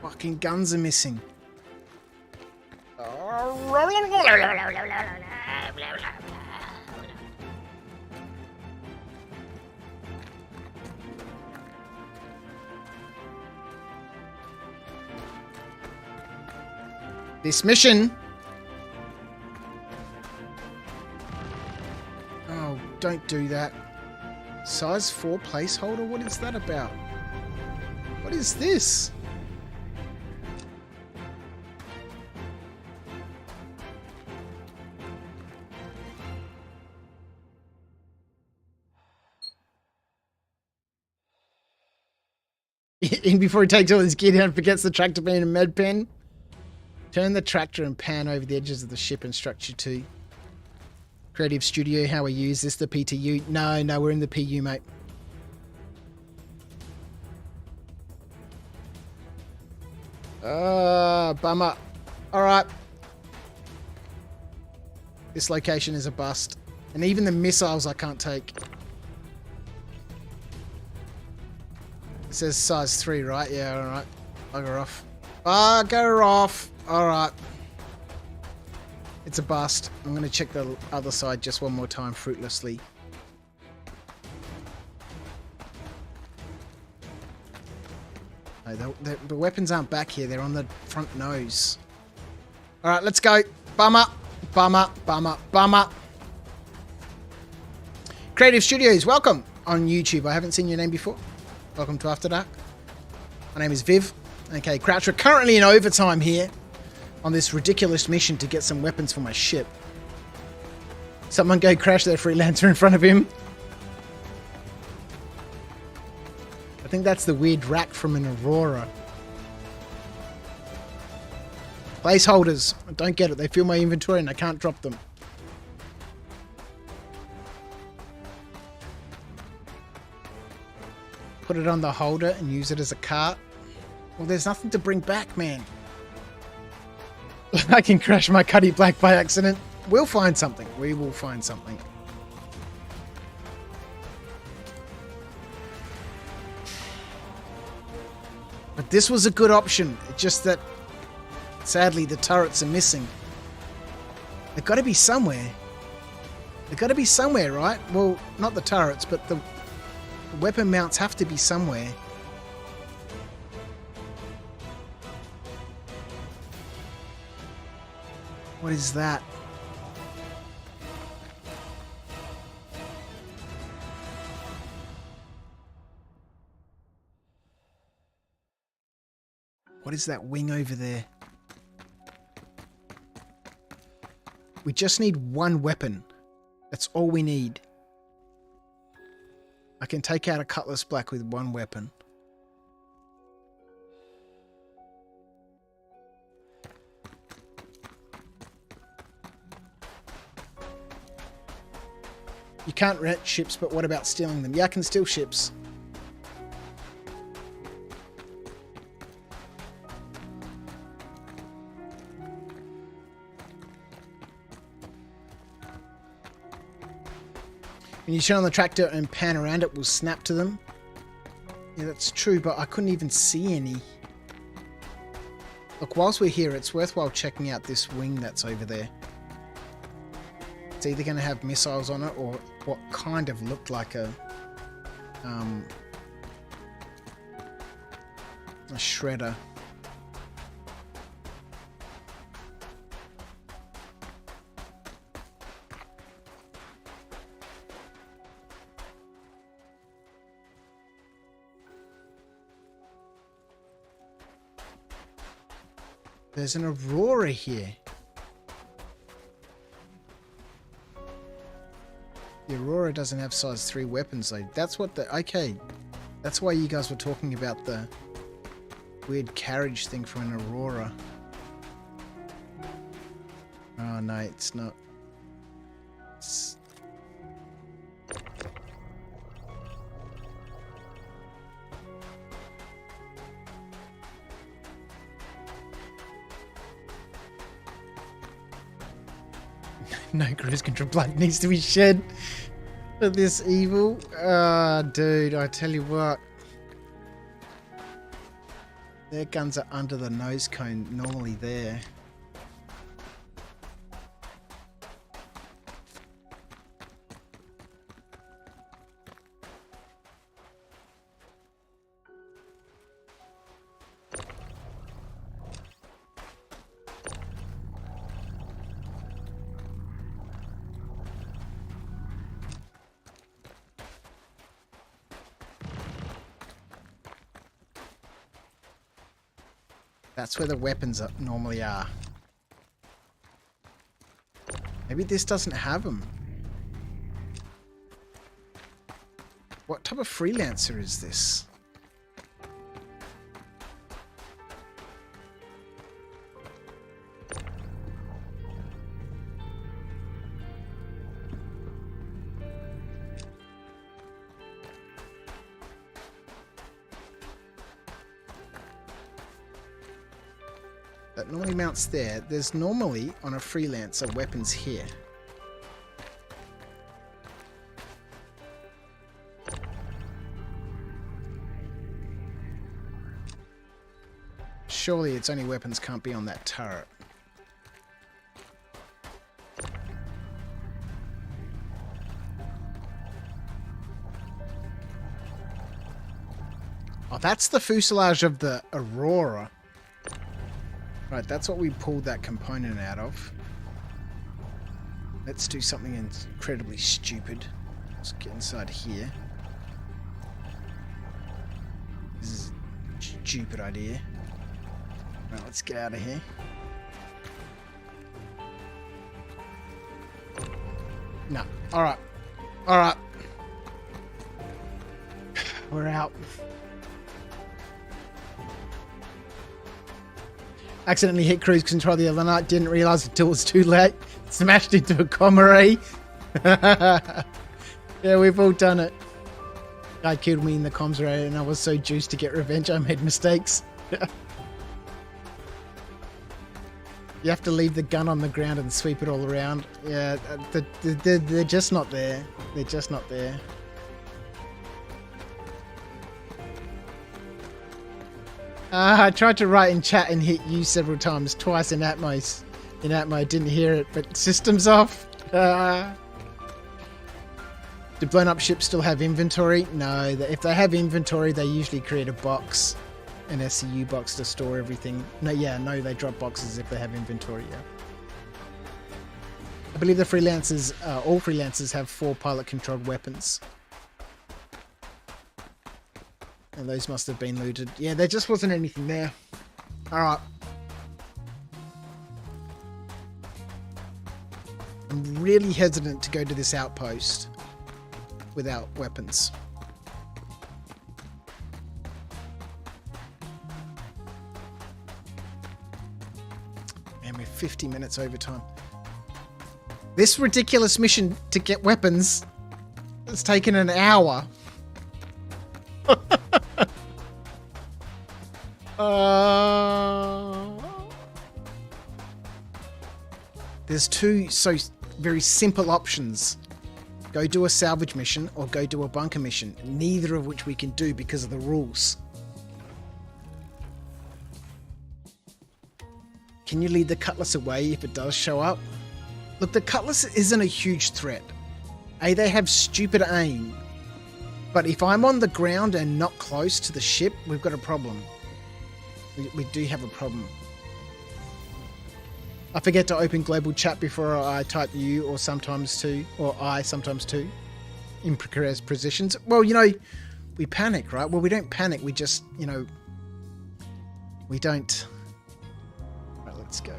fucking guns are missing. This mission. Oh, don't do that. Size 4 placeholder? What is that about? What is this? In before he takes all his gear down and forgets the tractor being a med pen. Turn the tractor and pan over the edges of the ship and structure 2. Creative Studio, how are you? Is this the PTU? No, we're in the PU, mate. Bummer. Alright. This location is a bust. And even the missiles I can't take. It says size 3, right? Yeah, alright. Bugger off. Bugger off. Alright. It's a bust. I'm going to check the other side just one more time, fruitlessly. No, the weapons aren't back here. They're on the front nose. Alright, let's go. Bummer. Bummer. Bummer. Bummer. Creative Studios, welcome on YouTube. I haven't seen your name before. Welcome to After Dark. My name is Viv. Okay, Crouch, we're currently in overtime here on this ridiculous mission to get some weapons for my ship. Someone go crash their freelancer in front of him. I think that's the weird rack from an Aurora. Placeholders. I don't get it. They fill my inventory and I can't drop them. Put it on the holder and use it as a cart. Well, there's nothing to bring back, man. I can crash my Cuddy Black by accident. We'll find something. We will find something. But this was a good option. It's just that, sadly, the turrets are missing. They've got to be somewhere. They've got to be somewhere, right? Well, not the turrets, but the weapon mounts have to be somewhere. What is that? What is that wing over there? We just need one weapon. That's all we need. I can take out a Cutlass Black with one weapon. You can't rent ships, but what about stealing them? Yeah, I can steal ships. When you turn on the tractor and pan around, it will snap to them. Yeah, that's true, but I couldn't even see any. Look, whilst we're here, it's worthwhile checking out this wing that's over there. It's either going to have missiles on it or what kind of looked like a shredder. There's an Aurora here. The Aurora doesn't have size 3 weapons though. That's what the... Okay. That's why you guys were talking about the weird carriage thing for an Aurora. Oh no, it's not. It's... No cruise control blood needs to be shed for this evil. Ah, dude, I tell you what. Their guns are under the nose cone, normally there. That's where the weapons normally are. Maybe this doesn't have them. What type of freelancer is this? That normally mounts there. There's normally, on a freelancer, weapons here. Surely its only weapons can't be on that turret. Oh, that's the fuselage of the Aurora. Right, that's what we pulled that component out of. Let's do something incredibly stupid. Let's get inside here. This is a stupid idea. Right, let's get out of here. No. Alright. Alright. We're out. Accidentally hit cruise control the other night. Didn't realise until it was too late. Smashed into a comrade. Yeah, we've all done it. Guy killed me in the comms array and I was so juiced to get revenge I made mistakes. You have to leave the gun on the ground and sweep it all around. Yeah, they're just not there. They're just not there. I tried to write in chat and hit you several times, twice in Atmos. In Atmo, didn't hear it, but system's off. Do blown up ships still have inventory? No, if they have inventory, they usually create a box, an SCU box to store everything. No, they drop boxes if they have inventory, yeah. I believe the freelancers, all freelancers have 4 pilot-controlled weapons. And those must have been looted. Yeah, there just wasn't anything there. Alright. I'm really hesitant to go to this outpost without weapons. And we're 50 minutes overtime. This ridiculous mission to get weapons has taken an hour. There's 2 so very simple options Go do a salvage mission or go do a bunker mission. Neither of which we can do because of the rules. Can you lead the Cutlass away if it does show up? Look, the Cutlass isn't a huge threat. They have stupid aim. But if I'm on the ground and not close to the ship, we've got a problem. We do have a problem. I forget to open global chat before I type you or sometimes two, or I sometimes two, in precarious positions. Well, you know, we panic, right? Well, we don't panic. We just, you know, we don't. Right, let's go.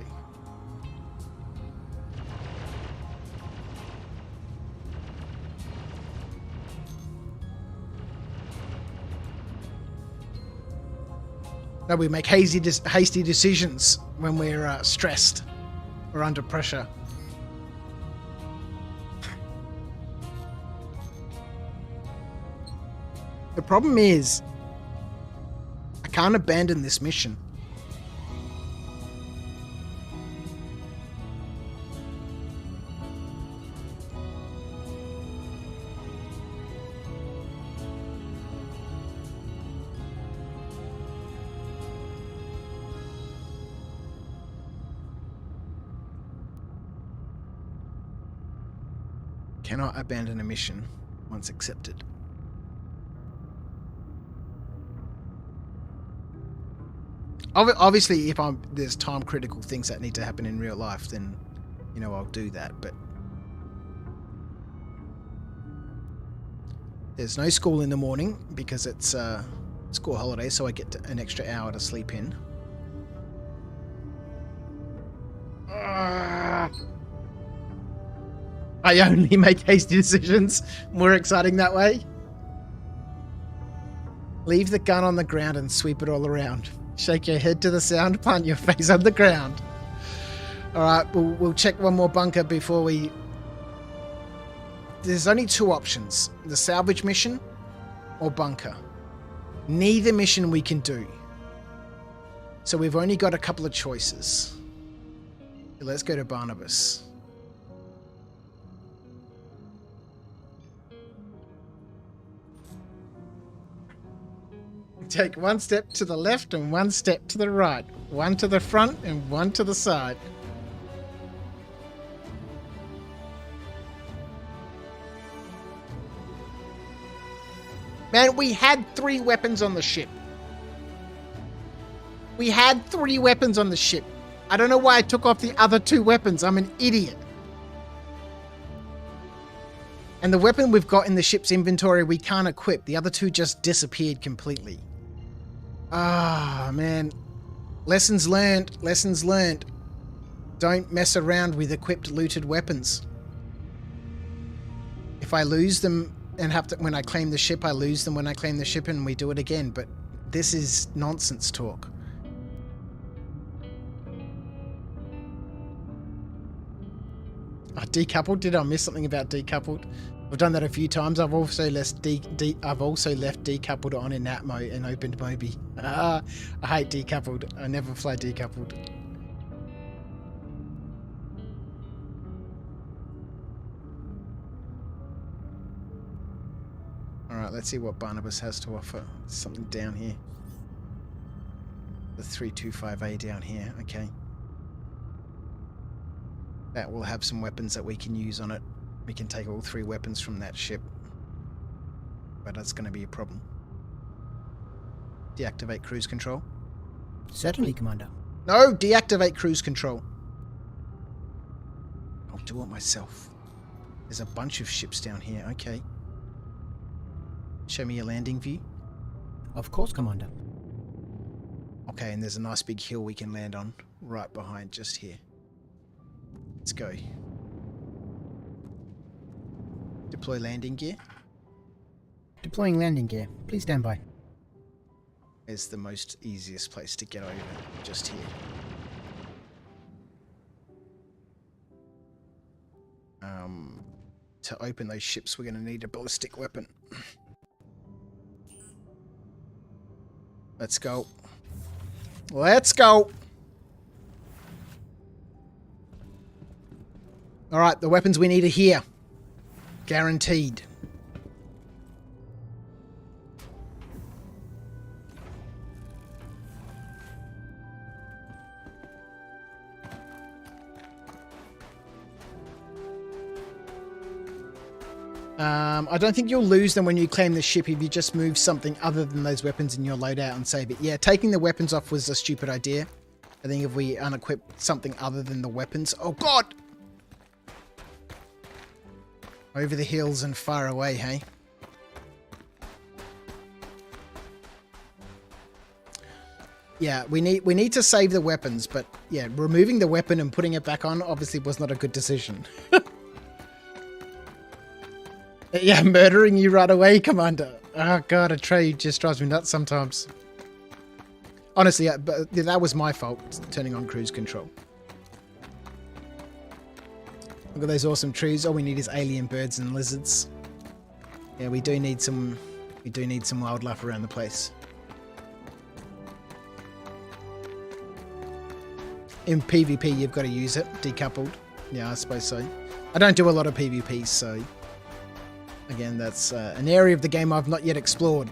No, we make hasty decisions when we're stressed or under pressure. The problem is, I can't abandon this mission. Cannot abandon a mission once accepted. Obviously, if there's time critical things that need to happen in real life, then, you know, I'll do that. But there's no school in the morning because it's school holiday, so I get an extra hour to sleep in. I only make hasty decisions. More exciting that way. Leave the gun on the ground and sweep it all around. Shake your head to the sound, plant your face on the ground. Alright, we'll check one more bunker before we... There's only two options. The salvage mission or bunker. Neither mission we can do. So we've only got a couple of choices. Let's go to Barnabas. Take one step to the left and one step to the right. One to the front and one to the side. Man, we had 3 weapons on the ship. We had 3 weapons on the ship. I don't know why I took off the other 2 weapons. I'm an idiot. And the weapon we've got in the ship's inventory we can't equip. The other 2 just disappeared completely. Ah, man. Lessons learned. Lessons learned. Don't mess around with equipped looted weapons. If I lose them and have to, when I claim the ship, I lose them when I claim the ship and we do it again. But this is nonsense talk. Oh, decoupled? Did I miss something about decoupled? I've done that a few times. I've also left decoupled on in Atmo and opened Moby. I hate decoupled. I never fly decoupled. Alright, let's see what Barnabas has to offer. There's something down here. The 325A down here, okay. That will have some weapons that we can use on it. We can take all 3 weapons from that ship. But that's going to be a problem. Deactivate cruise control. Certainly, Commander. No, deactivate cruise control. I'll do it myself. There's a bunch of ships down here, okay. Show me your landing view. Of course, Commander. Okay, and there's a nice big hill we can land on. Right behind, just here. Let's go. Deploy landing gear. Deploying landing gear. Please stand by. Is the most easiest place to get over, just here. To open those ships, we're going to need a ballistic weapon. Let's go. Let's go! Alright, the weapons we need are here. Guaranteed. I don't think you'll lose them when you claim the ship if you just move something other than those weapons in your loadout and save it. Yeah, taking the weapons off was a stupid idea. I think if we unequip something other than the weapons... Oh, God! Over the hills and far away, hey? Yeah, we need to save the weapons, but yeah, removing the weapon and putting it back on obviously was not a good decision. Yeah, murdering you right away, Commander. Oh God, a trade just drives me nuts sometimes. Honestly, but that was my fault, turning on cruise control. Look at those awesome trees. All we need is alien birds and lizards. Yeah, we do need some wildlife around the place. In PvP, you've got to use it, decoupled. Yeah, I suppose so. I don't do a lot of PvP, so... Again, that's an area of the game I've not yet explored.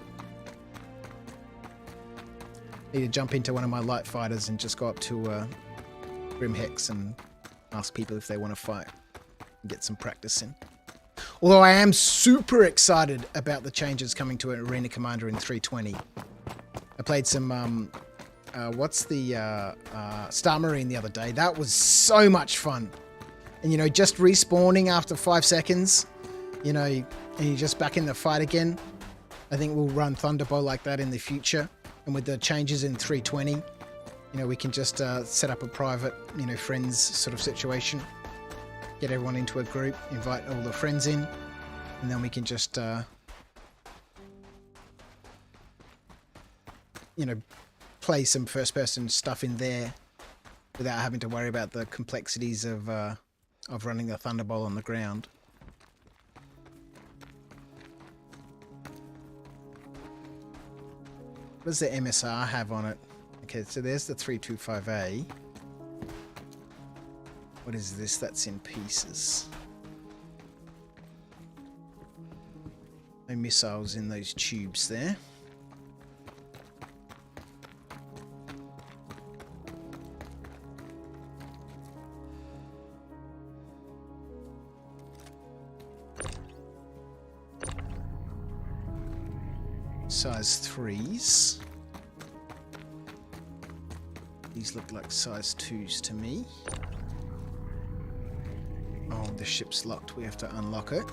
Need to jump into one of my light fighters and just go up to Grim Hex and ask people if they want to fight. And get some practice in. Although I am super excited about the changes coming to Arena Commander in 320. I played some... Star Marine the other day. That was so much fun. And, you know, just respawning after 5 seconds, you know, and you're just back in the fight again. I think we'll run Thunderbolt like that in the future. And with the changes in 320, you know, we can just set up a private, you know, friends sort of situation. Get everyone into a group, invite all the friends in, and then we can just, you know, play some first-person stuff in there without having to worry about the complexities of running the Thunderbolt on the ground. What does the MSR have on it? Okay, so there's the 325A. What is this? That's in pieces. No missiles in those tubes there. Size 3s. These look like size 2s to me. Oh, the ship's locked. We have to unlock it.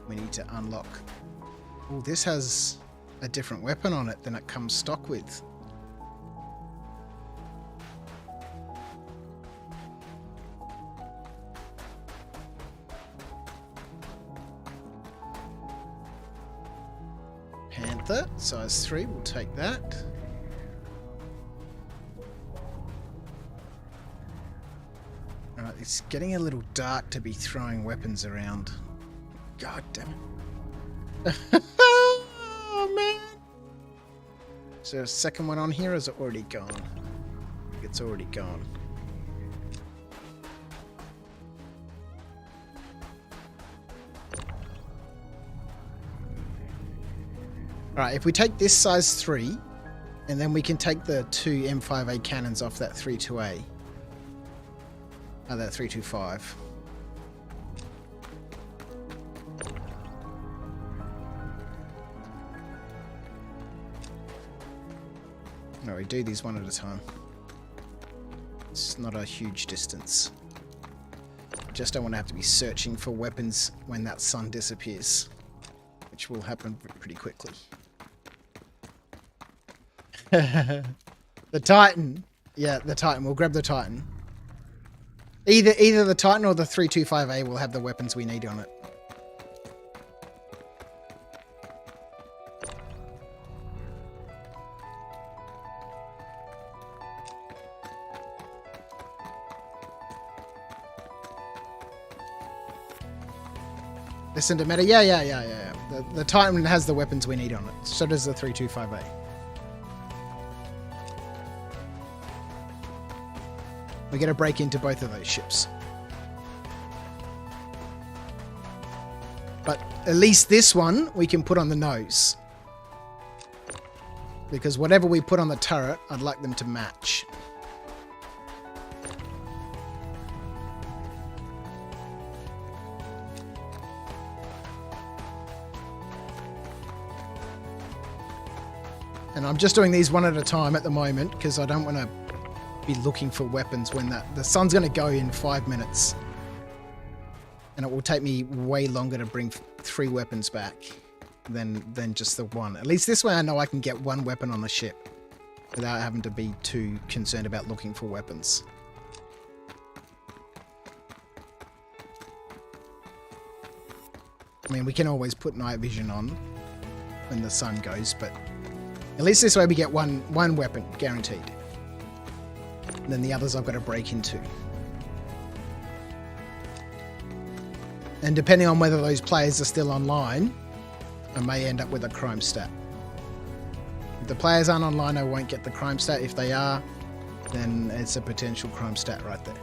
We need to unlock. Oh, this has a different weapon on it than it comes stock with. Panther, size 3, we'll take that. Alright, it's getting a little dark to be throwing weapons around. God damn it. Oh, man. Is there a second one on here, or is it already gone? I think it's already gone. Alright, if we take this size 3, and then we can take the 2 M5A cannons off that 32A. Oh, that 325. No, we do these one at a time. It's not a huge distance. Just don't want to have to be searching for weapons when that sun disappears, which will happen pretty quickly. The Titan. Yeah, the Titan. We'll grab the Titan. Either the Titan or the 325A will have the weapons we need on it. Listen to meta. Yeah. The Titan has the weapons we need on it. So does the 325A. We're going to break into both of those ships. But at least this one we can put on the nose. Because whatever we put on the turret, I'd like them to match. And I'm just doing these one at a time at the moment because I don't want to be looking for weapons when the sun's going to go in 5 minutes. And it will take me way longer to bring 3 weapons back than just the one. At least this way I know I can get 1 weapon on the ship without having to be too concerned about looking for weapons. I mean, we can always put night vision on when the sun goes, but at least this way we get one weapon guaranteed. And then the others I've got to break into. And depending on whether those players are still online, I may end up with a crime stat. If the players aren't online, I won't get the crime stat. If they are, then it's a potential crime stat right there.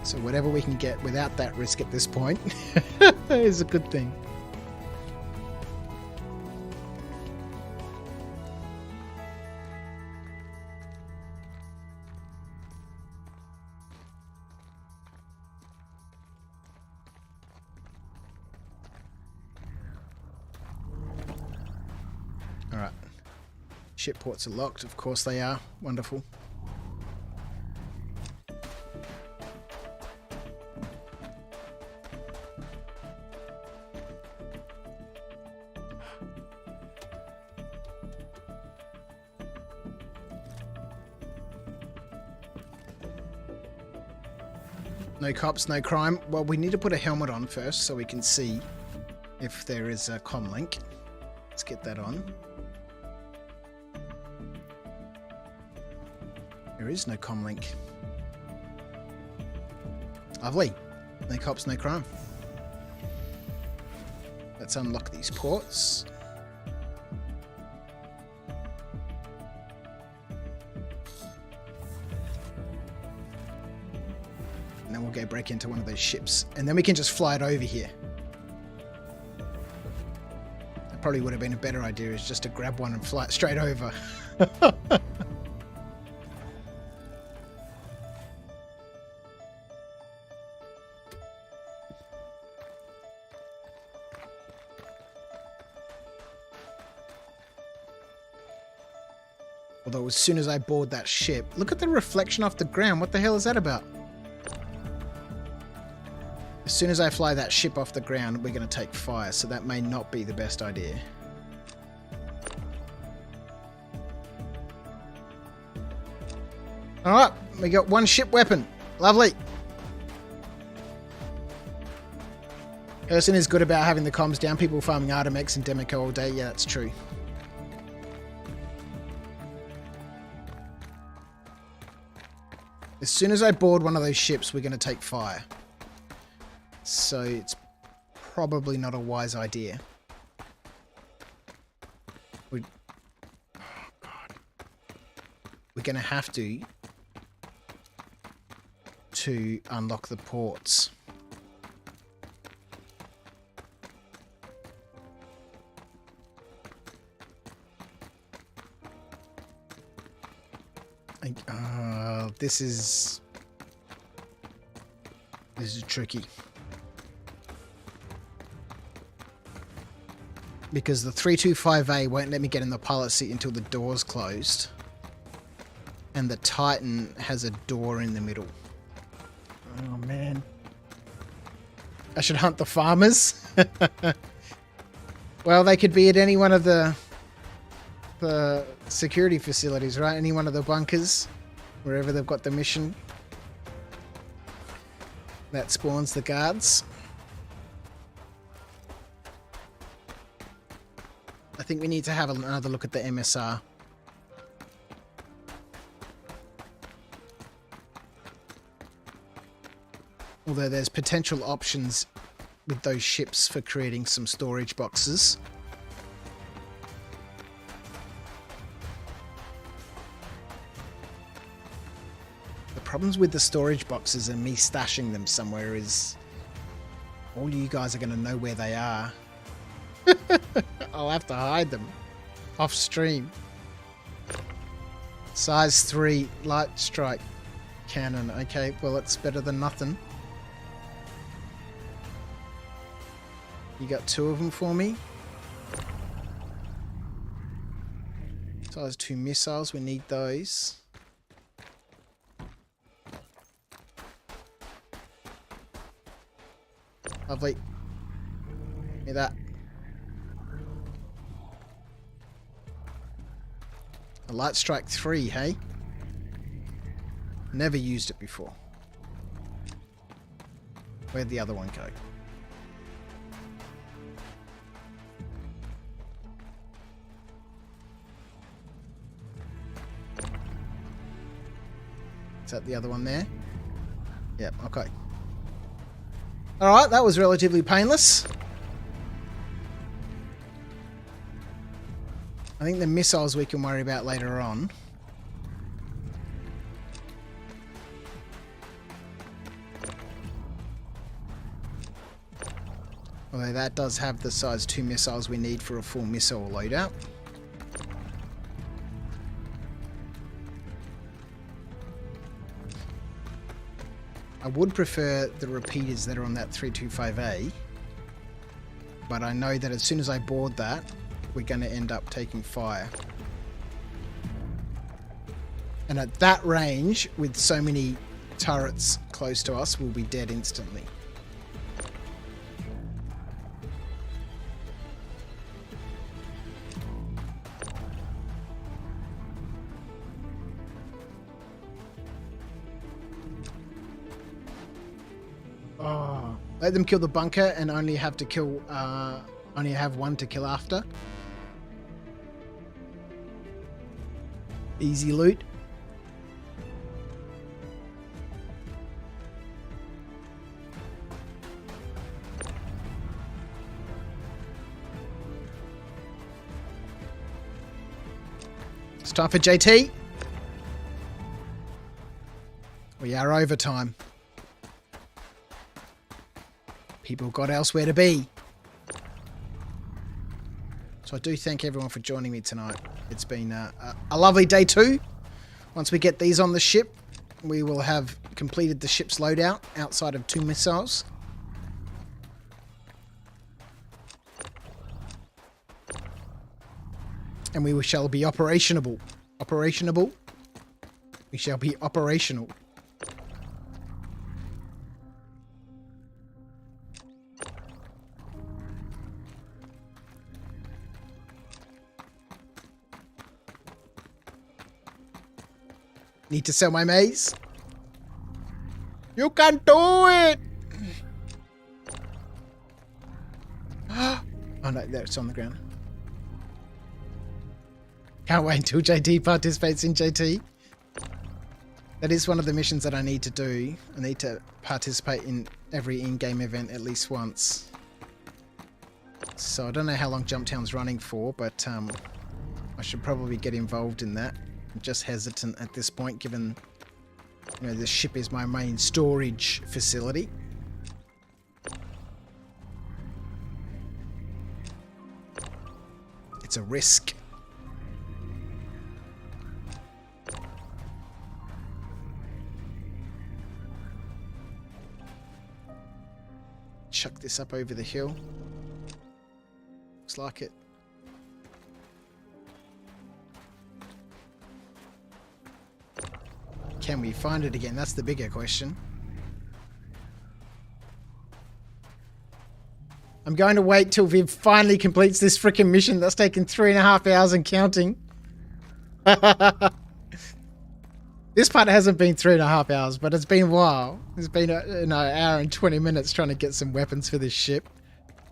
So whatever we can get without that risk at this point is a good thing. Alright. Ship ports are locked. Of course they are. Wonderful. No cops, no crime. Well, we need to put a helmet on first so we can see if there is a comm link. Let's get that on. There is no comm link. Lovely. No cops, no crime. Let's unlock these ports. And then we'll go break into one of those ships. And then we can just fly it over here. That probably would have been a better idea, is just to grab one and fly it straight over. Although as soon as I board that ship, look at the reflection off the ground. What the hell is that about? As soon as I fly that ship off the ground, we're going to take fire, so that may not be the best idea. Alright, we got 1 ship weapon. Lovely. Urson is good about having the comms down. People farming Artemex and Demico all day. Yeah, that's true. As soon as I board one of those ships, we're going to take fire. So it's probably not a wise idea. We're going to have to unlock the ports. This is tricky. Because the 325A won't let me get in the pilot seat until the door's closed. And the Titan has a door in the middle. Oh man. I should hunt the farmers. Well, they could be at any one of the security facilities, right? Any one of the bunkers, wherever they've got the mission that spawns the guards. I think we need to have another look at the MSR. Although there's potential options with those ships for creating some storage boxes. The problems with the storage boxes and me stashing them somewhere is all you guys are going to know where they are. I'll have to hide them off stream. Size 3 light strike cannon. Okay, well, it's better than nothing. You got 2 of them for me. Size 2 missiles, we need those. Lovely. Give me that. A light strike 3, hey? Never used it before. Where'd the other one go? Is that the other one there? Yep, okay. Alright, that was relatively painless. I think the missiles we can worry about later on. Although that does have the size 2 missiles we need for a full missile loadout. I would prefer the repeaters that are on that 325A, but I know that as soon as I board that, we're going to end up taking fire. And at that range, with so many turrets close to us, we'll be dead instantly. Oh, let them kill the bunker and only have to kill, only have one to kill after. Easy loot. It's time for JT. We are overtime. People got elsewhere to be. So I do thank everyone for joining me tonight. It's been a lovely day too. Once we get these on the ship, we will have completed the ship's loadout outside of 2 missiles. And we shall be operationable. Operationable? We shall be operational. Need to sell my maze? You can do it! Oh no, there, it's on the ground. Can't wait until JT participates in JT. That is one of the missions that I need to do. I need to participate in every in-game event at least once. So I don't know how long Jumptown's running for, but I should probably get involved in that. I'm just hesitant at this point, given, you know, the ship is my main storage facility. It's a risk. Chuck this up over the hill. Looks like it. Can we find it again? That's the bigger question. I'm going to wait till Viv finally completes this freaking mission that's taken 3.5 hours and counting. This part hasn't been 3.5 hours, but it's been a while. It's been an hour and 20 minutes trying to get some weapons for this ship.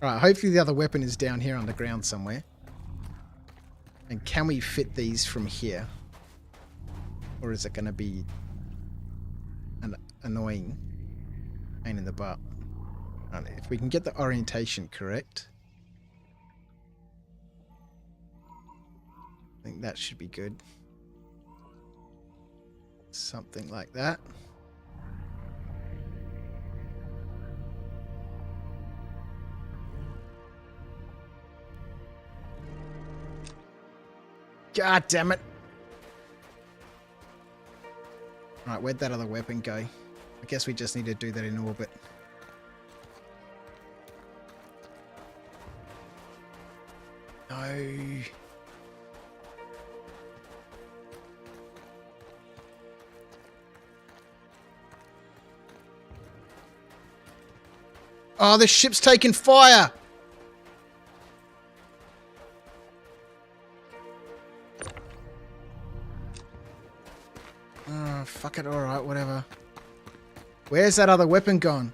Alright, hopefully the other weapon is down here on the ground somewhere. And can we fit these from here? Or is it going to be annoying? Pain in the butt. Right, if we can get the orientation correct, I think that should be good. Something like that. God damn it. Right, where'd that other weapon go? I guess we just need to do that in orbit. No. Oh, the ship's taking fire! Oh, fuck it, alright, whatever. Where's that other weapon gone?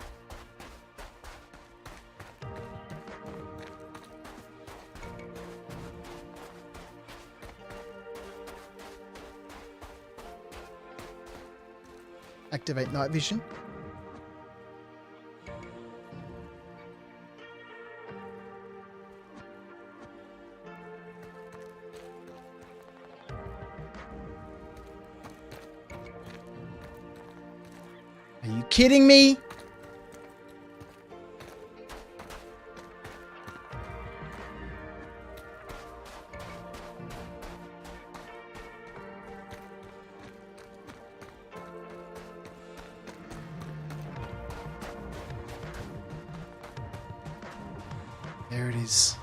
Activate night vision. Are you kidding me? There it is.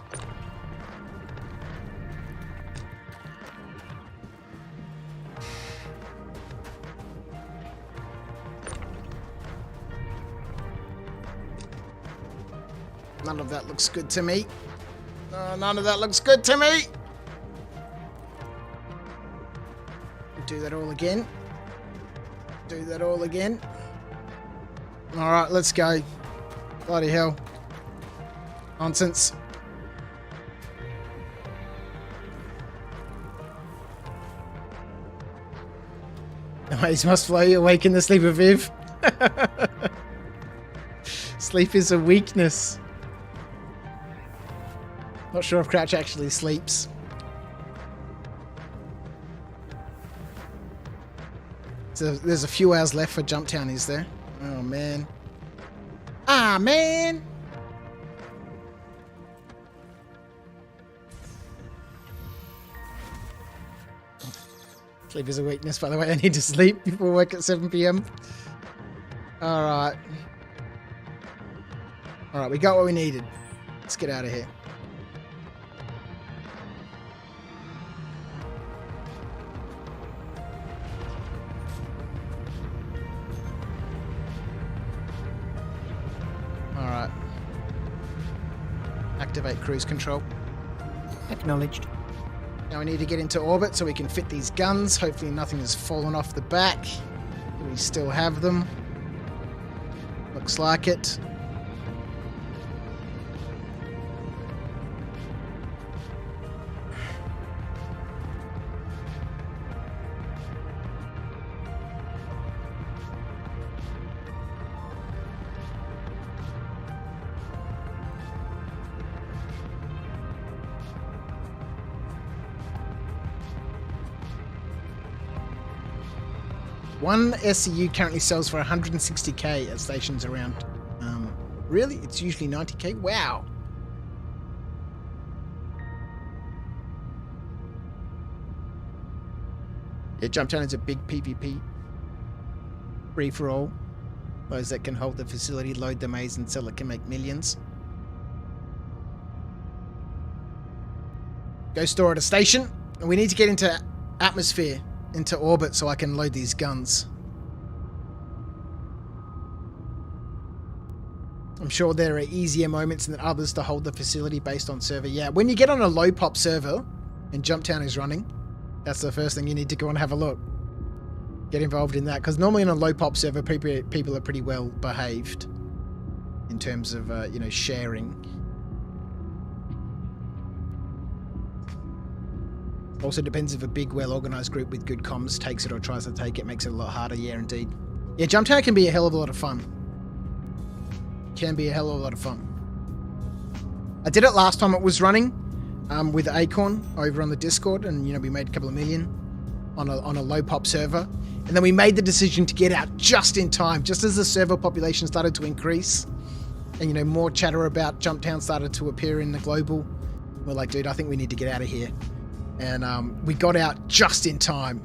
None of that looks good to me. Oh, none of that looks good to me. Do that all again. Do that all again. All right, let's go. Bloody hell. Nonsense. The waves must flow you awake in the sleep of Viv. Sleep is a weakness. Not sure if Crouch actually sleeps. So there's a few hours left for Jumptown, is there? Oh, man. Ah, man! Sleep is a weakness, by the way. I need to sleep before work at 7 p.m. Alright. Alright, we got what we needed. Let's get out of here. Alright. Activate cruise control. Acknowledged. Now we need to get into orbit so we can fit these guns. Hopefully nothing has fallen off the back. We still have them. Looks like it. One SCU currently sells for 160k at stations around. Really? It's usually 90k? Wow. Yeah, Jumptown is a big PvP. Free for all. Those that can hold the facility, load the maze, and sell it can make millions. Go store at a station. And we need to get into atmosphere, into orbit, so I can load these guns. I'm sure there are easier moments than others to hold the facility based on server. Yeah, when you get on a low pop server and Jumptown is running, that's the first thing you need to go and have a look. Get involved in that, because normally on a low pop server, people are pretty well behaved in terms of you know, sharing. Also depends if a big, well-organized group with good comms takes it or tries to take it. Makes it a lot harder. Yeah, indeed. Yeah, Jumptown can be a hell of a lot of fun. Can be a hell of a lot of fun. I did it last time it was running with Acorn over on the Discord, and we made a couple of million on a low pop server, and then we made the decision to get out just in time, just as the server population started to increase, and more chatter about Jumptown started to appear in the global. We're like, dude, I think we need to get out of here, and we got out just in time,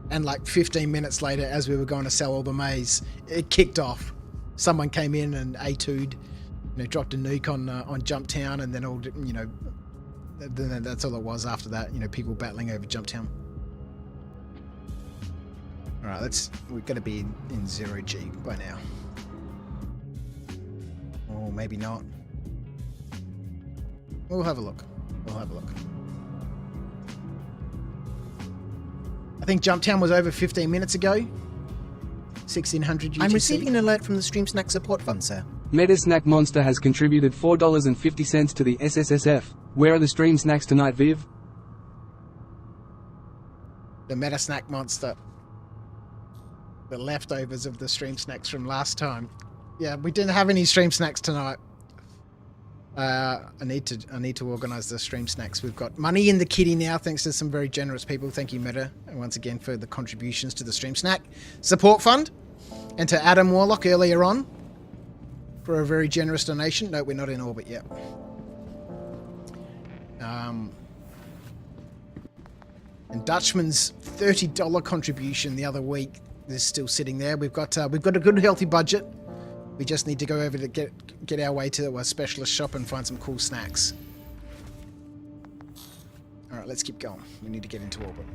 and like 15 minutes later, as we were going to sell all the maize, it kicked off. Someone came in and A2'd, dropped a nuke on Jumptown, and then then that's all it was after that. People battling over Jumptown. All right, we've got to be in 0G by now. Or maybe not. We'll have a look. I think Jumptown was over 15 minutes ago. 1600 UTC. I'm receiving an alert from the Stream Snack Support Fund, sir. Metasnack Monster has contributed $4.50 to the SSSF. Where are the stream snacks tonight, Viv? The Metasnack Monster. The leftovers of the stream snacks from last time. Yeah, we didn't have any stream snacks tonight. I need to organize the stream snacks. We've got money in the kitty now, thanks to some very generous people. Thank you, Meta, and once again for the contributions to the Stream Snack Support Fund, and to Adam Warlock earlier on for a very generous donation. No, we're not in orbit yet. And Dutchman's $30 contribution the other week is still sitting there. We've got a good healthy budget. We just need to go over to get our way to a specialist shop and find some cool snacks. All right, let's keep going. We need to get into orbit.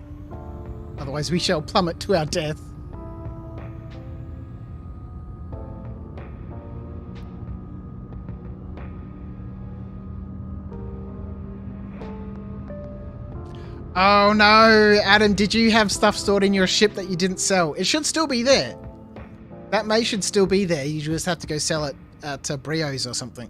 Otherwise, we shall plummet to our death. Oh no, Adam, did you have stuff stored in your ship that you didn't sell? It should still be there. That may should still be there. You just have to go sell it at Brio's or something.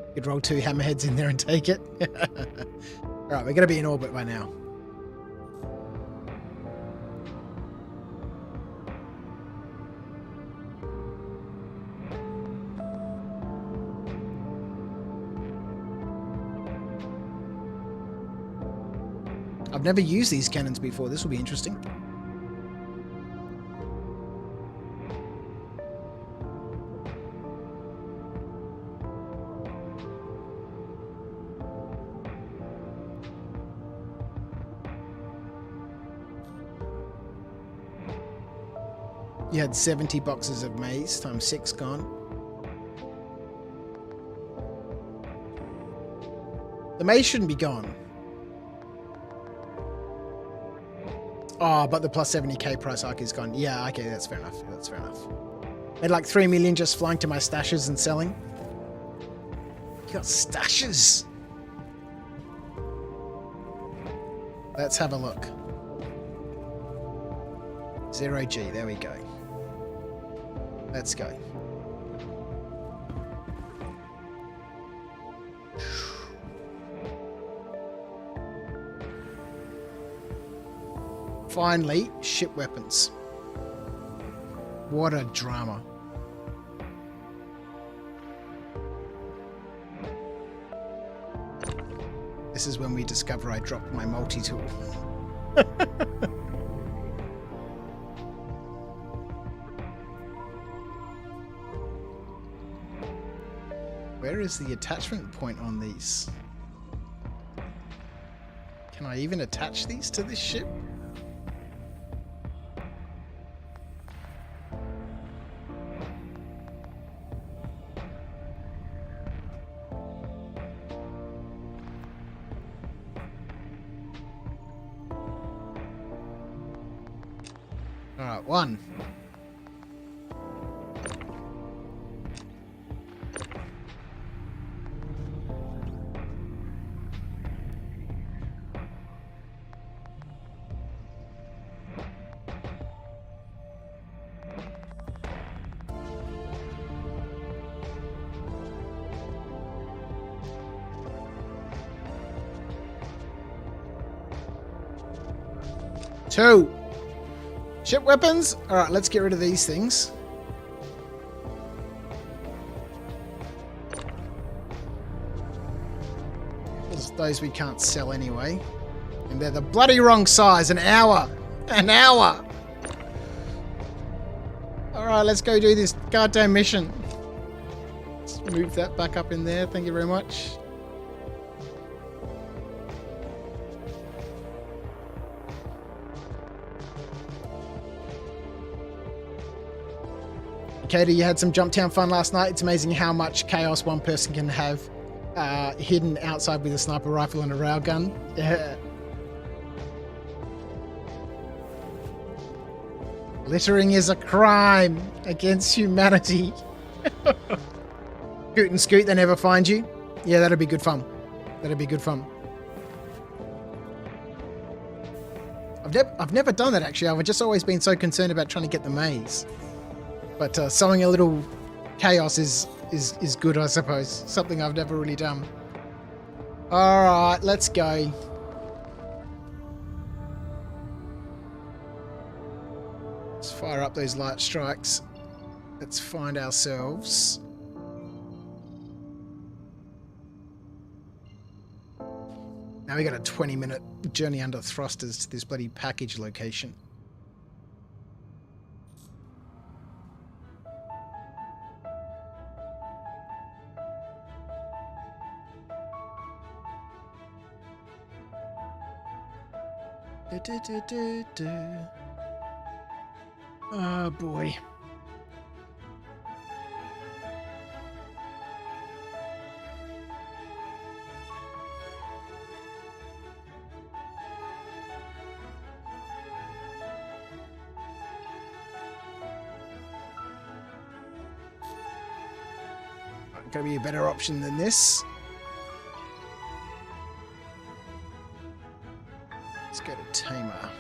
You could roll 2 hammerheads in there and take it. Alright, we're going to be in orbit by now. I've never used these cannons before. This will be interesting. You had 70 boxes of maize times 6 gone. The maize shouldn't be gone. Oh, but the plus 70k price hike is gone. Yeah, okay, that's fair enough. That's fair enough. Made like 3 million just flying to my stashes and selling. You got stashes. Let's have a look. 0G, there we go. Let's go. Finally, ship weapons. What a drama. This is when we discover I dropped my multi-tool. Where is the attachment point on these? Can I even attach these to this ship? Alright, 1. 2. Ship weapons. All right, let's get rid of these things. Those we can't sell anyway. And they're the bloody wrong size. An hour. An hour. Alright, let's go do this goddamn mission. Let's move that back up in there. Thank you very much. Katie, you had some Jumptown fun last night. It's amazing how much chaos one person can have hidden outside with a sniper rifle and a railgun. Yeah. Littering is a crime against humanity. Scoot and scoot, they never find you. Yeah, that'd be good fun. That'd be good fun. I've never done that actually. I've just always been so concerned about trying to get the maze. But sowing a little chaos is good, I suppose. Something I've never really done. All right, let's go. Let's fire up those light strikes. Let's find ourselves. Now we got a 20-minute journey under thrusters to this bloody package location. Oh boy. Gotta be a better option than this. Let's go to Tamer.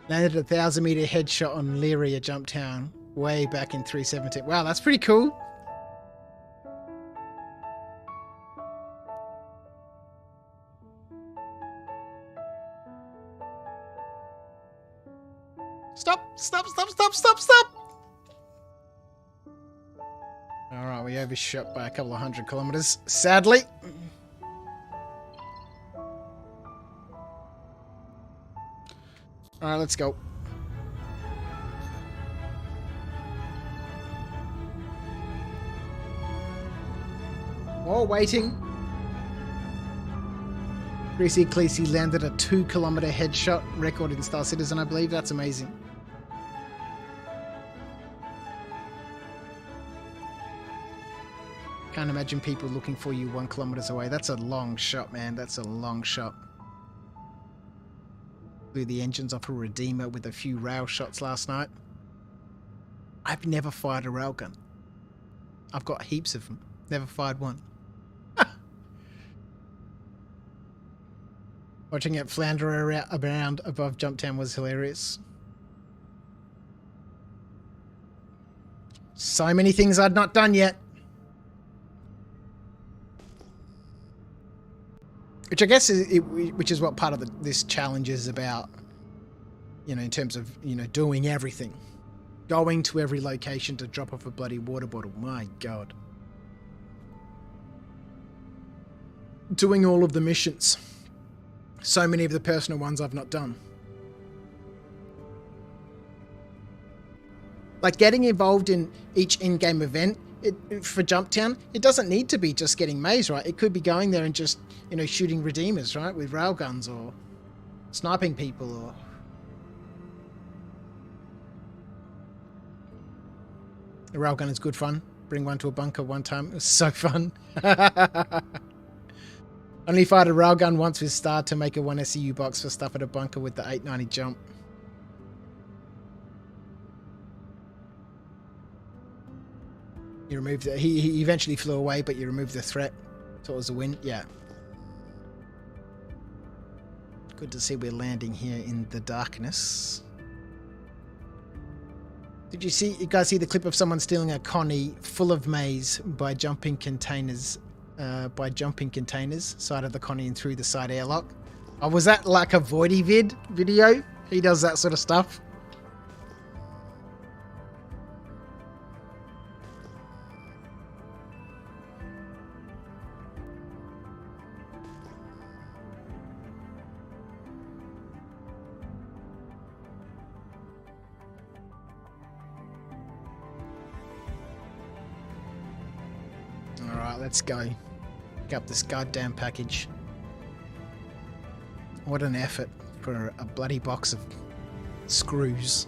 Landed a 1,000-meter headshot on Leary at Jumptown way back in 317. Wow, that's pretty cool. Stop! Alright, we overshot by a couple of 100 kilometers, sadly. Alright, let's go. While waiting, Greasy Cleesy landed a 2-kilometer headshot record in Star Citizen, I believe. That's amazing. Can't imagine people looking for you 1 kilometers away. That's a long shot, man. That's a long shot. Blew the engines off a Redeemer with a few rail shots last night. I've never fired a railgun. I've got heaps of them. Never fired one. Watching it flounder around above Jumptown was hilarious. So many things I'd not done yet. Which I guess which is what part of this challenge is about, you know, in terms of, you know, doing everything. Going to every location to drop off a bloody water bottle. My God. Doing all of the missions. So many of the personal ones I've not done. Like getting involved in each in-game event for Jumptown, it doesn't need to be just getting maze, right? It could be going there and just, you know, shooting Redeemers, right? With railguns or sniping people or... The railgun is good fun. Bring one to a bunker one time. It was so fun. Only fired a railgun once with Star to make a 1 SEU box for stuff at a bunker with the 890 jump. You removed it. He eventually flew away, but you removed the threat. So it was a win. Yeah. Good to see we're landing here in the darkness. Did you guys see the clip of someone stealing a Connie full of maize by jumping containers, side of the Connie and through the side airlock? Oh, was that like a Voidy video? He does that sort of stuff. Alright, let's go. Pick up this goddamn package. What an effort for a bloody box of screws.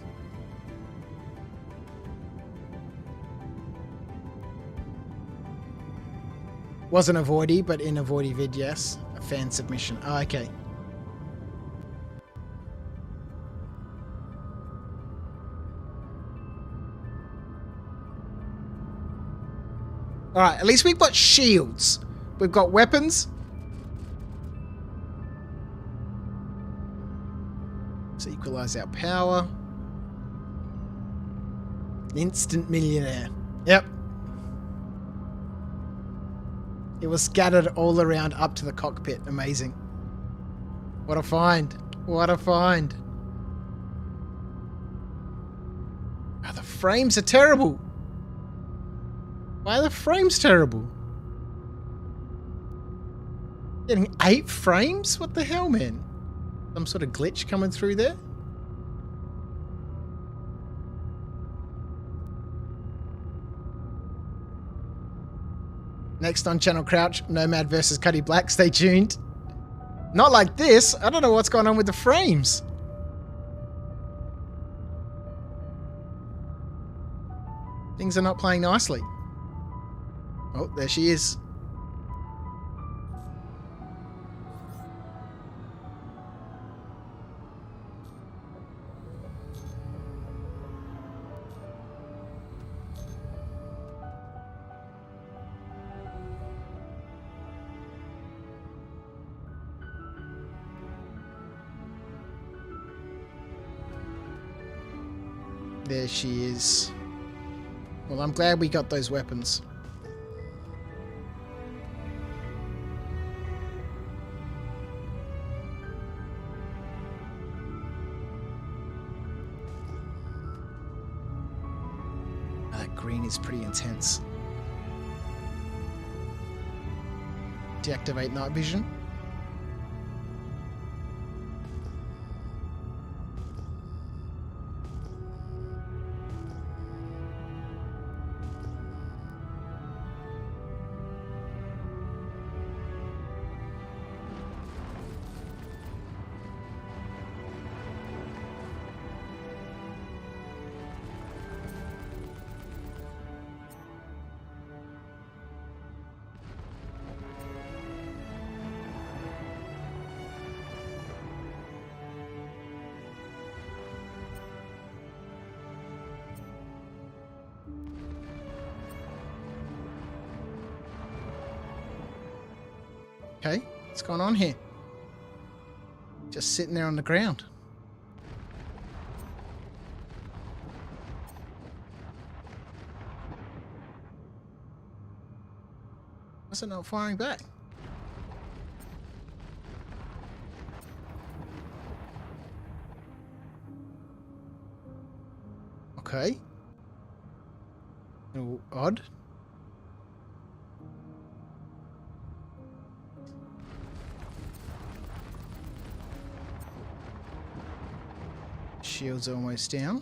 Wasn't a Voidy, but in a Voidy vid, yes. A fan submission. Oh, okay. Alright, at least we've got shields. We've got weapons. Let's equalize our power. Instant millionaire. Yep. It was scattered all around up to the cockpit. Amazing. What a find. What a find. Oh, the frames are terrible. Why are the frames terrible? Getting 8 frames? What the hell, man? Some sort of glitch coming through there? Next on Channel Crouch, Nomad versus Cuddy Black. Stay tuned. Not like this. I don't know what's going on with the frames. Things are not playing nicely. Oh, there she is. There she is. Well, I'm glad we got those weapons. That green is pretty intense. Deactivate night vision. Okay, what's going on here? Just sitting there on the ground. Why's it not firing back? Okay. A little odd. Shield's almost down.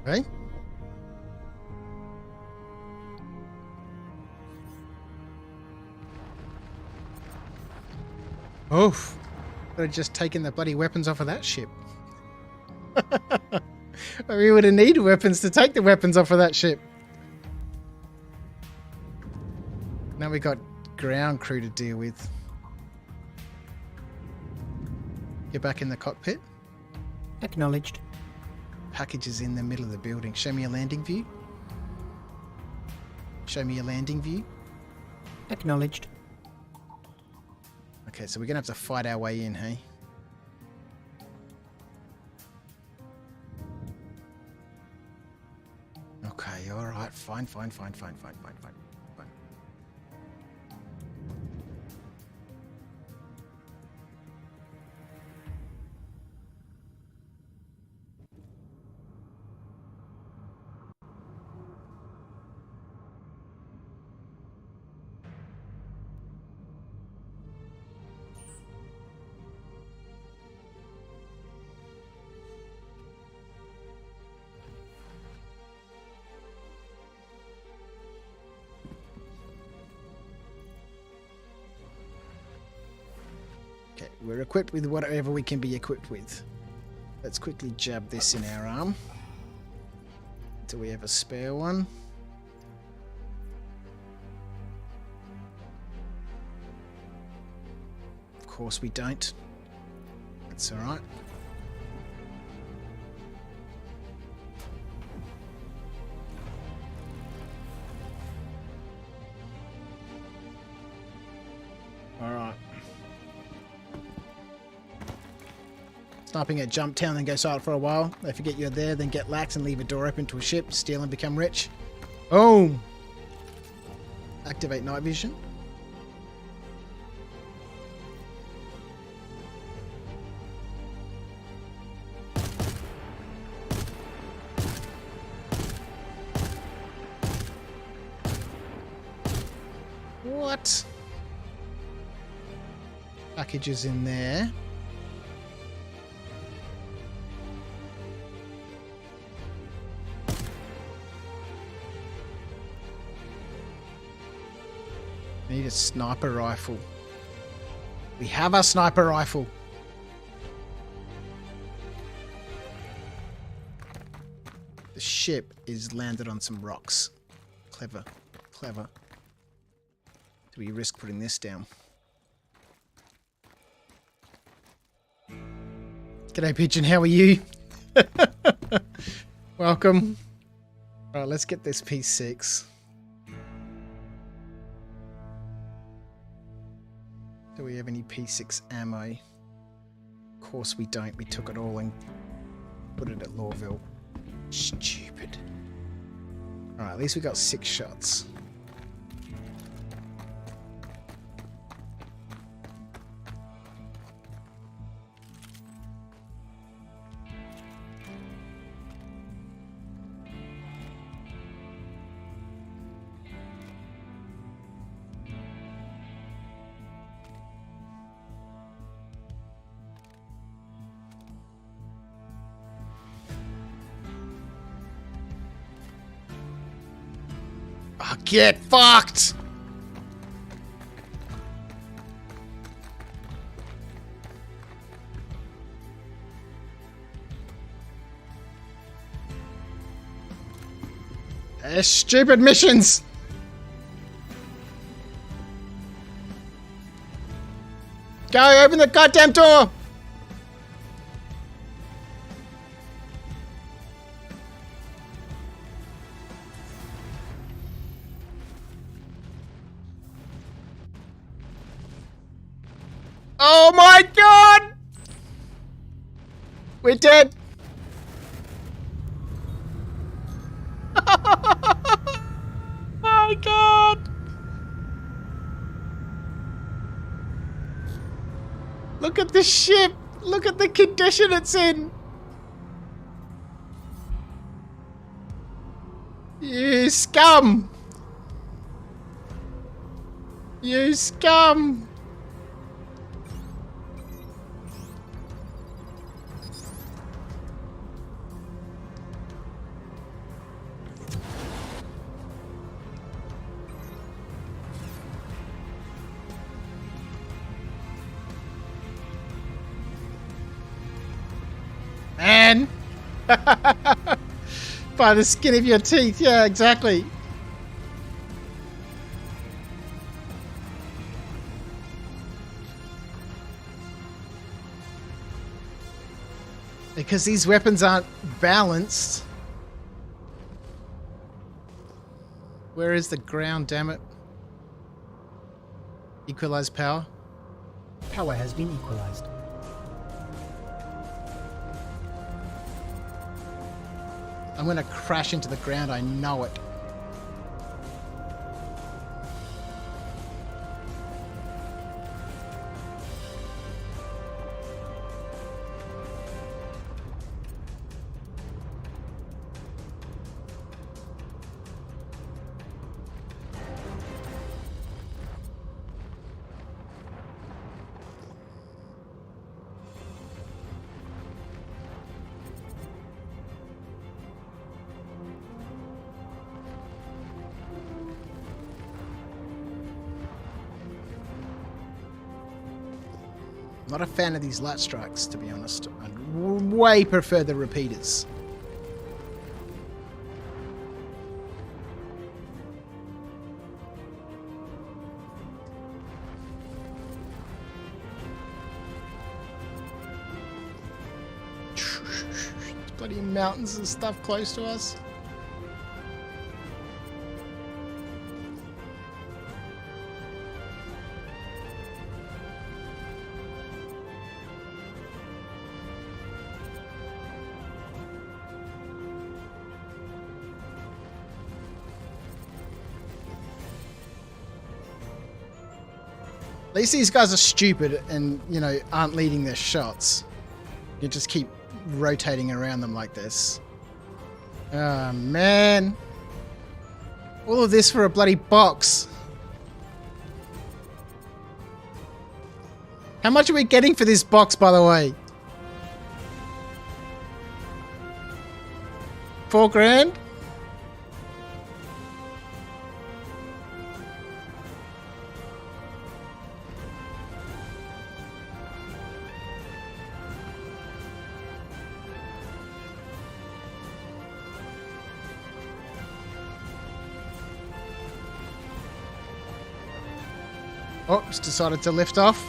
Okay. Oof. Could have just taken the bloody weapons off of that ship. We would have needed weapons to take the weapons off of that ship. Now we got ground crew to deal with. You're back in the cockpit. Acknowledged. Package is in the middle of the building. Show me a landing view. Show me a landing view. Acknowledged. Okay, so we're going to have to fight our way in, hey? Okay, alright. Fine. Okay, we're equipped with whatever we can be equipped with. Let's quickly jab this in our arm. Do we have a spare one? Of course we don't. That's alright. Alright. Stopping at Jump Town, then go silent for a while. They forget you're there, then get lax and leave a door open to a ship, steal and become rich. Boom! Activate night vision. What? Packages in there. Need a sniper rifle. We have a sniper rifle. The ship is landed on some rocks. Clever. Clever. Do we risk putting this down? G'day, Pigeon. How are you? Welcome. Alright, let's get this P6. Do we have any P6 ammo? Of course we don't. We took it all and put it at Lawville. Stupid. Alright, at least we got 6 shots. Oh, get fucked! Stupid missions! Go, open the goddamn door! Oh my god! We're dead! My god! Look at the ship! Look at the condition it's in! You scum! You scum! Man! By the skin of your teeth, yeah, exactly. Because these weapons aren't balanced. Where is the ground, damn it? Equalize power. Power has been equalized. I'm gonna crash into the ground, I know it. Not a fan of these light strikes, to be honest. I'd way prefer the repeaters. Bloody mountains and stuff close to us. At least these guys are stupid and, you know, aren't leading their shots. You just keep rotating around them like this. Oh, man. All of this for a bloody box. How much are we getting for this box, by the way? 4 grand? Oh, it's decided to lift off.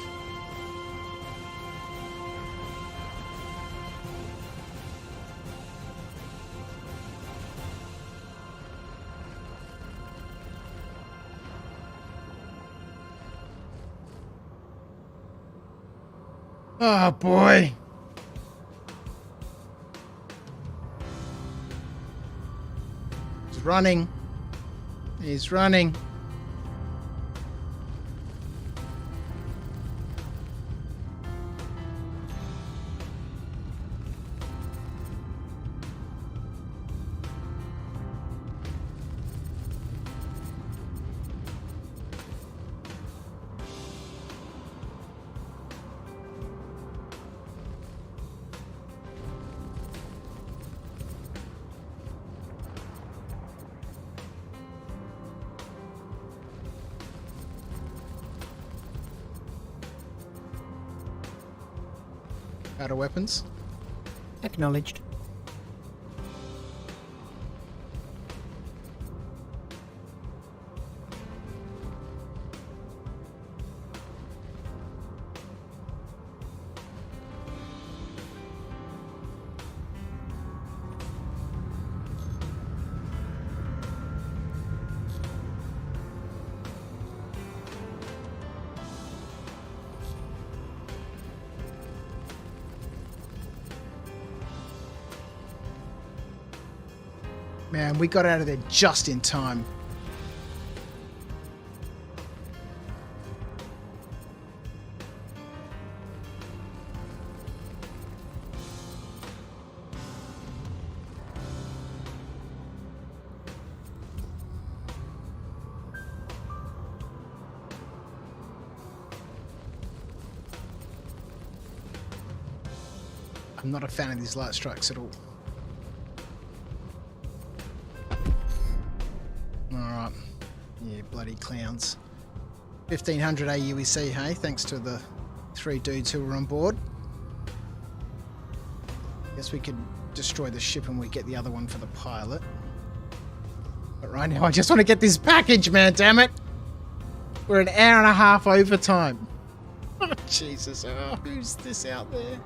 Oh boy. He's running. He's running. Out of weapons. Acknowledged. Man, we got out of there just in time. I'm not a fan of these light strikes at all. Alright. Yeah, bloody clowns. 1500 AUEC, hey? Thanks to the 3 dudes who were on board. Guess we could destroy the ship and we get the other one for the pilot. But right now I just want to get this package, man, damn it! We're an hour and a half overtime. Oh, Jesus. Oh, who's this out there?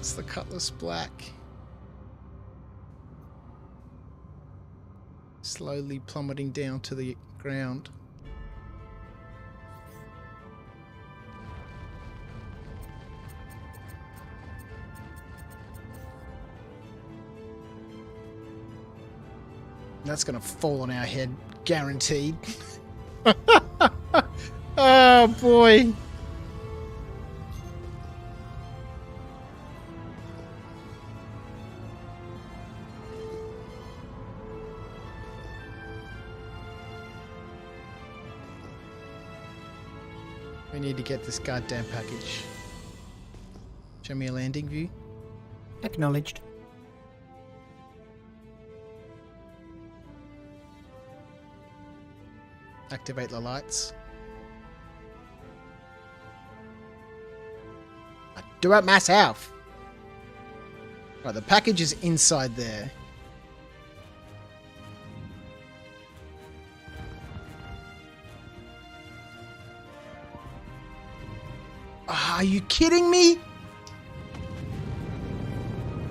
It's the Cutlass Black. Slowly plummeting down to the ground. That's gonna fall on our head, guaranteed. Oh boy. We need to get this goddamn package. Show me a landing view. Acknowledged. Activate the lights. Do it myself. Right, the package is inside there. Are you kidding me?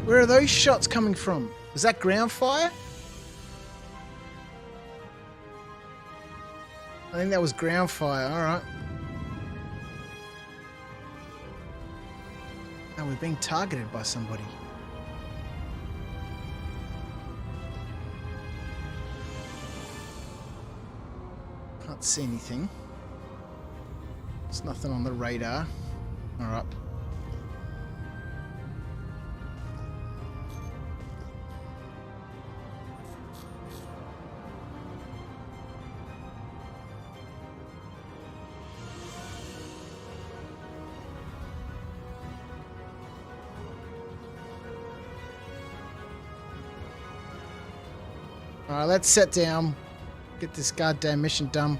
Where are those shots coming from? Was that ground fire? I think that was ground fire. Alright. Now we're being targeted by somebody. Can't see anything. There's nothing on the radar. Alright. Alright, let's sit down. Get this goddamn mission done.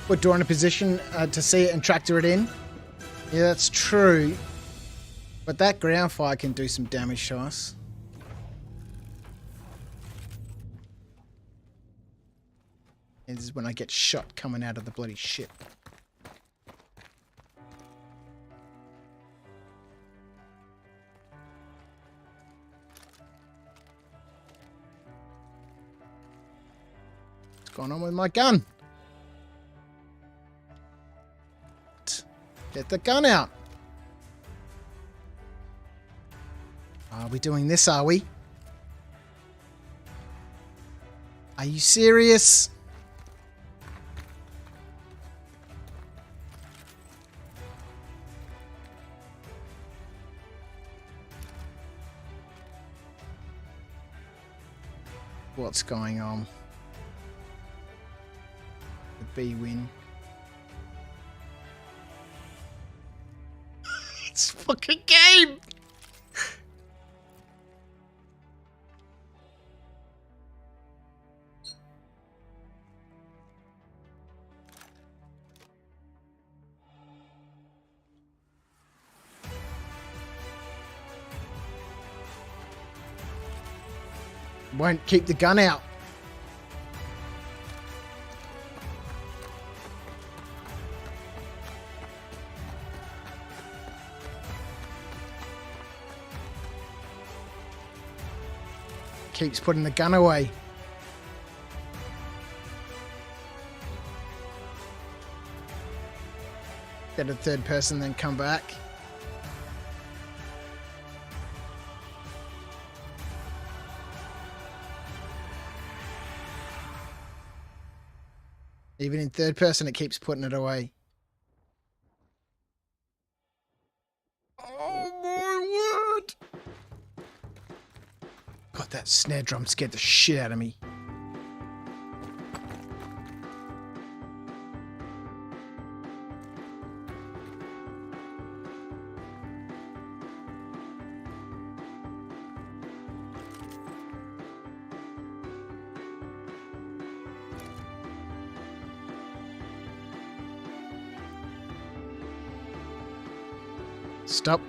Put door in a position to see it and tractor it in. Yeah, that's true. But that ground fire can do some damage to us. And this is when I get shot coming out of the bloody ship. What's going on with my gun? Get the gun out. Are we doing this, are we? Are you serious? What's going on? The B win. It's a fucking game! Won't keep the gun out. Keeps putting the gun away. Get a third person, then come back. Even in third person, it keeps putting it away. Oh my word! God, that snare drum scared the shit out of me. Stop.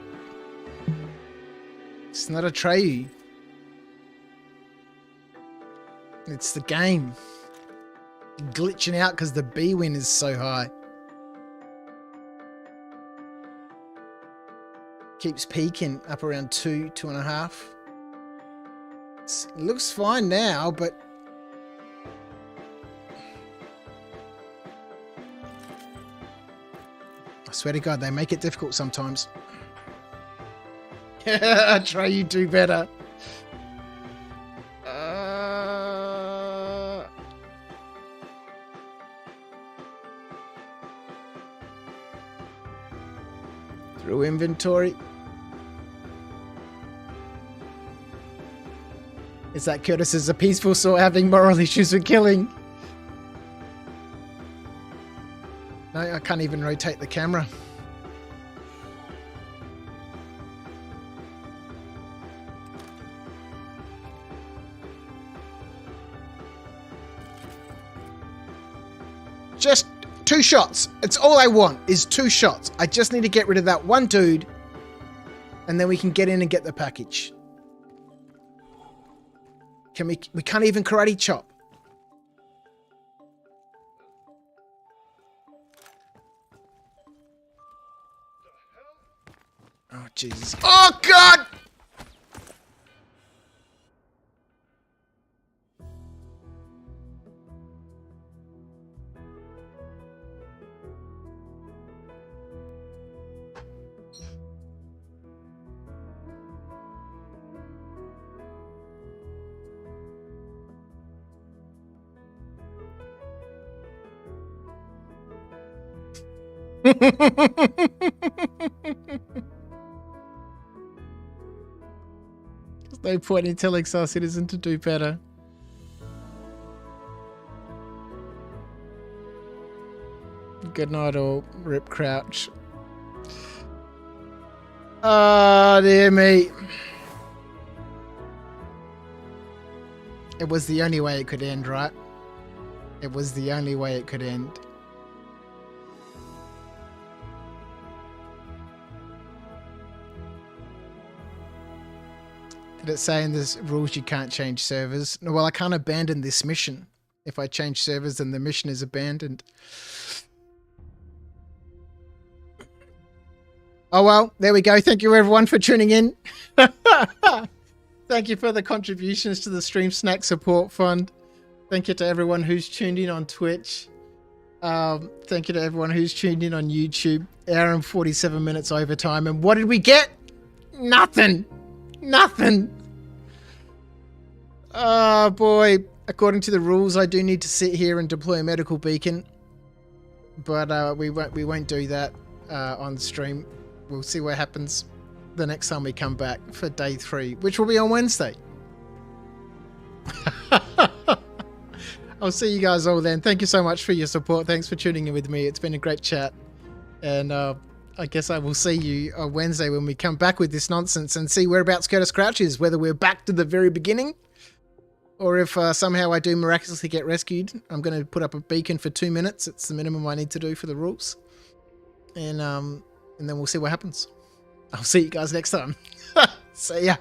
It's not a Atreyu. It's the game. Glitching out because the B win is so high. Keeps peaking up around 2, 2.5. It looks fine now, but I swear to God, they make it difficult sometimes. Try you do better. Through inventory. Is that Curtis is a peaceful sort having moral issues with killing? No, I can't even rotate the camera. Just 2 shots. It's all I want is 2 shots. I just need to get rid of that one dude and then we can get in and get the package. We can't even karate chop. Oh, Jesus. Oh, God! There's no point in telling our citizen to do better. Good night all, Rip Crouch. Oh, dear me. It was the only way it could end, right? It was the only way it could end. Did it say in this rules you can't change servers? No, well, I can't abandon this mission. If I change servers, then the mission is abandoned. Oh, well, there we go. Thank you, everyone, for tuning in. Thank you for the contributions to the Stream Snack Support Fund. Thank you to everyone who's tuned in on Twitch. Thank you to everyone who's tuned in on YouTube. Hour and 47 minutes overtime. And what did we get? Nothing. Nothing. Oh, boy. According to the rules, I do need to sit here and deploy a medical beacon. But we won't do that on stream. We'll see what happens the next time we come back for day 3, which will be on Wednesday. I'll see you guys all then. Thank you so much for your support. Thanks for tuning in with me. It's been a great chat. And I guess I will see you on Wednesday when we come back with this nonsense and see whereabouts Curtis Crouch is, whether we're back to the very beginning or if somehow I do miraculously get rescued. I'm going to put up a beacon for 2 minutes. It's the minimum I need to do for the rules. And then we'll see what happens. I'll see you guys next time. See ya.